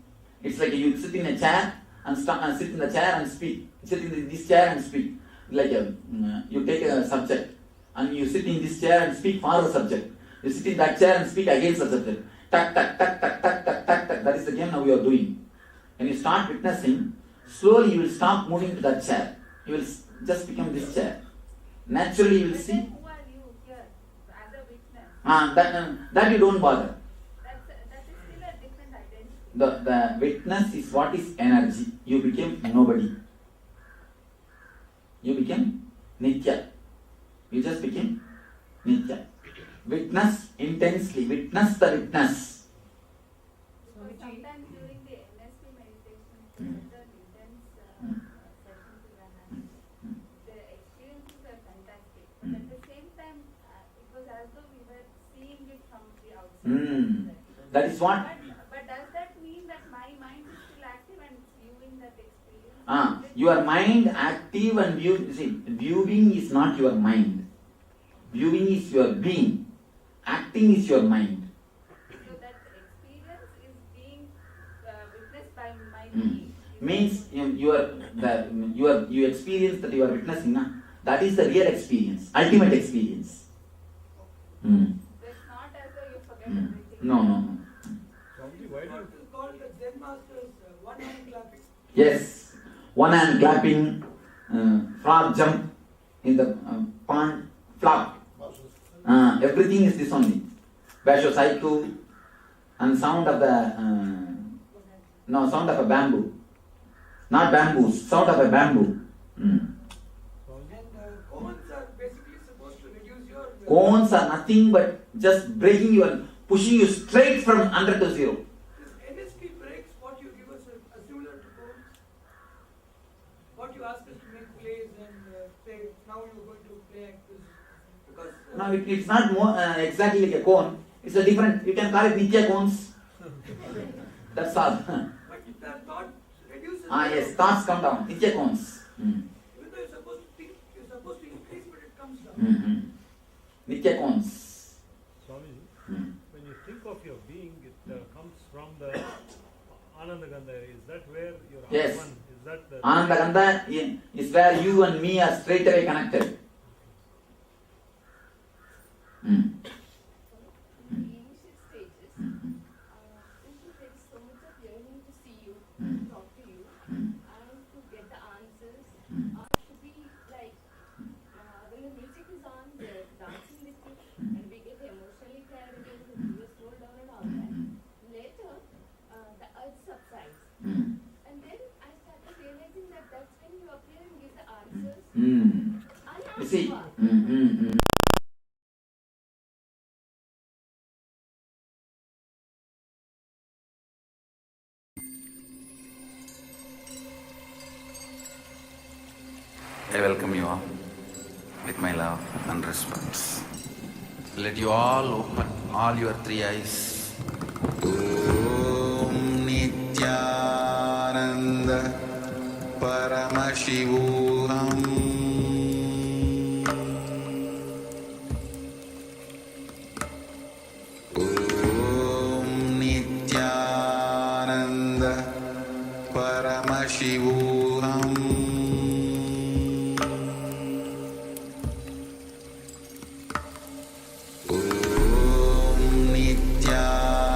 It's like you sit in a chair and sit in the chair and speak. Sit in this chair and speak. Like you take a subject and you sit in this chair and speak for the subject. You sit in that chair and speak against the subject. Tak, tak, tak, tak, tak, tak, tak, tak. That is the game now you are doing. When you start witnessing, slowly you will stop moving to that chair. You will just become this chair. Naturally you will see. Who are you here as a witness? That you don't bother. That is still a different identity. The witness is what is energy. You became nobody. You became Nithya. You just became Nithya. Witness intensely. Witness the witness. So sometimes during the NSP meditation, the intense sessions we were having, the experiences were fantastic. But at the same time, it was as though we were seeing it from the outside. That is what. But does that mean that my mind is still active and it's viewing that experience? Your mind active and viewing is not your mind. Viewing is your being. Acting is your mind. So that experience is being witnessed by my being. Means you experience that you are witnessing. That is the real experience, ultimate experience. So it's not as though you forget everything. No. Why do you call the Zen masters one hand clapping? Yes, one hand clapping, frog jump in the pond, flop. Everything is this only. Basho Saiku and sound of a bamboo. Not bamboo, sound of a bamboo. And cones are basically supposed to reduce your... Cones are nothing but just breaking you and pushing you straight from 100 to 0. This NSP breaks what you give us a similar to cones. What you ask us to make plays and say, now you're going to play like this. Because... No, it's not more exactly like a cone. It's a different, you can call it Nithya cones. That's all. But if that thought reduces... Yes, thoughts come down. Nithya cones. Even though you're supposed to think, you're supposed to increase, but it comes down. Nithya cones. Swamiji, when you think of your being, it comes from the Anandagandha. Is that where your Yes. Atman, is that the... Anandagandha is where you and me are straight away connected. In the initial stages, since there is so much of yearning to see you, to talk to you, and to get the answers, or to be like, when the music is on, they're dancing with you, and we get emotionally carried away with you, slow down and all that. Later, the urge subsides. And then I started realizing that that's when you appear and give the answers. You see? I welcome you all with my love and respect. Let you all open all your three eyes. Om Nithyananda Paramashivoham Om Nithyananda Paramashivoham Om Nithyananda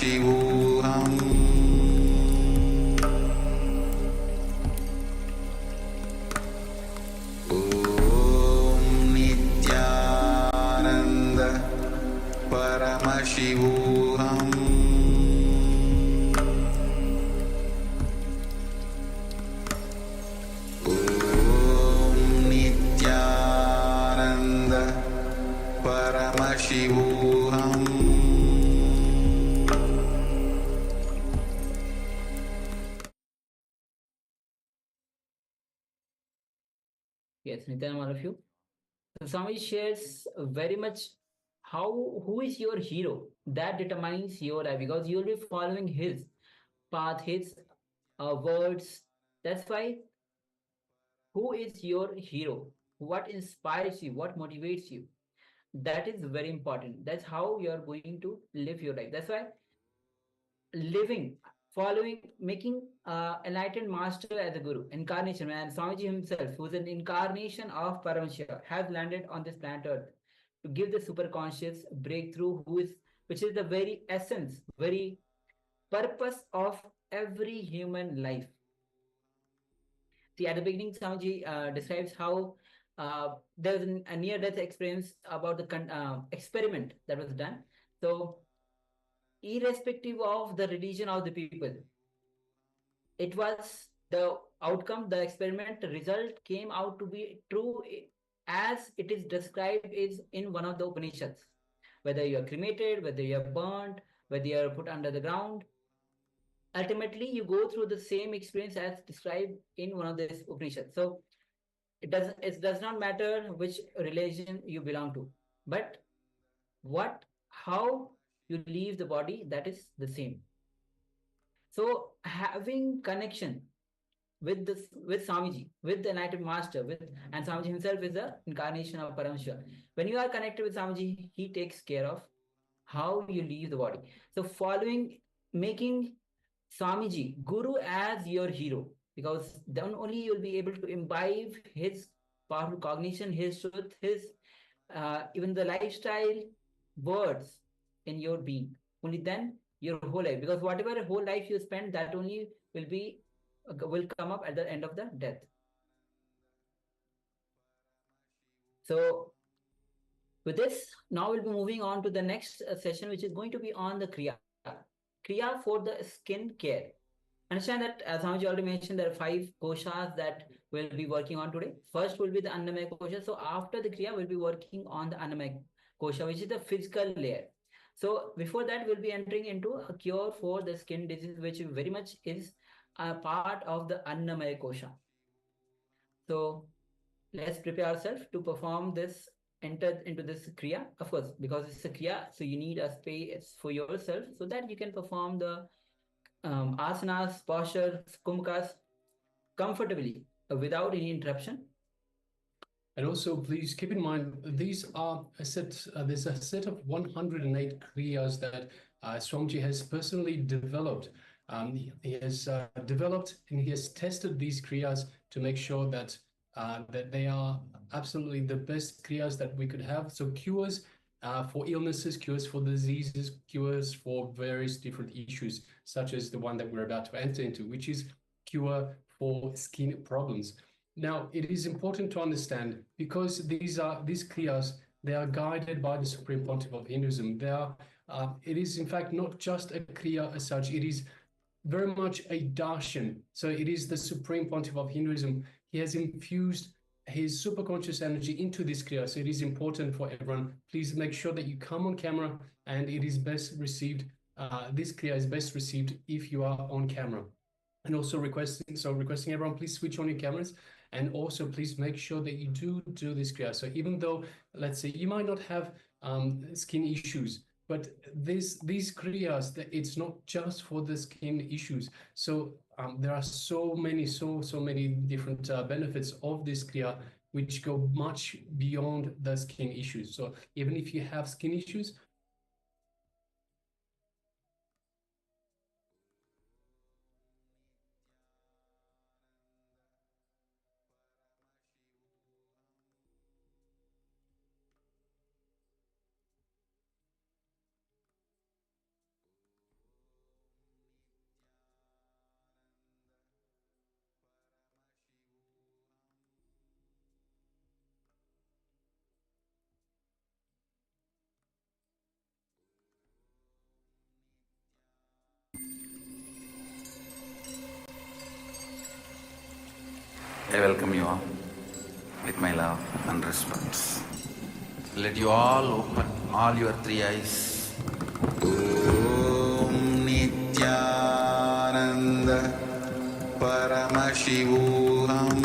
Paramashivoham Om Nithyananda Paramashivoham Om Nithyananda Paramashivoham Yes, Nityan, all of you. So Swami shares very much who is your hero. That determines your life because you will be following his path, his words. That's why who is your hero? What inspires you? What motivates you? That is very important. That's how you are going to live your life. That's why living, following, making enlightened master as a guru, incarnation, and Swamiji himself, who is an incarnation of Paramashiva, has landed on this planet Earth to give the superconscious breakthrough, which is the very essence, very purpose of every human life. See, at the beginning, Swamiji describes how there was a near-death experience about the experiment that was done. So, irrespective of the religion of the people, it was the outcome, the experiment result came out to be true as it is described is in one of the Upanishads. Whether you are cremated, whether you are burnt, whether you are put under the ground, ultimately you go through the same experience as described in one of the Upanishads. So it does not matter which religion you belong to, but how you leave the body, that is the same. So having connection with Swamiji, with the enlightened master, and Swamiji himself is the incarnation of Paramashiva. When you are connected with Swamiji, he takes care of how you leave the body. So making Swamiji, Guru as your hero, because then only you'll be able to imbibe his powerful cognition, his truth, his even the lifestyle words in your being. Only then your whole life, because whatever whole life you spend, that only will come up at the end of the death. So with this, now we'll be moving on to the next session, which is going to be on the Kriya. Kriya for the skin care. Understand that, as Swamiji already mentioned, there are 5 koshas that we'll be working on today. First will be the Annamaya kosha. So after the Kriya, we'll be working on the Annamaya kosha, which is the physical layer. So before that, we'll be entering into a cure for the skin disease, which very much is a part of the Annamaya kosha. So let's prepare ourselves to perform this, enter into this Kriya. Of course, because it's a Kriya, so you need a space for yourself so that you can perform the asanas, postures, kumkas comfortably without any interruption. And also, please keep in mind, these are there's a set of 108 kriyas that Swamiji has personally developed. He has developed and he has tested these kriyas to make sure that they are absolutely the best kriyas that we could have. So cures for illnesses, cures for diseases, cures for various different issues, such as the one that we're about to enter into, which is cure for skin problems. Now, it is important to understand, because these kriyas, they are guided by the Supreme Pontiff of Hinduism. It is in fact not just a kriya as such, it is very much a darshan. So it is the Supreme Pontiff of Hinduism. He has infused his superconscious energy into this kriya. So it is important for everyone. Please make sure that you come on camera, and it is best received. This kriya is best received if you are on camera. And also requesting everyone, please switch on your cameras, and also please make sure that you do this kriya. So even though, let's say, you might not have skin issues, but these kriyas, it's not just for the skin issues. So there are so many different benefits of this kriya, which go much beyond the skin issues. So even if you have skin issues, I welcome you all with my love and respect. Let you all open all your three eyes. Om Nithyananda Paramashivoham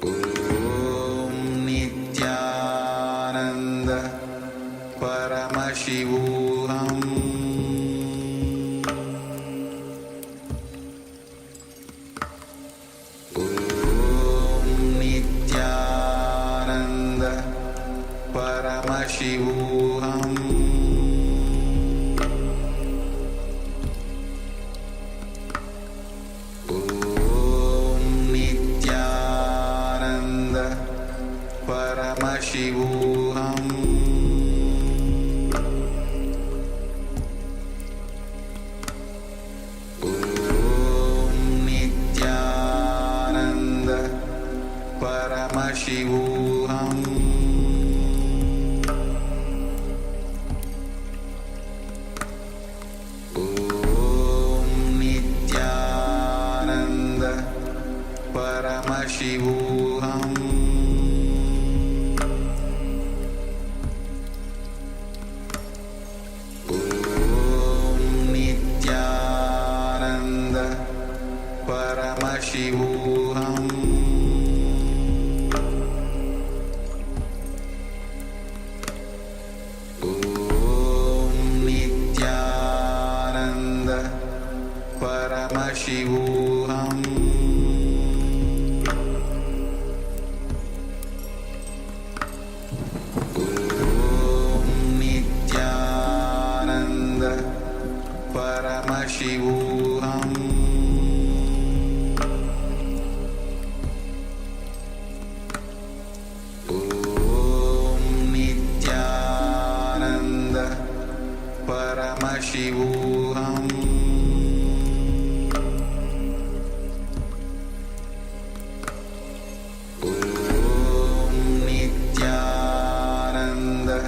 Om Nithyananda Paramashivoham Om Nithyananda Paramashivoham Om Nithyananda Paramashivoham Om Nithyananda Paramashivoham Om Nithyananda Paramashivoham Om Nithyananda Paramashivoham Om Nithyananda Paramashivoham Om Nithyananda Paramashivoham Om Nithyananda Paramashivoham Om Nithyananda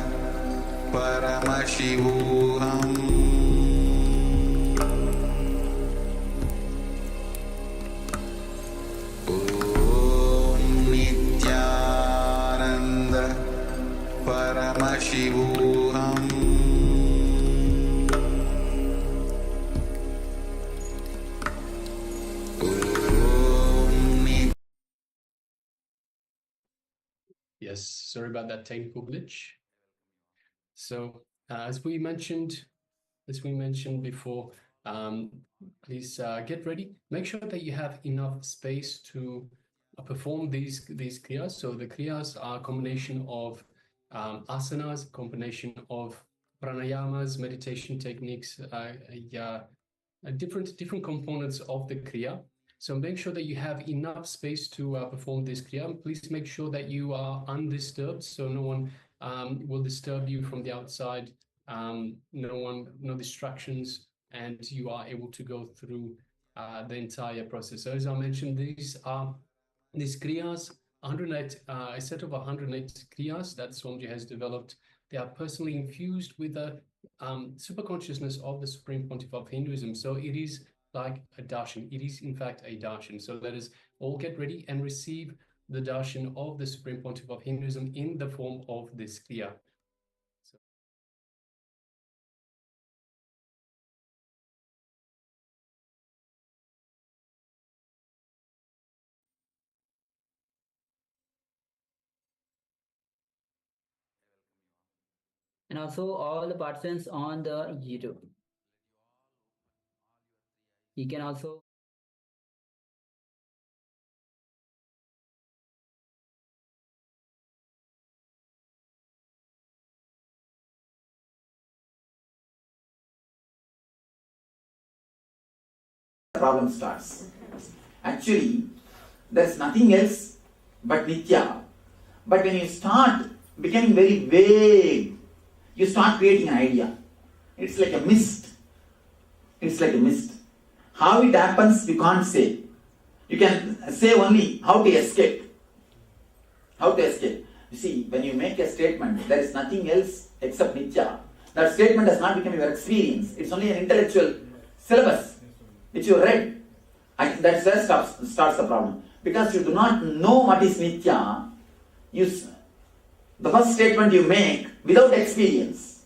Paramashivoham Om Nithyananda Paramashivoham Yes, sorry about that technical glitch. So as we mentioned before, please get ready. Make sure that you have enough space to perform these kriyas. So the kriyas are a combination of asanas, combination of pranayamas, meditation techniques, different components of the kriya. So make sure that you have enough space to perform this kriya. Please make sure that you are undisturbed, so no one will disturb you from the outside. No distractions, and you are able to go through the entire process. So as I mentioned, these kriyas, 108, a set of 108 kriyas that Swamiji has developed. They are personally infused with the super consciousness of the Supreme Pontiff of Hinduism. So it is like a darshan. It is in fact a darshan. So let us all get ready and receive the darshan of the Supreme Pontiff of Hinduism in the form of this kriya. And also all the participants on the YouTube. You can also problem starts. Actually, there's nothing else but Nithya. But when you start becoming very vague, you start creating an idea. It's like a mist. It's like a mist. How it happens, you can't say. You can say only how to escape. How to escape. You see, when you make a statement, there is nothing else except Nithya. That statement does not become your experience. It's only an intellectual syllabus which you read, that's where starts the problem. Because you do not know what is Nithya, the first statement you make without experience.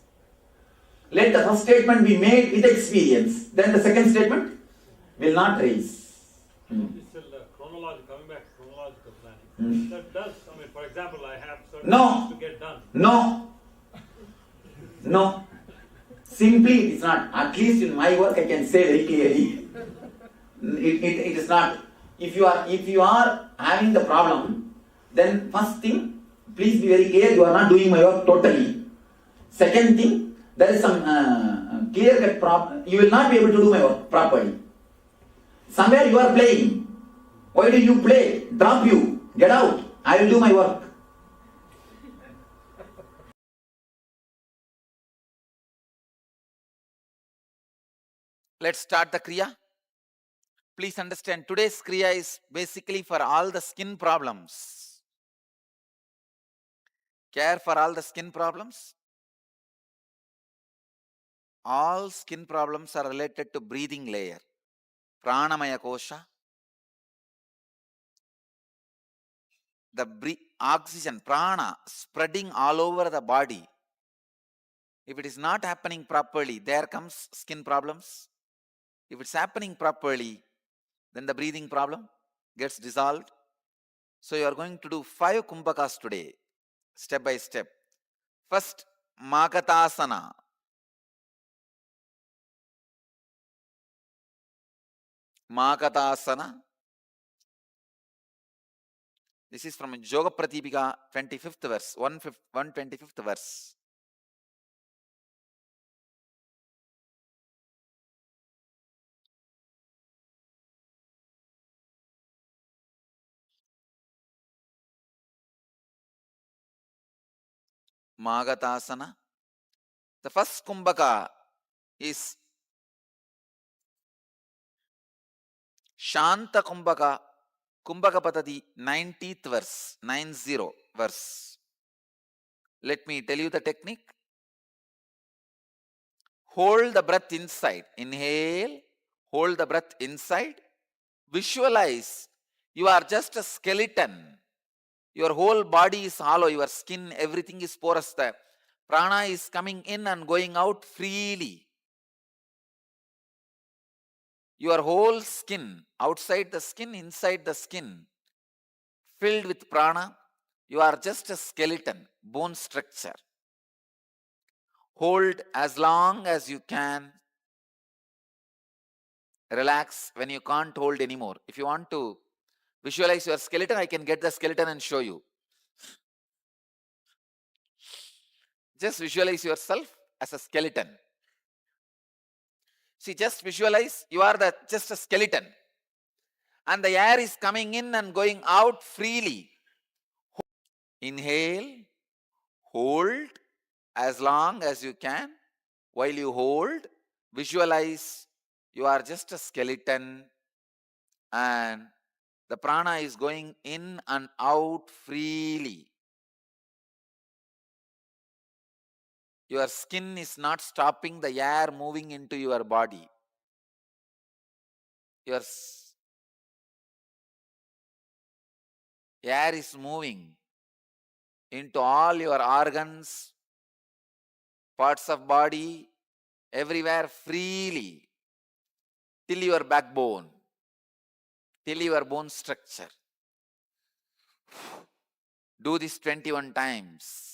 Let the first statement be made with experience, then the second statement will not raise. It's still chronological, coming back to chronological planning. That does, I mean, for example, I have certain things to get done. No. Simply it is not. At least in my work I can say very clearly. It is not. If you are having the problem, then first thing, please be very clear, you are not doing my work totally. Second thing, there is some clear-cut problem. You will not be able to do my work properly. Somewhere you are playing. Why do you play? Drop you. Get out. I will do my work. Let's start the Kriya. Please understand, today's Kriya is basically for all the skin problems. Care for all the skin problems. All skin problems are related to breathing layer. Pranamaya kosha. The oxygen, prana, spreading all over the body. If it is not happening properly, there comes skin problems. If it's happening properly, then the breathing problem gets dissolved. So you are going to do 5 kumbhakas today, step by step. First, Magatasana. Magatasana. This is from Yoga Pratipika, 25th verse, 125th verse. Magatasana. The first kumbhaka is Shanta kumbhaka, kumbhaka patadi, 90th verse, 90 verse. Let me tell you the technique. Hold the breath inside. Inhale. Hold the breath inside. Visualize you are just a skeleton. Your whole body is hollow. Your skin, everything is porous. The prana is coming in and going out freely. Your whole skin, outside the skin, inside the skin, filled with prana. You are just a skeleton, bone structure. Hold as long as you can. Relax when you can't hold anymore. If you want to visualize your skeleton, I can get the skeleton and show you. Just visualize yourself as a skeleton. See, just visualize you are just a skeleton. And the air is coming in and going out freely. Inhale, hold as long as you can. While you hold, visualize you are just a skeleton and the prana is going in and out freely. Your skin is not stopping the air moving into your body. Your air is moving into all your organs, parts of body, everywhere freely, till your backbone, till your bone structure. Do this 21 times.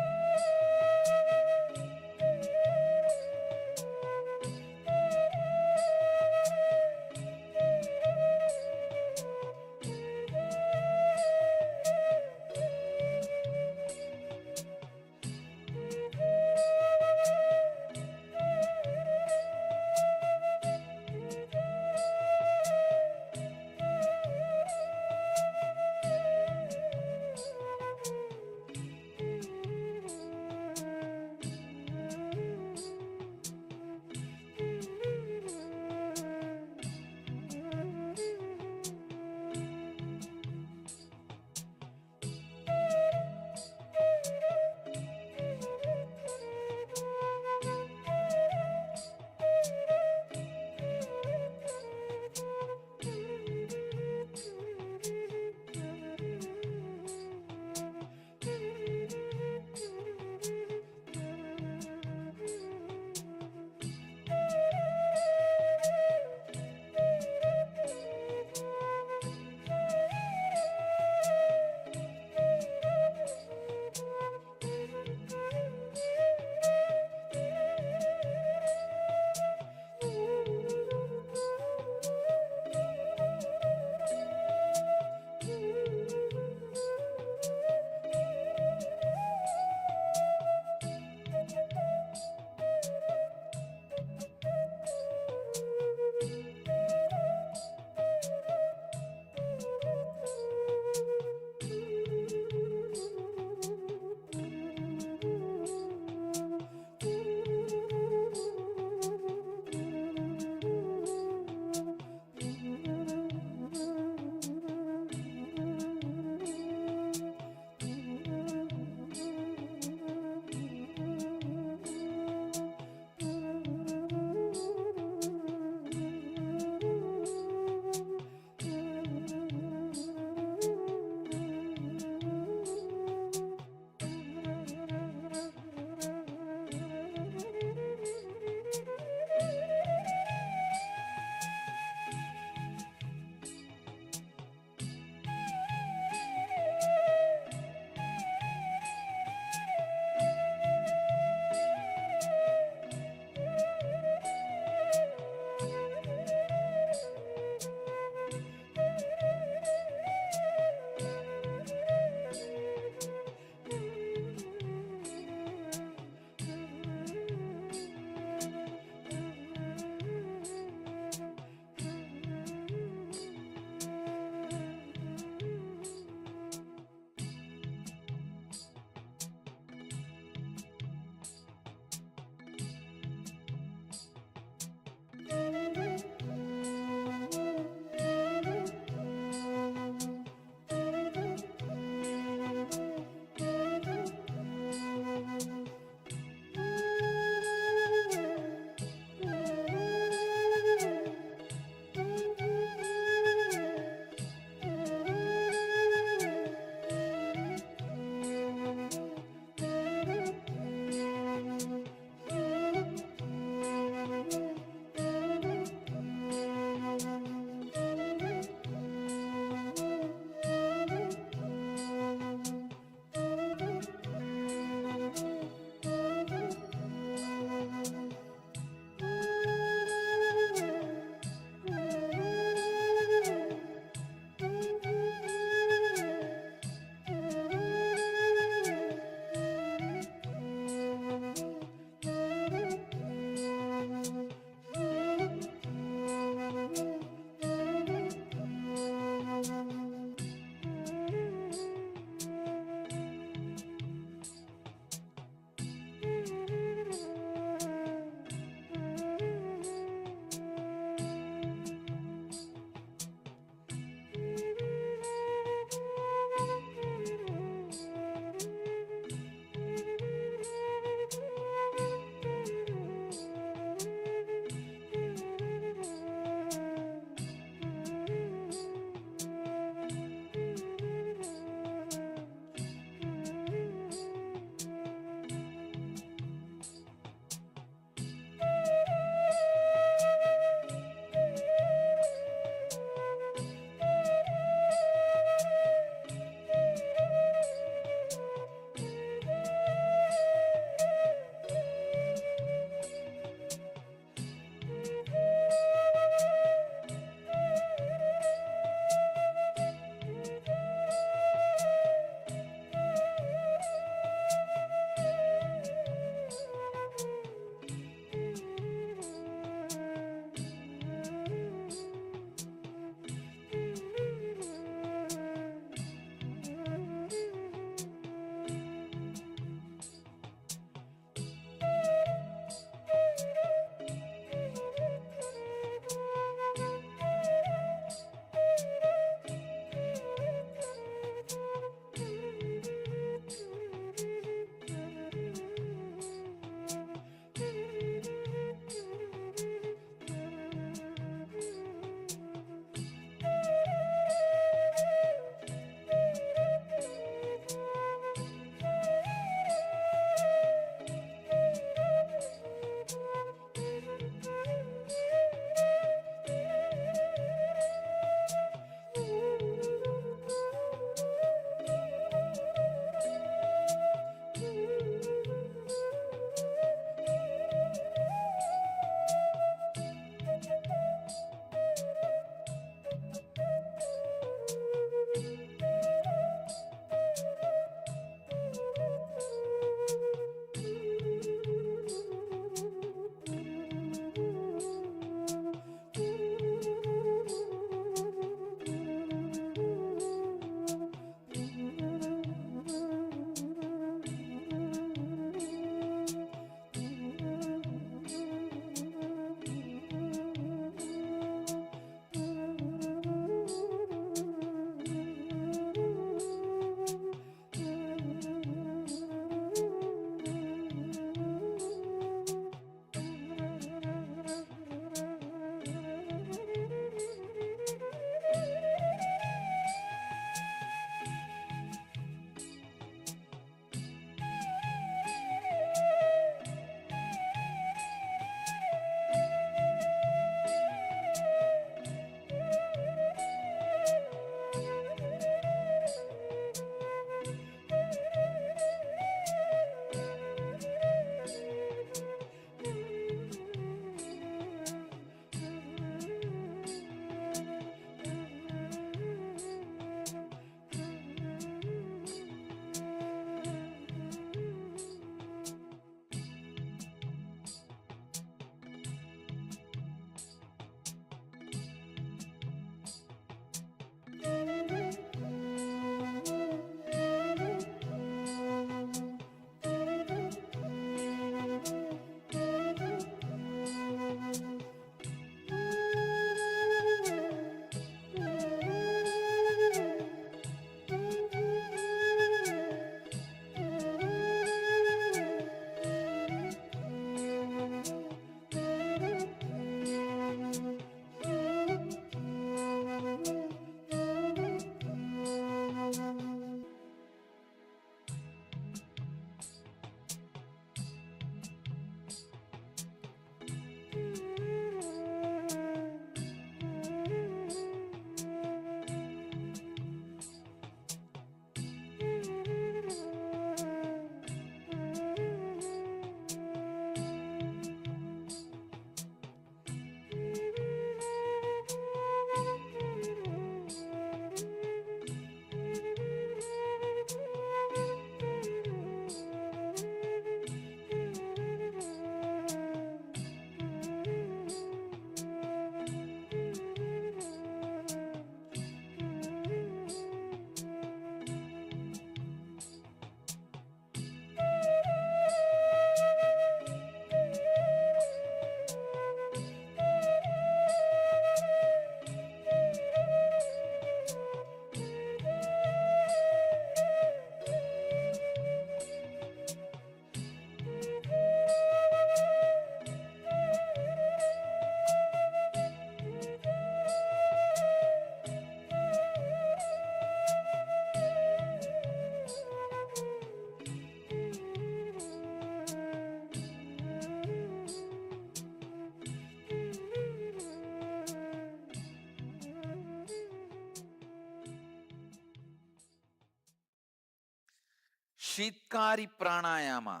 Shitkari pranayama.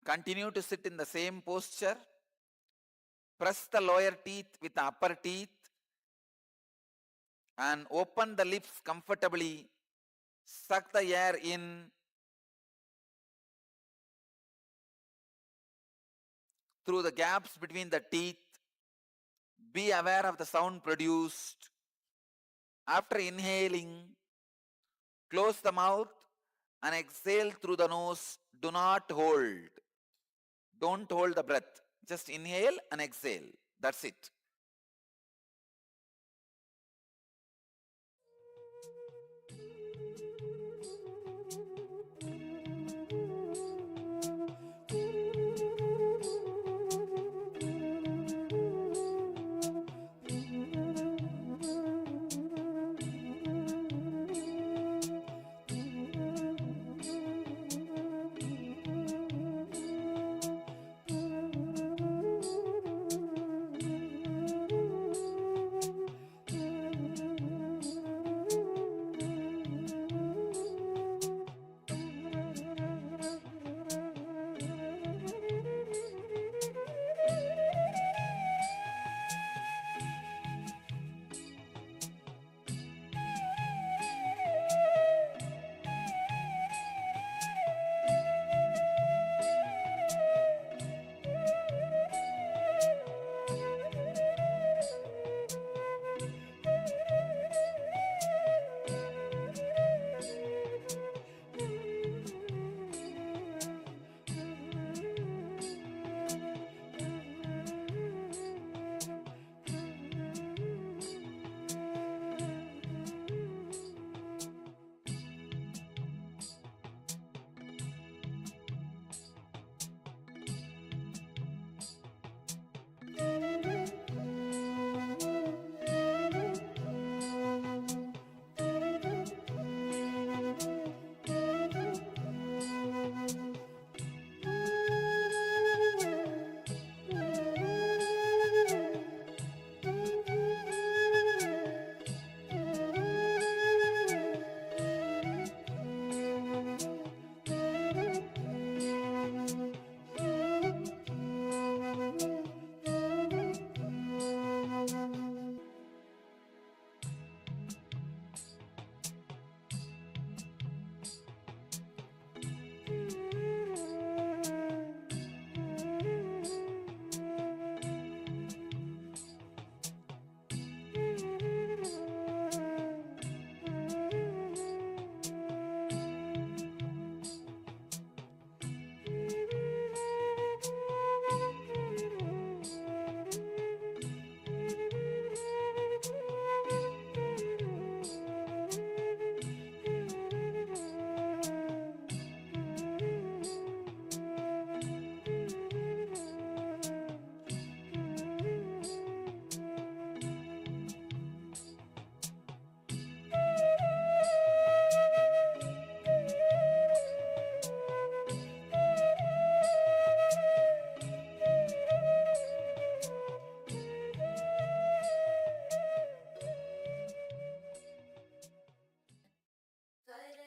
Continue to sit in the same posture. Press the lower teeth with the upper teeth and open the lips comfortably. Suck the air in through the gaps between the teeth. Be aware of the sound produced. After inhaling, close the mouth and exhale through the nose. Do not hold. Don't hold the breath. Just inhale and exhale. That's it.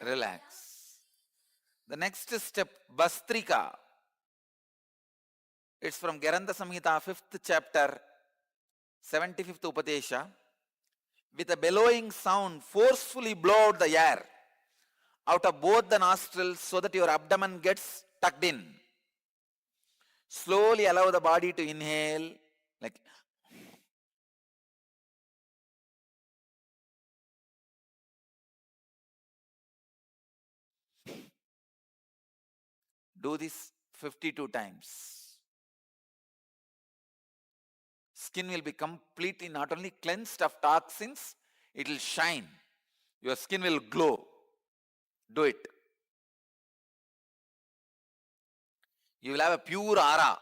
Relax. The next step, Bastrika. It's from Garanda Samhita, 5th chapter, 75th Upadesha. With a bellowing sound, forcefully blow out the air out of both the nostrils so that your abdomen gets tucked in. Slowly allow the body to inhale, like do this 52 times. Skin will be completely not only cleansed of toxins, it will shine. Your skin will glow. Do it. You will have a pure aura.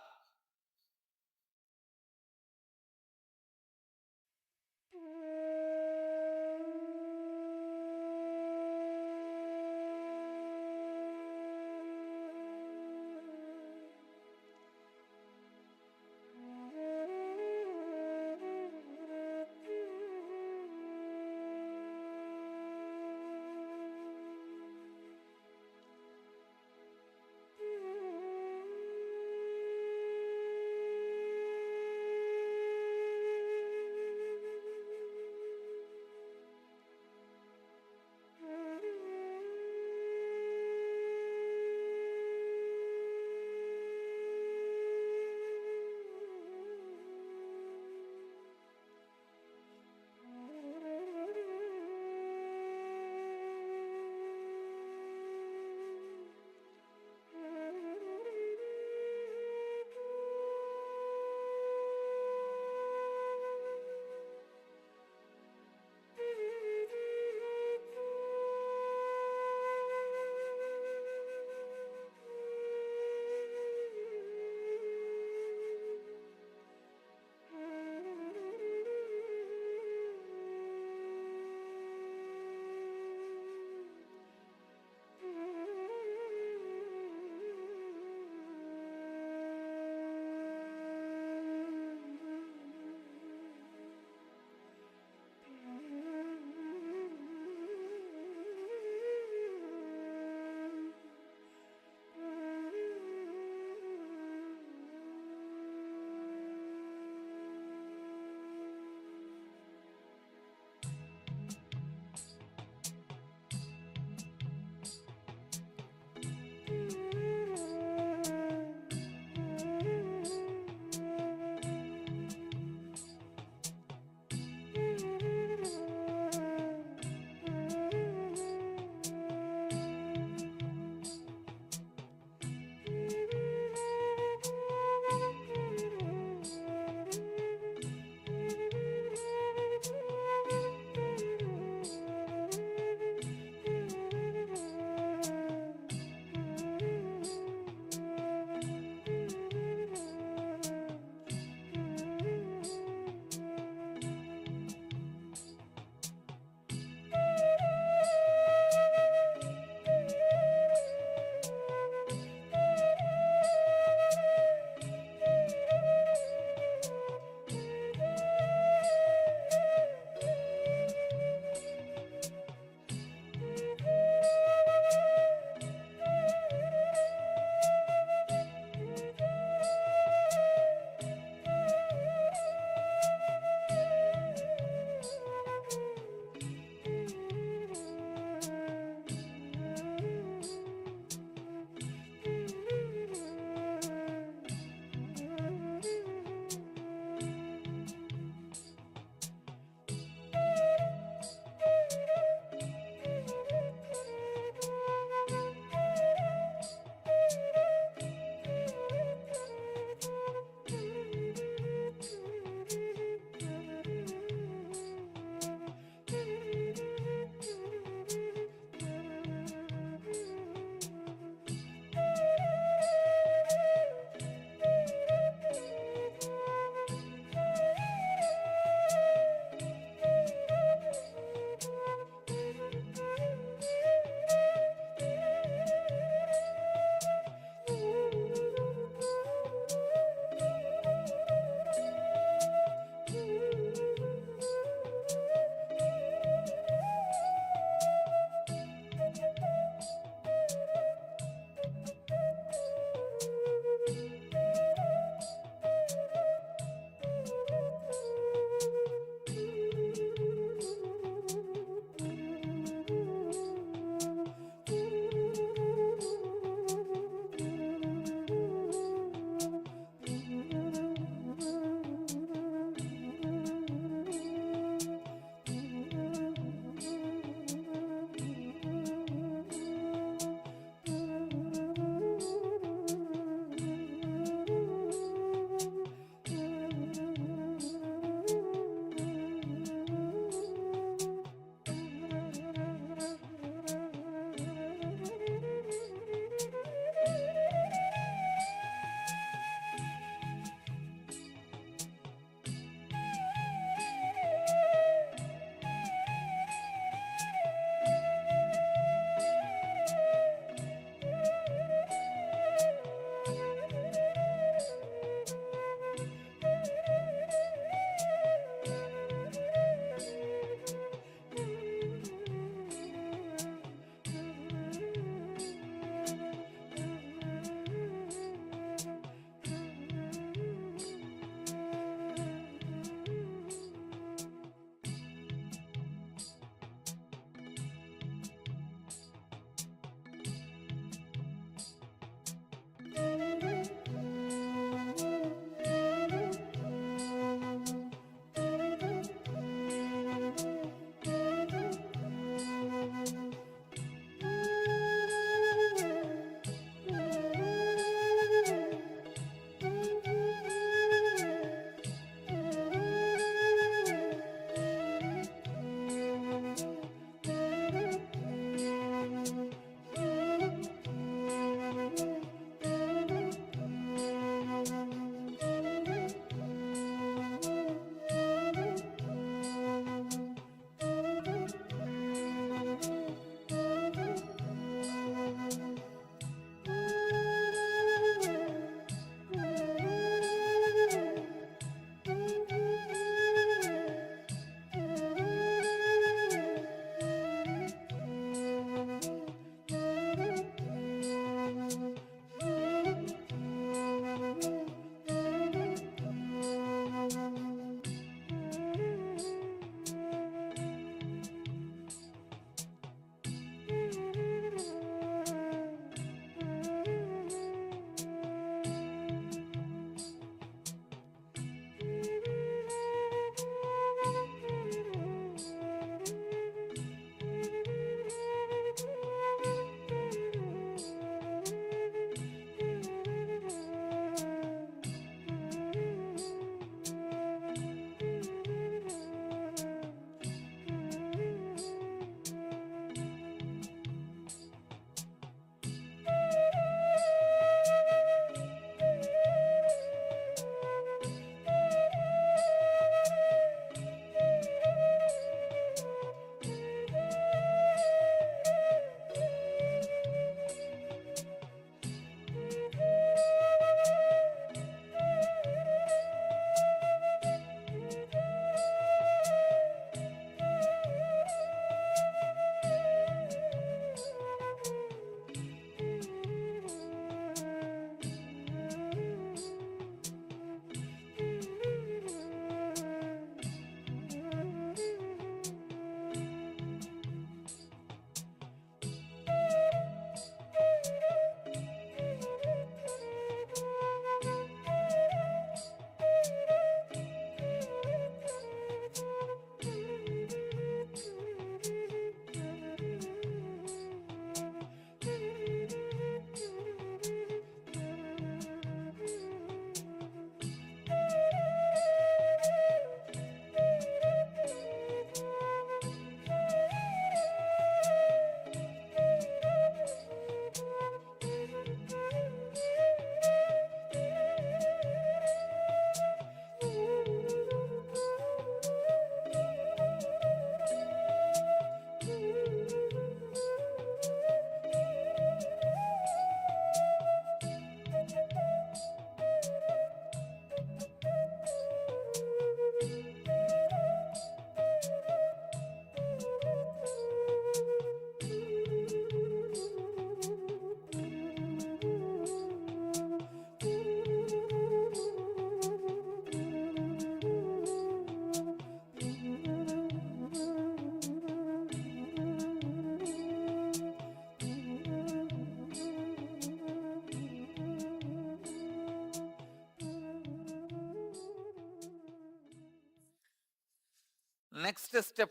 Next step,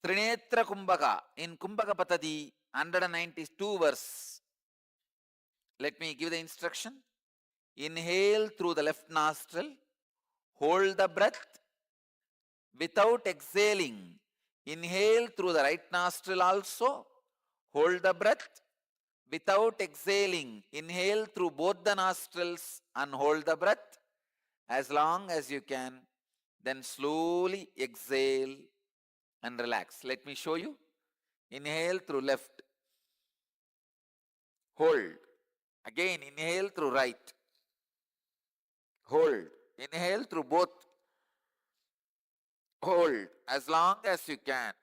Trinetra Kumbhaka. In Kumbhaka Patadi, 192 verse. Let me give the instruction. Inhale through the left nostril. Hold the breath without exhaling. Inhale through the right nostril also. Hold the breath without exhaling. Inhale through both the nostrils and hold the breath as long as you can. Then slowly exhale and relax. Let me show you. Inhale through left. Hold. Again, inhale through right. Hold. Inhale through both. Hold as long as you can.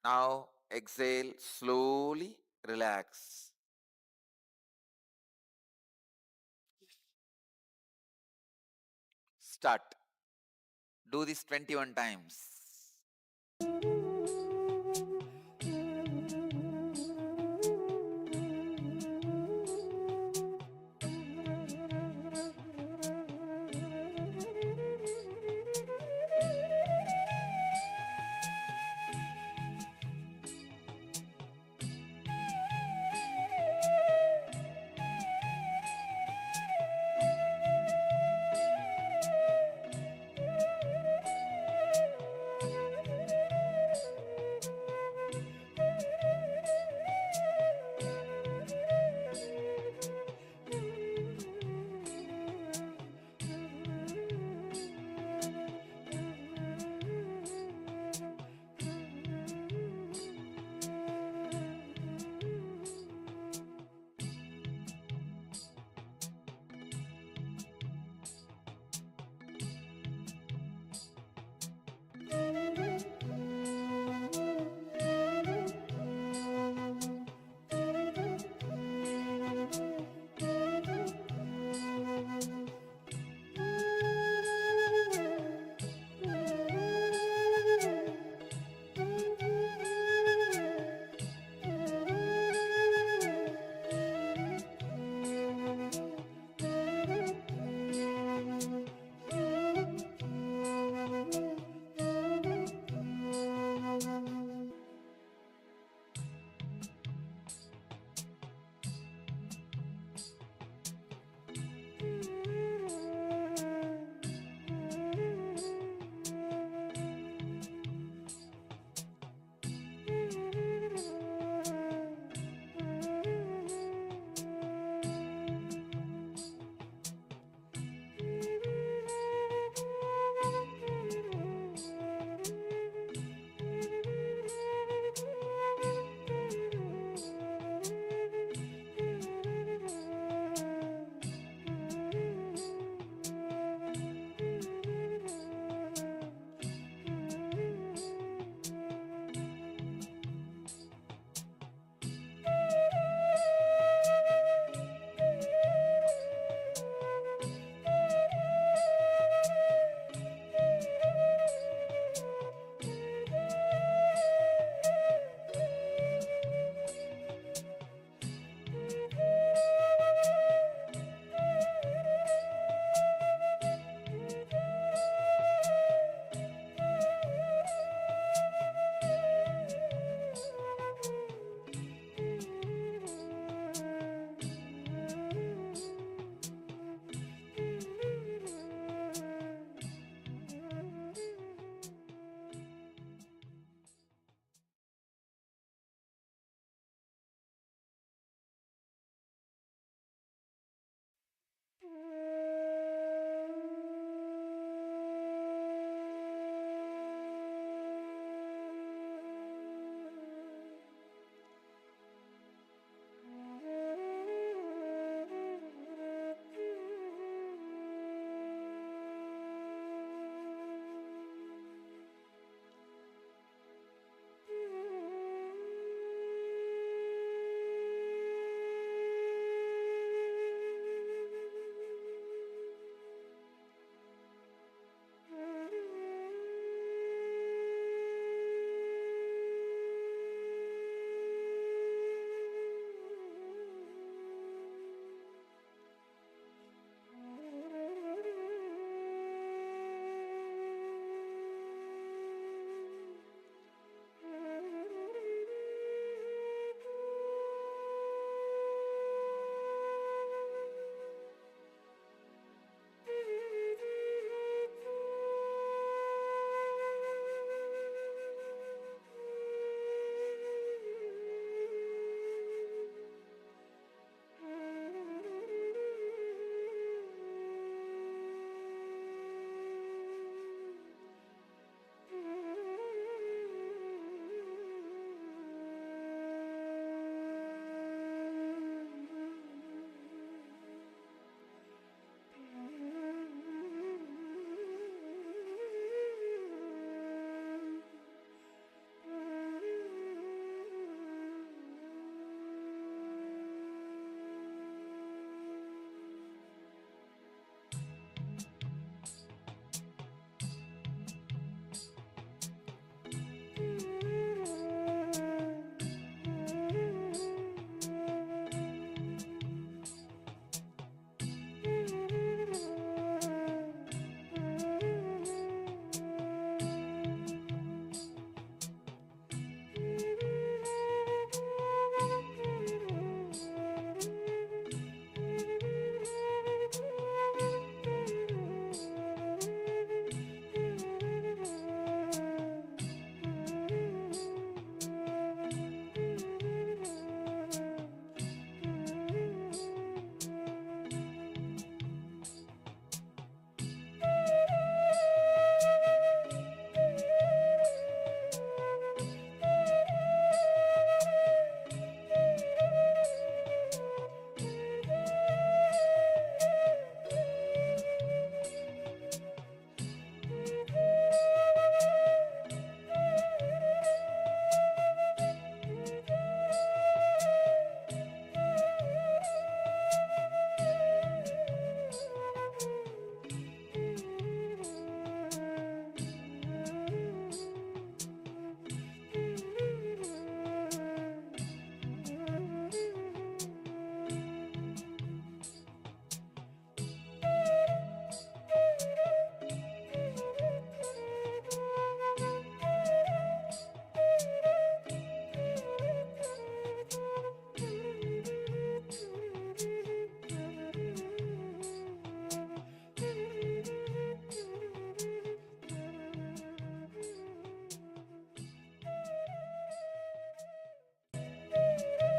Now exhale, slowly relax. Start. Do this 21 times.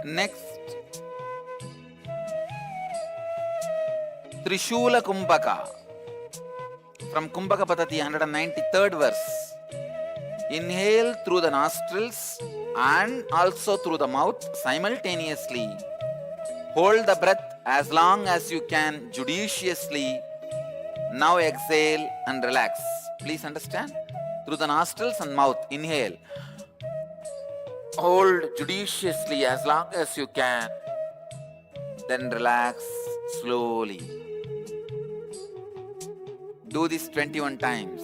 Next, Trishula Kumbhaka. From Kumbhaka Patati, 193rd verse. Inhale through the nostrils and also through the mouth simultaneously. Hold the breath as long as you can judiciously. Now exhale and relax. Please understand? Through the nostrils and mouth, inhale. Hold judiciously as long as you can. Then relax slowly. Do this 21 times.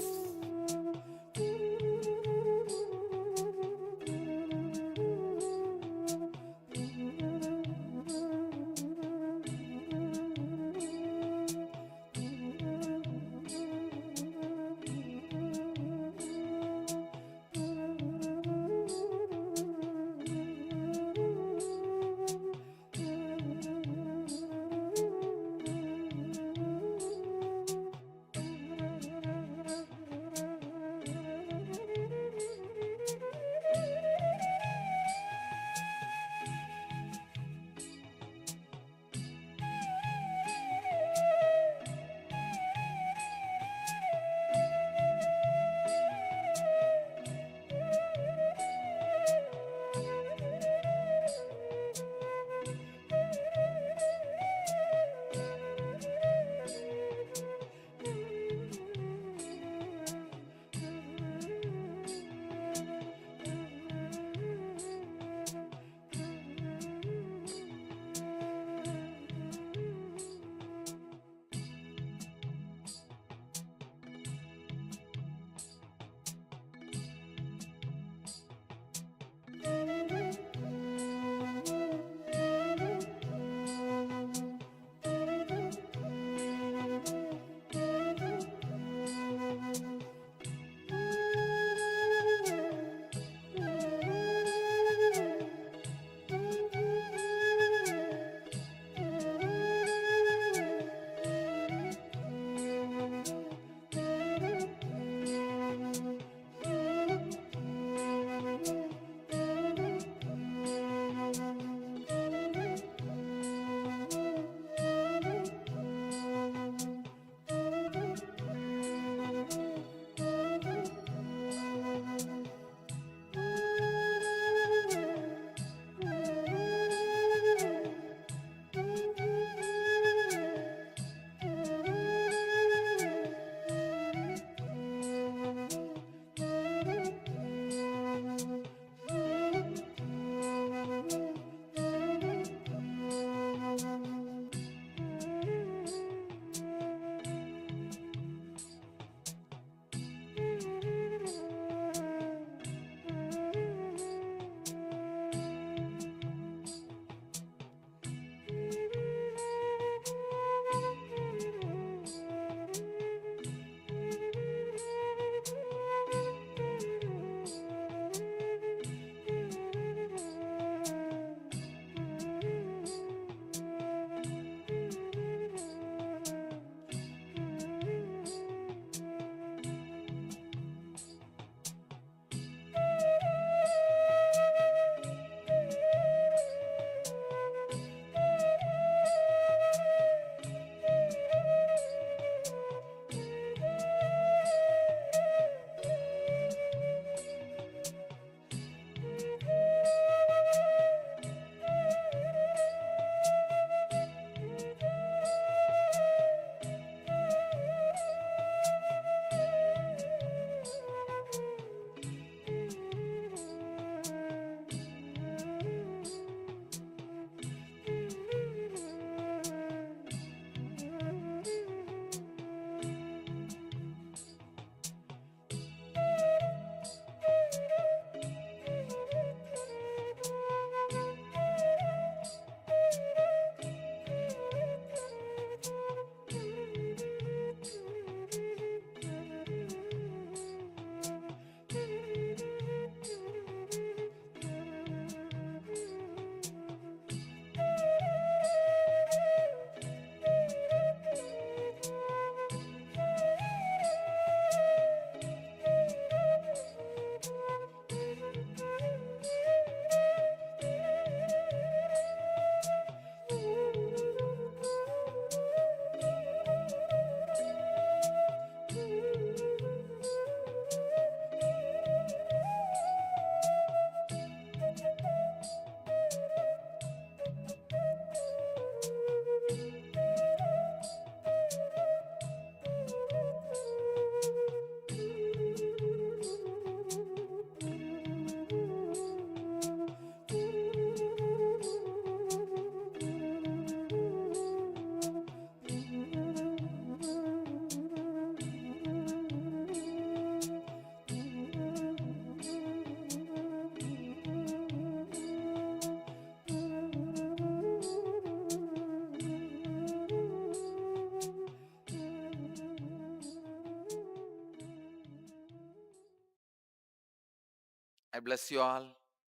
I bless you all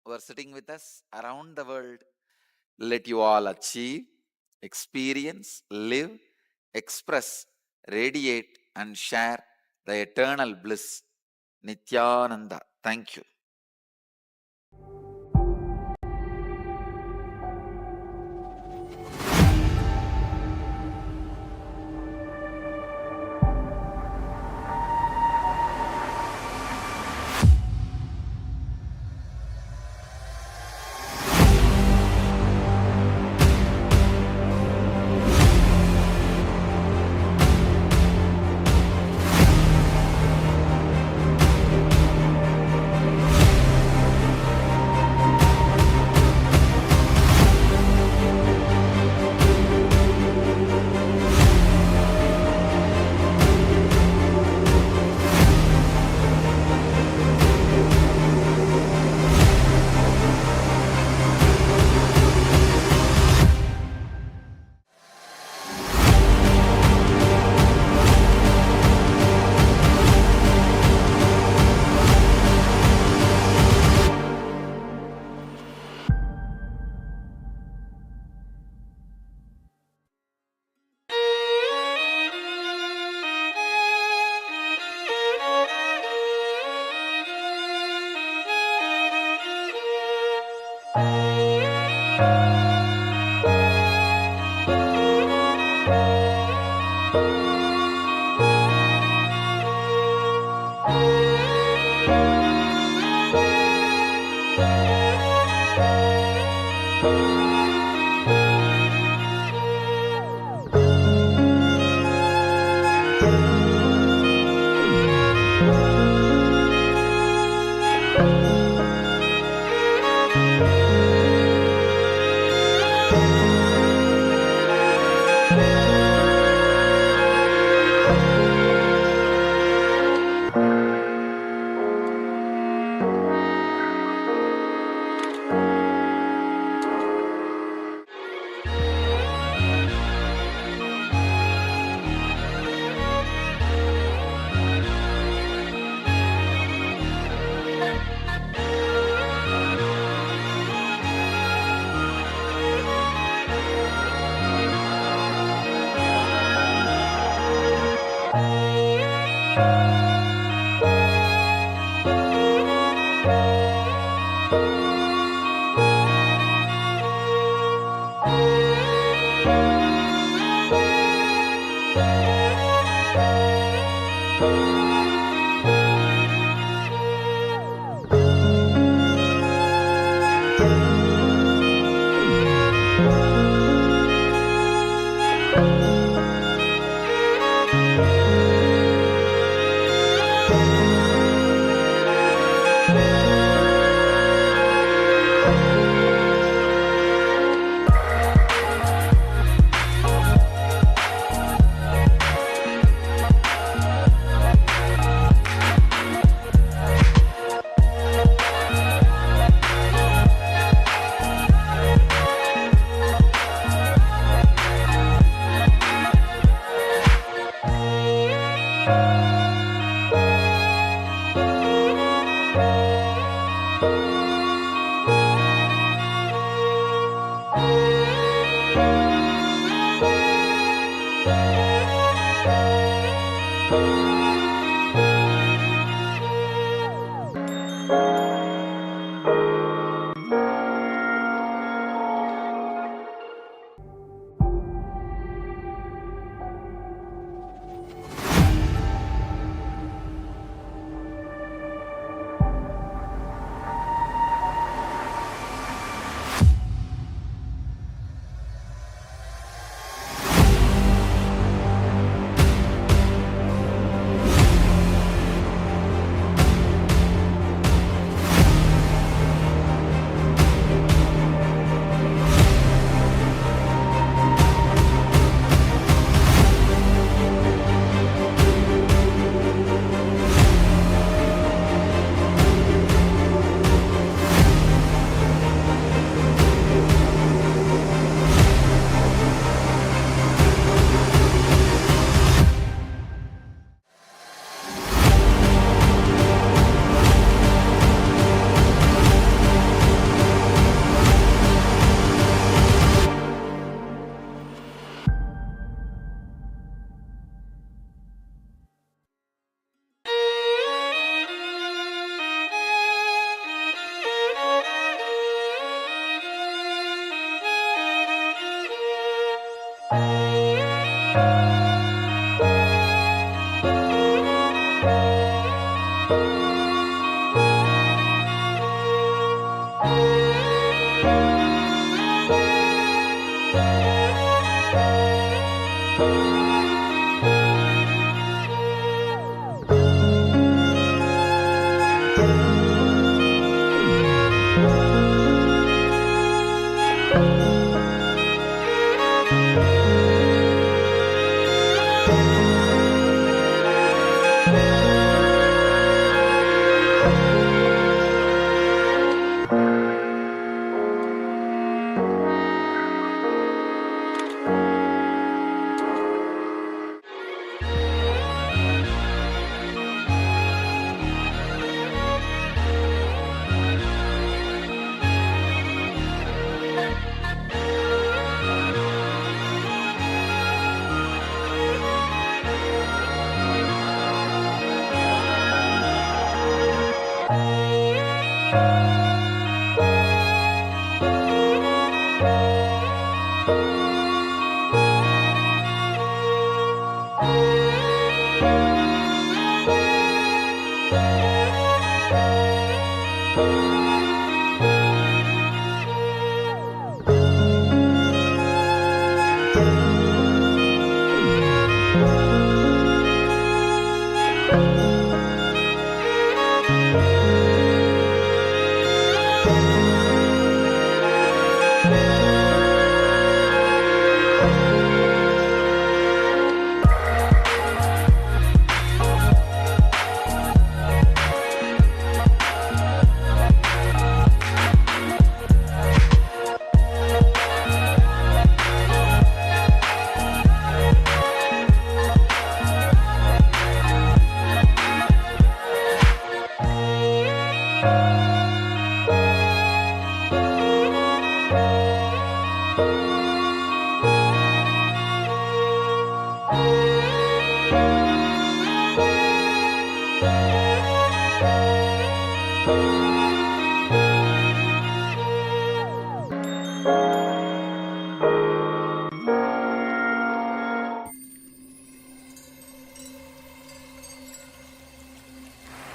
who are sitting with us around the world. Let you all achieve, experience, live, express, radiate, and share the eternal bliss. Nithyananda. Thank you.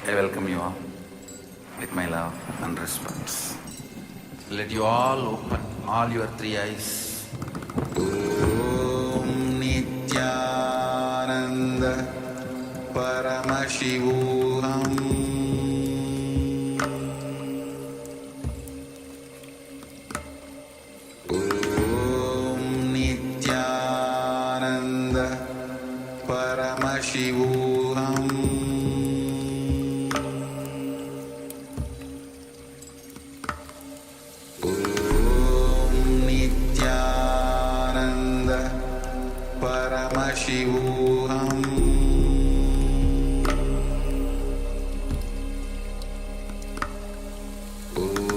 I welcome you all with my love and respect. Let you all open all your three eyes. Om Nithyananda Paramashivoham Om Nithyananda Paramashivoham Paramashivoham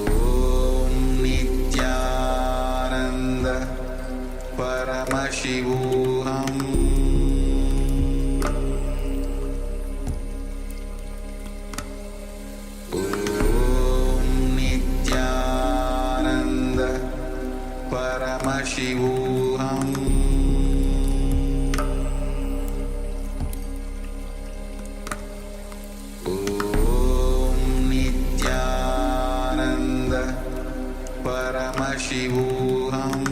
Om Nithyananda Paramashivoham Om Nithyananda Paramashivoham Paramashivoham Om Nithyananda Paramashivoham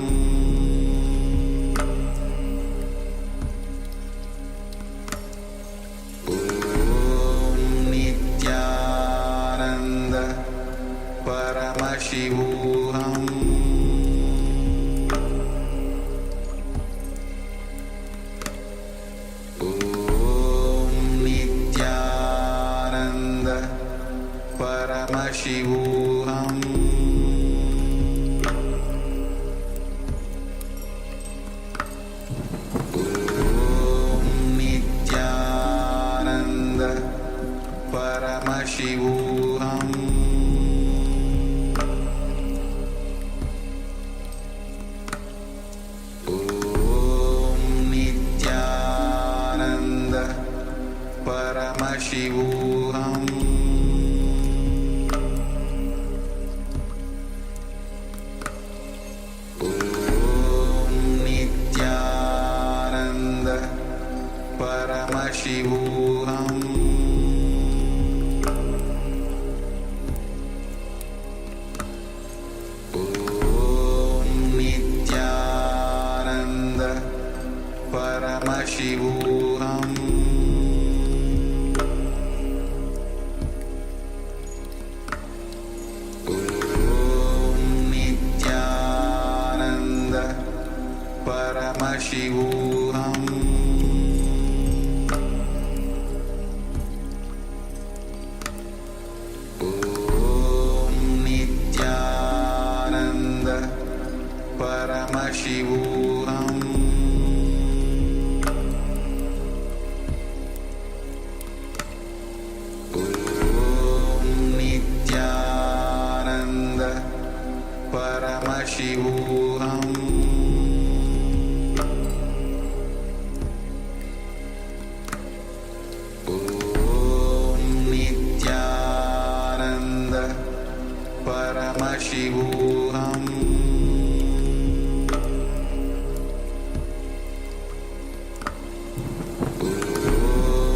Om Nithyananda Paramashivoham Paramashivoham Om Nithyananda Paramashivoham Om Nithyananda Paramashivoham Paramashivoham Om Nithyananda Paramashivoham Om Nithyananda Paramashivoham Paramashivoham Om Nithyananda Paramashivoham Om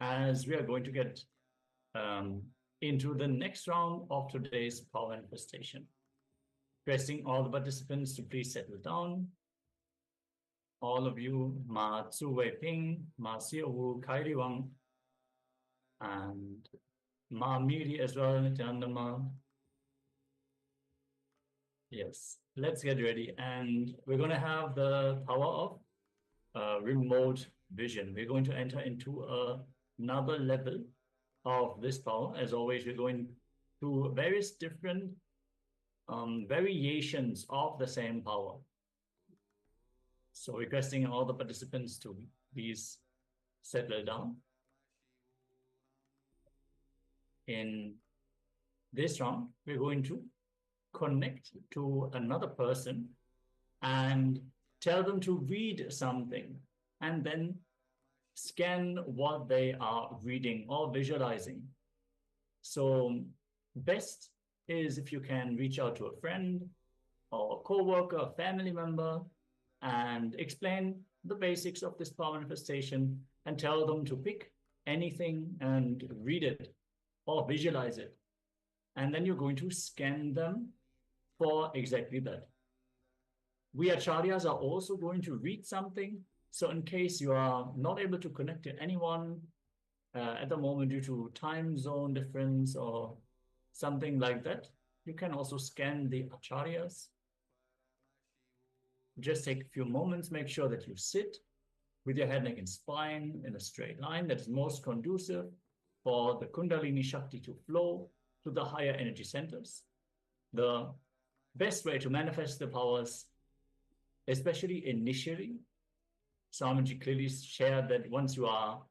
as we are going to get into the next round of today's power manifestation. Requesting all the participants to please settle down. All of you, Ma Tzu Wei Ping, Ma Xiu Wu, Kai Wang, and Ma Miri as well, Nithyananda Ma. Yes, let's get ready. And we're going to have the power of remote vision. We're going to enter into another level of this power. As always, we're going to various different variations of the same power. So requesting all the participants to please settle down. In this round, we're going to connect to another person and tell them to read something and then scan what they are reading or visualizing. So best is if you can reach out to a friend or a co-worker, a family member, and explain the basics of this power manifestation and tell them to pick anything and read it or visualize it. And then you're going to scan them for exactly that. We acharyas are also going to read something. So in case you are not able to connect to anyone at the moment due to time zone difference or something like that, you can also scan the acharyas. Just take a few moments, make sure that you sit with your head, neck, and spine in a straight line that is most conducive for the Kundalini Shakti to flow to the higher energy centers. The best way to manifest the powers, especially initially, Swamiji clearly shared that once you are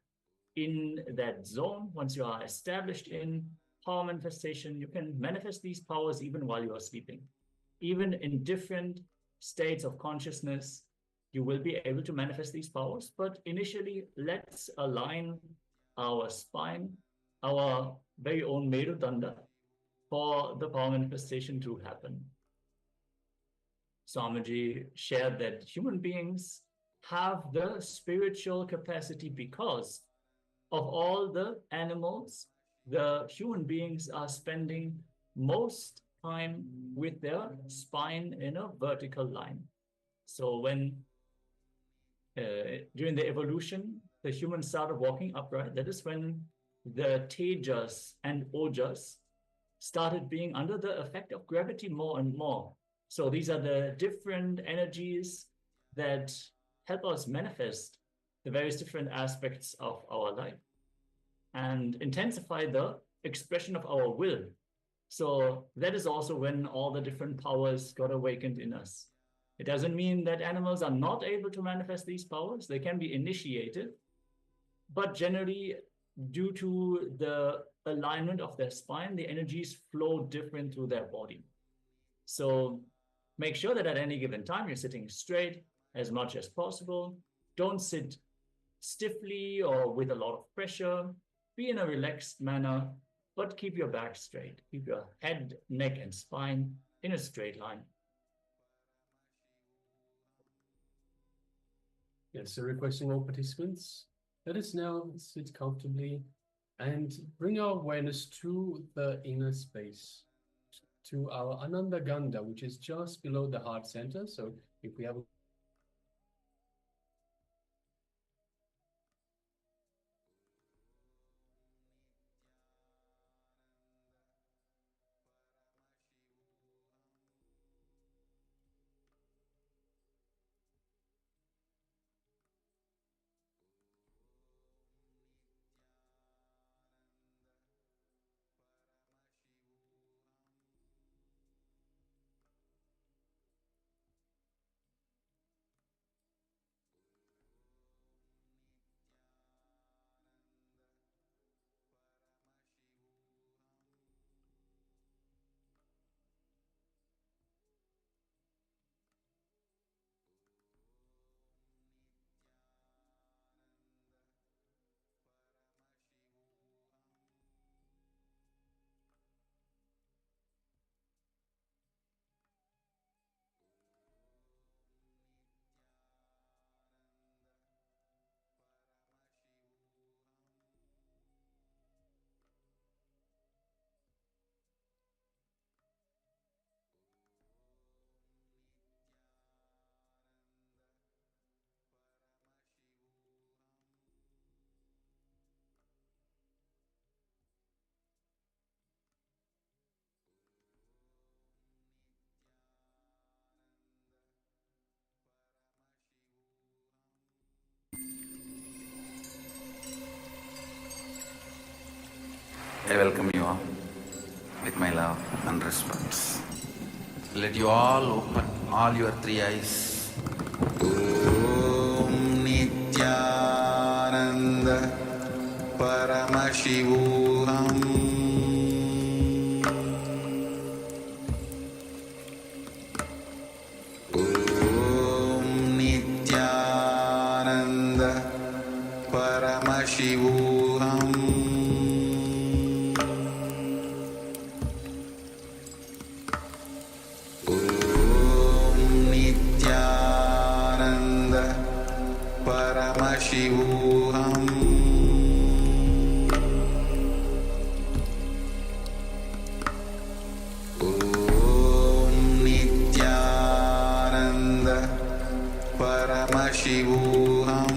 in that zone, once you are established in power manifestation, you can manifest these powers even while you are sleeping. Even in different states of consciousness, you will be able to manifest these powers. But initially, let's align our spine, our very own Merudanda, for the power manifestation to happen. Swamiji shared that human beings have the spiritual capacity because of all the animals. The human beings are spending most time with their spine in a vertical line. So when during the evolution, the humans started walking upright, that is when the tejas and ojas started being under the effect of gravity more and more. So these are the different energies that help us manifest the various different aspects of our life and intensify the expression of our will. So that is also when all the different powers got awakened in us. It doesn't mean that animals are not able to manifest these powers. They can be initiated, but generally, due to the alignment of their spine, the energies flow different through their body. So make sure that at any given time, you're sitting straight as much as possible. Don't sit stiffly or with a lot of pressure. Be in a relaxed manner, but keep your back straight. Keep your head, neck, and spine in a straight line. Yes, so requesting all participants, let us now sit comfortably and bring our awareness to the inner space, to our Ananda Gandha, which is just below the heart center. So if we have I welcome you all with my love and respect. Let you all open all your three eyes. Om Nithyananda Paramashivoham Om Nithyananda Paramashivoham Om Nithyananda Paramashivoham Om Nithyananda Paramashivoham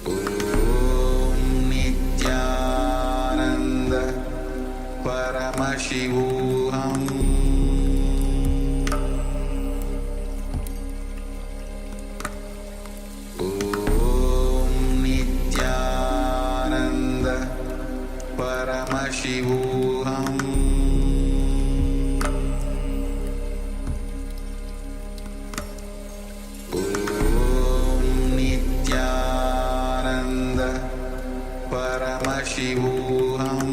Om Nithyananda Paramashivoham Om Nithyananda Paramashivoham Om Nithyananda Paramashivoham.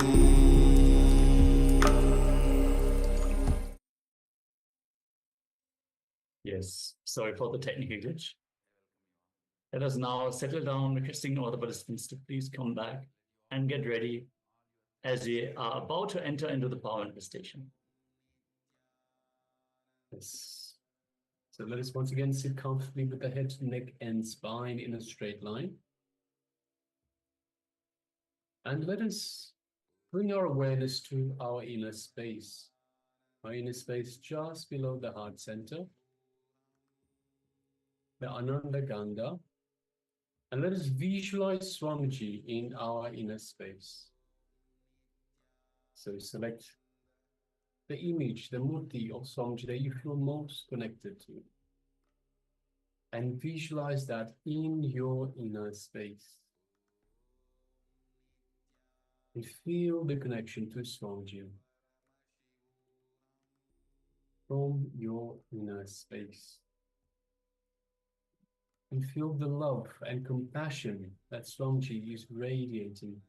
Yes, sorry for the technical glitch. Let us now settle down, requesting all the participants to please come back and get ready as we are about to enter into the power manifestation. Yes. So let us once again sit comfortably with the head, neck, and spine in a straight line. And let us bring our awareness to our inner space. Our inner space just below the heart center, the Ananda Ganda. And let us visualize Swamiji in our inner space. So select the image, the murti of Swamiji that you feel most connected to. And visualize that in your inner space. And feel the connection to Swamiji from your inner space. And feel the love and compassion that Swamiji is radiating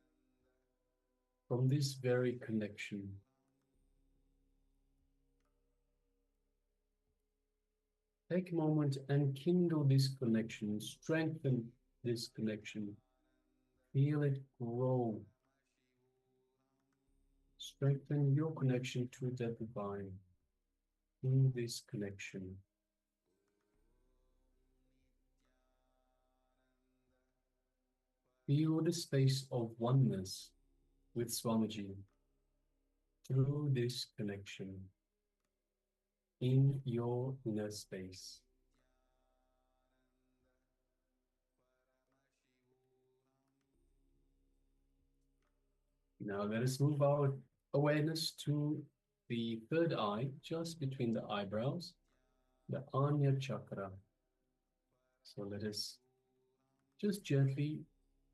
from this very connection. Take a moment and kindle this connection, strengthen this connection, feel it grow. Strengthen your connection to the divine in this connection. Feel the space of oneness with Swamiji through this connection in your inner space. Now let us move our awareness to the third eye, just between the eyebrows, the Anya chakra. So let us just gently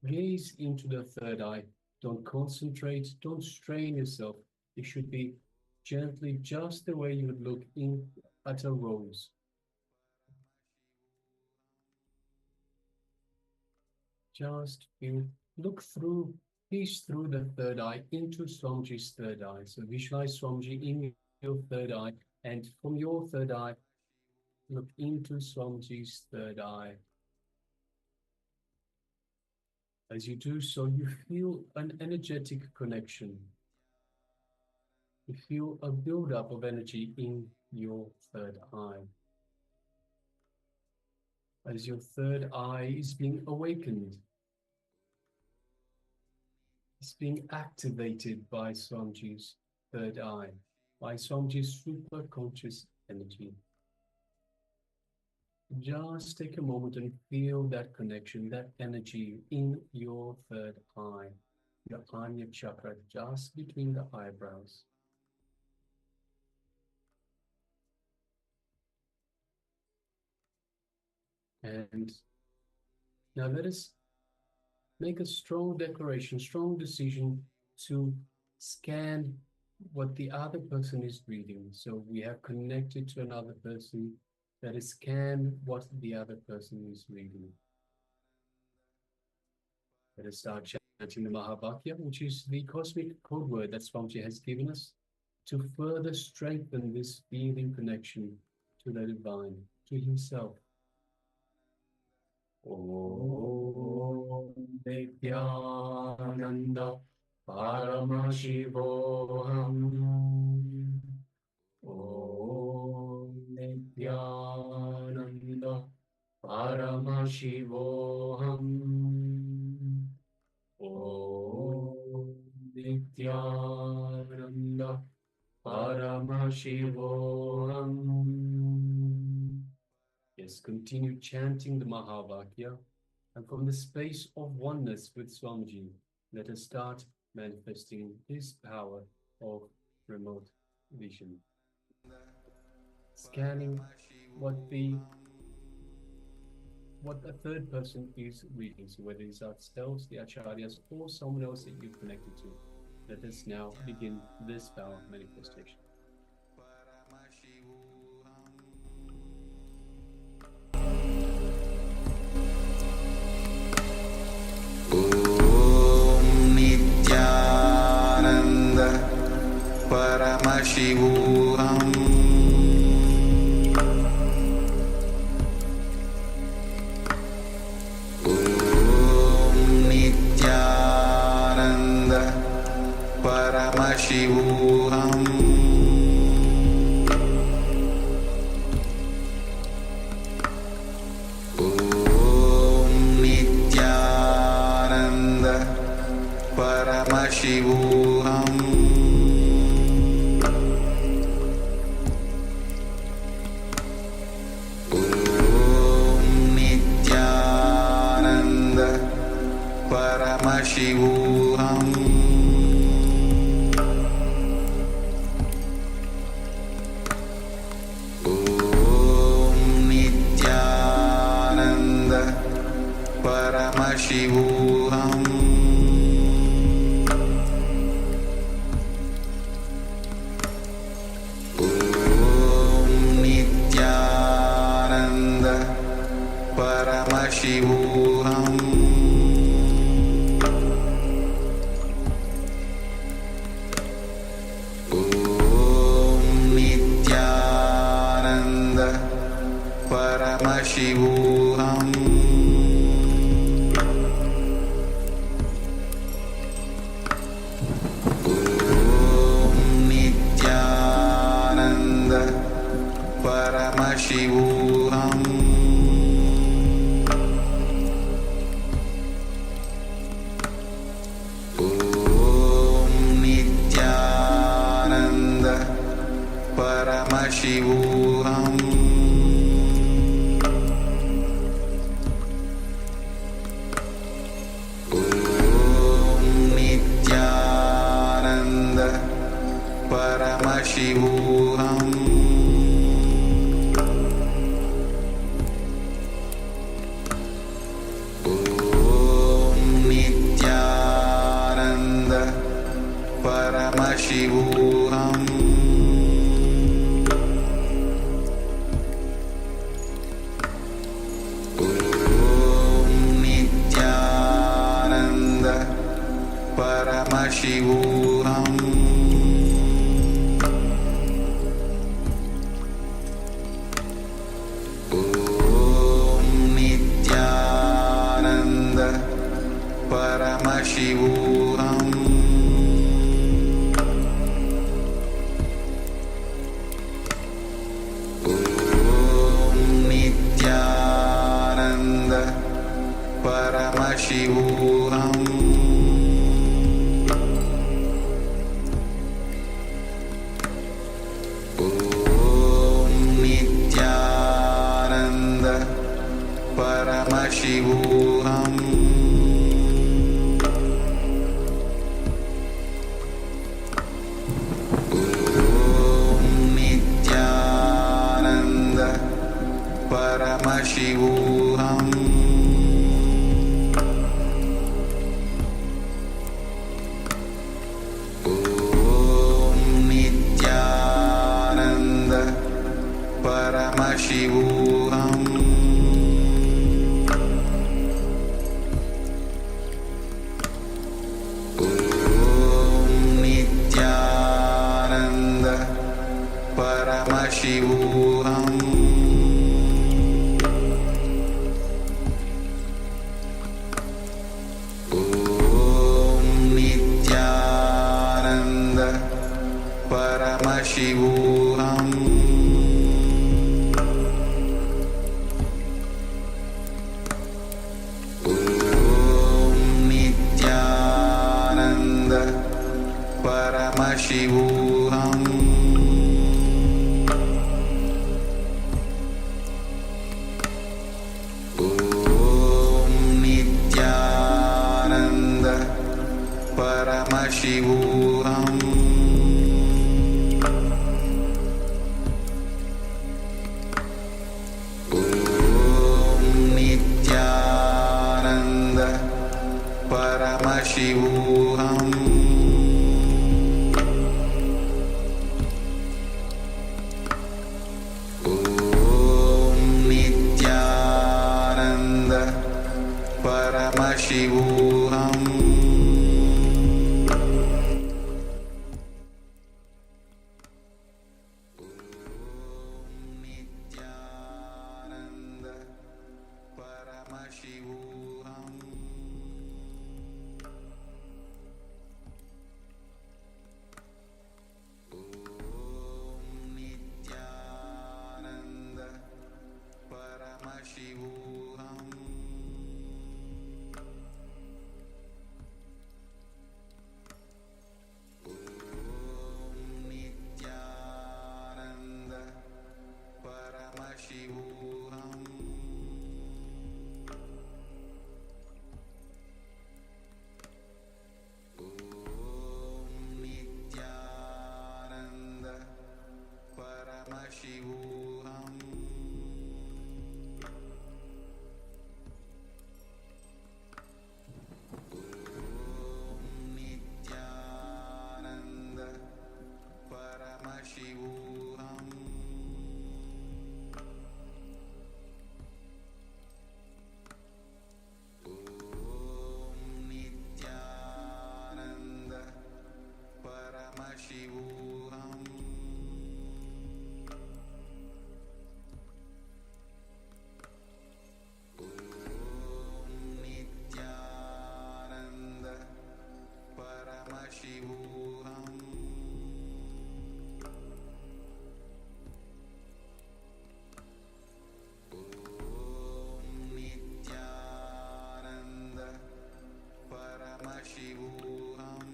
gaze into the third eye. Don't concentrate, don't strain yourself. It should be gently, just the way you would look in at a rose. Just feel, look through, gaze through the third eye into Swamiji's third eye. So visualize Swamiji in your third eye, and from your third eye, look into Swamiji's third eye. As you do so, you feel an energetic connection. You feel a buildup of energy in your third eye. As your third eye is being awakened, it's being activated by Swamiji's third eye, by Swamiji's superconscious energy. Just take a moment and feel that connection, that energy in your third eye, your Anya chakra, just between the eyebrows. And Now let us make a strong declaration, strong decision to scan what the other person is reading. So we have connected to another person. Let us scan what the other person is reading. Let us start chanting the Mahavakya, which is the cosmic code word that Swamiji has given us to further strengthen this feeling connection to the divine, to himself. Om Nithyananda Paramashivoham. Om Nithyananda Paramashivoham. Om Nithyananda Paramashivoham. Yes, continue chanting the Mahavakya, and from the space of oneness with Swamiji, let us start manifesting his power of remote vision. Scanning what a third person is reading, so whether it's ourselves, the acharyas, or someone else that you've connected to. Let us now begin this power manifestation. Nithyananda Paramashivoham. Om Nithyananda Paramashivoham. Om Nithyananda Paramashivoham. Om Nithyananda Paramashivoham. Om Nithyananda Paramashivoham. Paramashivoham. Om Nithyananda Paramashivoham. Om Nithyananda Paramashivoham. Paramashivoham. Om Nithyananda Paramashivoham. Om Nithyananda Paramashivoham. Paramashivoham. Om Nithyananda Paramashivoham. Om Nithyananda Paramashivoham. Paramashivoham. Om Nithyananda Paramashivoham. Paramashivoham Om Nithyananda Paramashivoham Om Nithyananda Paramashivoham Om Nithyananda Paramashivoham Om Nithyananda Paramashivoham Om Nithyananda Paramashivoham Nithyananda Paramashivoham Om Nithyananda Paramashivoham Om Nithyananda Paramashivoham Om Nithyananda Paramashivoham Om Nithyananda Paramashivoham Om Nithyananda Paramashivoham Om Nithyananda Paramashivoham Om Nithyananda Paramashivoham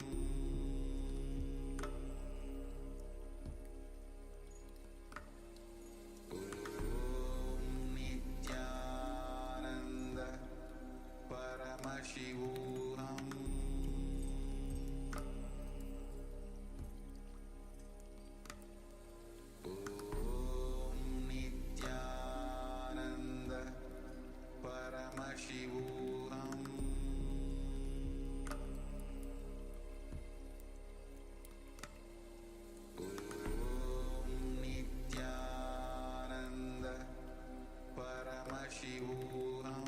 Om Nithyananda Paramashivoham Om Nithyananda Paramashivoham Om Nithyananda Paramashivoham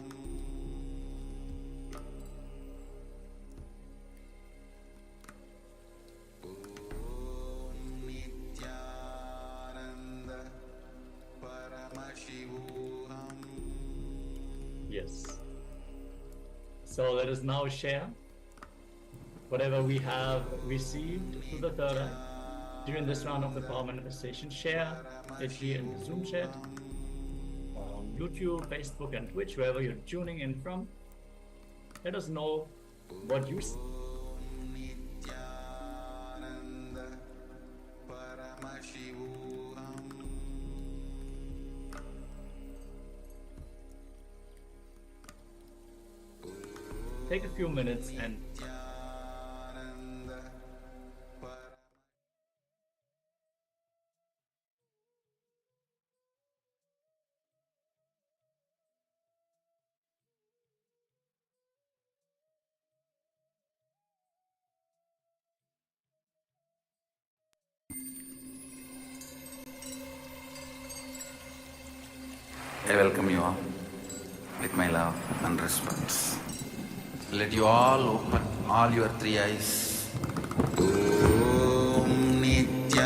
Om Nithyananda Paramashivoham. Yes. So let us now share whatever we have received through the third eye during this round of the power manifestation. Share it here in the Zoom chat, on YouTube, Facebook, and Twitch, wherever you're tuning in from. Let us know what you see. Nithyananda Paramashivoham Take a few minutes and I welcome you all with my love and respect. Let you all open all your three eyes. Om Nithyananda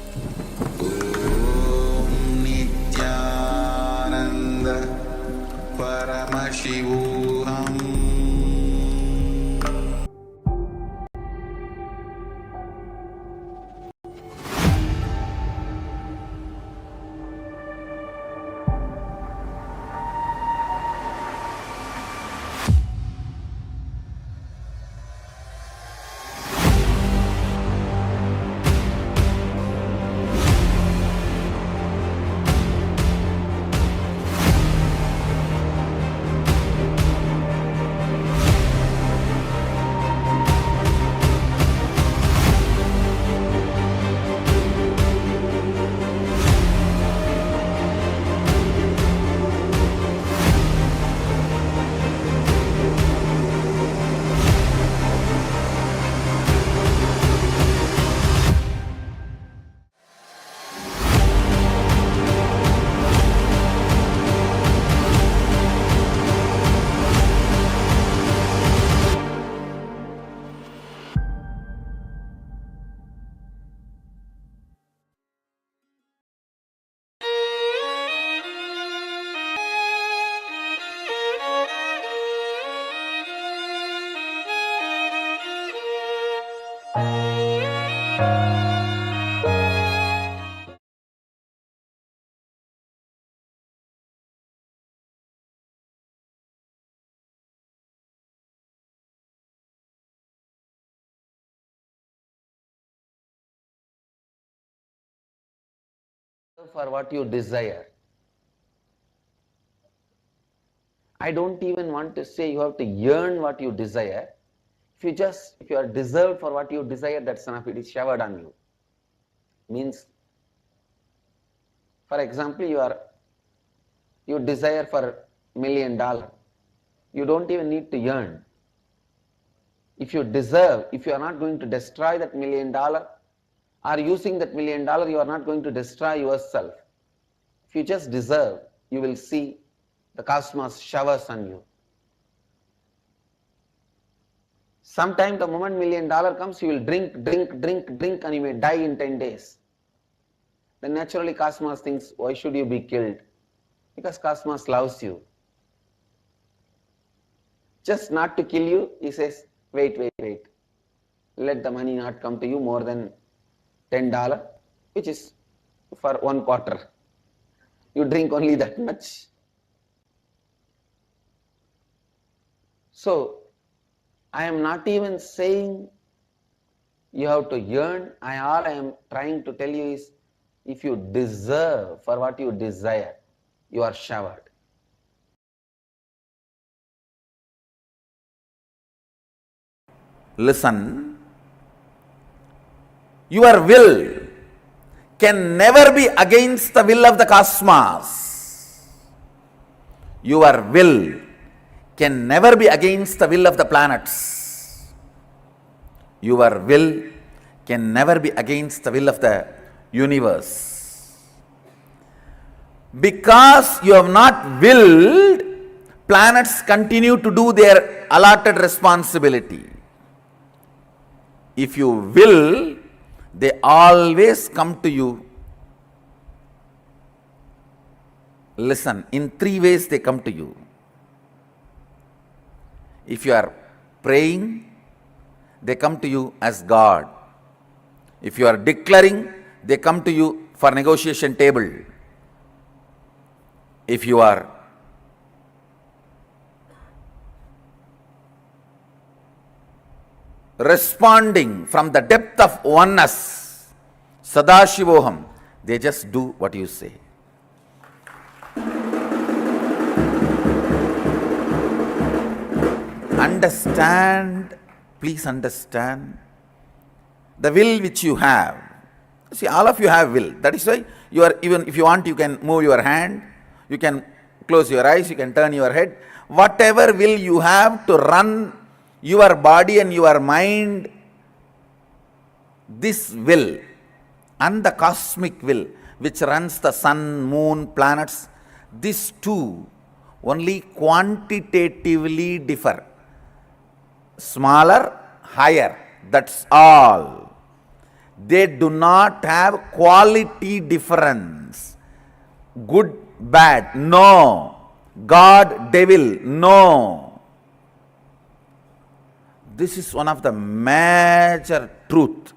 Paramashivoham. For what you desire. I don't even want to say you have to yearn what you desire. If you are deserved for what you desire, that's enough. It is showered on you. Means, for example, you desire for $1 million. You don't even need to yearn. If you deserve, if you are not going to destroy that $1 million, or using that $1 million, you are not going to destroy yourself. If you just deserve, you will see the cosmos showers on you. Sometime the moment $1 million comes, you will drink, and you may die in 10 days. Then naturally cosmos thinks, why should you be killed? Because cosmos loves you. Just not to kill you, he says, wait. Let the money not come to you more than $10, which is for 1 quarter. You drink only that much. So, I am not even saying you have to yearn. All I am trying to tell you is, if you deserve for what you desire, you are showered. Listen, your will can never be against the will of the cosmos. Your will can never be against the will of the planets. Your will can never be against the will of the universe. Because you have not willed, planets continue to do their allotted responsibility. If you will, they always come to you. Listen, in 3 ways they come to you. If you are praying, they come to you as God. If you are declaring, they come to you for negotiation table. If you are responding from the depth of oneness, Sadashivoham, they just do what you say. Understand, please understand, the will which you have. See, all of you have will. That is why you are, even if you want, you can move your hand, you can close your eyes, you can turn your head. Whatever will you have to run your body and your mind, this will and the cosmic will which runs the sun, moon, planets, these two only quantitatively differ. Smaller, higher, that's all. They do not have quality difference. Good, bad, no. God, devil. No. This is one of the major truth.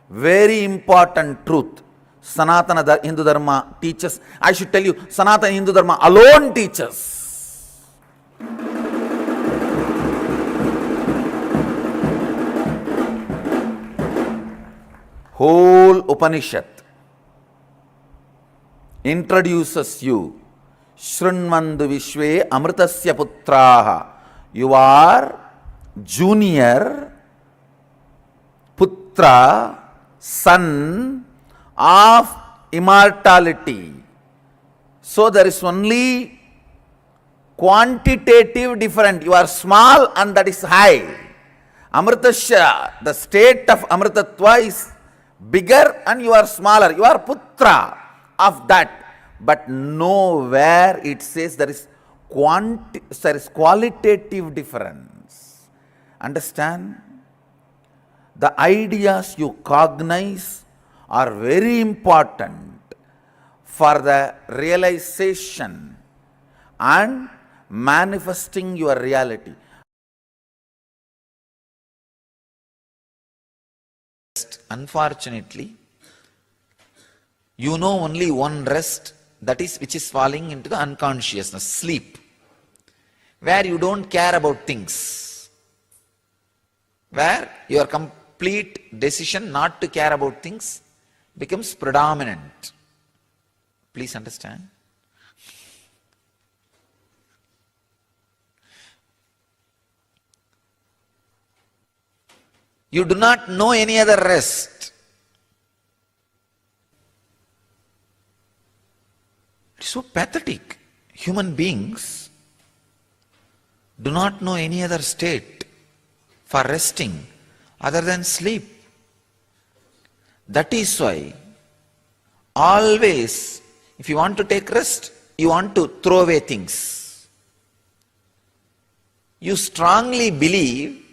Very important truth. Sanatana Hindu Dharma teaches. I should tell you, Sanatana Hindu Dharma alone teaches. Whole Upanishad introduces you. Shrunmandu Vishwe Amritasya Putraha. You are junior Putra, son of immortality. So there is only quantitative difference. You are small and that is high. Amritasya, the state of Amritatva is bigger and you are smaller. You are Putra of that. But nowhere it says there is qualitative difference. Understand? The ideas you cognize are very important for the realization and manifesting your reality. Unfortunately, you know only one rest, that is which is falling into the unconsciousness, sleep, where you don't care about things, where your complete decision not to care about things becomes predominant. Please understand. You do not know any other rest. It's so pathetic. Human beings do not know any other state for resting other than sleep. That is why always, if you want to take rest, you want to throw away things. You strongly believe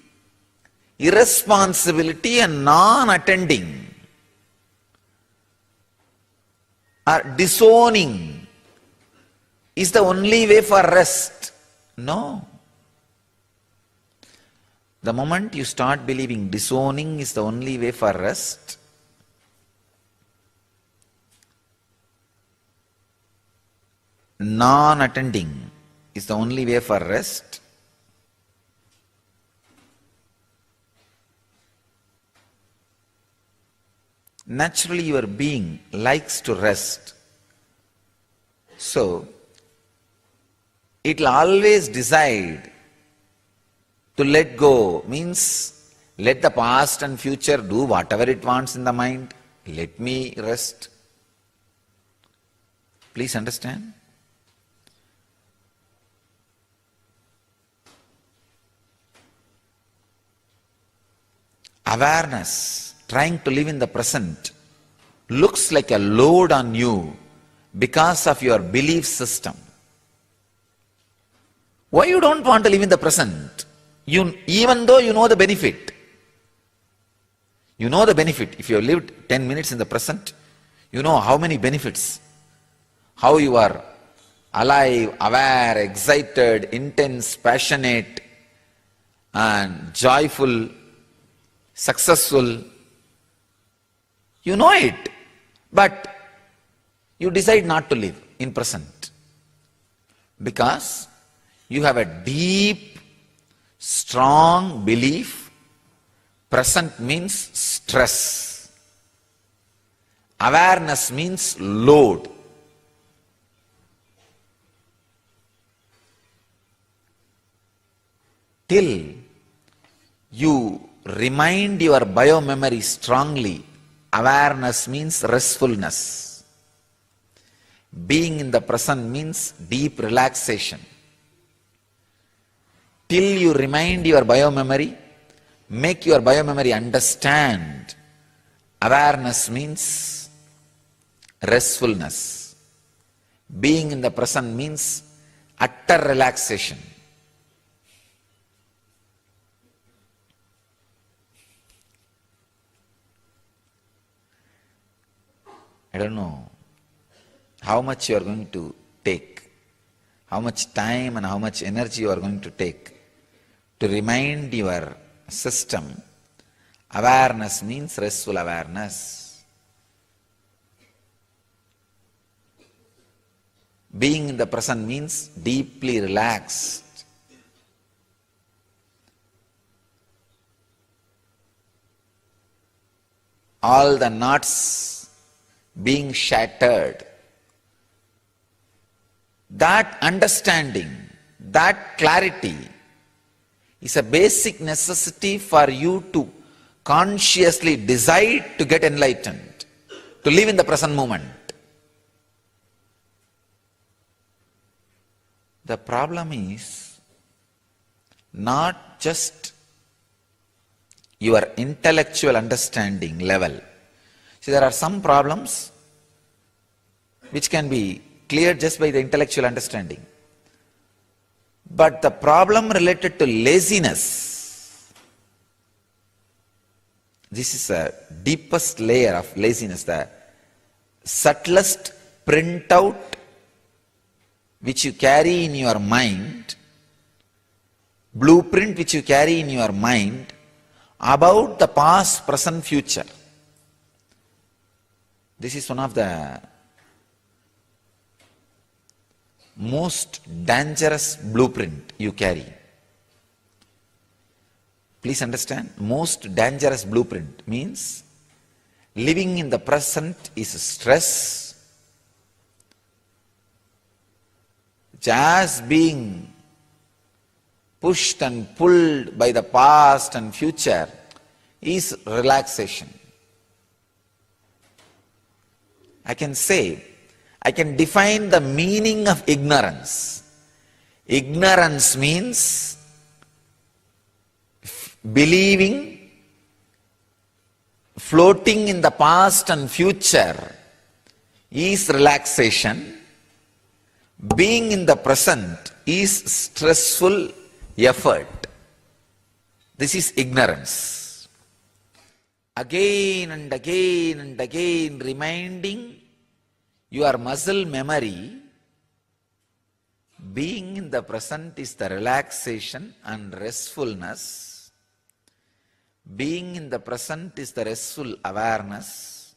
irresponsibility and non-attending or disowning is the only way for rest. No. The moment you start believing disowning is the only way for rest, non-attending is the only way for rest, naturally your being likes to rest. So, it will always decide to let go, means let the past and future do whatever it wants in the mind. Let me rest. Please understand. Awareness, trying to live in the present, looks like a load on you because of your belief system. Why you don't want to live in the present? Even though you know the benefit. You know the benefit. If you have lived 10 minutes in the present, you know how many benefits. How you are alive, aware, excited, intense, passionate, and joyful, successful. You know it. But you decide not to live in present. Because you have a deep, strong belief, present means stress. Awareness means load. Till you remind your biomemory strongly, awareness means restfulness. Being in the present means deep relaxation. Till you remind your biomemory, make your biomemory understand, awareness means restfulness. Being in the present means utter relaxation. I don't know how much you are going to take. how much time and how much energy you are going to take to remind your system. Awareness means restful awareness. Being in the present means deeply relaxed. All the knots being shattered. That understanding, that clarity is a basic necessity for you to consciously decide to get enlightened, to live in the present moment. The problem is not just your intellectual understanding level. See, there are some problems which can be cleared just by the intellectual understanding. But the problem related to laziness, this is the deepest layer of laziness, the subtlest printout which you carry in your mind, blueprint which you carry in your mind about the past, present, future. This is one of the most dangerous blueprint you carry. Please understand, most dangerous blueprint means living in the present is stress. Just being pushed and pulled by the past and future is relaxation. I can define the meaning of ignorance. Ignorance means believing, floating in the past and future is relaxation. Being in the present is stressful effort. This is ignorance. Again and again and again reminding your muscle memory, being in the present is the relaxation and restfulness. Being in the present is the restful awareness.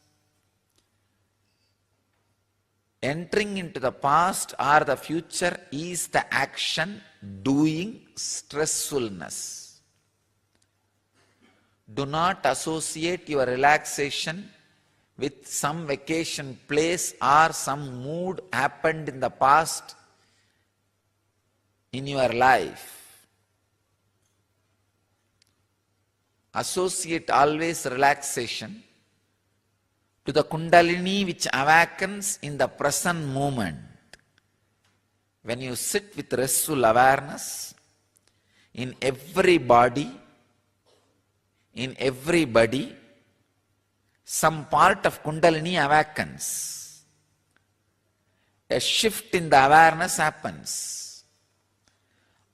Entering into the past or the future is the action, doing, stressfulness. Do not associate your relaxation with some vacation place or some mood happened in the past in your life. Associate always relaxation to the Kundalini which awakens in the present moment. When you sit with restful awareness, in every body, some part of Kundalini awakens. A shift in the awareness happens.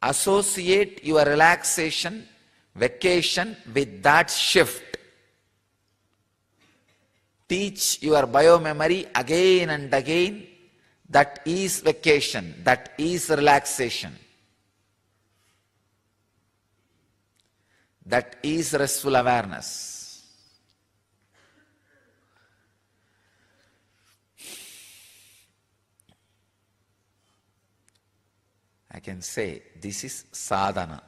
Associate your relaxation, vacation with that shift. Teach your biomemory again and again, that is vacation, that is relaxation. That is restful awareness. I can say this is sadhana.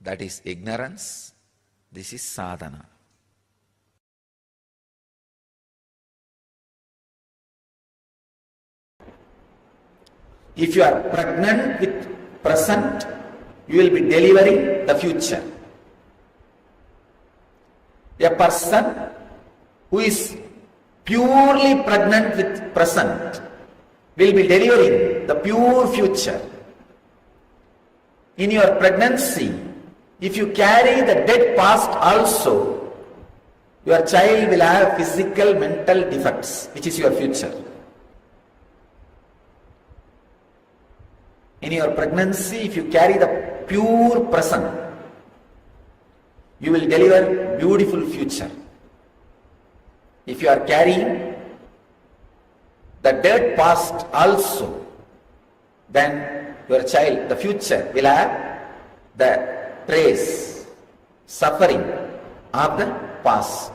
That is ignorance. This is sadhana. If you are pregnant with present, you will be delivering the future. A person who is purely pregnant with present will be delivering the pure future. In your pregnancy, if you carry the dead past also, your child will have physical, mental defects, which is your future. In your pregnancy, if you carry the pure present, you will deliver beautiful future. If you are carrying the dirt past also, then your child, the future, will have the trace, suffering of the past.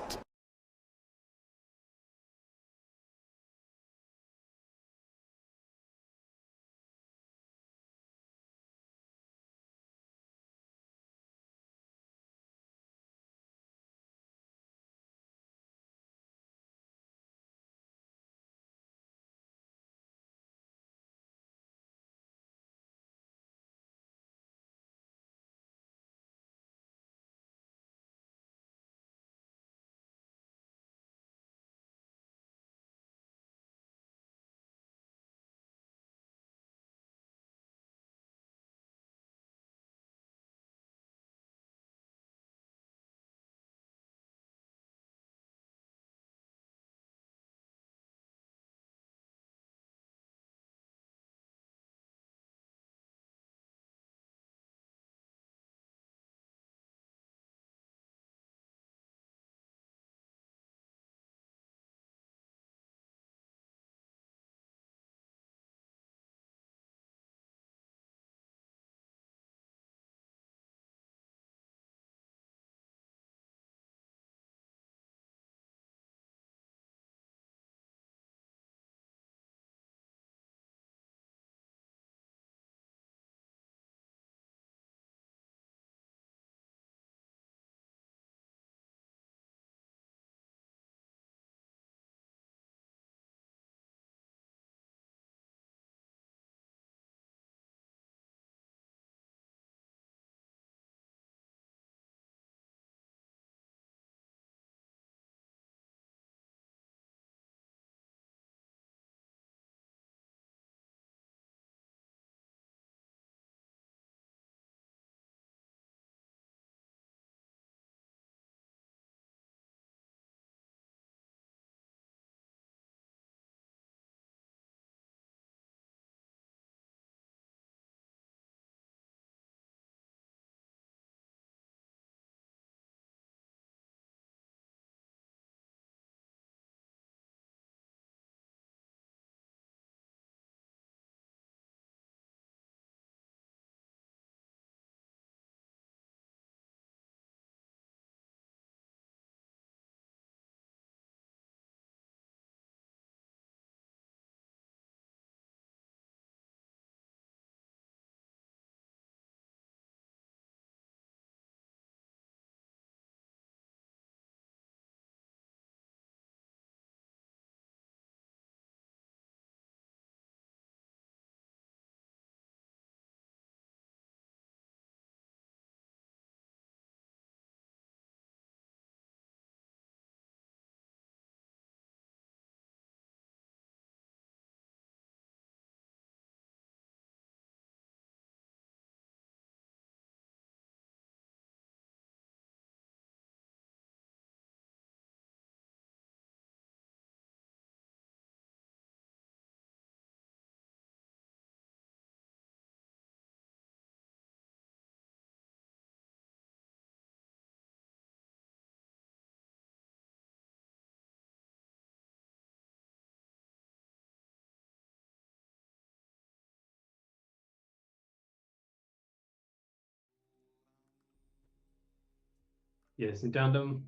Yes, in tandem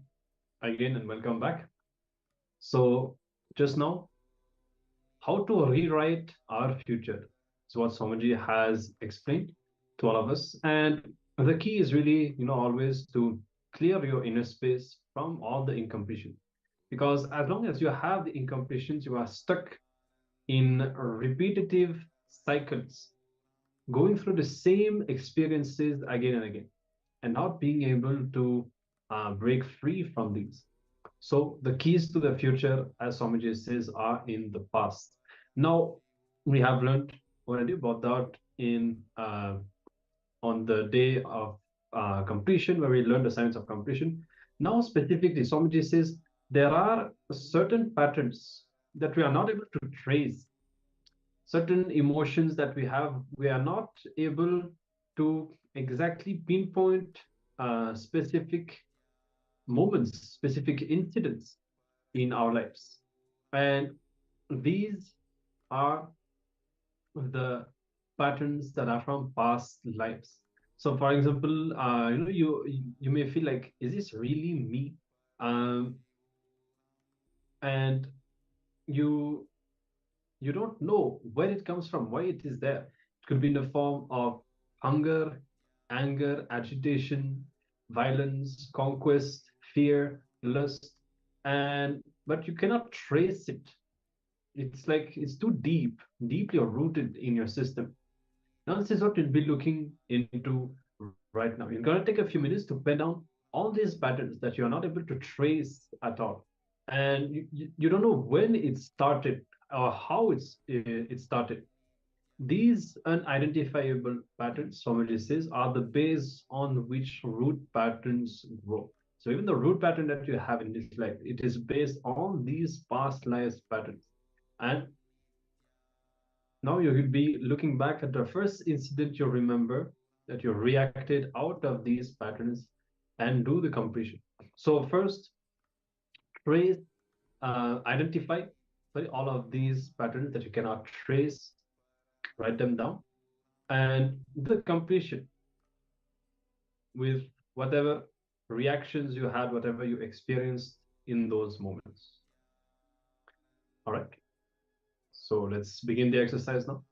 again and welcome back. So just now, how to rewrite our future is what Swamiji has explained to all of us. And the key is really, always to clear your inner space from all the incompletion. Because as long as you have the incompletions, you are stuck in repetitive cycles, going through the same experiences again and again, and not being able to break free from these. So the keys to the future, as Swamiji says, are in the past. Now, we have learned already about that in on the day of completion, where we learned the science of completion. Now, specifically, Swamiji says there are certain patterns that we are not able to trace, certain emotions that we have, we are not able to exactly pinpoint specific moments, specific incidents in our lives. And these are the patterns that are from past lives. So, for example, you may feel like, is this really me? And you you don't know where it comes from, why it is there. It could be in the form of hunger, anger, agitation, violence, conquest, fear, lust, and but you cannot trace it. It's like it's too deeply rooted in your system. Now, this is what we'll be looking into right now. You're going to take a few minutes to pen down all these patterns that you're not able to trace at all. And you don't know when it started or how it started. These unidentifiable patterns, somebody says, are the base on which root patterns grow. So even the root pattern that you have in this life, it is based on these past lives patterns. And now you will be looking back at the first incident you remember that you reacted out of these patterns and do the completion. So first, trace, identify all of these patterns that you cannot trace, write them down, and do the completion with whatever reactions you had, whatever you experienced in those moments. All right. So let's begin the exercise now.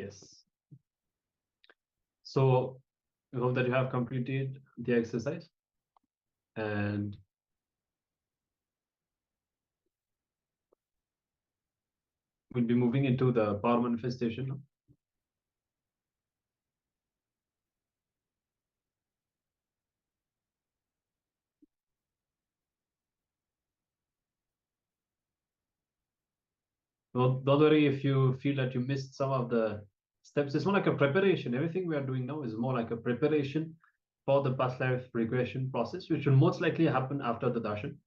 Yes. So I hope that you have completed the exercise, and we'll be moving into the power manifestation now. Don't worry if you feel that you missed some of the steps. It's more like a preparation. Everything we are doing now is more like a preparation for the past life regression process, which will most likely happen after the darshan.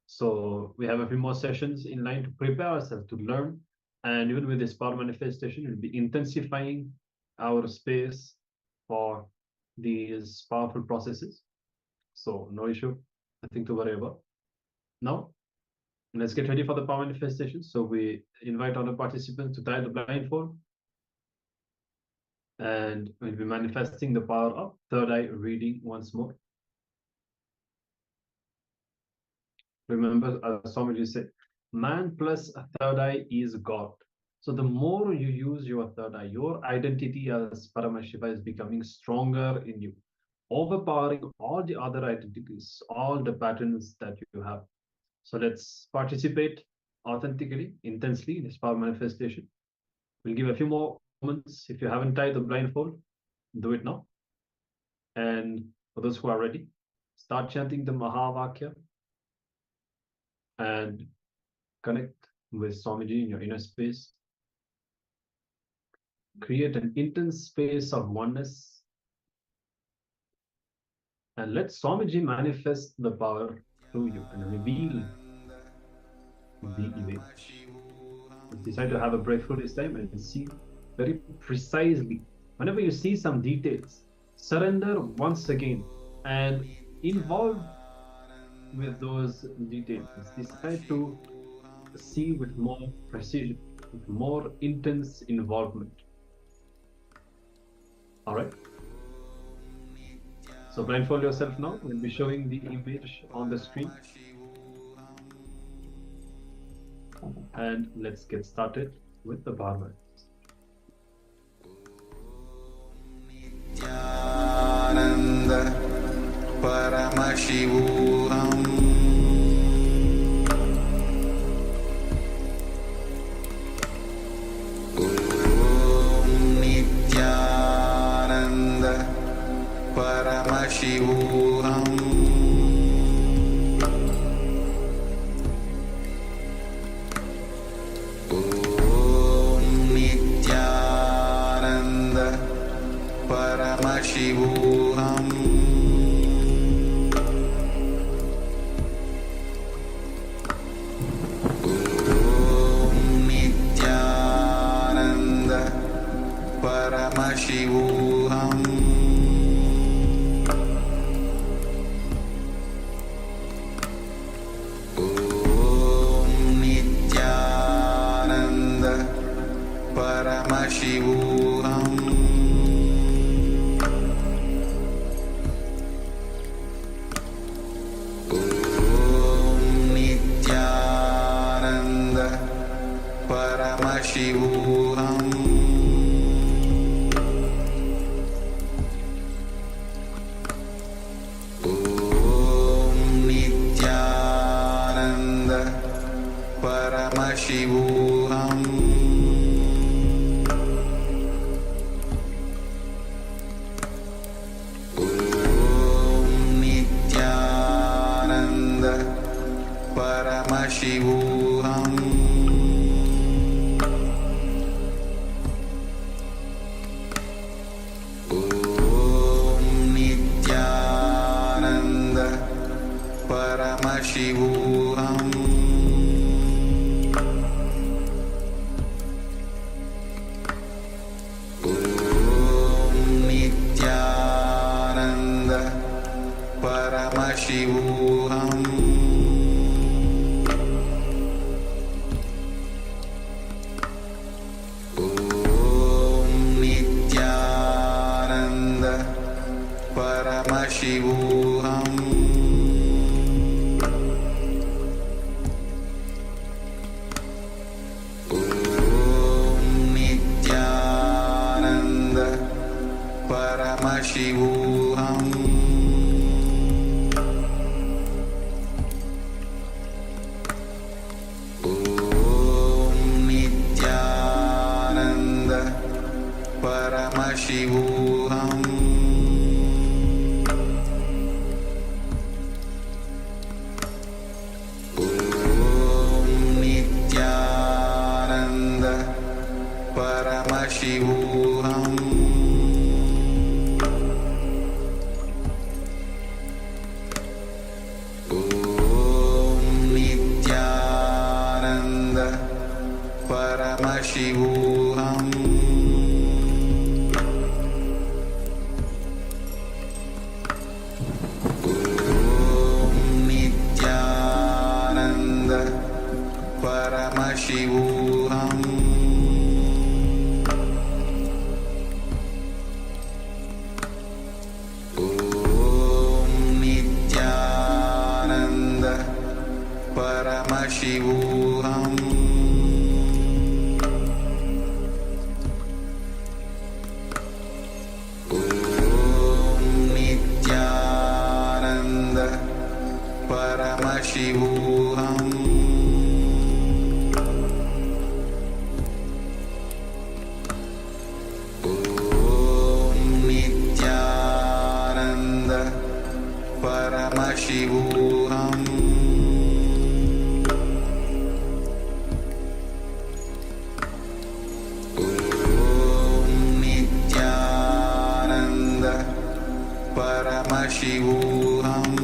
So we have a few more sessions in line to prepare ourselves to learn. And even with this power manifestation, we'll be intensifying our space for these powerful processes. So no issue, nothing to worry about. Now, let's get ready for the power manifestation. So we invite all the participants to tie the blindfold. And we'll be manifesting the power of third eye reading once more. Remember, as Swamiji said, man plus a third eye is God. So the more you use your third eye, your identity as Paramashiva is becoming stronger in you, overpowering all the other identities, all the patterns that you have. So let's participate authentically, intensely in this power manifestation. We'll give a few more moments. If you haven't tied the blindfold, do it now. And for those who are ready, start chanting the Mahavakya and connect with Swamiji in your inner space. Create an intense space of oneness. And let Swamiji manifest the power through you and reveal the image. Decide to have a breakthrough this time and see very precisely. Whenever you see some details, surrender once again and involve with those details. Decide to see with more precision, with more intense involvement. All right. So blindfold yourself now. We'll be showing the image on the screen. And let's get started with the power. Nithyananda Paramashivoham Nithyananda Paramashivoham Nithyananda Paramashivoham Nithyananda Paramashivoham Nithyananda Paramashivoham Nithyananda Paramashivoham Nithyananda Paramashivoham Nithyananda Paramashivoham Nithyananda Paramashivoham Nithyananda Paramashivoham Nithyananda Paramashivoham Paramashivoham Om Nithyananda Paramashivoham Paramashivoham Om Nithyananda Paramashivoham Om Nithyananda Paramashivoham Paramashivoham Om Nithyananda Paramashivoham Om Nithyananda Paramashivoham Paramashivoham Om Nithyananda Paramashivoham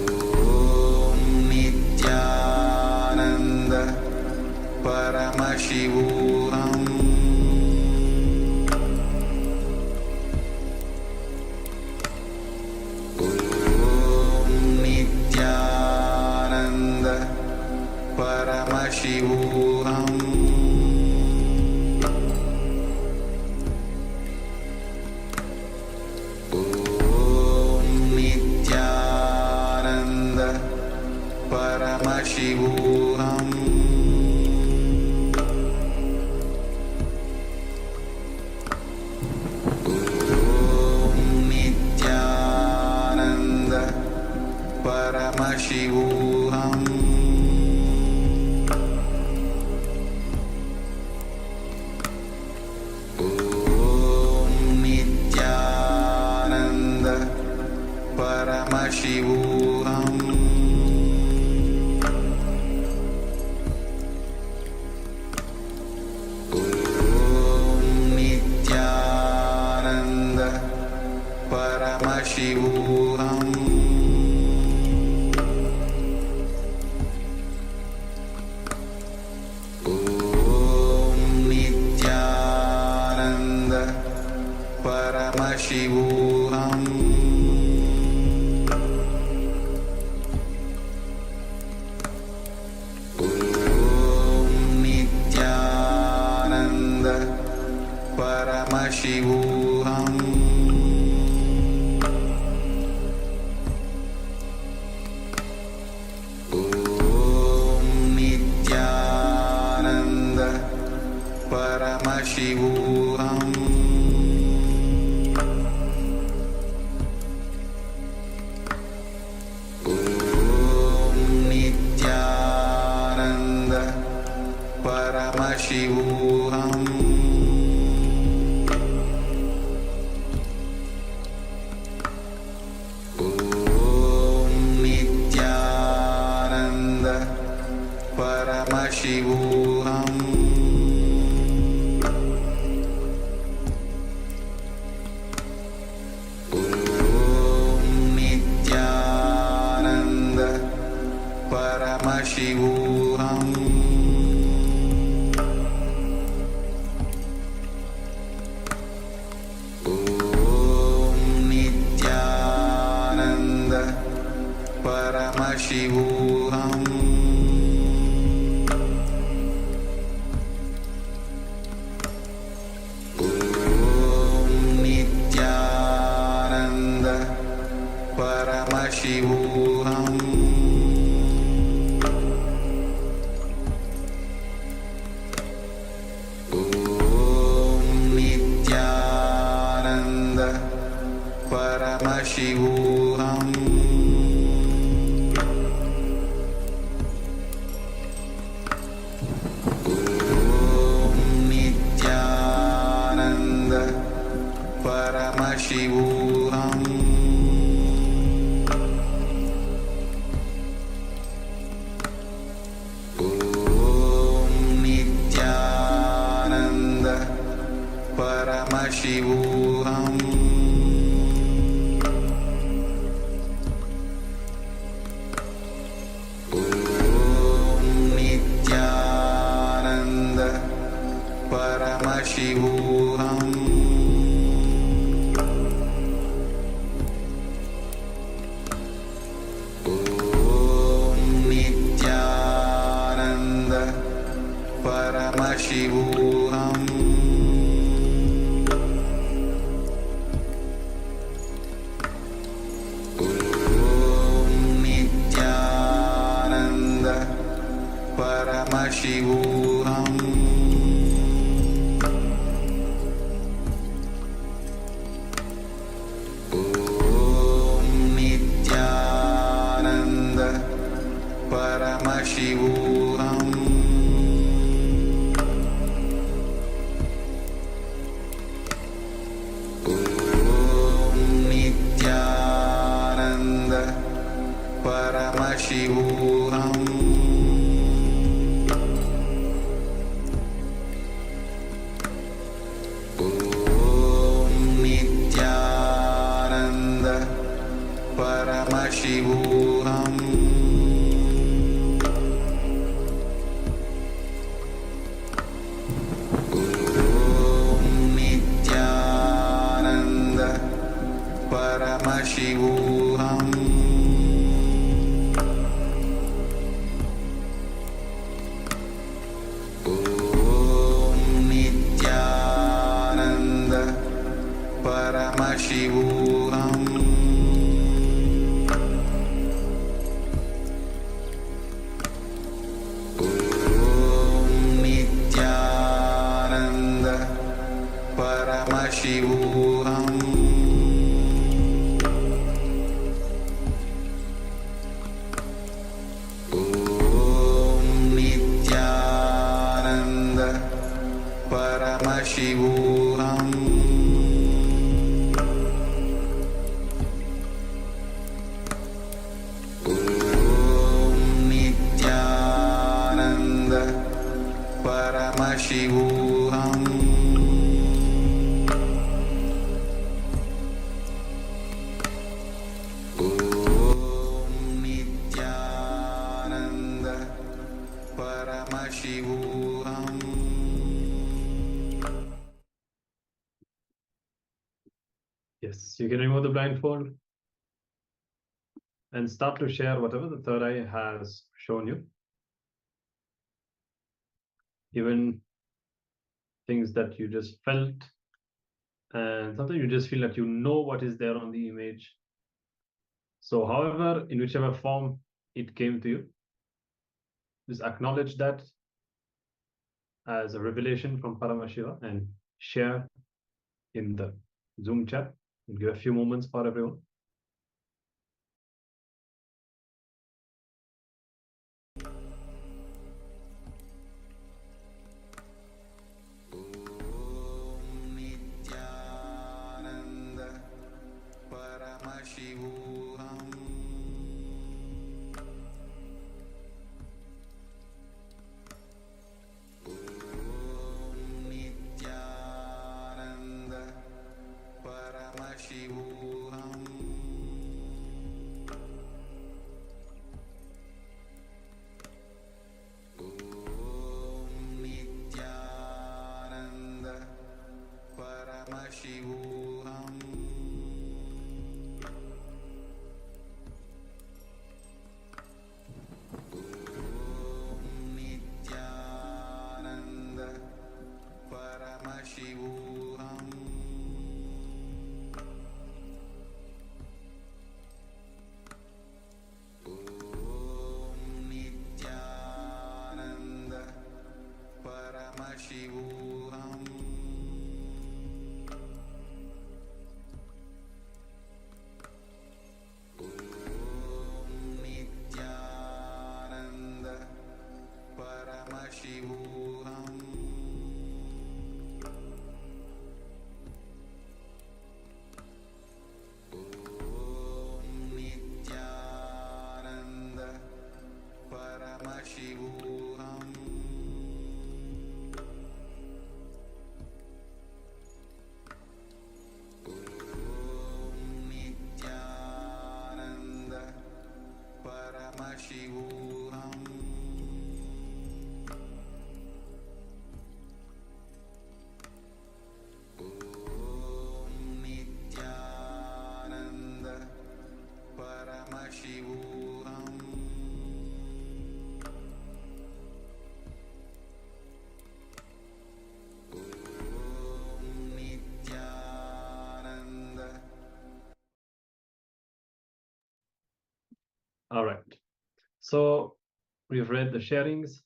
Om Nithyananda Paramashivoham Paramashivoham Om Nithyananda Paramashivoham Om Nithyananda Paramashivoham Paramashivoham Om Nithyananda Paramashivoham Om Nithyananda Paramashivoham Paramashivoham Om Nithyananda Paramashivoham Om Nithyananda Paramashivoham Paramashivoham Om Nithyananda Paramashivoham Om Nithyananda Paramashivoham Paramashivoham Om Nithyananda Paramashivoham Om Nithyananda Paramashivoham Om Nithyananda Paramashivoham Om Nithyananda Paramashivoham Om Nithyananda Paramashivoham Om Nithyananda Paramashivoham Om Nithyananda Paramashivoham Om Nithyananda Paramashivoham Om Nithyananda Paramashivoham Om Nithyananda Paramashivoham Om Nithyananda Paramashivoham Om Nithyananda Paramashivoham Om Nithyananda Paramashivoham Om Nithyananda Paramashivoham Yes, you can remove the blindfold and start to share whatever the third eye has shown you. Even things that you just felt, and sometimes you just feel that you know what is there on the image. So however, in whichever form it came to you, just acknowledge that as a revelation from Paramashiva and share in the Zoom chat. We'll give a few moments for everyone. Nithyananda Paramashivoham Om Nithyananda Paramashivoham All right. So we've read the sharings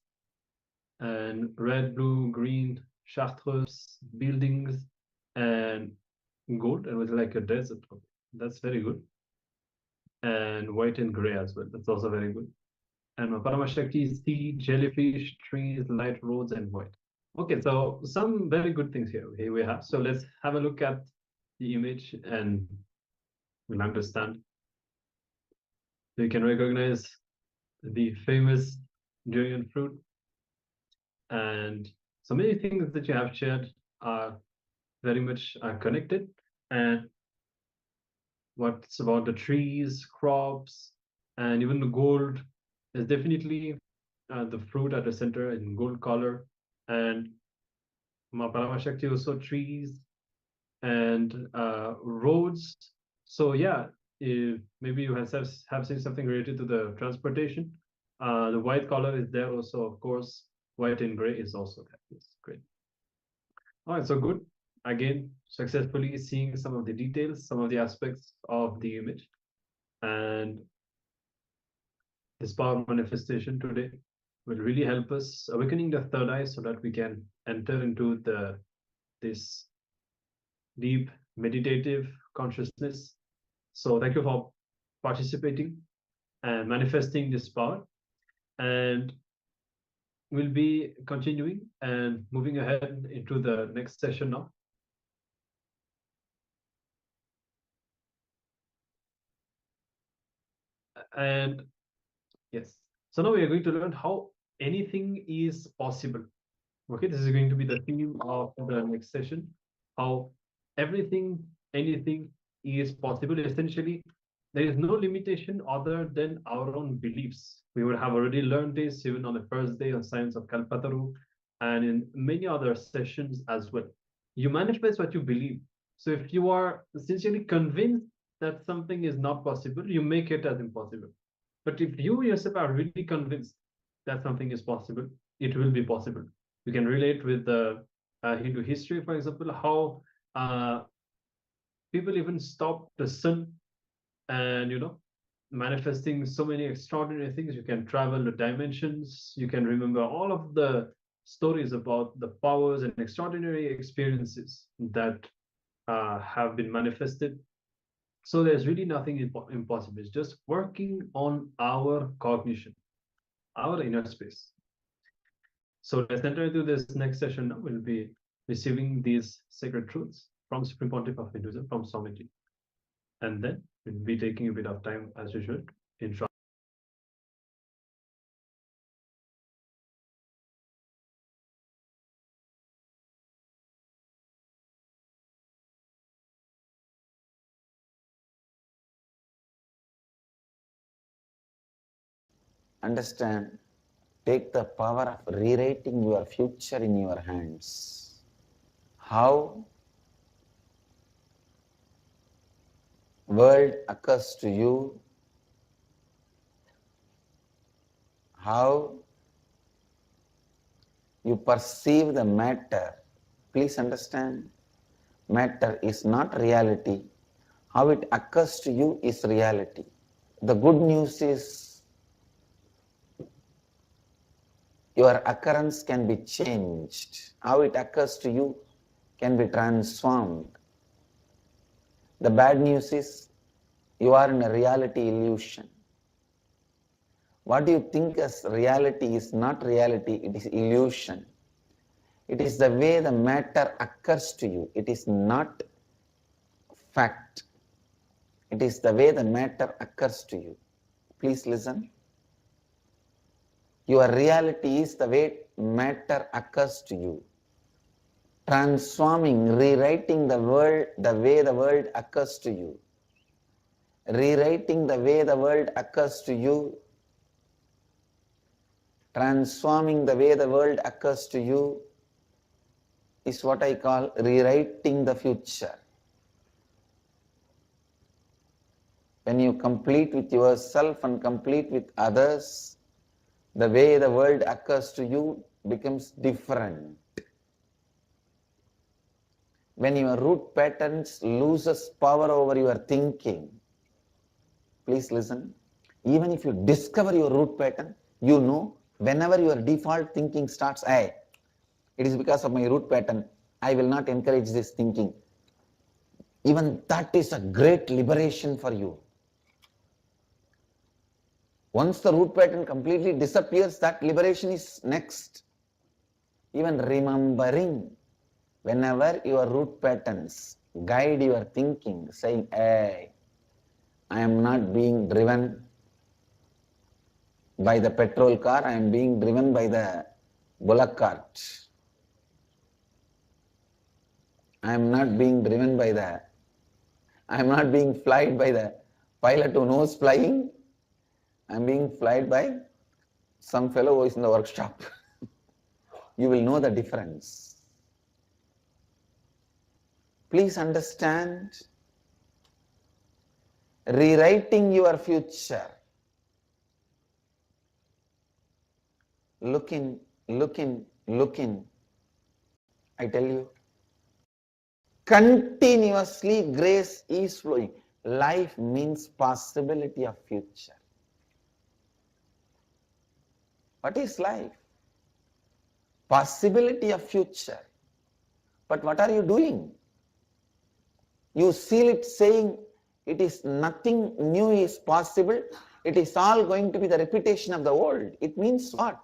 and red, blue, green, chartreuse, buildings, and gold. It was like a desert. That's very good. And white and gray as well. That's also very good. And Paramashakti is sea, jellyfish, trees, light roads, and white. Okay, so some very good things here we have. So let's have a look at the image and we'll understand. So you can recognize the famous durian fruit. And so many things that you have shared are very much connected. And what's about the trees, crops, and even the gold is definitely the fruit at the center in gold color. And Paramashakti also trees and roads. So yeah, if maybe you have seen something related to the transportation. The white color is there also, of course. White and gray is also there. Yes, great. All right, so good. Again, successfully seeing some of the details, some of the aspects of the image. And this power manifestation today will really help us awakening the third eye so that we can enter into this deep meditative consciousness. So thank you for participating and manifesting this power. And we'll be continuing and moving ahead into the next session now. And yes, so now we are going to learn how anything is possible. Okay, this is going to be the theme of the next session. How everything, anything is possible. Essentially, there is no limitation other than our own beliefs. We would have already learned this even on the first day on Science of Kalpataru and in many other sessions as well. You manifest what you believe. So if you are essentially convinced that something is not possible, you make it as impossible. But if you yourself are really convinced that something is possible, it will be possible. You can relate with the Hindu history, for example, how people even stop the sun and, manifesting so many extraordinary things. You can travel the dimensions. You can remember all of the stories about the powers and extraordinary experiences that have been manifested. So there's really nothing impossible. It's just working on our cognition, our inner space. So let's enter into this next session now. We'll be receiving these sacred truths from Supreme Pontiff of Hinduism, from Swamiji. And then we'll be taking a bit of time as usual in short. Understand, take the power of rewriting your future in your hands. How world occurs to you, how you perceive the matter. Please understand, matter is not reality. How it occurs to you is reality. The good news is your occurrence can be changed. How it occurs to you can be transformed. The bad news is you are in a reality illusion. What you think as reality is not reality, it is illusion. It is the way the matter occurs to you. It is not fact. It is the way the matter occurs to you. Please listen. Your reality is the way matter occurs to you. Transforming, rewriting the world the way the world occurs to you. Rewriting the way the world occurs to you. Transforming the way the world occurs to you is what I call rewriting the future. When you complete with yourself and complete with others, the way the world occurs to you becomes different. When your root patterns loses power over your thinking, please listen. Even if you discover your root pattern, you know whenever your default thinking starts, it is because of my root pattern, I will not encourage this thinking. Even that is a great liberation for you. Once the root pattern completely disappears, that liberation is next. Even remembering whenever your root patterns guide your thinking, saying, I am not being driven by the petrol car, I am being driven by the bullock cart. I am not being driven by I am not being flied by the pilot who knows flying. I am being flied by some fellow who is in the workshop. You will know the difference. Please understand, rewriting your future. Look in. I tell you, continuously grace is flowing. Life means possibility of future. What is life? Possibility of future. But what are you doing? You seal it saying it is nothing new is possible. It is all going to be the repetition of the old. It means what?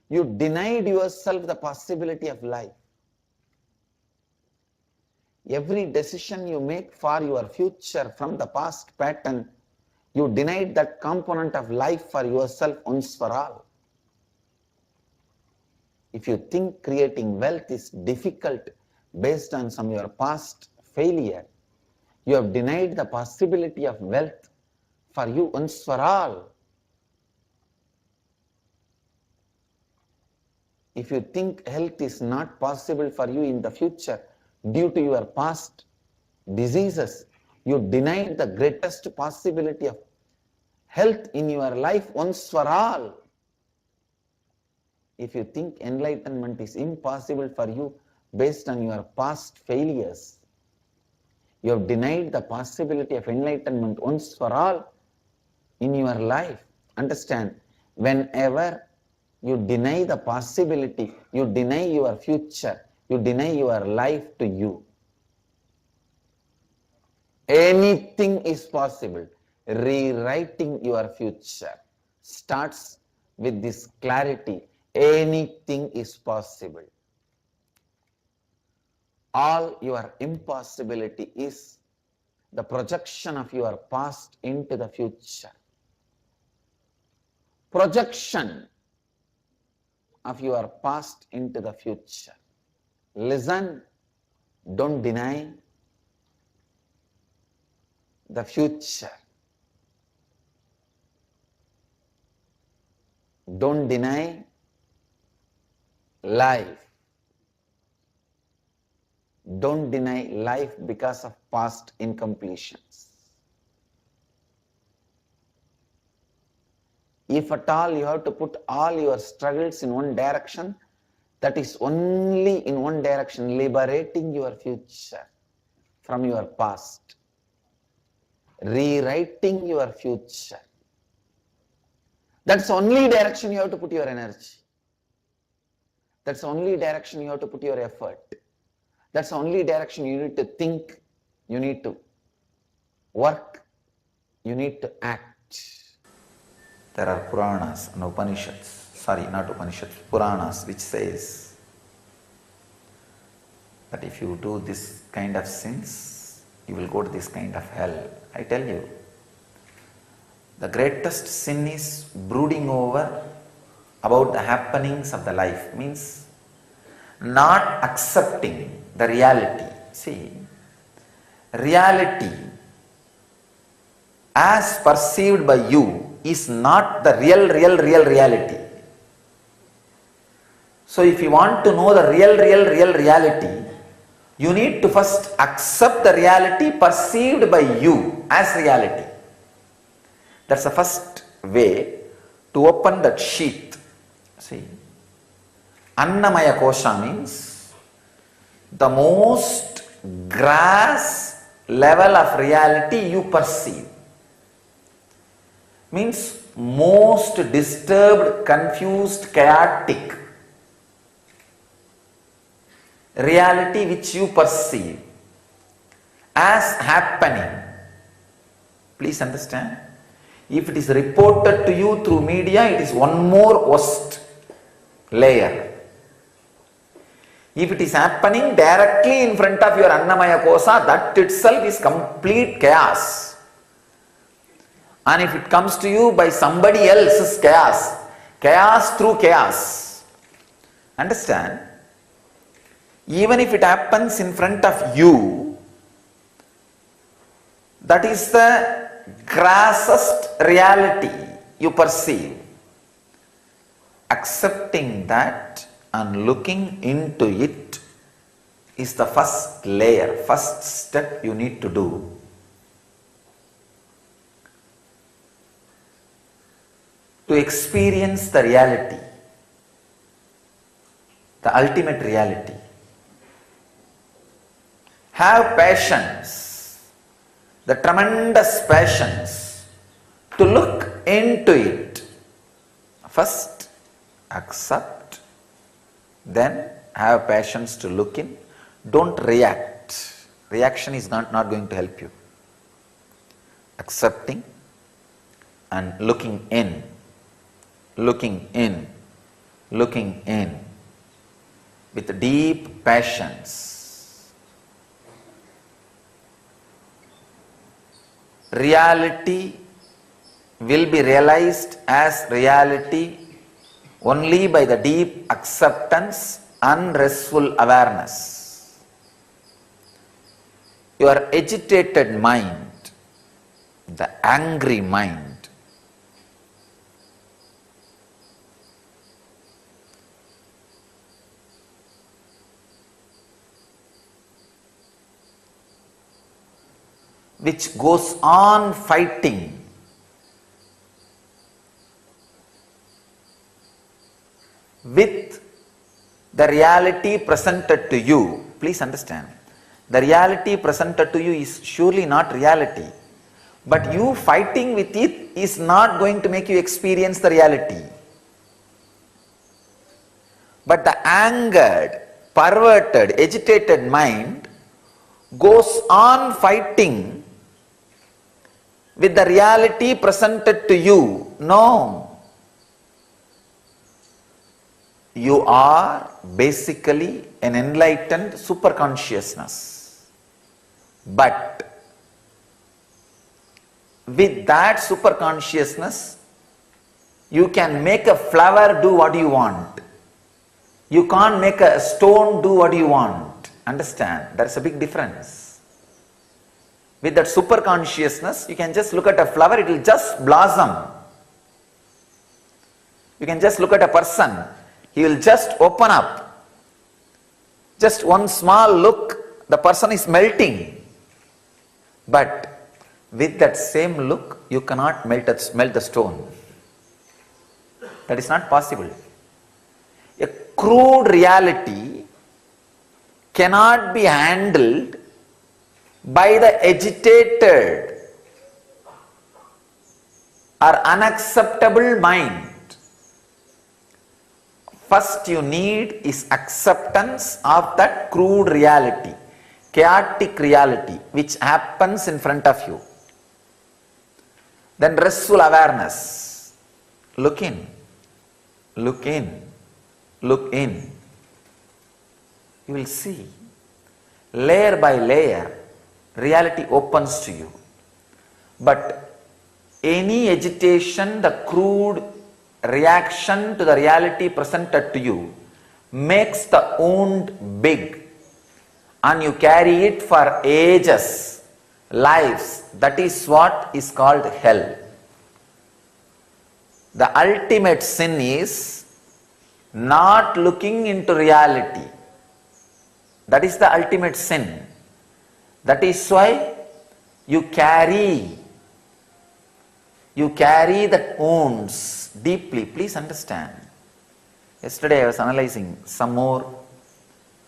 You denied yourself the possibility of life. Every decision you make for your future from the past pattern, you denied that component of life for yourself once for all. If you think creating wealth is difficult based on some of your past failure, you have denied the possibility of wealth for you once for all. If you think health is not possible for you in the future due to your past diseases, you denied the greatest possibility of health in your life once for all. If you think enlightenment is impossible for you based on your past failures, you have denied the possibility of enlightenment once for all in your life. Understand, whenever you deny the possibility, you deny your future, you deny your life to you. Anything is possible. Rewriting your future starts with this clarity. Anything is possible. All your impossibility is the projection of your past into the future. Projection of your past into the future. Listen, don't deny the future. Don't deny life. Don't deny life because of past incompletions. If at all you have to put all your struggles in one direction, that is only in one direction, liberating your future from your past, rewriting your future. That's the only direction you have to put your energy. That's the only direction you have to put your effort. That's the only direction you need to think, you need to work, you need to act. There are Puranas and Upanishads, not Upanishads, Puranas, which says that if you do this kind of sins, you will go to this kind of hell. I tell you, the greatest sin is brooding over about the happenings of the life, means not accepting the reality. See, reality as perceived by you is not the real reality. So if you want to know the real reality, you need to first accept the reality perceived by you as reality. That's the first way to open that sheath. See, Annamaya Kosha means the most grass level of reality you perceive. means most disturbed, confused, chaotic reality which you perceive as happening. Please understand. If it is reported to you through media, it is one more worst layer. If it is happening directly in front of your Annamaya Kosa, that itself is complete chaos. And if it comes to you by somebody else's chaos, chaos through chaos. Understand? Even if it happens in front of you, that is the grossest reality you perceive. Accepting that and looking into it is the first layer, first step you need to do. To experience the reality, the ultimate reality. Have patience, the tremendous patience to look into it. First, accept, then have patience to look in. Don't react. Reaction is not going to help you. Accepting and looking in, looking in, looking in with deep patience. Reality will be realized as reality only by the deep acceptance and restful awareness. Your agitated mind, the angry mind, which goes on fighting with the reality presented to you. Please understand, the reality presented to you is surely not reality, but you fighting with it is not going to make you experience the reality. But the angered, perverted, agitated mind goes on fighting with the reality presented to you. No. You are basically an enlightened superconsciousness. But with that superconsciousness, you can make a flower do what you want. You can't make a stone do what you want. Understand? There's a big difference. With that superconsciousness, you can just look at a flower, it will just blossom. You can just look at a person, he will just open up. Just one small look, the person is melting. But with that same look, you cannot melt the stone. That is not possible. A crude reality cannot be handled by the agitated or unacceptable mind. First you need is acceptance of that crude reality, chaotic reality which happens in front of you. Then restful awareness. Look in, look in, look in. You will see, layer by layer, reality opens to you. But any agitation, the crude reaction to the reality presented to you makes the wound big, and you carry it for ages, lives. That is what is called hell. The ultimate sin is not looking into reality. That is the ultimate sin. That is why you carry the wounds deeply. Please understand. Yesterday I was analyzing some more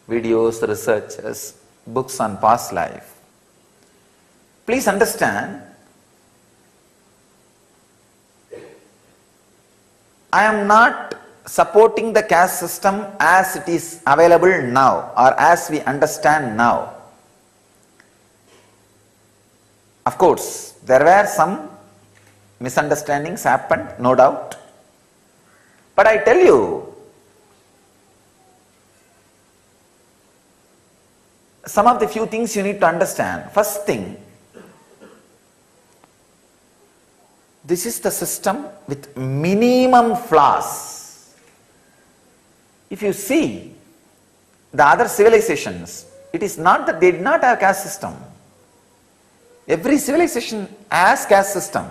videos, researches, books on past life. Please understand, I am not supporting the caste system as it is available now or as we understand now. Of course, there were some misunderstandings happened, no doubt. But I tell you, some of the few things you need to understand. First thing, this is the system with minimum flaws. If you see the other civilizations, it is not that they did not have caste system. Every civilization has caste system,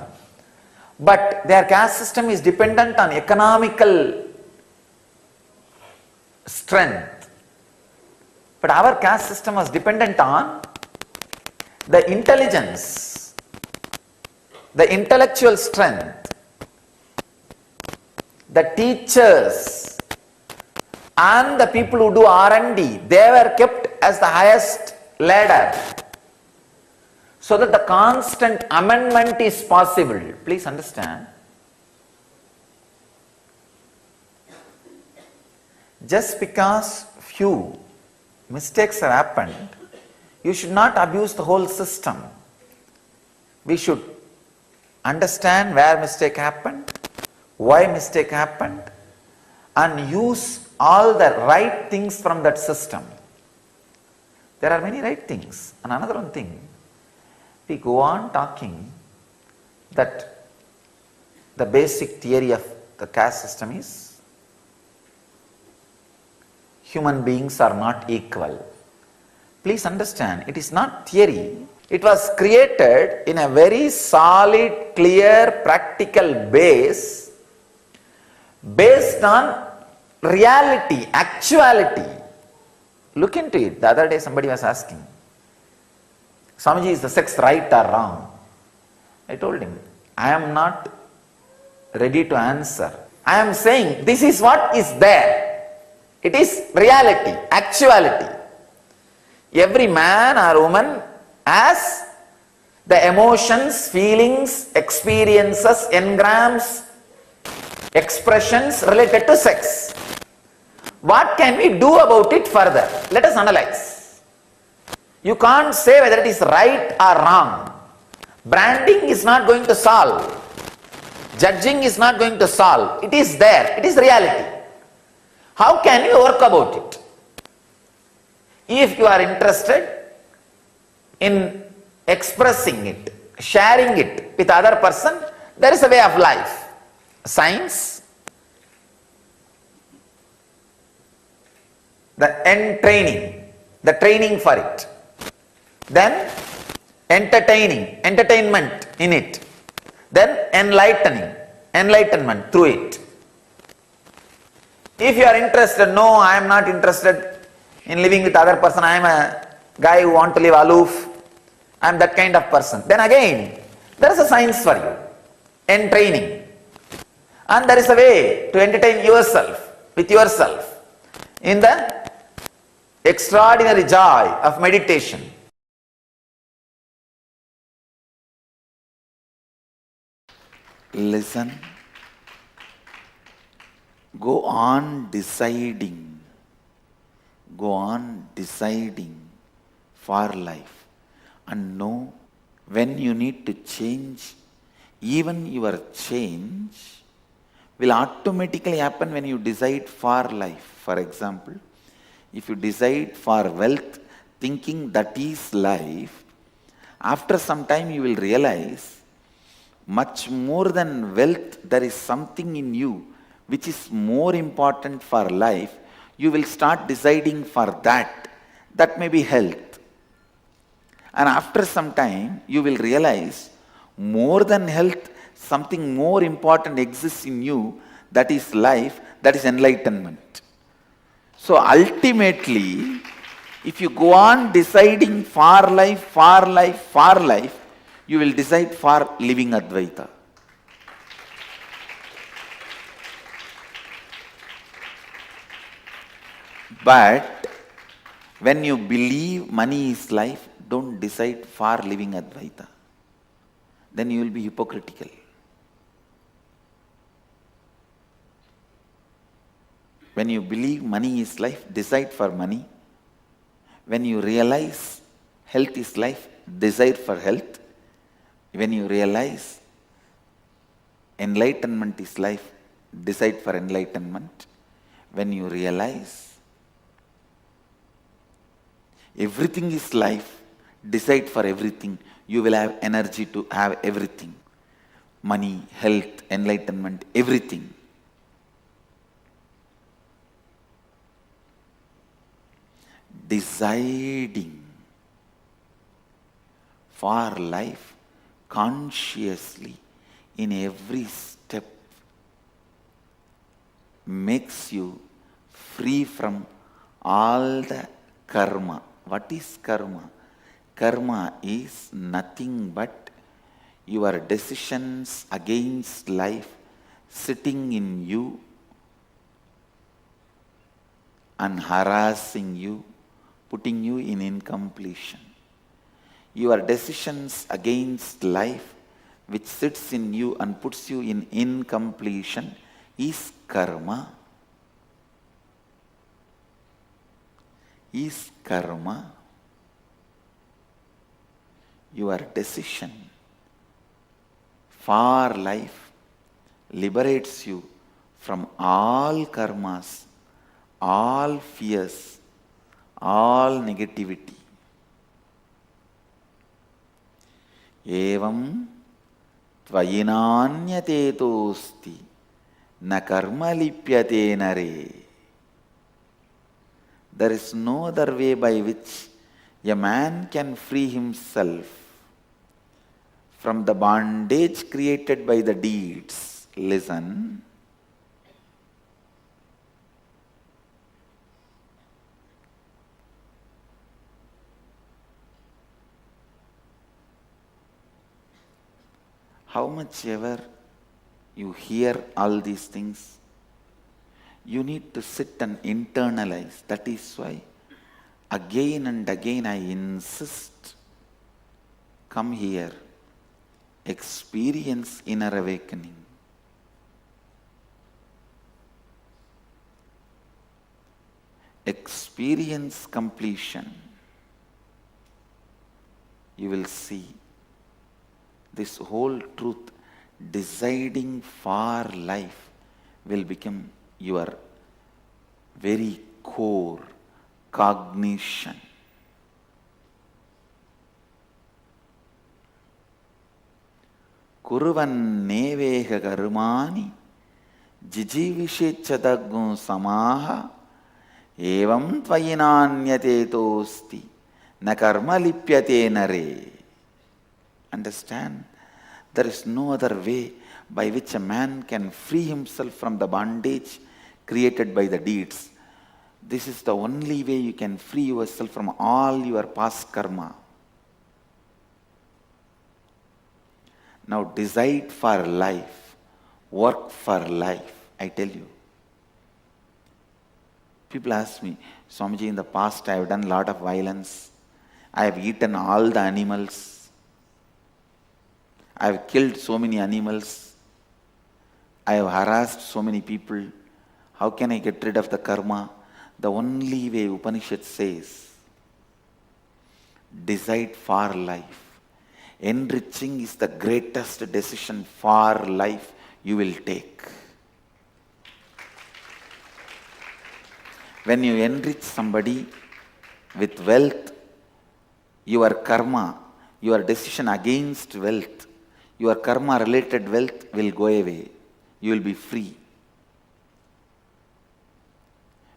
but their caste system is dependent on economical strength. But our caste system was dependent on the intelligence, the intellectual strength, the teachers and the people who do R&D. They were kept as the highest ladder, so that the constant amendment is possible. Please understand. Just because few mistakes have happened, you should not abuse the whole system. We should understand where mistake happened, why mistake happened, and use all the right things from that system. There are many right things. And another one thing, we go on talking that the basic theory of the caste system is human beings are not equal. Please understand, it is not theory. It was created in a very solid, clear, practical base, based on reality, actuality. Look into it. The other day somebody was asking, Swamiji, is the sex right or wrong? I told him, I am not ready to answer. I am saying this is what is there. It is reality, actuality. Every man or woman has the emotions, feelings, experiences, engrams, expressions related to sex. What can we do about it further? Let us analyze. You can't say whether it is right or wrong. Branding is not going to solve. Judging is not going to solve. It is there. It is reality. How can you work about it? If you are interested in expressing it, sharing it with other person, there is a way of life. Science, the end training, the training for it. Then entertainment in it. Then enlightenment through it. If you are interested, no, I am not interested in living with other person, I am a guy who want to live aloof, I am that kind of person. Then again, there is a science for you, entraining. And there is a way to entertain yourself, with yourself, in the extraordinary joy of meditation. Listen. Go on deciding. Go on deciding for life. And know when you need to change, even your change will automatically happen when you decide for life. For example, if you decide for wealth, thinking that is life, after some time you will realize much more than wealth, there is something in you which is more important for life. You will start deciding for that. That may be health. And after some time, you will realize more than health, something more important exists in you, that is life, that is enlightenment. So ultimately, if you go on deciding for life, you will decide for living Advaita. But when you believe money is life, don't decide for living Advaita. Then you will be hypocritical. When you believe money is life, decide for money. When you realize health is life, decide for health. When you realize enlightenment is life, decide for enlightenment. When you realize everything is life, decide for everything. You will have energy to have everything. Money, health, enlightenment, everything. Deciding for life consciously in every step makes you free from all the karma. What is karma? Karma is nothing but your decisions against life sitting in you and harassing you, putting you in incompletion. Your decisions against life which sits in you and puts you in incompletion is karma. Is karma. Your decision for life liberates you from all karmas, all fears, all negativity. Evam tvayinanyate tosti na karma lipyate nare. There is no other way by which a man can free himself from the bondage created by the deeds. Listen. How much ever you hear all these things, you need to sit and internalize. That is why again and again I insist, come here, experience inner awakening. Experience completion. You will see this whole truth, deciding for life, will become your very core cognition. Kuruvan neveha karmani jijivishechadagum samaha evam tvayinanyate tosti na karma lipyate nare. Understand? There is no other way by which a man can free himself from the bondage created by the deeds. This is the only way you can free yourself from all your past karma. Now decide for life, work for life. I tell you. People ask me, Swamiji, in the past I have done a lot of violence. I have eaten all the animals. I have killed so many animals. I have harassed so many people. How can I get rid of the karma? The only way, Upanishad says, decide for life. Enriching is the greatest decision for life you will take. When you enrich somebody with wealth, your karma, your decision against wealth, your karma related wealth will go away. You will be free.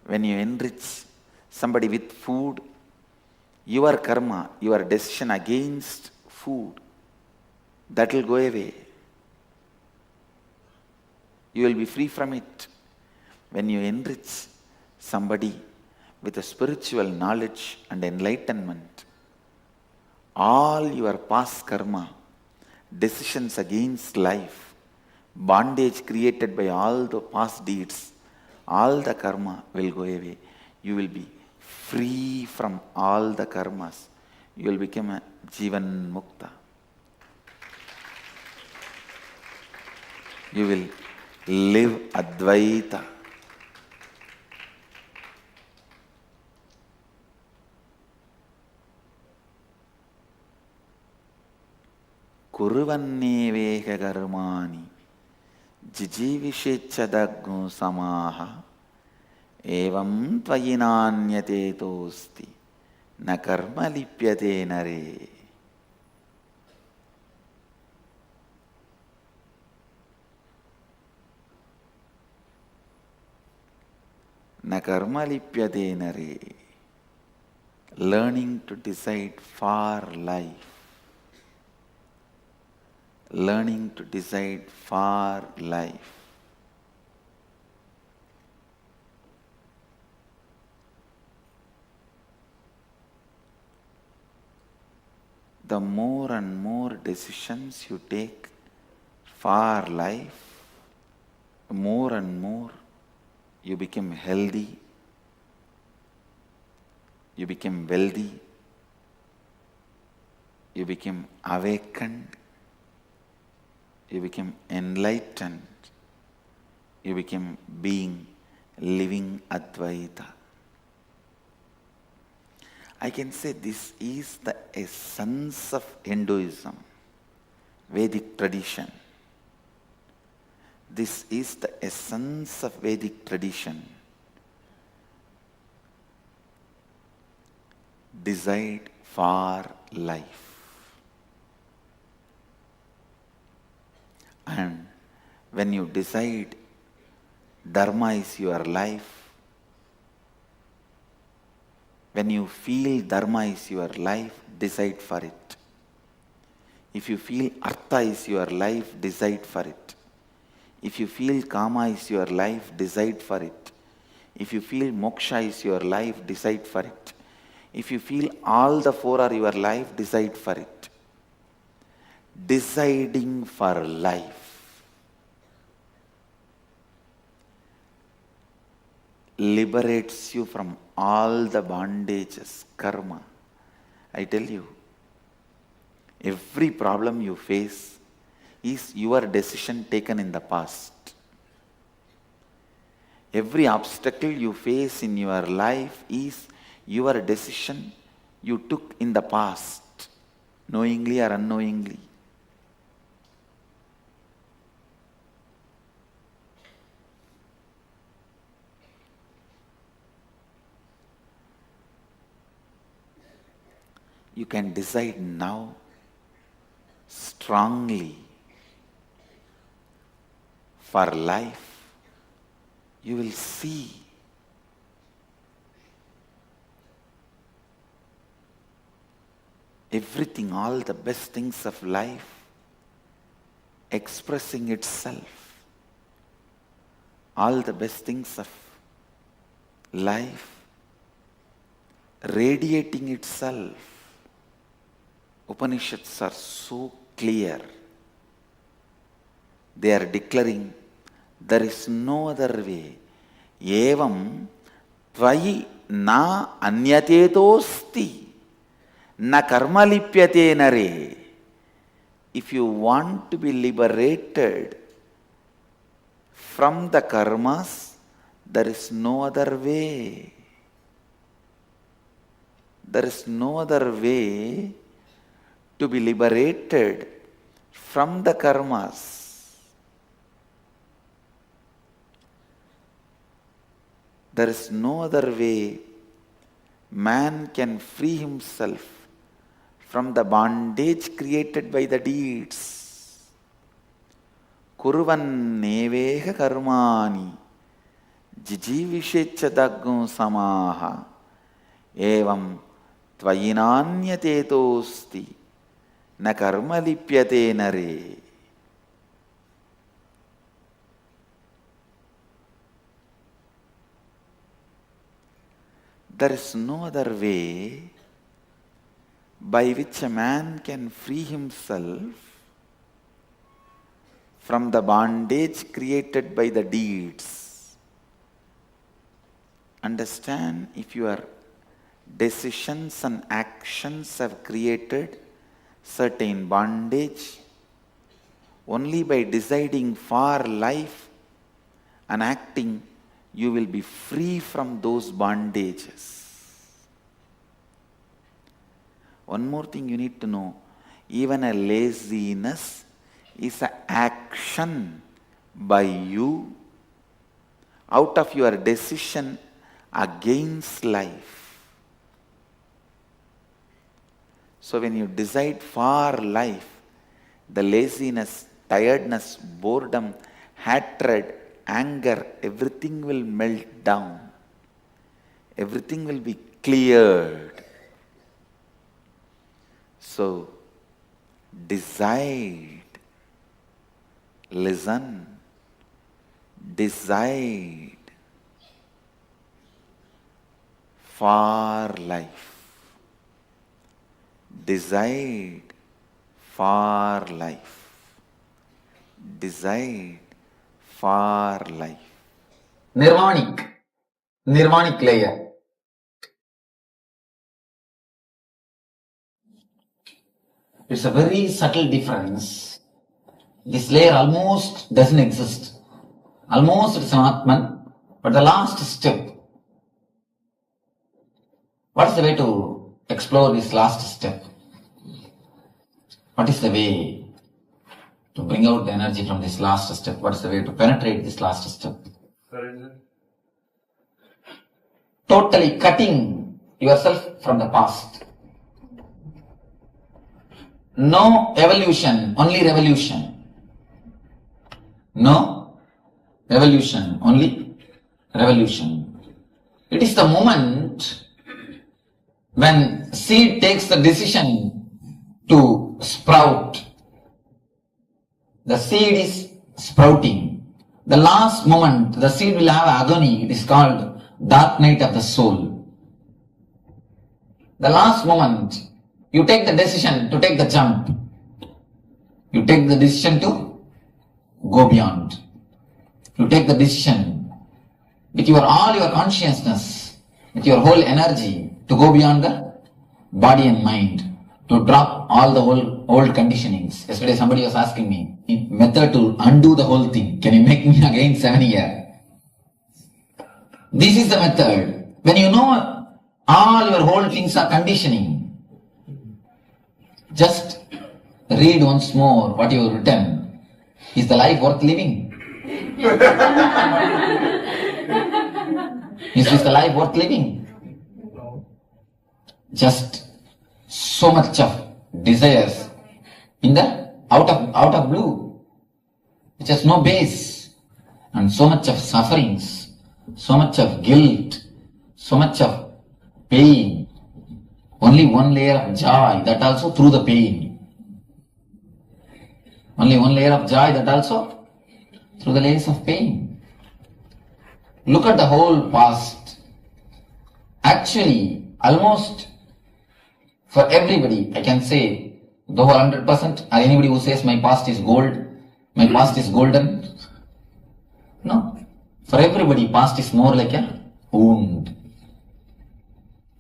When you enrich somebody with food, your karma, your decision against food, that will go away. You will be free from it. When you enrich somebody with a spiritual knowledge and enlightenment, all your past karma, decisions against life, bondage created by all the past deeds, all the karma will go away. You will be free from all the karmas. You will become a Jivan Mukta. You will live Advaita. kuruvanneveka karmani jijivisheccadaggo samaha evam tvayinanyate tosti na karma lipyate nare. Na karma lipyate nare. Learning to decide for life. Learning to decide for life. The more and more decisions you take for life, more and more you become healthy, you become wealthy, you become awakened, you become enlightened, you become being, living Advaita. I can say this is the essence of Hinduism, Vedic tradition. This is the essence of Vedic tradition. Decide for life. And when you decide Dharma is your life, when you feel Dharma is your life, decide for it. If you feel Artha is your life, decide for it. If you feel Kama is your life, decide for it. If you feel Moksha is your life, decide for it. If you feel all the four are your life, decide for it. Deciding for life liberates you from all the bondages, karma. I tell you, every problem you face is your decision taken in the past. Every obstacle you face in your life is your decision you took in the past, knowingly or unknowingly. You can decide now strongly for life. You will see everything, all the best things of life expressing itself. All the best things of life radiating itself. Upanishads are so clear. They are declaring there is no other way. Evam tvayi na anyatetosti na karma lipyate nare. If you want to be liberated from the karmas, there is no other way. There is no other way to be liberated from the karmas. There is no other way man can free himself from the bondage created by the deeds. Kurvanneveha karmani jijivisheccadaggo samaha evam tvayinanyatetosti na karma lipyate nare. There is no other way by which a man can free himself from the bondage created by the deeds. Understand, if your decisions and actions have created certain bondage, only by deciding for life and acting, you will be free from those bondages. One more thing you need to know, even a laziness is an action by you out of your decision against life. So when you decide for life, the laziness, tiredness, boredom, hatred, anger, everything will melt down. Everything will be cleared. So, decide, listen, decide for life. Decide for life. Decide for life. Nirvanic layer. It's a very subtle difference. This layer almost doesn't exist. Almost it's an Atman, but the last step. What is the way to explore this last step? What is the way to bring out the energy from this last step? What is the way to penetrate this last step? Totally cutting yourself from the past. No evolution, only revolution. No evolution, only revolution. It is the moment when seed takes the decision to sprout. The seed is sprouting. The last moment, the seed will have agony. It is called dark night of the soul. The last moment, you take the decision to take the jump. You take the decision to go beyond. You take the decision with all your consciousness, with your whole energy to go beyond the body and mind, to drop all the old conditionings. Yesterday somebody was asking me, method to undo the whole thing. Can you make me again 7 years? This is the method. When you know all your whole things are conditioning, just read once more what you have written. Is the life worth living? Is this the life worth living? Just so much of desires in the out of blue, which has no base, and so much of sufferings, so much of guilt, so much of pain. Only one layer of joy, that also through the pain. Only one layer of joy, that also through the layers of pain. Look at the whole past. Actually, almost for everybody, I can say, though 100%, or anybody who says my past is gold, my past is golden. No. For everybody, past is more like a wound,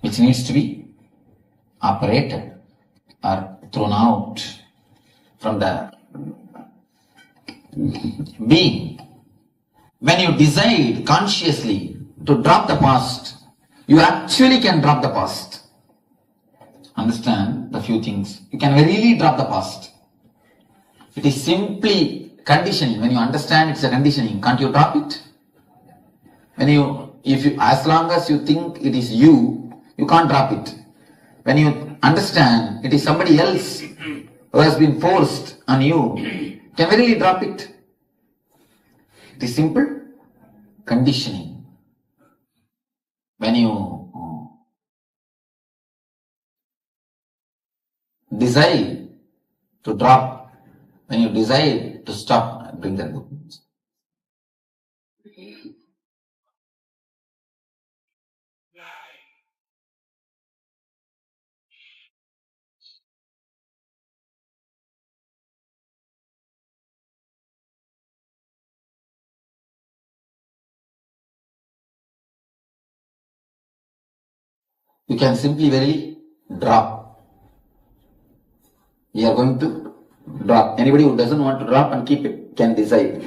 which needs to be operated or thrown out from the being. When you decide consciously to drop the past, you actually can drop the past. Understand the few things. You can really drop the past. It is simply conditioning. When you understand it's a conditioning, can't you drop it? As long as you think it is you can't drop it. When you understand it is somebody else who has been forced on you, can really drop it. It is simple conditioning. When you decide to drop, when you decide to stop, bring that book. You can simply very drop. We are going to drop. Anybody who doesn't want to drop and keep it can decide.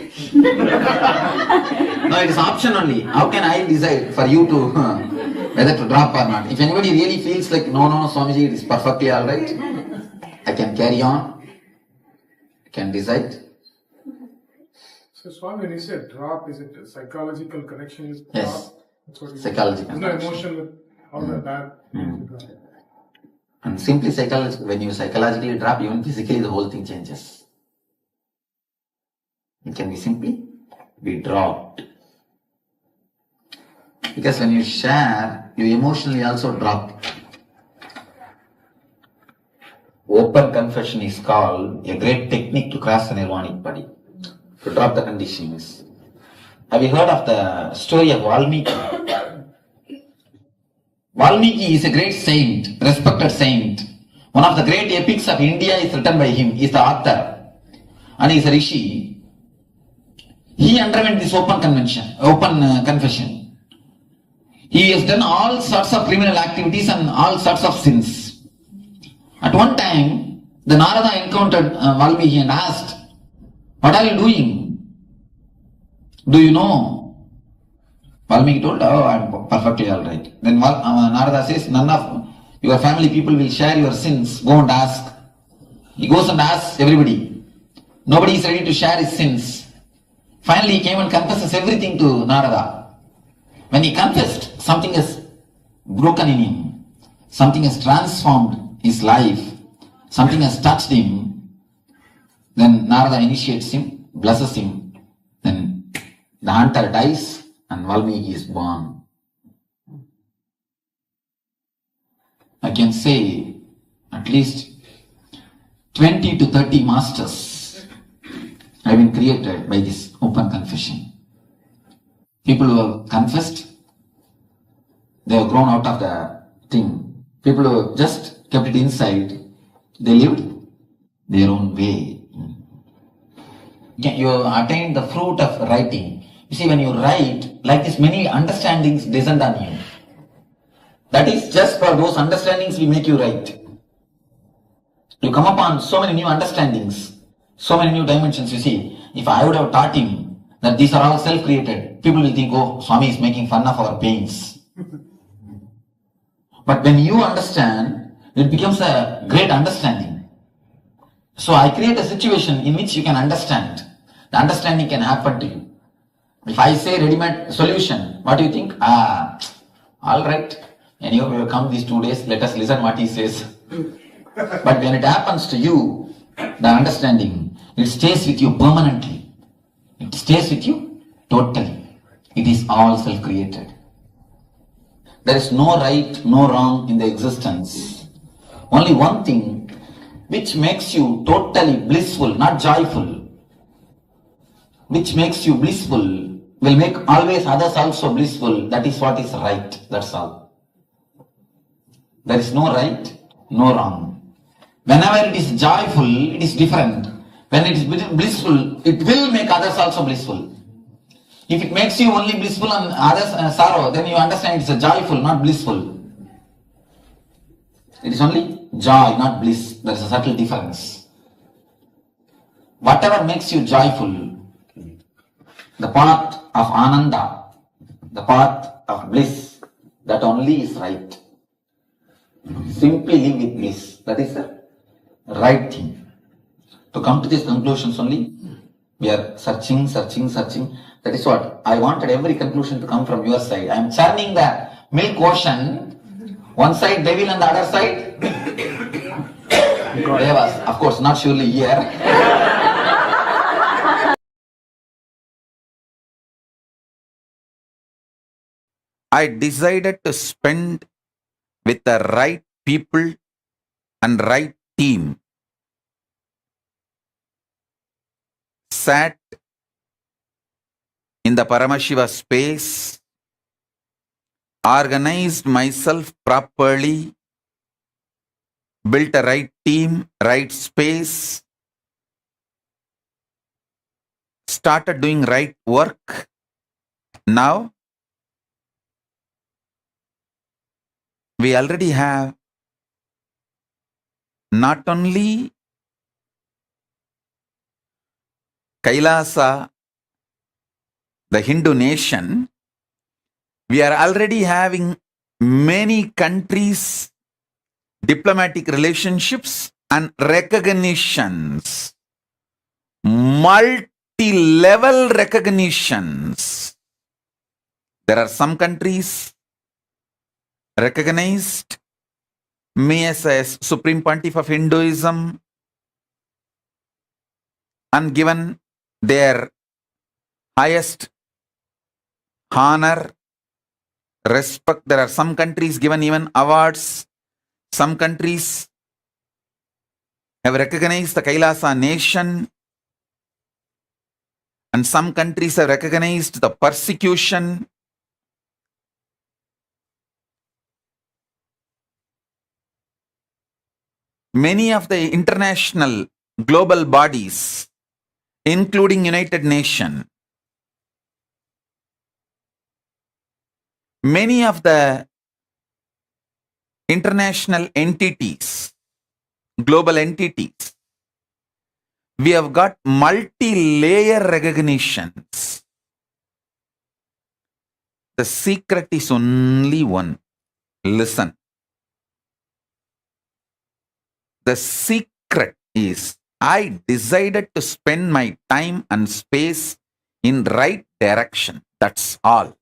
No, it is option only. How can I decide for you to whether to drop or not? If anybody really feels like, no, Swamiji, it is perfectly alright, I can carry on, I can decide. So Swami, when you said drop, is it a psychological connection is drop? Yes, That's what you psychological mean. There's no connection. emotion with how that And simply when you psychologically drop, even physically the whole thing changes. It can be simply be dropped. Because when you share, you emotionally also drop. Open confession is called a great technique to cross the nirvanic body, to drop the conditionings. Have you heard of the story of Valmiki? Valmiki is a great saint, respected saint. One of the great epics of India is written by him. He is the author. And he is a rishi. He underwent this open confession. He has done all sorts of criminal activities and all sorts of sins. At one time, the Narada encountered Valmiki and asked, "What are you doing? Do you know?" Valmiki told, "Oh, I'm perfectly alright." Then Narada says, "None of your family people will share your sins. Go and ask." He goes and asks everybody. Nobody is ready to share his sins. Finally, he came and confesses everything to Narada. When he confessed, something has broken in him. Something has transformed his life. Something has touched him. Then Narada initiates him, blesses him. Then the hunter dies and Valmiki is born. I can say at least 20 to 30 masters have been created by this open confession. People who have confessed, they have grown out of the thing. People who have just kept it inside, they lived their own way. You attain the fruit of writing. You see, when you write, like this, many understandings descend on you. That is just for those understandings we make you write. You come upon so many new understandings, so many new dimensions. You see, if I would have taught him that these are all self-created, people will think, "Oh, Swami is making fun of our pains." But when you understand, it becomes a great understanding. So I create a situation in which you can understand. The understanding can happen to you. If I say ready-made solution, what do you think? All right. Anyhow, we have come these 2 days, let us listen what he says. But when it happens to you, the understanding, it stays with you permanently. It stays with you totally. It is all self-created. There is no right, no wrong in the existence. Only one thing which makes you totally blissful, not joyful. Which makes you blissful will make always others also blissful. That is what is right. That's all. There is no right, no wrong. Whenever it is joyful, it is different. When it is blissful, it will make others also blissful. If it makes you only blissful and others sorrow, then you understand it's a joyful, not blissful. It is only joy, not bliss. There is a subtle difference. Whatever makes you joyful, the path of ananda, the path of bliss, that only is right. Simply live with bliss. That is the right thing. To come to these conclusions only, we are searching. That is what I wanted every conclusion to come from your side. I am churning the milk ocean. One side devil and the other side devas. Of course, not surely here. I decided to spend with the right people and right team. Sat in the Paramashiva space, organized myself properly, built a right team, right space, started doing right work. Now, we already have not only KAILASA, the Hindu nation, we are already having many countries, diplomatic relationships and recognitions, multi-level recognitions. There are some countries recognized me as a Supreme Pontiff of Hinduism and given their highest honor, respect. There are some countries given even awards. Some countries have recognized the KAILASA nation, and some countries have recognized the persecution. Many of the international global bodies, including United Nations, many of the international entities, global entities, we have got multi-layer recognitions. The secret is only one. Listen. The secret is I decided to spend my time and space in right direction. That's all.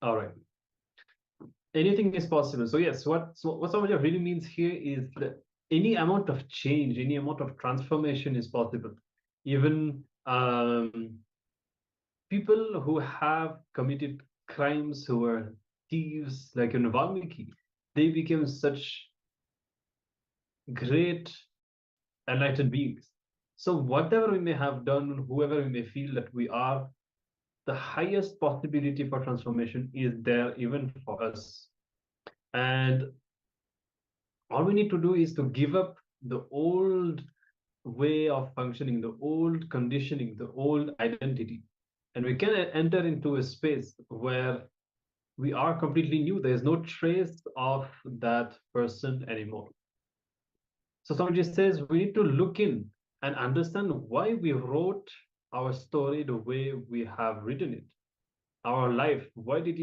All right. Anything is possible. So yes, what Swamija really means here is that any amount of change, any amount of transformation is possible. Even people who have committed crimes, who are thieves, like in Valmiki, they became such great enlightened beings. So whatever we may have done, whoever we may feel that we are, the highest possibility for transformation is there even for us. And all we need to do is to give up the old way of functioning, the old conditioning, the old identity. And we can enter into a space where we are completely new. There's no trace of that person anymore. So Swamiji says we need to look in and understand why we wrote our story the way we have written it. Our life, why did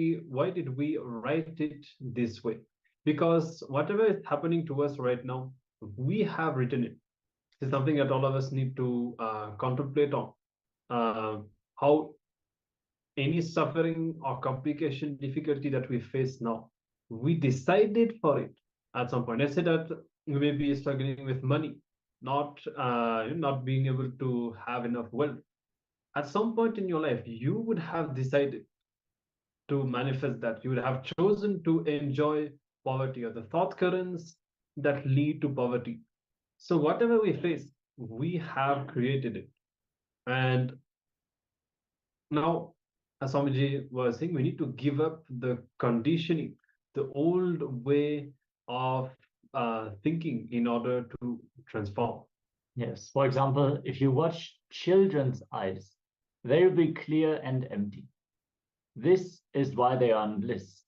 we write it this way? Because whatever is happening to us right now, we have written it. It's something that all of us need to contemplate on. How any suffering or complication, difficulty that we face now, we decided for it at some point. Let's say that you may be struggling with money, not being able to have enough wealth. At some point in your life, you would have decided to manifest that. You would have chosen to enjoy poverty or the thought currents that lead to poverty. So whatever we face, we have created it. And now, as Swamiji was saying, we need to give up the conditioning, the old way of thinking in order to transform. Yes. For example, if you watch children's eyes, they will be clear and empty. This is why they are in bliss.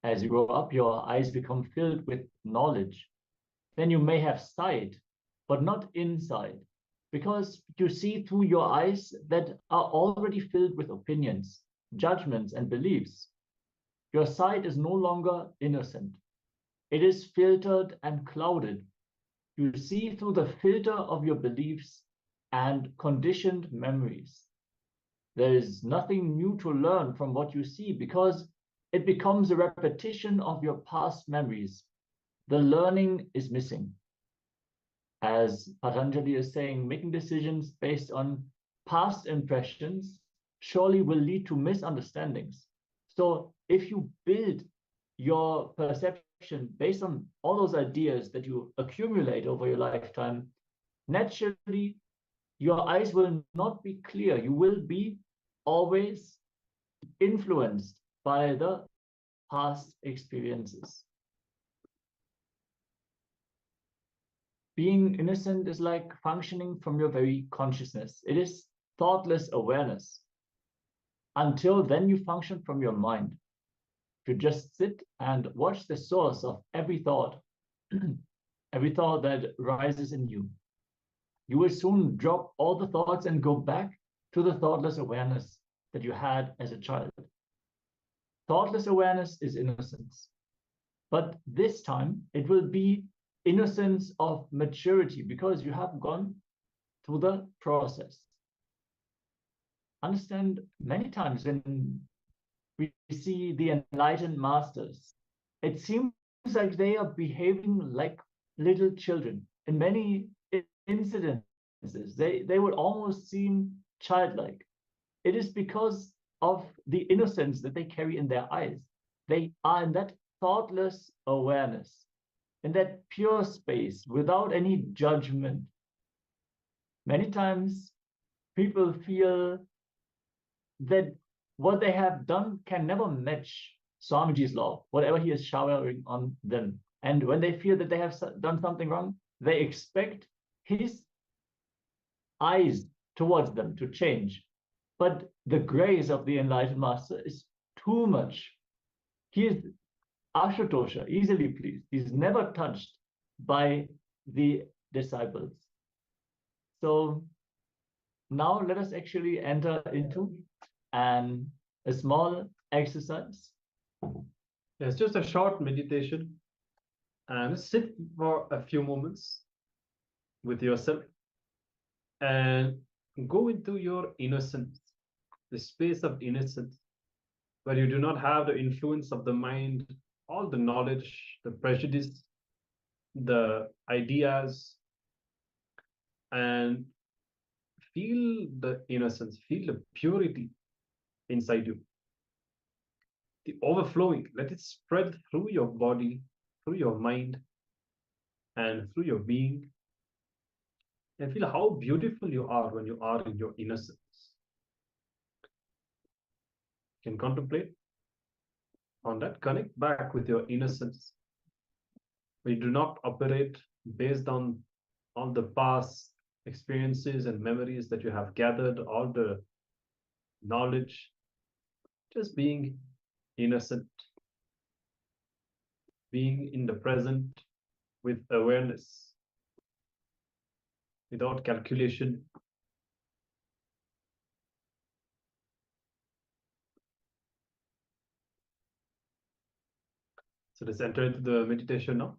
As you grow up, your eyes become filled with knowledge. Then you may have sight, but not insight, because you see through your eyes that are already filled with opinions, judgments, and beliefs. Your sight is no longer innocent. It is filtered and clouded. You see through the filter of your beliefs and conditioned memories. There is nothing new to learn from what you see because it becomes a repetition of your past memories. The learning is missing. As Patanjali is saying, making decisions based on past impressions surely will lead to misunderstandings. So if you build your perception based on all those ideas that you accumulate over your lifetime, naturally, your eyes will not be clear. You will be always influenced by the past experiences. Being innocent is like functioning from your very consciousness. It is thoughtless awareness. Until then, you function from your mind. You just sit and watch the source of every thought, every thought that rises in you. You will soon drop all the thoughts and go back to the thoughtless awareness that you had as a child. Thoughtless awareness is innocence. But this time, it will be innocence of maturity because you have gone through the process. Understand, many times when we see the enlightened masters, it seems like they are behaving like little children. In many incidences, they would almost seem childlike. It is because of the innocence that they carry in their eyes. They are in that thoughtless awareness, in that pure space without any judgment. Many times people feel that what they have done can never match Swamiji's law, whatever he is showering on them. And when they feel that they have done something wrong, they expect his eyes towards them to change. But the grace of the enlightened master is too much. He is Ashutosha, easily pleased. He's never touched by the disciples. So now let us actually enter into a small exercise. It's just a short meditation, and sit for a few moments with yourself and go into your innocence, the space of innocence, where you do not have the influence of the mind, all the knowledge, the prejudice, the ideas, and feel the innocence, feel the purity inside you. The overflowing, let it spread through your body, through your mind, and through your being. And feel how beautiful you are when you are in your innocence. You can contemplate on that, connect back with your innocence. We do not operate based on all the past experiences and memories that you have gathered, all the knowledge, just being innocent, being in the present with awareness, without calculation. So let's enter into the meditation now.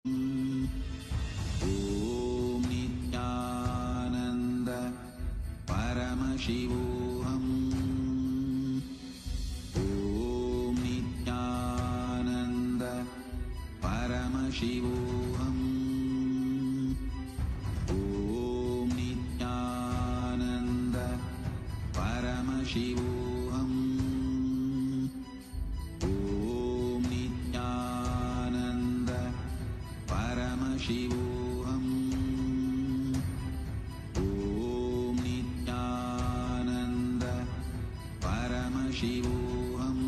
Om Nithyananda Paramashivoham. Om Nithyananda Paramashivoham. Om Nithyananda Paramashivoham. Om Nithyananda Paramashivoham. Om Nithyananda Paramashivoham.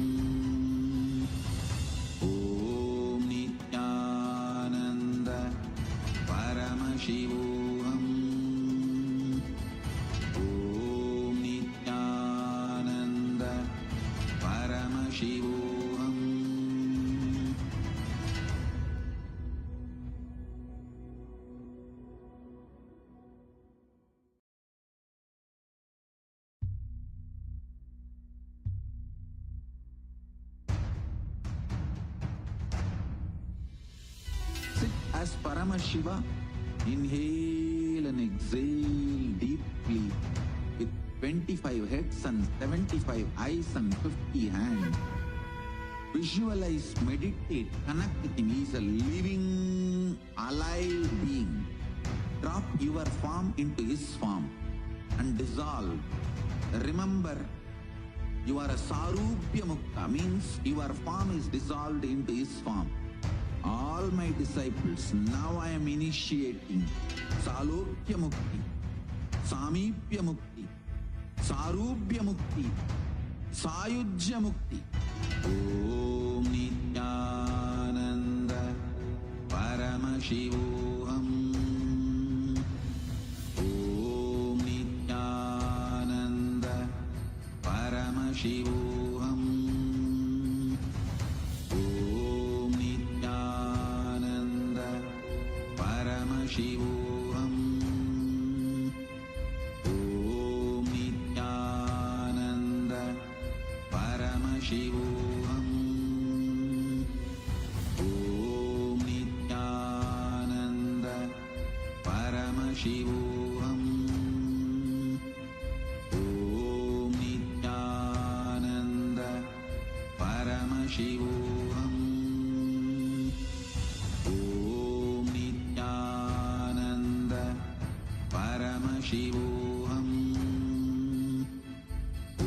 Om Nithyananda Paramashivoham. Om Nithyananda Paramashivoham. Sit as Paramashiva. Inhale and exhale deeply with 25 heads and 75 eyes and 50 hands. Visualize, meditate, connect with him. He is a living, alive being. Drop your form into his form and dissolve. Remember, you are a Sarupya Mukta, means your form is dissolved into his form. All my disciples, now I am initiating Salokya Mukti, Samipya Mukti, Sarupya Mukti, Sayujya Mukti. Om Nithyananda Paramashivoham. Om Nithyananda Paramashivoham. Om Nithyananda Paramashivoham. Om Nithyananda Paramashivoham. Om Nithyananda Paramashivoham. Om Nithyananda Paramashivoham. Om Nithyananda Paramashivoham. Om Nithyananda Paramashivoham. Om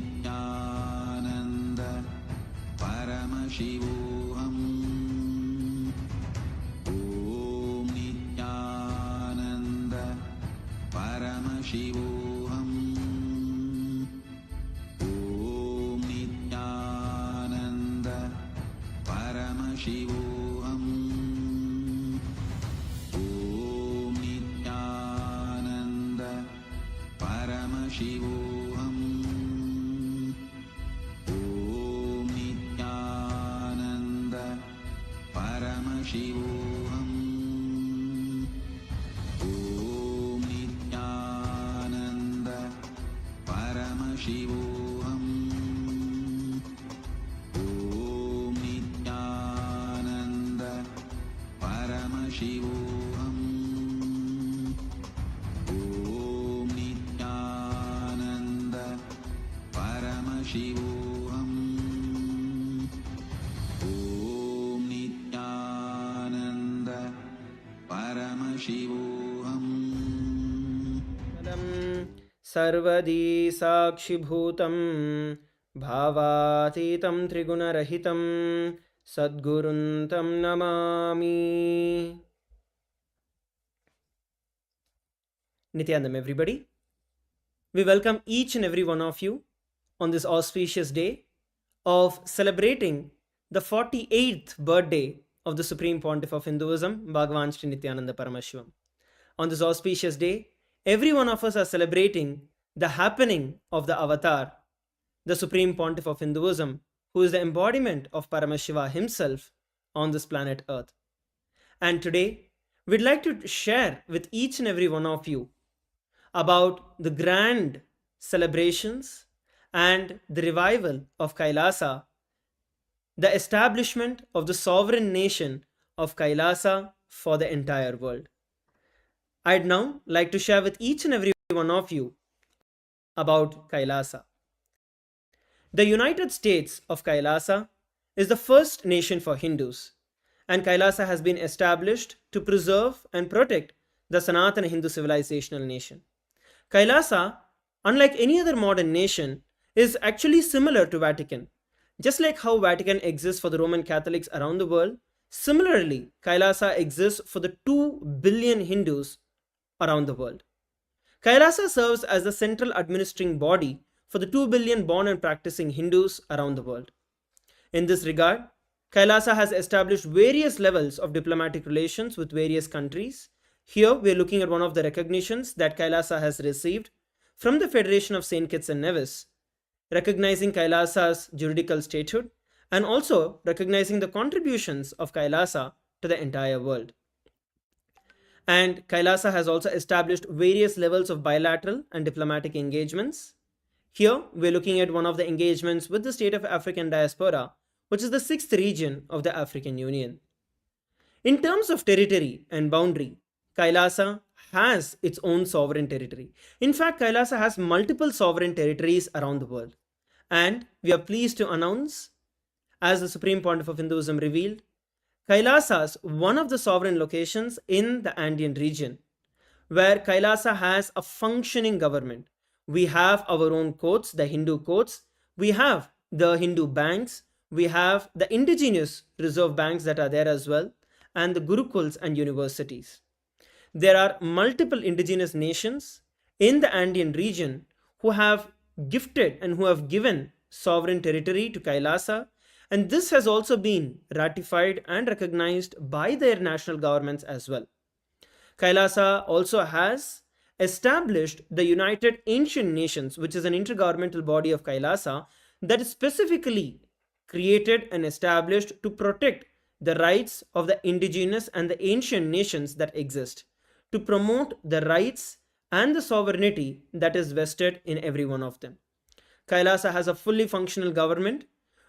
Nithyananda Paramashivoham. Om Nithyananda Paramashivoham. Om Nithyananda Paramashivoham. Om Nithyananda Paramashivoham. Om Nithyananda Paramashivoham. Om Nithyananda Paramashivoham. Om Nithyananda Paramashivoham. Om Nithyananda Paramashivoham. सर्वदी साक्षिभूतं भावातीतं त्रिगुणरहितं सद्गुरुं तं Namami. Nithyanam, everybody. We welcome each and every one of you on this auspicious day of celebrating the 48th birthday of the Supreme Pontiff of Hinduism, Bhagavan Sri Nithyananda Paramashivoham. On this auspicious day, every one of us are celebrating the happening of the avatar, the Supreme Pontiff of Hinduism, who is the embodiment of Paramashiva himself on this planet Earth. And today, we'd like to share with each and every one of you about the grand celebrations and the revival of KAILASA, the establishment of the sovereign nation of Kailasa for the entire world. I'd now like to share with each and every one of you about Kailasa. The United States of Kailasa is the first nation for Hindus, and Kailasa has been established to preserve and protect the Sanatana Hindu civilizational nation. Kailasa, unlike any other modern nation, is actually similar to Vatican. Just like how Vatican exists for the Roman Catholics around the world, similarly, Kailasa exists for the 2 billion Hindus around the world. Kailasa serves as the central administering body for the 2 billion born and practicing Hindus around the world. In this regard, Kailasa has established various levels of diplomatic relations with various countries. Here, we are looking at one of the recognitions that Kailasa has received from the Federation of St. Kitts and Nevis, recognizing Kailasa's juridical statehood and also recognizing the contributions of Kailasa to the entire world. And Kailasa has also established various levels of bilateral and diplomatic engagements. Here, we're looking at one of the engagements with the State of African Diaspora, which is the 6th region of the African Union. In terms of territory and boundary, Kailasa has its own sovereign territory. In fact, Kailasa has multiple sovereign territories around the world. And we are pleased to announce, as the Supreme Pontiff of Hinduism revealed, Kailasa's one of the sovereign locations in the Andean region, where Kailasa has a functioning government. We have our own courts, the Hindu courts. We have the Hindu banks. We have the indigenous reserve banks that are there as well, and the gurukuls and universities. There are multiple indigenous nations in the Andean region who have gifted and who have given sovereign territory to Kailasa, and this has also been ratified and recognized by their national governments as well. Kailasa also has established the United Ancient Nations, which is an intergovernmental body of Kailasa that is specifically created and established to protect the rights of the indigenous and the ancient nations that exist, to promote the rights and the sovereignty that is vested in every one of them. Kailasa has a fully functional government,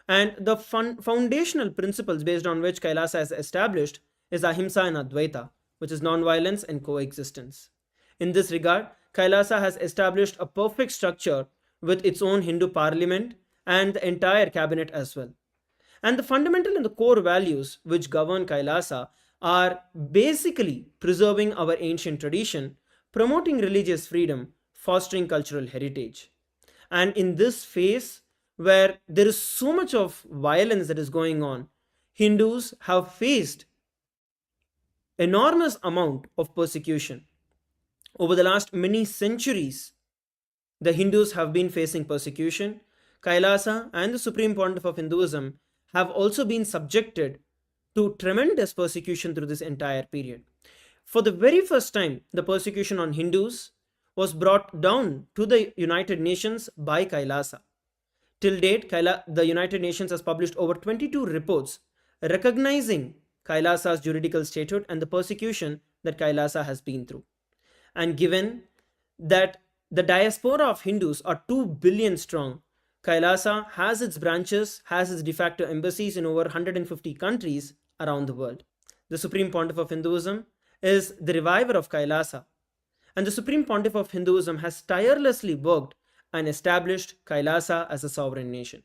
and the foundational principles based on which Kailasa is established is Ahimsa and Advaita, which is non-violence and coexistence. In this regard, Kailasa has established a perfect structure with its own Hindu parliament and the entire cabinet as well. And the fundamental and the core values which govern Kailasa are basically preserving our ancient tradition, promoting religious freedom, fostering cultural heritage. And in this phase, where there is so much of violence that is going on, Hindus have faced enormous amount of persecution. Over the last many centuries, the Hindus have been facing persecution. Kailasa and the Supreme Pontiff of Hinduism have also been subjected to tremendous persecution through this entire period. For the very first time, the persecution on Hindus was brought down to the United Nations by Kailasa. Till date, the United Nations has published over 22 reports recognizing Kailasa's juridical statehood and the persecution that Kailasa has been through. And given that the diaspora of Hindus are 2 billion strong, Kailasa has its branches, has its de facto embassies in over 150 countries around the world. The Supreme Pontiff of Hinduism is the reviver of Kailasa, and the Supreme Pontiff of Hinduism has tirelessly worked and established Kailasa as a sovereign nation.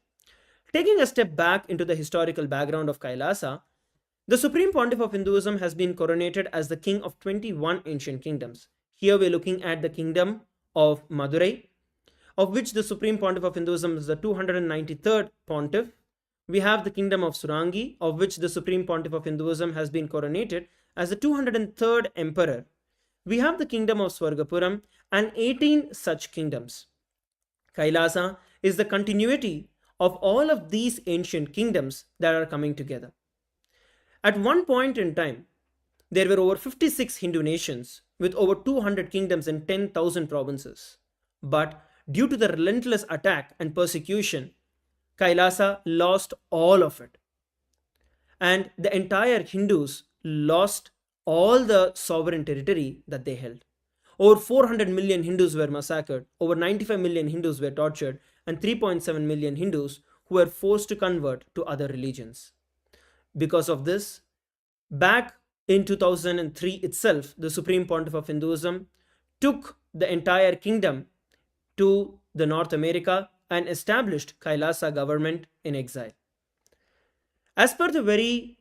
Taking a step back into the historical background of Kailasa, the Supreme Pontiff of Hinduism has been coronated as the king of 21 ancient kingdoms. Here we're looking at the kingdom of Madurai, of which the Supreme Pontiff of Hinduism is the 293rd pontiff. We have the kingdom of Surangi, of which the Supreme Pontiff of Hinduism has been coronated as the 203rd emperor. We have the kingdom of Swargapuram and 18 such kingdoms. Kailasa is the continuity of all of these ancient kingdoms that are coming together. At one point in time, there were over 56 Hindu nations with over 200 kingdoms and 10,000 provinces. But due to the relentless attack and persecution, Kailasa lost all of it. And the entire Hindus lost all the sovereign territory that they held. Over 400 million Hindus were massacred, over 95 million Hindus were tortured, and 3.7 million Hindus who were forced to convert to other religions. Because of this, Back in 2003 itself, the Supreme Pontiff of Hinduism took the entire kingdom to the North America and established KAILASA government in exile. As per the very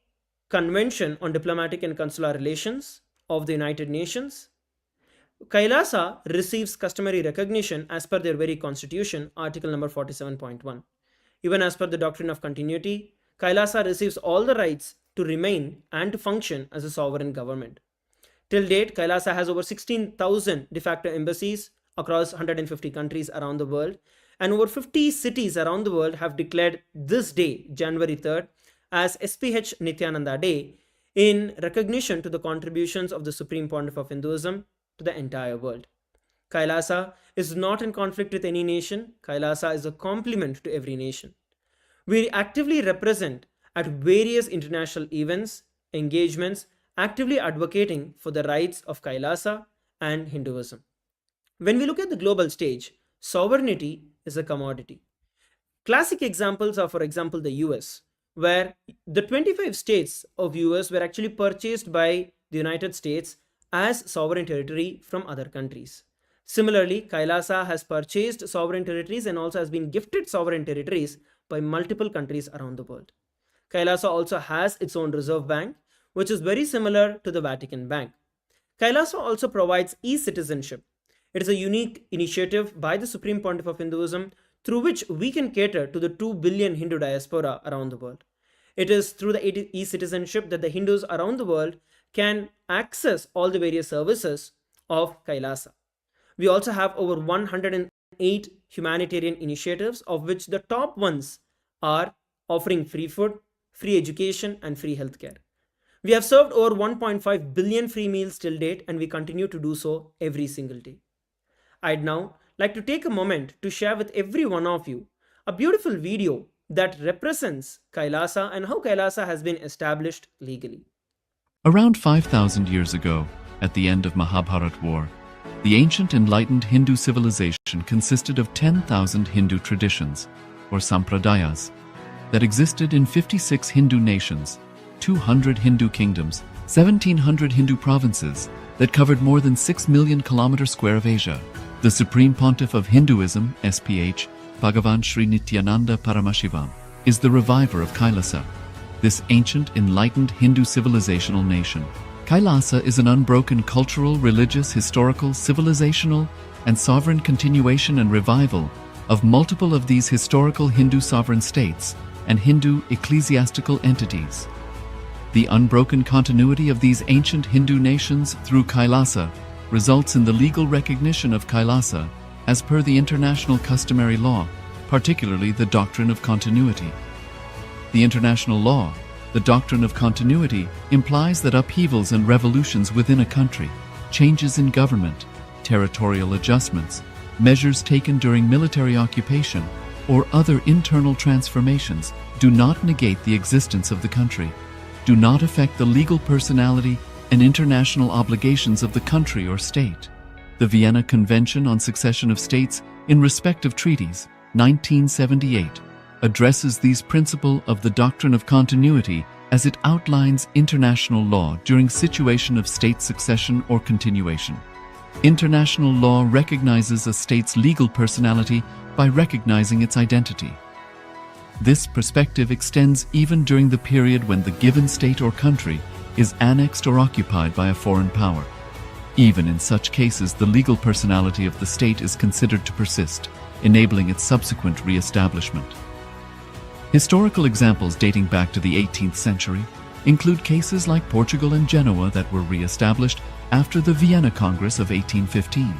Convention on Diplomatic and Consular Relations of the United Nations, KAILASA receives customary recognition as per their very constitution, article number 47.1. Even as per the doctrine of continuity, KAILASA receives all the rights to remain and to function as a sovereign government. Till date, KAILASA has over 16,000 de facto embassies across 150 countries around the world, and over 50 cities around the world have declared this day, January 3rd, as SPH Nithyananda Day in recognition to the contributions of the Supreme Pontiff of Hinduism to the entire world. KAILASA is not in conflict with any nation. KAILASA is a complement to every nation. We actively represent at various international events, engagements, actively advocating for the rights of KAILASA and Hinduism. When we look at the global stage, sovereignty is a commodity. Classic examples are, for example, the US, where the 25 states of US were actually purchased by the United States as sovereign territory from other countries. Similarly, KAILASA has purchased sovereign territories and also has been gifted sovereign territories by multiple countries around the world. KAILASA also has its own reserve bank, which is very similar to the Vatican Bank. KAILASA also provides e-citizenship. It is a unique initiative by the Supreme Pontiff of Hinduism through which we can cater to the 2 billion Hindu diaspora around the world. It is through the e-citizenship that the Hindus around the world can access all the various services of KAILASA. We also have over 108 humanitarian initiatives, of which the top ones are offering free food, free education, and free healthcare. We have served over 1.5 billion free meals till date, and we continue to do so every single day. I'd now like to take a moment to share with every one of you a beautiful video that represents KAILASA and how KAILASA has been established legally. Around 5,000 years ago, at the end of Mahabharat War, the ancient enlightened Hindu civilization consisted of 10,000 Hindu traditions, or sampradayas, that existed in 56 Hindu nations, 200 Hindu kingdoms, 1,700 Hindu provinces that covered more than 6 million kilometers square of Asia. The Supreme Pontiff of Hinduism, SPH, Bhagavan Sri Nithyananda Paramashivoham, is the reviver of KAILASA, this ancient enlightened Hindu civilizational nation. KAILASA is an unbroken cultural, religious, historical, civilizational, and sovereign continuation and revival of multiple of these historical Hindu sovereign states and Hindu ecclesiastical entities. The unbroken continuity of these ancient Hindu nations through KAILASA results in the legal recognition of KAILASA as per the international customary law, particularly the doctrine of continuity. The international law, the doctrine of continuity, implies that upheavals and revolutions within a country, changes in government, territorial adjustments, measures taken during military occupation, or other internal transformations do not negate the existence of the country, do not affect the legal personality and international obligations of the country or state. The Vienna Convention on Succession of States in respect of treaties, 1978, addresses these principles of the doctrine of continuity as it outlines international law during situation of state succession or continuation. International law recognizes a state's legal personality by recognizing its identity. This perspective extends even during the period when the given state or country is annexed or occupied by a foreign power. Even in such cases, the legal personality of the state is considered to persist, enabling its subsequent re-establishment. Historical examples dating back to the 18th century include cases like Portugal and Genoa that were re-established after the Vienna Congress of 1815.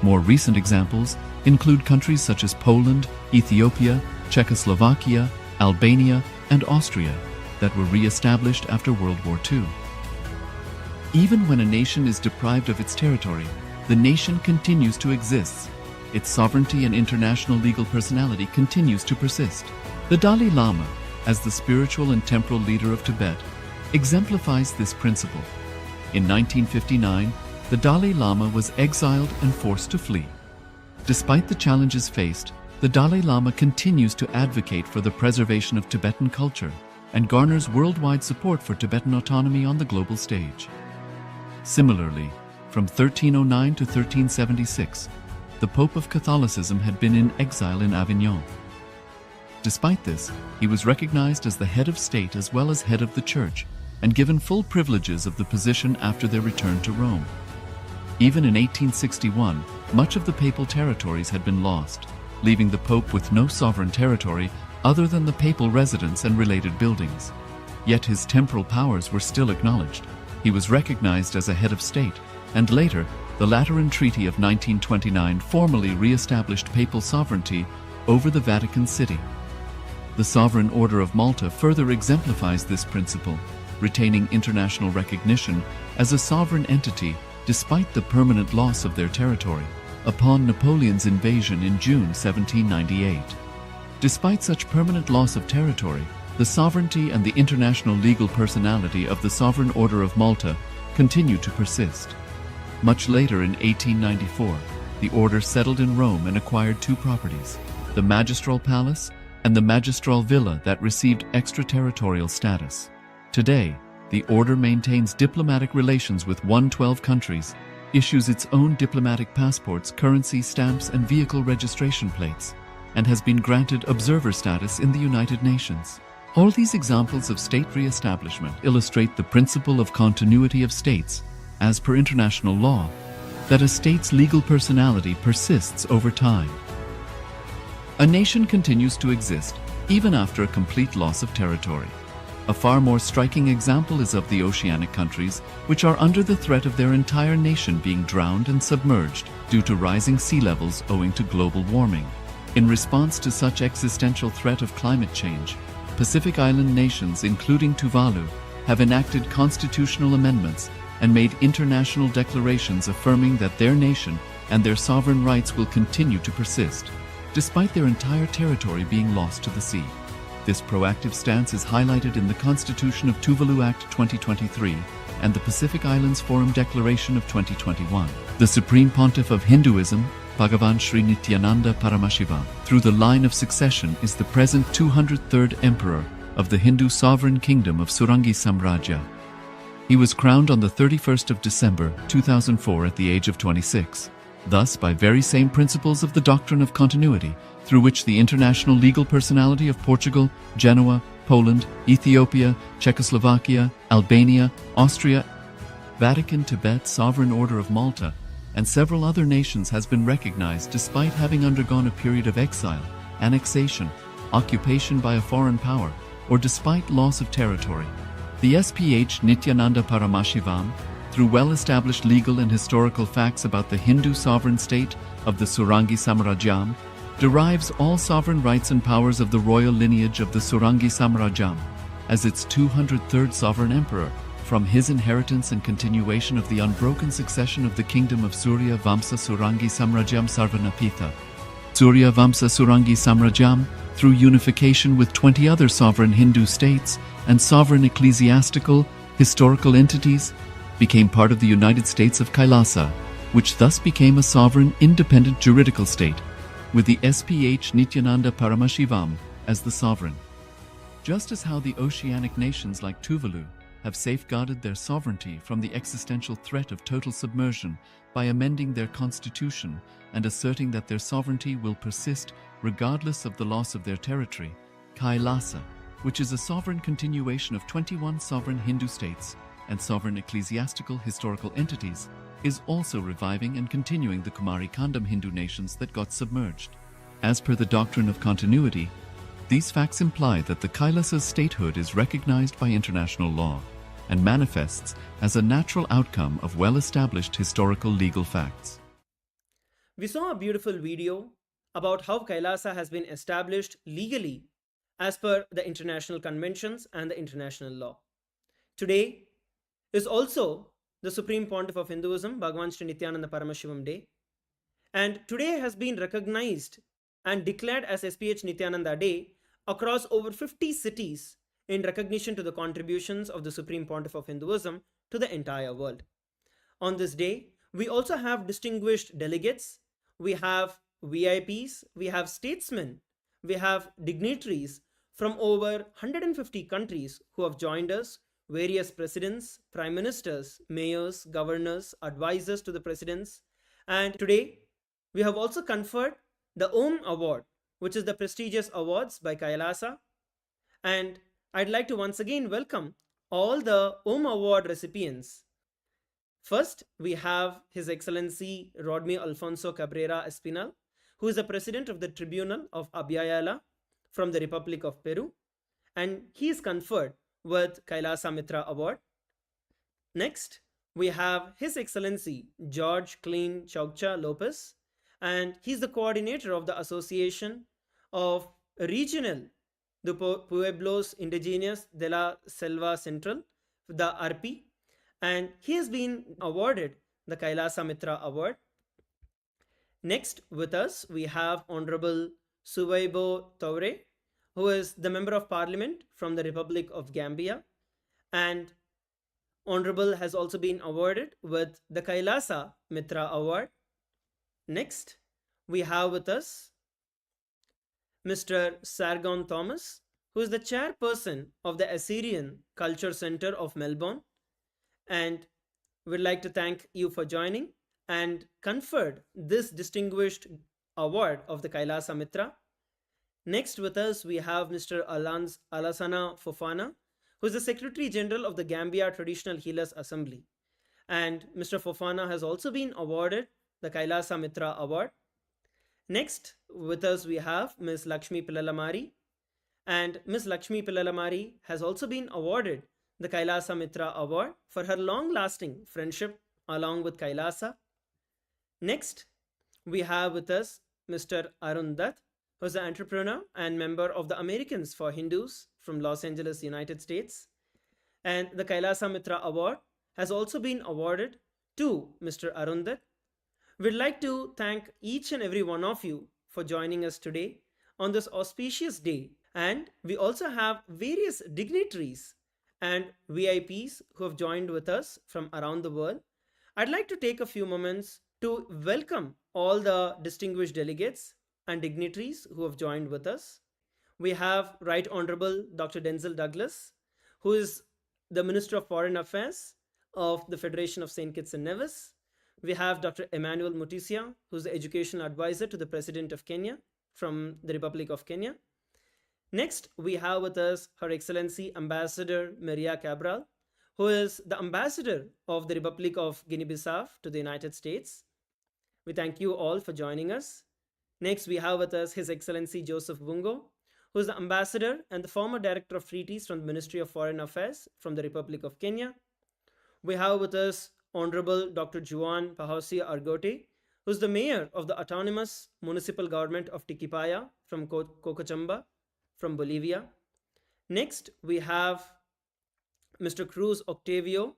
More recent examples include countries such as Poland, Ethiopia, Czechoslovakia, Albania, and Austria that were re-established after World War II. Even when a nation is deprived of its territory, the nation continues to exist. Its sovereignty and international legal personality continues to persist. The Dalai Lama, as the spiritual and temporal leader of Tibet, exemplifies this principle. In 1959, the Dalai Lama was exiled and forced to flee. Despite the challenges faced, the Dalai Lama continues to advocate for the preservation of Tibetan culture, and garners worldwide support for Tibetan autonomy on the global stage. Similarly, from 1309 to 1376, the Pope of Catholicism had been in exile in Avignon. Despite this, he was recognized as the head of state as well as head of the Church, and given full privileges of the position after their return to Rome. Even in 1861, much of the papal territories had been lost, leaving the Pope with no sovereign territory other than the papal residence and related buildings. Yet his temporal powers were still acknowledged. He was recognized as a head of state, and later, the Lateran Treaty of 1929 formally re-established papal sovereignty over the Vatican City. The Sovereign Order of Malta further exemplifies this principle, retaining international recognition as a sovereign entity despite the permanent loss of their territory upon Napoleon's invasion in June 1798. Despite such permanent loss of territory, the sovereignty and the international legal personality of the Sovereign Order of Malta continue to persist. Much later in 1894, the order settled in Rome and acquired two properties, the Magistral Palace and the Magistral Villa that received extraterritorial status. Today, the order maintains diplomatic relations with 112 countries, issues its own diplomatic passports, currency stamps, and vehicle registration plates, and has been granted observer status in the United Nations. All these examples of state re-establishment illustrate the principle of continuity of states, as per international law, that a state's legal personality persists over time. A nation continues to exist even after a complete loss of territory. A far more striking example is of the oceanic countries, which are under the threat of their entire nation being drowned and submerged due to rising sea levels owing to global warming. In response to such existential threat of climate change, Pacific Island nations, including Tuvalu, have enacted constitutional amendments and made international declarations affirming that their nation and their sovereign rights will continue to persist, despite their entire territory being lost to the sea. This proactive stance is highlighted in the Constitution of Tuvalu Act 2023 and the Pacific Islands Forum Declaration of 2021. The Supreme Pontiff of Hinduism, Bhagavan Sri Nithyananda Paramashivoham, through the line of succession is the present 203rd Emperor of the Hindu Sovereign Kingdom of Surangi Samrajya. He was crowned on the 31st of December 2004 at the age of 26. Thus, by very same principles of the doctrine of continuity, through which the international legal personality of Portugal, Genoa, Poland, Ethiopia, Czechoslovakia, Albania, Austria, Vatican, Tibet, Sovereign Order of Malta, and several other nations has been recognized despite having undergone a period of exile, annexation, occupation by a foreign power, or despite loss of territory. The SPH Nithyananda Paramashivoham, through well-established legal and historical facts about the Hindu sovereign state of the Surangi Samrajyam, derives all sovereign rights and powers of the royal lineage of the Surangi Samrajyam as its 203rd sovereign emperor from his inheritance and continuation of the unbroken succession of the kingdom of Surya Vamsa Surangi Samrajyam Sarvanapitha. Surya Vamsa Surangi Samrajyam, through unification with 20 other sovereign Hindu states and sovereign ecclesiastical, historical entities, became part of the United States of KAILASA, which thus became a sovereign independent juridical state, with the SPH Nithyananda Paramashivoham as the sovereign. Just as how the oceanic nations like Tuvalu have safeguarded their sovereignty from the existential threat of total submersion by amending their constitution and asserting that their sovereignty will persist regardless of the loss of their territory, KAILASA, which is a sovereign continuation of 21 sovereign Hindu states and sovereign ecclesiastical historical entities, is also reviving and continuing the Kumari Kandam Hindu nations that got submerged. As per the doctrine of continuity, these facts imply that the KAILASA's statehood is recognized by international law and manifests as a natural outcome of well-established historical legal facts. We saw a beautiful video about how KAILASA has been established legally as per the international conventions and the international law. Today is also the Supreme Pontiff of Hinduism, Bhagavan Sri Nithyananda Paramashivoham Day. And today has been recognized and declared as SPH Nithyananda Day across over 50 cities in recognition to the contributions of the Supreme Pontiff of Hinduism to the entire world. On this day, we also have distinguished delegates, we have VIPs, we have statesmen, we have dignitaries from over 150 countries who have joined us, various presidents, prime ministers, mayors, governors, advisors to the presidents. And today, we have also conferred the Om Award, which is the prestigious awards by KAILASA. And I'd like to once again welcome all the Om Award recipients. First, we have His Excellency Rodney Alfonso Cabrera Espinal, who is the president of the Tribunal of Abhyayala from the Republic of Peru, and he is conferred with Kailasa Mitra Award. Next, we have His Excellency George Clean Chaukcha Lopez, and he's the coordinator of the Association of Regional de Pueblos Indigenous de la Selva Central, the ARPI, and he has been awarded the Kailasa Mitra Award. Next with us, we have Honorable Suwaibo Taure, who is the Member of Parliament from the Republic of Gambia, and Honorable has also been awarded with the Kailasa Mitra Award. Next, we have with us Mr. Sargon Thomas, who is the chairperson of the Assyrian Culture Center of Melbourne, and we'd like to thank you for joining and conferred this distinguished award of the Kailasa Mitra. Next with us, we have Mr. Alassana Fofana, who is the Secretary General of the Gambia Traditional Healers Assembly. And Mr. Fofana has also been awarded the Kailasa Mitra Award. Next with us, we have Ms. Lakshmi Pillalamari. And Ms. Lakshmi Pillalamari has also been awarded the Kailasa Mitra Award for her long-lasting friendship along with Kailasa. Next, we have with us Mr. Arun Dutt, who is an entrepreneur and member of the Americans for Hindus from Los Angeles, United States. And the Kailasa Mitra Award has also been awarded to Mr. Arun Dutt. We'd like to thank each and every one of you for joining us today on this auspicious day. And we also have various dignitaries and VIPs who have joined with us from around the world. I'd like to take a few moments to welcome all the distinguished delegates and dignitaries who have joined with us. We have Right Honorable Dr. Denzel Douglas, who is the Minister of Foreign Affairs of the Federation of St. Kitts and Nevis. We have Dr. Emmanuel Mutisia, who is the Educational Advisor to the President of Kenya from the Republic of Kenya. Next, we have with us Her Excellency Ambassador Maria Cabral, who is the Ambassador of the Republic of Guinea-Bissau to the United States. We thank you all for joining us. Next, we have with us His Excellency Joseph Bungo, who is the Ambassador and the former Director of Treaties from the Ministry of Foreign Affairs from the Republic of Kenya. We have with us Honorable Dr. Juan Pahosia Argote, who is the Mayor of the Autonomous Municipal Government of Tiquipaya from Cochabamba, from Bolivia. Next, we have Mr. Cruz Octavio,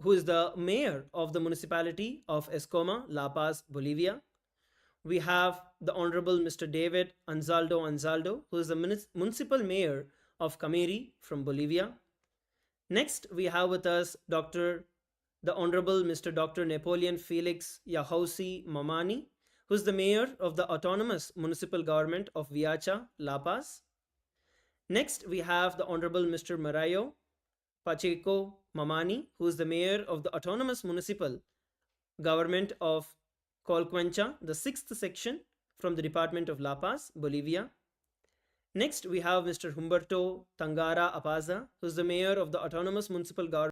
who is the Mayor of the Municipality of Escoma, La Paz, Bolivia. We have the Honorable Mr. David Anzaldo, who is the Municipal Mayor of Camiri from Bolivia. Next, we have with us the Honorable Mr. Dr. Napoleon Felix Yahousi Mamani, who is the Mayor of the Autonomous Municipal Government of Viacha, La Paz. Next, we have the Honorable Mr. Marayo Pacheco Mamani, who is the Mayor of the Autonomous Municipal Government of Colquencha, the 6th section from the Department of La Paz, Bolivia. Next, we have Mr. Humberto Tangara Apaza, who is the Mayor of the Autonomous Municipal Government